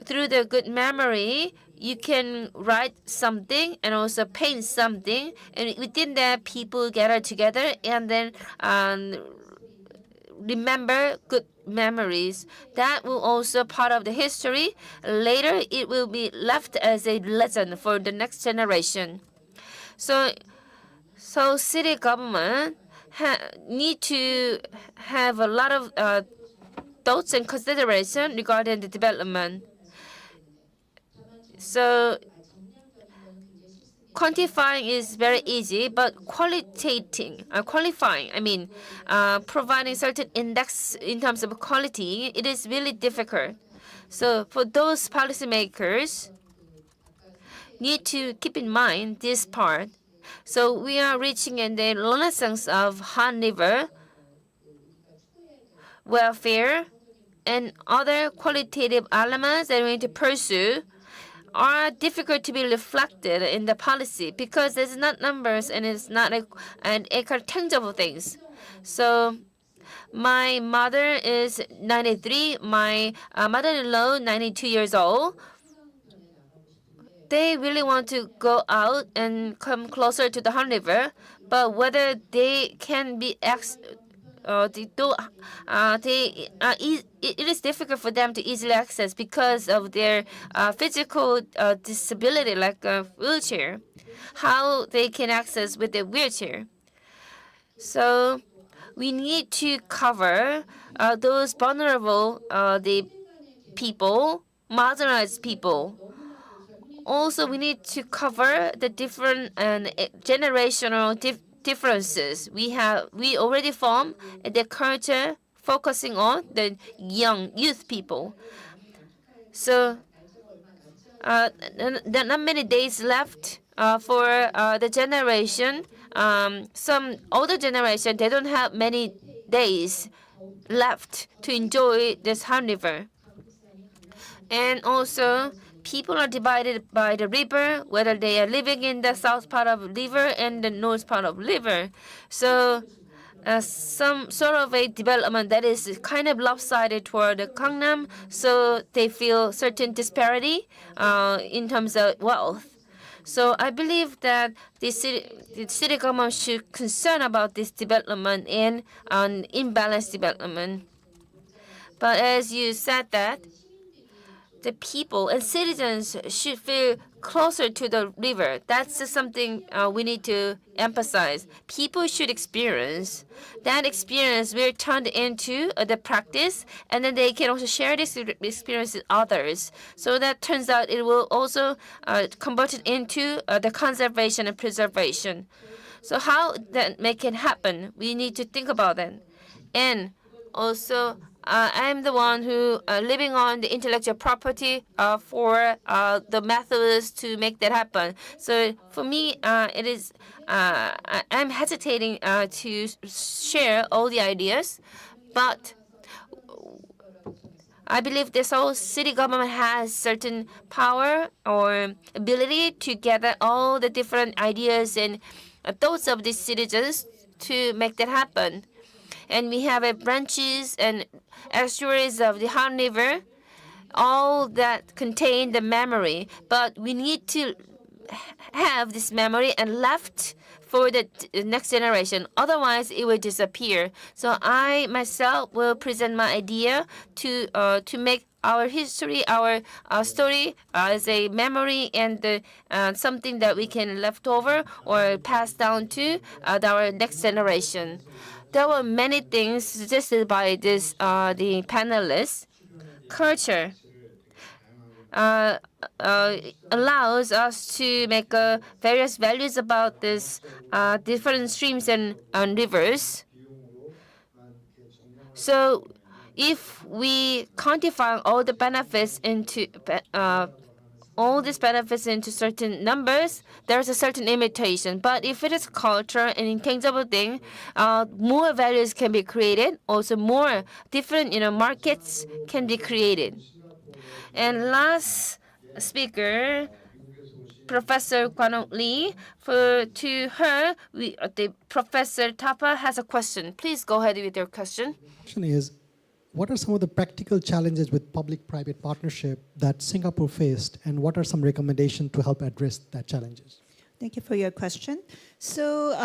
through the good memory, you can write something and also paint something, and within that, people gather together and then remember good memories. That will also part of the history. Later, it will be left as a lesson for the next generation. So city government need to have a lot of thoughts and consideration regarding the development. So quantifying is very easy, but qualifying, providing certain index in terms of quality, it is really difficult. So for those policymakers, need to keep in mind this part. So we are reaching in the renaissance of Han River, welfare, and other qualitative elements that we need to pursue are difficult to be reflected in the policy because it's not numbers and it's not a tangible things. So my mother is 93, my mother-in-law 92 years old. They really want to go out and come closer to the Han River, but whether they can be it is difficult for them to easily access because of their physical disability, like a wheelchair. How they can access with their wheelchair. So we need to cover those vulnerable, the people, marginalized people. Also, we need to cover the different generational differences. We already formed the culture focusing on the youth people. So there are not many days left for the generation. Some older generation, they don't have many days left to enjoy this Han River. And also, people are divided by the river, whether they are living in the south part of the river and the north part of the river. So some sort of a development that is kind of lopsided toward the Gangnam, so they feel certain disparity in terms of wealth. So I believe that the city government should concern about this development and imbalanced development. But as you said that, the people and citizens should feel closer to the river. That's something we need to emphasize. People should experience. That experience will turn into the practice, and then they can also share this experience with others. So that turns out it will also convert it into the conservation and preservation. So how that make it happen? We need to think about that. And also, I'm the one who living on the intellectual property for the methods to make that happen. So for me, it is I'm hesitating to share all the ideas, but I believe the Seoul city government has certain power or ability to gather all the different ideas and thoughts of the citizens to make that happen. And we have branches and estuaries of the Han River, all that contain the memory. But we need to have this memory and left for the next generation. Otherwise, it will disappear. So I myself will present my idea to make our history, our story as a memory and something that we can left over or pass down to our next generation. There were many things suggested by the panelists. Culture allows us to make various values about this different streams and rivers. So if we quantify all the benefits into all these benefits into certain numbers, there's a certain limitation. But if it is culture and intangible thing, more values can be created. Also, more different markets can be created. And last speaker, Professor Kwanong Lee, to her, the Professor Thapa has a question. Please go ahead with your question.
Question is, what are some of the practical challenges with public-private partnership that Singapore faced, and what are some recommendations to help address that challenges?
Thank you for your question. So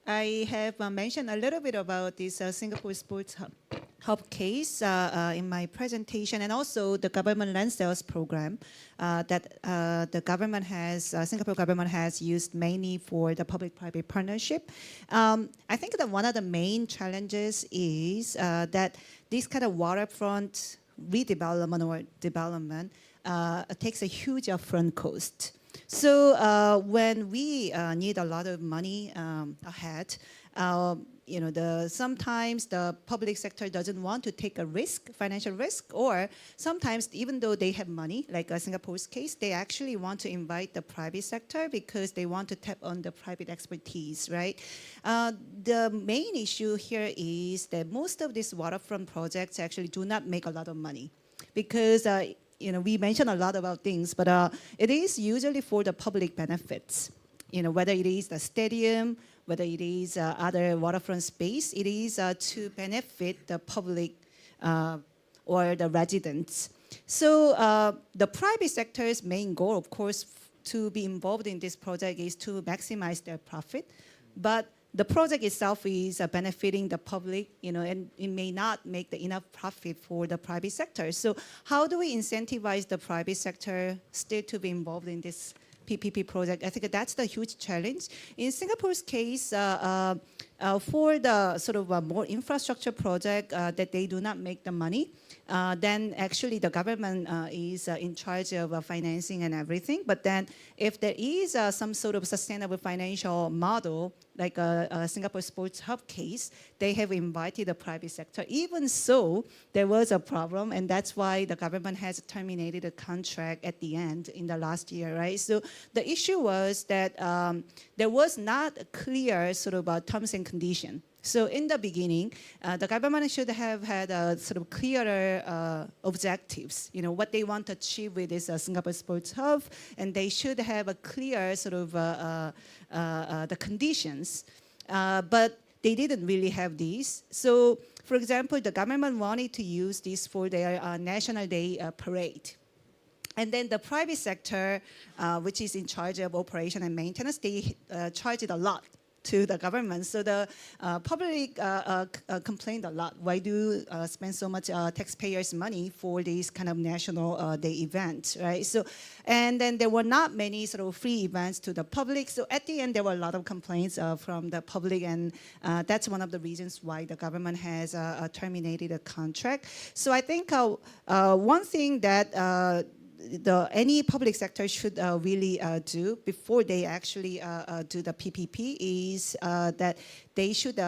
I have mentioned a little bit about this Singapore Sports Hub case in my presentation, and also the government land sales program that the government has, Singapore government has used mainly for the public-private partnership. I think that one of the main challenges is that this kind of waterfront redevelopment or development takes a huge upfront cost. So when we need a lot of money ahead, sometimes the public sector doesn't want to take a risk, financial risk, or sometimes even though they have money, like Singapore's case, they actually want to invite the private sector because they want to tap on the private expertise, right? The main issue here is that most of these waterfront projects actually do not make a lot of money because we mentioned a lot about things, but it is usually for the public benefits. Whether it is the stadium, whether it is other waterfront space, it is to benefit the public or the residents. So the private sector's main goal, of course, to be involved in this project is to maximize their profit, but the project itself is benefiting the public, and it may not make enough profit for the private sector. So how do we incentivize the private sector still to be involved in this PPP project? I think that's the huge challenge. In Singapore's case, for the sort of more infrastructure project that they do not make the money, then actually the government is in charge of financing and everything. But then if there is some sort of sustainable financial model, like a Singapore Sports Hub case, they have invited the private sector. Even so, there was a problem, and that's why the government has terminated the contract at the end in the last year, right? So the issue was that there was not a clear sort of terms and condition. So in the beginning, the government should have had a sort of clearer objectives, what they want to achieve with this Singapore Sports Hub, and they should have a clear sort of the conditions. But they didn't really have these. So, for example, the government wanted to use this for their National Day parade. And then the private sector, which is in charge of operation and maintenance, they charged a lot to the government. So the public complained a lot. Why do spend so much taxpayers' money for this kind of National Day event, right? So, and then there were not many sort of free events to the public. So at the end, there were a lot of complaints from the public, and that's one of the reasons why the government has terminated the contract. So I think one thing that any public sector should really do before they actually do the PPP is that they should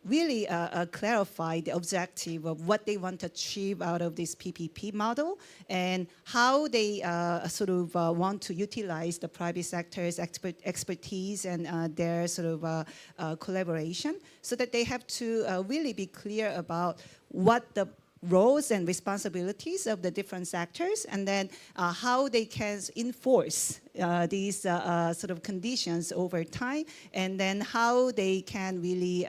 really clarify the objective of what they want to achieve out of this PPP model and how they sort of want to utilize the private sector's expertise and their sort of collaboration, so that they have to really be clear about what the roles and responsibilities of the different sectors, and then how they can enforce these sort of conditions over time, and then how they can really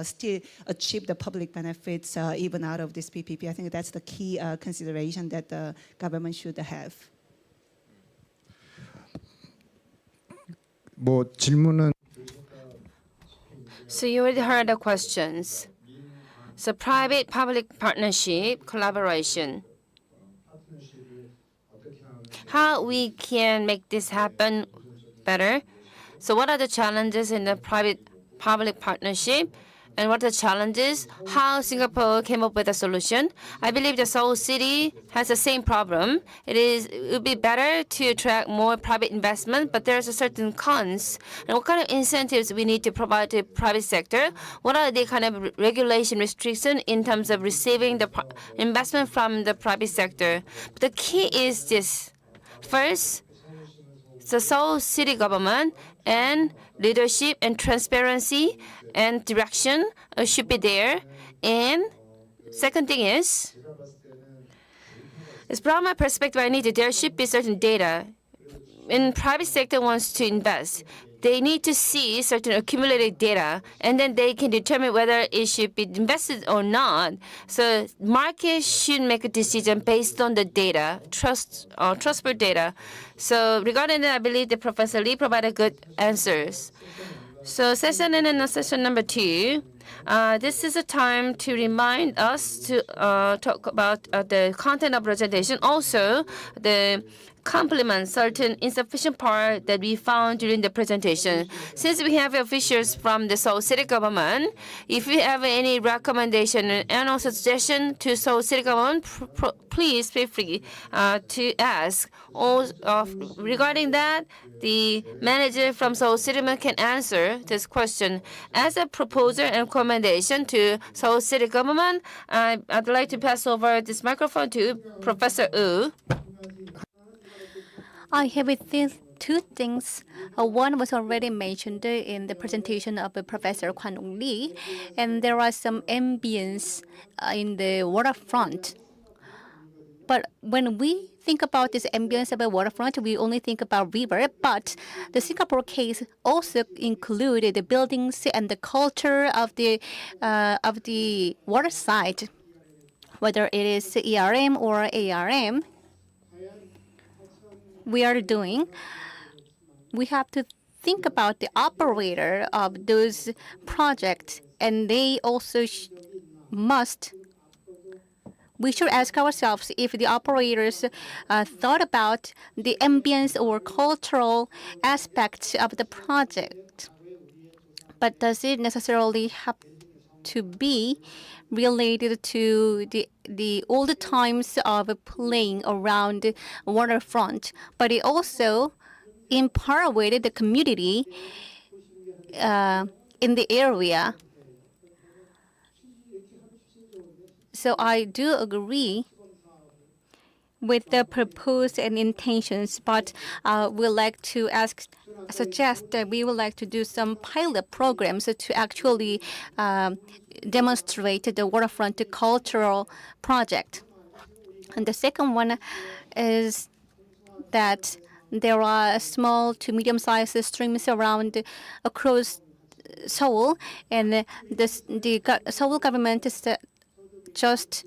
still achieve the public benefits even out of this PPP. I think that's the key consideration that the government should have.
뭐 질문은
So you already heard the questions. So private-public partnership, collaboration. How we can make this happen better? So what are the challenges in the private-public partnership? And what are the challenges? How Singapore came up with a solution? I believe the Seoul city has the same problem. It would be better to attract more private investment, but there's a certain cons. And what kind of incentives we need to provide to the private sector? What are the kind of regulation restriction in terms of receiving the investment from the private sector? But the key is this. First, the Seoul city government and leadership and transparency and direction should be there. And second thing is from my perspective, there should be certain data. When private sector wants to invest, they need to see certain accumulated data, and then they can determine whether it should be invested or not. So market should make a decision based on the data, trustworthy data. So regarding that, I believe that Professor Lee provided good answers. So session number 2. This is a time to remind us to talk about the content of presentation. Also, the complement certain insufficient part that we found during the presentation. Since we have officials from the Seoul City Government, if you have any recommendation and also suggestion to Seoul City Government, please feel free to ask. Regarding that, the manager from Seoul City Government can answer this question. As a proposal and recommendation to Seoul City Government, I'd like to pass over this microphone to Professor Wu.
I have two things. One was already mentioned in the presentation of Professor Kwan Lee, and there are some ambience in the waterfront. But when we think about this ambience of a waterfront, we only think about river. But the Singapore case also included the buildings and the culture of the water side, whether it is ERM or ARM. We have to think about the operator of those projects, and they also we should ask ourselves if the operators thought about the ambience or cultural aspects of the project. But does it necessarily have to be related to the old times of playing around the waterfront? But it also empowered the community in the area. So I do agree with the proposed and intentions, but we'd like to suggest that we would like to do some pilot programs to actually demonstrate the waterfront cultural project. And the second one is that there are small to medium-sized streams across Seoul, and the Seoul government just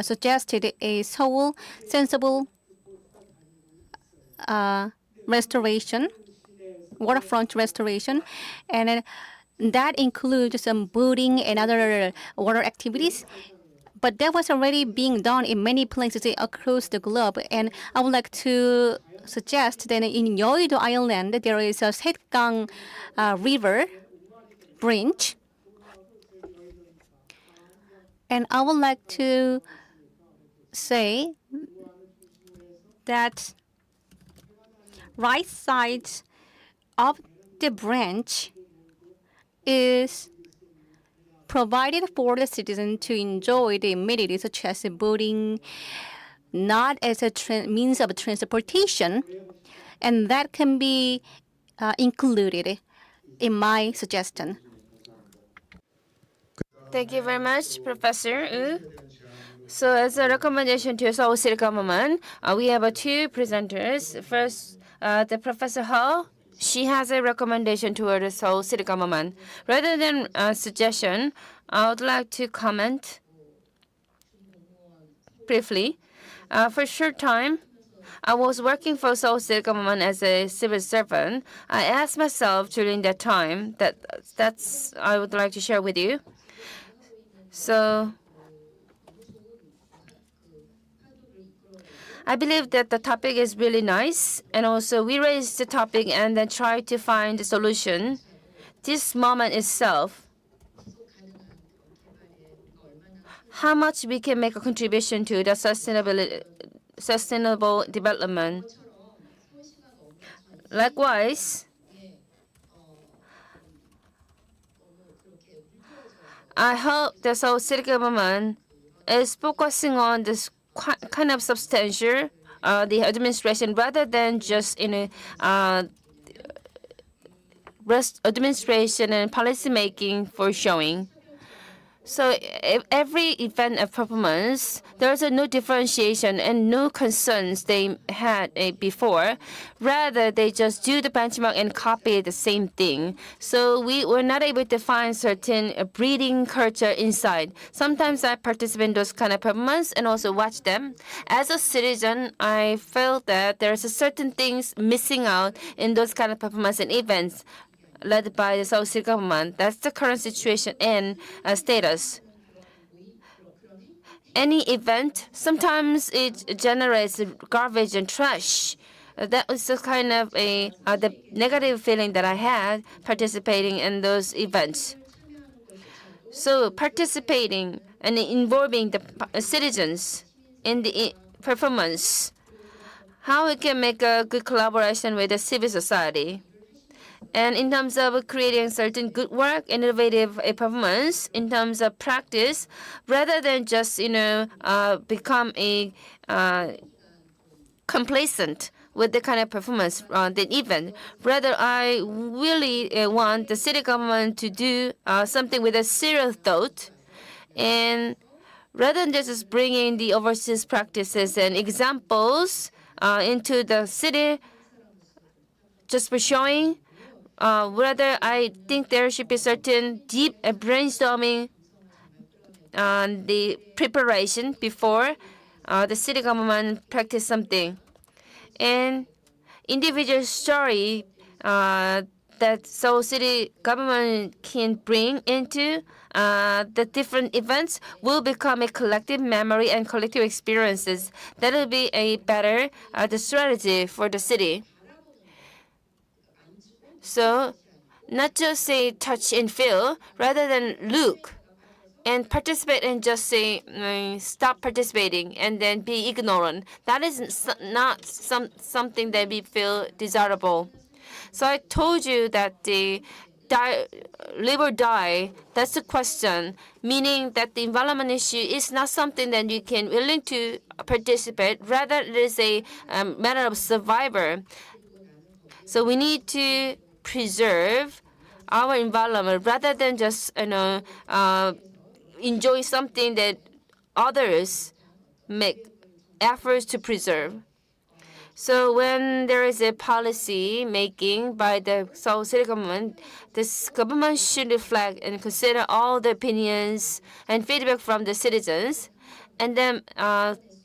suggested a Seoul sensible restoration, waterfront restoration, and that includes some boating and other water activities. But that was already being done in many places across the globe, and I would like to suggest that in Yeouido Island there is a Setgang River branch. And I would like to say that right side of the branch is provided for the citizen to enjoy the amenities such as boating, not as a means of transportation, and that can be included in my suggestion.
Thank you very much, Professor Wu. So as a recommendation to Seoul City Government, we have two presenters. First, the Professor Ho. She has a recommendation toward the Seoul City Government. Rather than a suggestion, I would like to comment briefly. For a short time, I was working for Seoul State government as a civil servant. I asked myself during that time that's I would like to share with you. So I believe that the topic is really nice, and also we raised the topic and then try to find a solution. This moment itself, how much we can make a contribution to the sustainable development. Likewise, I hope the Seoul City government is focusing on this kind of substantial the administration rather than just administration and policy making for showing. So every event of performance, there's no differentiation and no concerns they had before. Rather, they just do the benchmark and copy the same thing. So we were not able to find certain breeding culture inside. Sometimes I participate in those kind of performance and also watch them. As a citizen, I felt that there's a certain things missing out in those kind of performance and events led by the Seoul City government. That's the current situation and status. Any event, sometimes it generates garbage and trash. That was the kind of the negative feeling that I had participating in those events. So participating and involving the citizens in the performance, how we can make a good collaboration with the civil society. And in terms of creating certain good work, innovative performance, in terms of practice, rather than just become a complacent with the kind of performance the event. Rather, I really want the city government to do something with a serious thought, and rather than just bringing the overseas practices and examples into the city just for showing. Rather, I think there should be certain deep brainstorming on the preparation before the city government practice something. And individual story that Seoul City government can bring into the different events will become a collective memory and collective experiences. That will be a better the strategy for the city. So, not just say touch and feel, rather than look and participate and just say stop participating and then be ignorant. That is not something that we feel desirable. So I told you that the live or die, that's the question, meaning that the environment issue is not something that you can willing to participate. Rather, it is a matter of survivor. So we need to preserve our environment rather than just enjoy something that others make efforts to preserve. So when there is a policy making by the Seoul City government, this government should reflect and consider all the opinions and feedback from the citizens, and then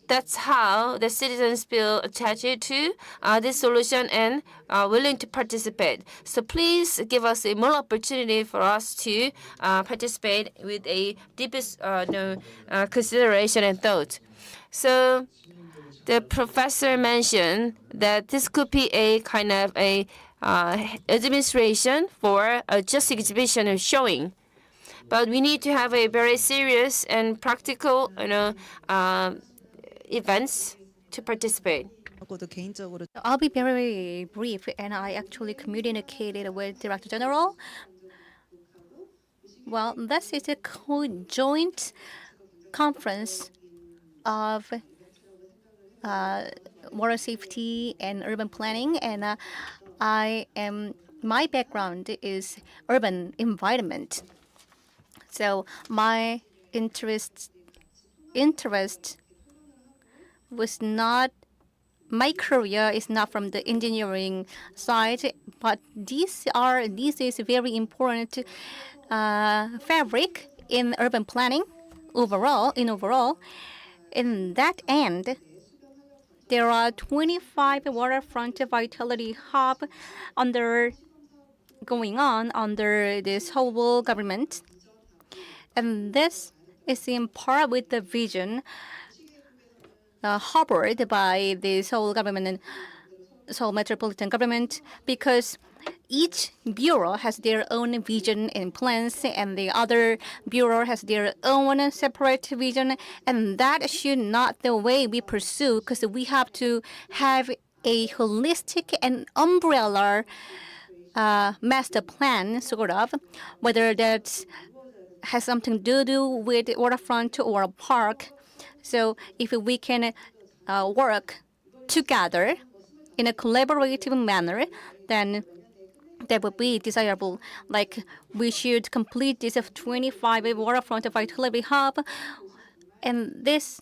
that's how the citizens feel attached to this solution and willing to participate. So please give us a more opportunity for us to participate with a deepest consideration and thought. So the professor mentioned that this could be a kind of a administration for just exhibition or showing. But we need to have a very serious and practical, events to participate.
I'll be very brief, and I actually communicated with Director General. Well, this is a joint conference of water safety and urban planning, and my background is urban environment. So my interest was not, my career is not from the engineering side, but this is very important fabric in urban planning overall. In that end, there are 25 waterfront vitality hub going on under the Seoul government. And this is in part with the vision harbored by the Seoul government and Seoul metropolitan government, because each bureau has their own vision and plans, and the other bureau has their own separate vision, and that should not the way we pursue, because we have to have a holistic and umbrella master plan, sort of, whether that has something to do with waterfront or a park. So if we can work together in a collaborative manner, then that would be desirable. Like, we should complete this 25 waterfront vitality hub, and this,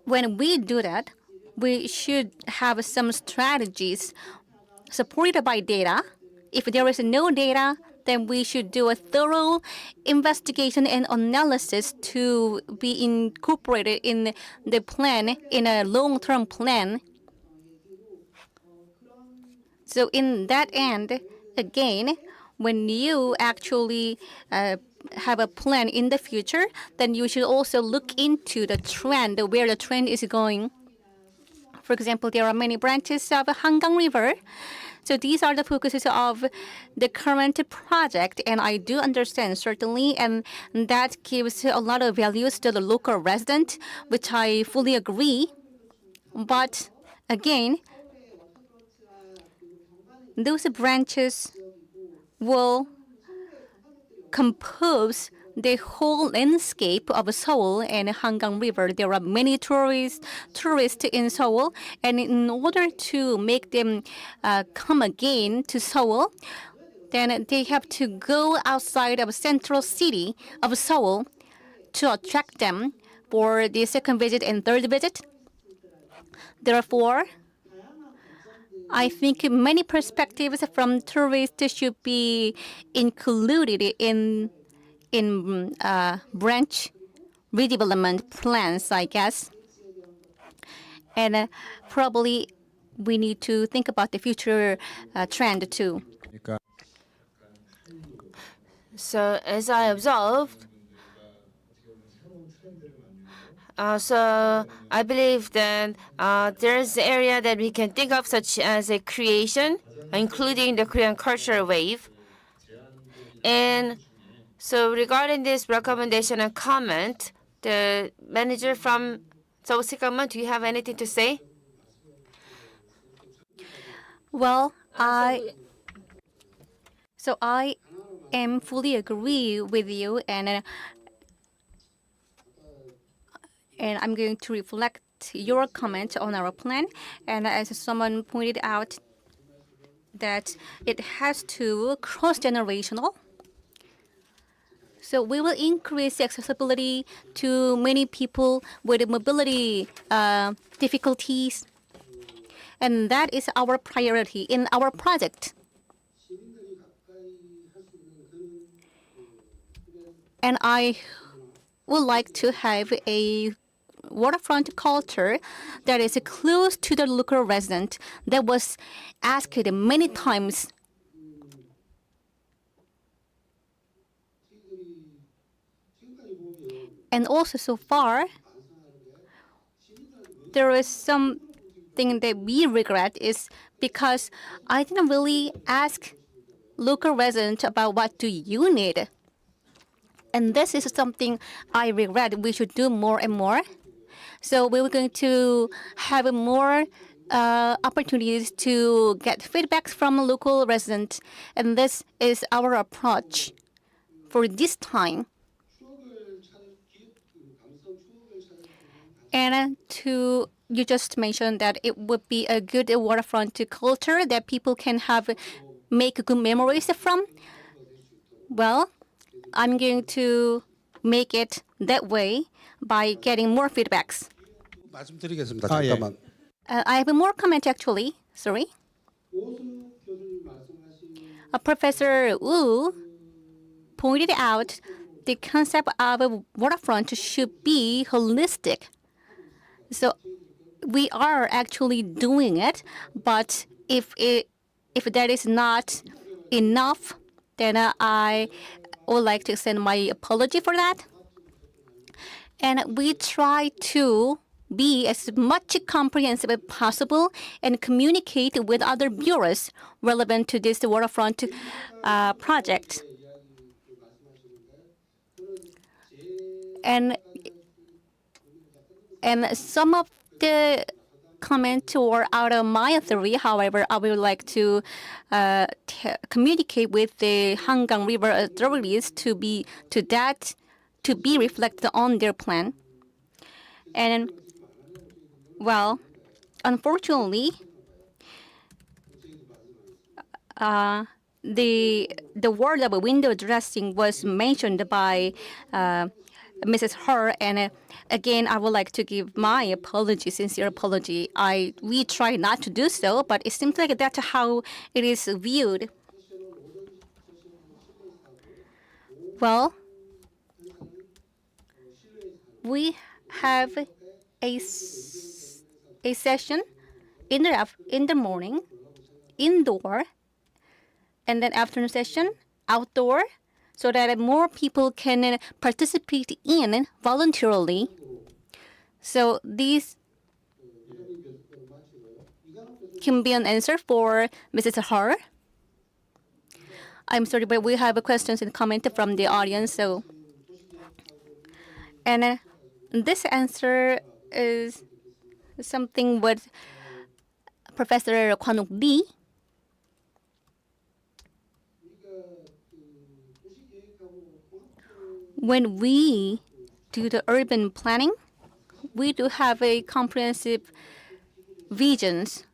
when we do that, we should have some strategies supported by data. If there is no data, then we should do a thorough investigation and analysis to be incorporated in the plan, in a long-term plan. So in that end, again, when you actually have a plan in the future, then you should also look into the trend, where the trend is going. For example, there are many branches of Hangang River. So these are the focuses of the current project, and I do understand, certainly, and that gives a lot of values to the local resident, which I fully agree. But again, those branches will compose the whole landscape of Seoul and Hangang River. There are many tourists in Seoul, and in order to make them come again to Seoul, then they have to go outside of central city of Seoul to attract them for the second visit and third visit. Therefore, I think many perspectives from tourists should be included in branch redevelopment plans, I guess. And probably we need to think about the future trend too.
So as I observed, so I believe that there's an area that we can think of, such as a creation, including the Korean culture wave. And so regarding this recommendation and comment, the manager from Seoul government, do you have anything to say?
Well, I am fully agree with you, and I'm going to reflect your comment on our plan. And as someone pointed out, that it has to cross-generational. So we will increase accessibility to many people with mobility difficulties. And that is our priority in our project. And I would like to have a waterfront culture that is close to the local resident. That was asked many times. And also, so far, there is something that we regret, is because I didn't really ask local residents about what do you need. And this is something I regret. We should do more and more. So we're going to have more opportunities to get feedbacks from local residents. And this is our approach for this time. And you just mentioned that it would be a good waterfront culture that people can make good memories from. Well, I'm going to make it that way by getting more feedbacks.
말씀드리겠습니다. 잠깐만.
I have more comment actually. Sorry. Professor Wu pointed out the concept of waterfront should be holistic. So we are actually doing it, but if that is not enough, then I would like to extend my apology for that. And we try to be as much comprehensive as possible and communicate with other bureaus relevant to this waterfront project. And some of the comments were out of my authority. However, I would like to communicate with the Hangang River authorities to be reflected on their plan. And well, unfortunately, the word of window dressing was mentioned by Mrs. Her, and again, I would like to give my apology, sincere apology. We try not to do so, but it seems like that's how it is viewed. Well, we have a session in the morning, indoor, and then afternoon session, outdoor, so that more people can participate in voluntarily. So these can be an answer for Mrs. Har. I'm sorry, but we have questions and comments from the audience. So, and this answer is something with Professor Kwanuk Lee. When we do the urban planning, we do have a comprehensive visions.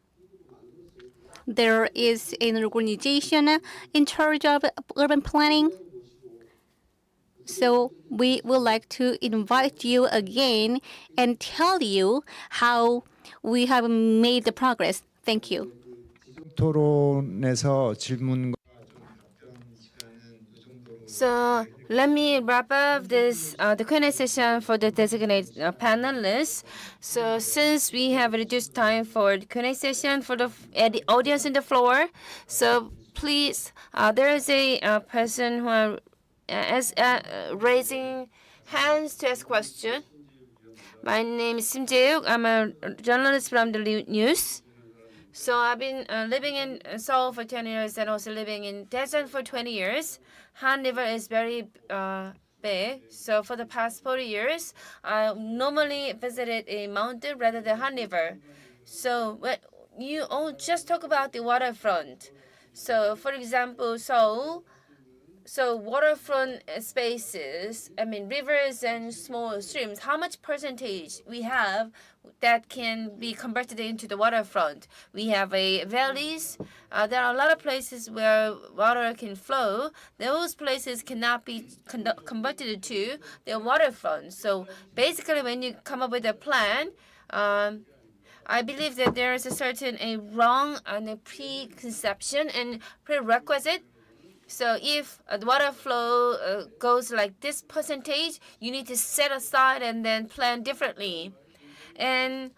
There is an organization in charge of urban planning. So we would like to invite you again and tell you how we have made the progress. Thank you.
토론에서 질문.
So let me wrap up this the Q&A session for the designated panelists. So since we have reduced time for the Q&A session for the audience in the floor, so please, there is a person who is raising hands to ask question. My name is Sim Jae-yuk. I'm a journalist from the news. So I've been living in Seoul for 10 years and also living in Daejeon for 20 years. Han River is very big. So for the past 40 years, I normally visited a mountain rather than Han River. So you all just talk about the waterfront. So for example, Seoul, so waterfront spaces, I mean rivers and small streams, how much percentage we have that can be converted into the waterfront? We have valleys. There are a lot of places where water can flow. Those places cannot be converted to the waterfront. So basically when you come up with a plan, I believe that there is a certain wrong preconception and prerequisite. So if the water flow goes like this percentage, you need to set aside and then plan differently. And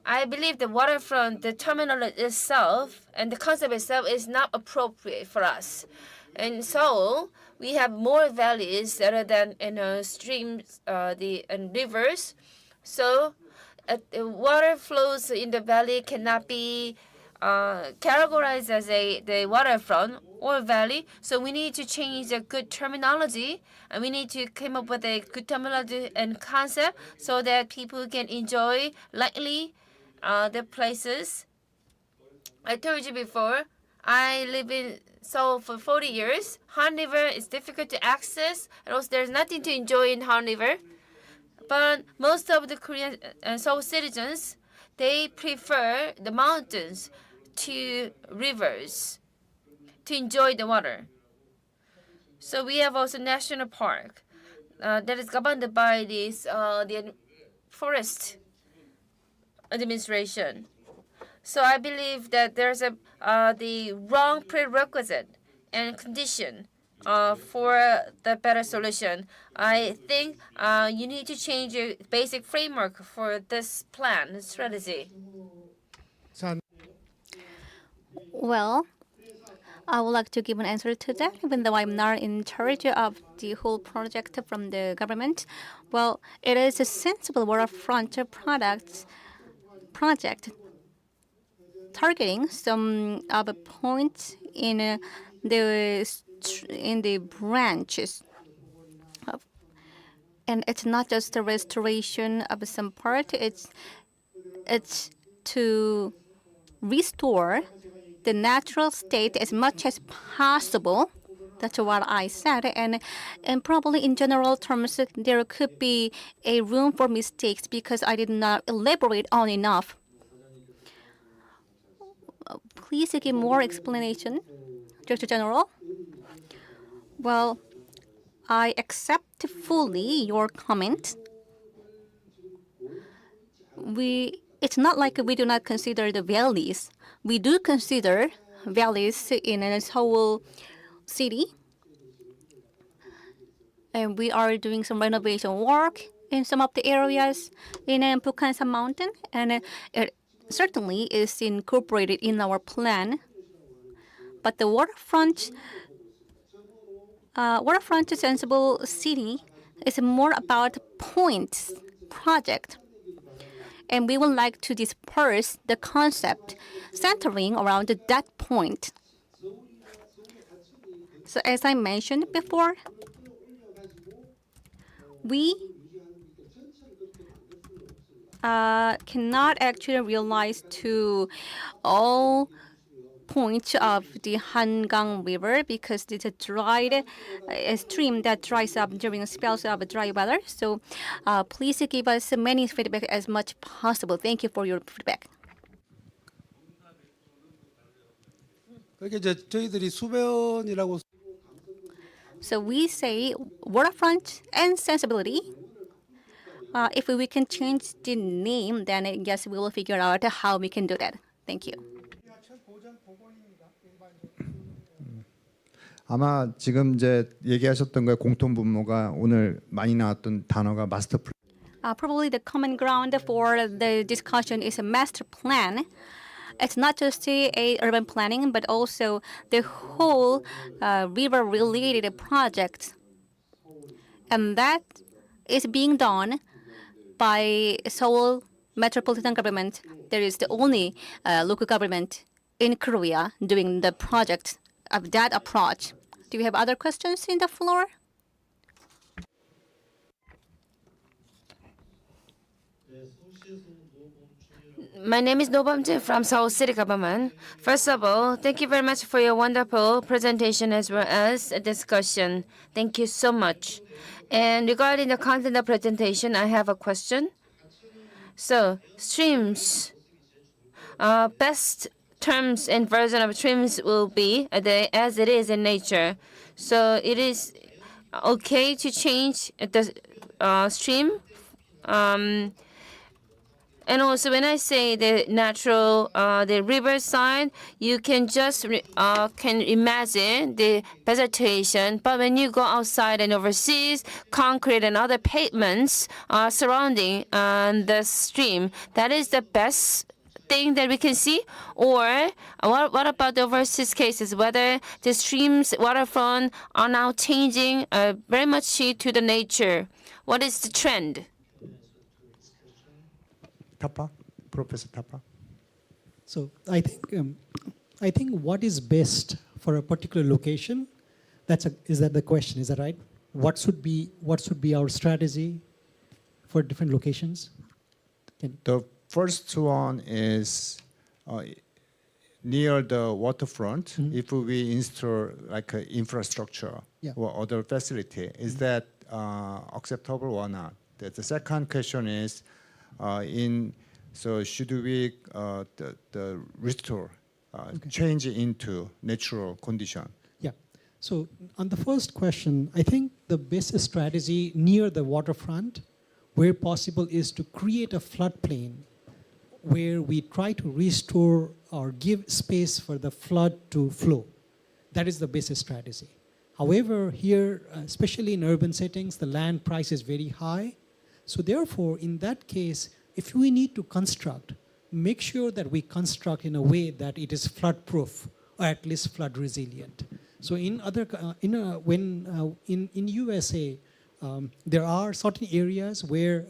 I believe the waterfront, the terminal itself, and the concept itself is not appropriate for us. In Seoul, we have more valleys rather than streams, and rivers. So the water flows in the valley cannot be categorized as the waterfront or valley. So we need to change the good terminology, and we need to come up with a good terminology and concept so that people can enjoy lightly the places. I told you before, I live in Seoul for 40 years. Han River is difficult to access, and also there's nothing to enjoy in Han River. But most of the Korean Seoul citizens, they prefer the mountains to rivers to enjoy the water. So we have also national park that is governed by the forest administration. So I believe that there's the wrong prerequisite and condition for the better solution. I think you need to change your basic framework for this plan, this strategy.
Well, I would like to give an answer to that, even though I'm not in charge of the whole project from the government. Well, it is a sensible waterfront project targeting some of the points in the branches. And it's not just the restoration of some part, it's to restore the natural state as much as possible. That's what I said. And probably in general terms, there could be a room for mistakes because I did not elaborate on enough. Please give more explanation, Director General. Well, I accept fully your comment. It's not like we do not consider the valleys. We do consider valleys in Seoul city. And we are doing some renovation work in some of the areas in Bhuwan Mountain. And it certainly is incorporated in our plan. But the waterfront sensible city is more about points project. And we would like to disperse the concept centering around that point. So as I mentioned before, we cannot actually realize to all points of the Hangang River because it's a stream that dries up during spells of dry weather. So please give us many feedback as much possible. Thank you for your feedback.
그게 이제 저희들이 수변이라고
So we say waterfront and sensibility. If we can change the name, then yes, we will figure out how we can do that. Thank you.
아마 지금 이제 얘기하셨던 거에 공통 분모가 오늘 많이 나왔던 단어가 마스터 플랜.
Probably the common ground for the discussion is a master plan. It's not just a urban planning, but also the whole river-related projects. And that is being done by Seoul Metropolitan Government. There is the only local government in Korea doing the project of that approach. Do you have other questions in the floor?
My name is No Bum-jae from Seoul City Government. First of all, thank you very much for your wonderful presentation as well as a discussion. Thank you so much. And regarding the content of presentation, I have a question. So, streams, best terms and version of streams will be as it is in nature. So it is okay to change the stream. And also, when I say the natural, the riverside, you can just can imagine the vegetation. But when you go outside and overseas, concrete and other pavements are surrounding the stream. That is the best thing that we can see. Or what about the overseas cases? Whether the streams, waterfront are now changing very much to the nature. What is the trend?
Thapa, Professor Thapa.
So I think what is best for a particular location, is that the question, is that right? What should be our strategy for different locations?
The first one is near the waterfront. If we install like an infrastructure or other facility, is that acceptable or not? The second question is, so should we the restore change into natural condition?
Yeah. So on the first question, I think the best strategy near the waterfront, where possible, is to create a floodplain where we try to restore or give space for the flood to flow. That is the basic strategy. However, here, especially in urban settings, the land price is very high. So therefore, in that case, if we need to construct, make sure that we construct in a way that it is flood-proof or at least flood resilient. So in USA, there are certain areas where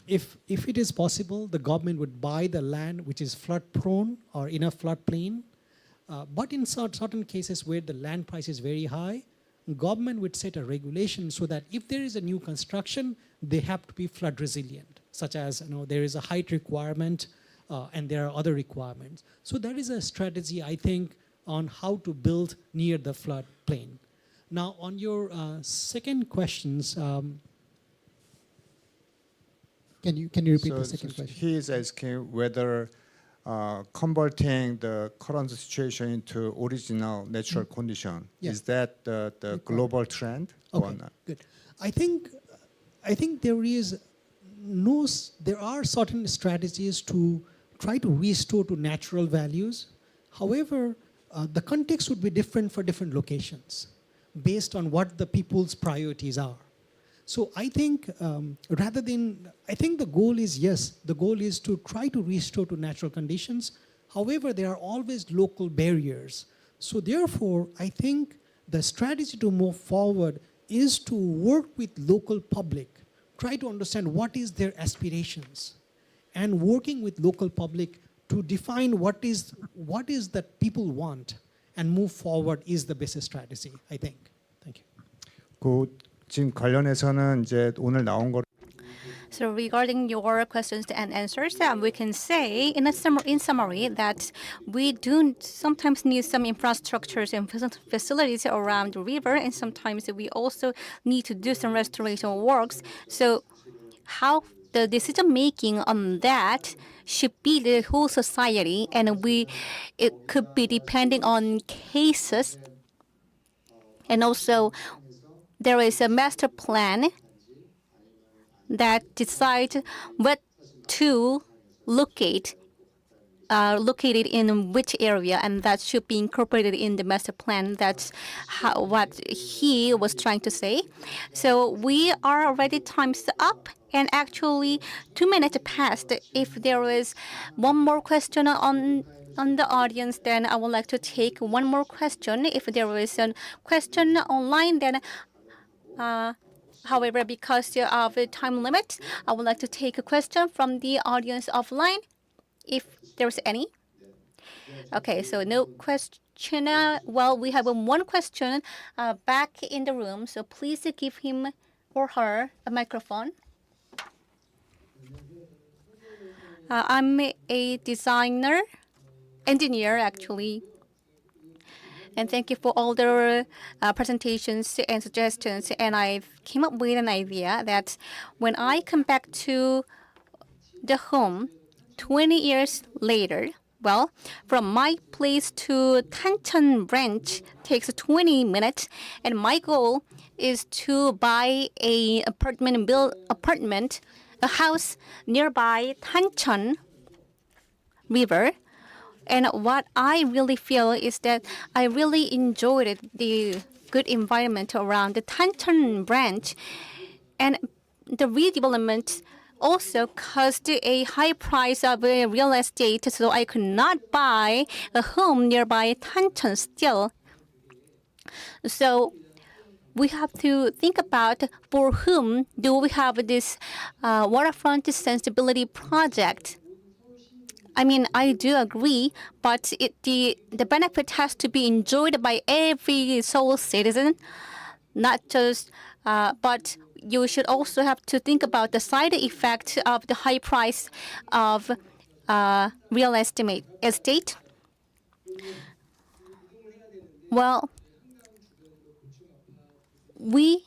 if it is possible, the government would buy the land which is flood-prone or in a floodplain. But in certain cases where the land price is very high, government would set a regulation so that if there is a new construction, they have to be flood resilient, such as there is a height requirement and there are other requirements. So that is a strategy, I think, on how to build near the floodplain. Now, on your second questions, can you repeat the second question?
He is asking whether converting the current situation into original natural condition, is that the global trend or not?
Good. I think there are certain strategies to try to restore to natural values. However, the context would be different for different locations based on what the people's priorities are. So I think the goal is, yes, the goal is to try to restore to natural conditions. However, there are always local barriers. So therefore, I think the strategy to move forward is to work with local public, try to understand what is their aspirations, and working with local public to define what is that people want and move forward is the best strategy, I think. Thank you.
지금 관련해서는 이제 오늘 나온 거.
So regarding your questions and answers, we can say in summary that we do sometimes need some infrastructures and facilities around the river, and sometimes we also need to do some restoration works. So how the decision making on that should be the whole society, and it could be depending on cases. And also there is a master plan that decides what to locate located in which area, and that should be incorporated in the master plan. That's what he was trying to say. So we are already time's up, and actually 2 minutes passed. If there is one more question on the audience, then I would like to take one more question. If there is a question online, then however, because of the time limit, I would like to take a question from the audience offline, if there's any. Okay, so no question. Well, we have one question back in the room, so please give him or her a microphone. I'm a engineer actually. And thank you for all the presentations and suggestions. And I came up with an idea that when I come back to the home 20 years later, well, from my place to Tancheon branch takes 20 minutes, and my goal is to buy a house nearby Tancheon River. And what I really feel is that I really enjoyed the good environment around the Tancheon branch, and the redevelopment also cost a high price of real estate, so I could not buy a home nearby Tancheon still. So we have to think about for whom do we have this waterfront sensibility project. I mean, I do agree, but the benefit has to be enjoyed by every Seoul citizen, not just. But you should also have to think about the side effect of the high price of real estate. Well, we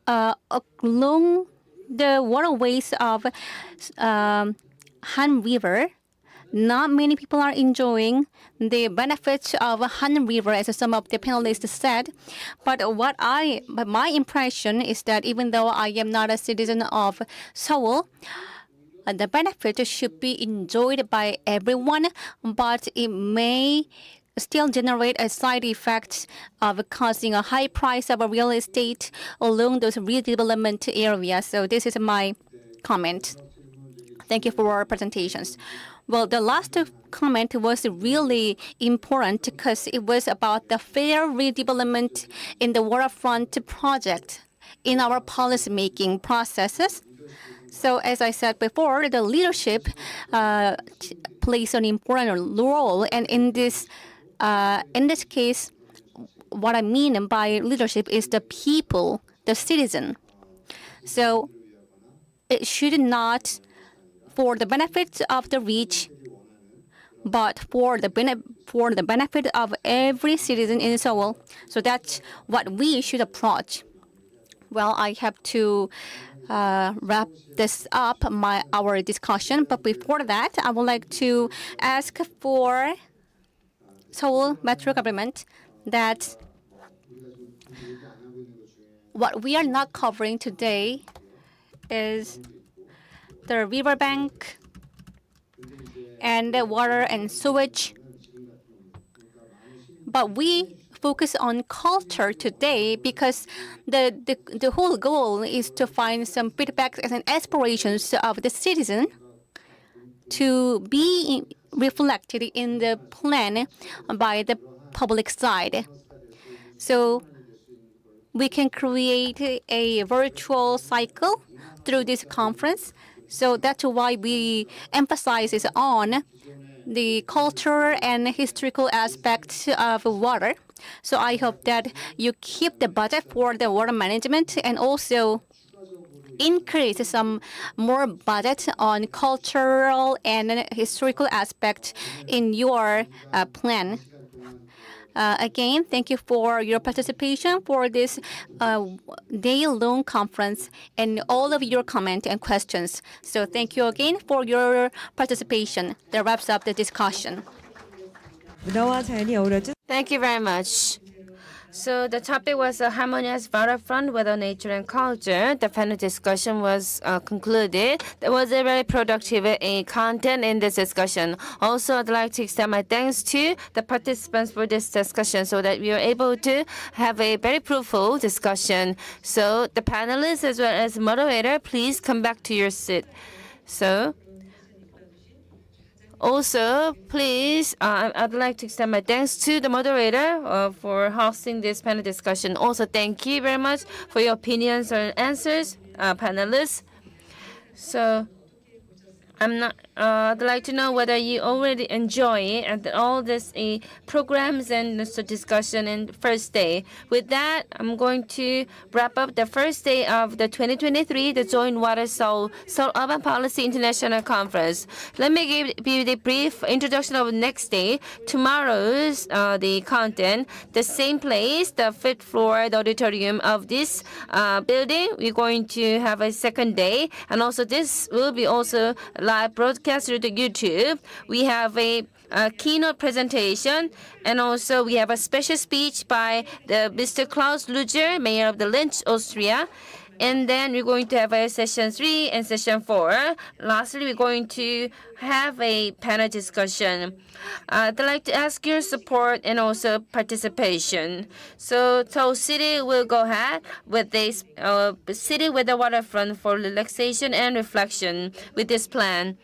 along the waterways of Han River, not many people are enjoying the benefits of Han River, as some of the panelists said. But my impression is that even though I am not a citizen of Seoul, the benefit should be enjoyed by everyone, but it may still generate a side effect of causing a high price of a real estate along those redevelopment areas. So this is my comment. Thank you for your presentations. Well, the last comment was really important because it was about the fair redevelopment in the waterfront project in our policymaking processes. So as I said before, the leadership plays an important role, and in this case, what I mean by leadership is the people, the citizen. So it should not for the benefit of the rich, but for the benefit of every citizen in Seoul. So that's what we should approach. Well, I have to wrap this up, our discussion. But before that, I would like to ask for Seoul Metro government that what we are not covering today is the riverbank and the water and sewage. But we focus on culture today because the whole goal is to find some feedbacks and aspirations of the citizen to be reflected in the plan by the public side. So we can create a virtual cycle through this conference. So that's why we emphasize on the culture and historical aspects of water. So I hope that you keep the budget for the water management and also increase some more budget on cultural and historical aspects in your plan. Again, thank you for your participation for this day-long conference and all of your comments and questions. So thank you again for your participation. That wraps up the discussion.
문화와 자연이 어우러진
Thank you very much. So the topic was a harmonious waterfront with nature and culture. The panel discussion was concluded. There was a very productive content in this discussion. Also, I'd like to extend my thanks to the participants for this discussion so that we were able to have a very fruitful discussion. So the panelists as well as moderator, please come back to your seat. So also, please, I'd like to extend my thanks to the moderator for hosting this panel discussion. Also, thank you very much for your opinions and answers, panelists. So, I'd like to know whether you already enjoy all this programs and also discussion in the first day. With that, I'm going to wrap up the first day of the 2023, the Joint Watersoul Seoul Urban Policy International Conference. Let me give you the brief introduction of the next day. Tomorrow's the content, the same place, the fifth floor, the auditorium of this building. We're going to have a second day, and also this will be also live broadcast through the YouTube. We have a keynote presentation, and also we have a special speech by the Mr. Klaus Luger, Mayor of the Linz, Austria. And then we're going to have a session 3 and session 4. Lastly, we're going to have a panel discussion. I'd like to ask your support and also participation. So Seoul City will go ahead with this city with the waterfront for relaxation and reflection with this plan.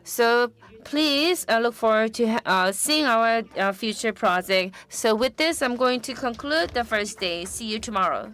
So please look forward to seeing our future project. So with this, I'm going to conclude the first day. See you tomorrow.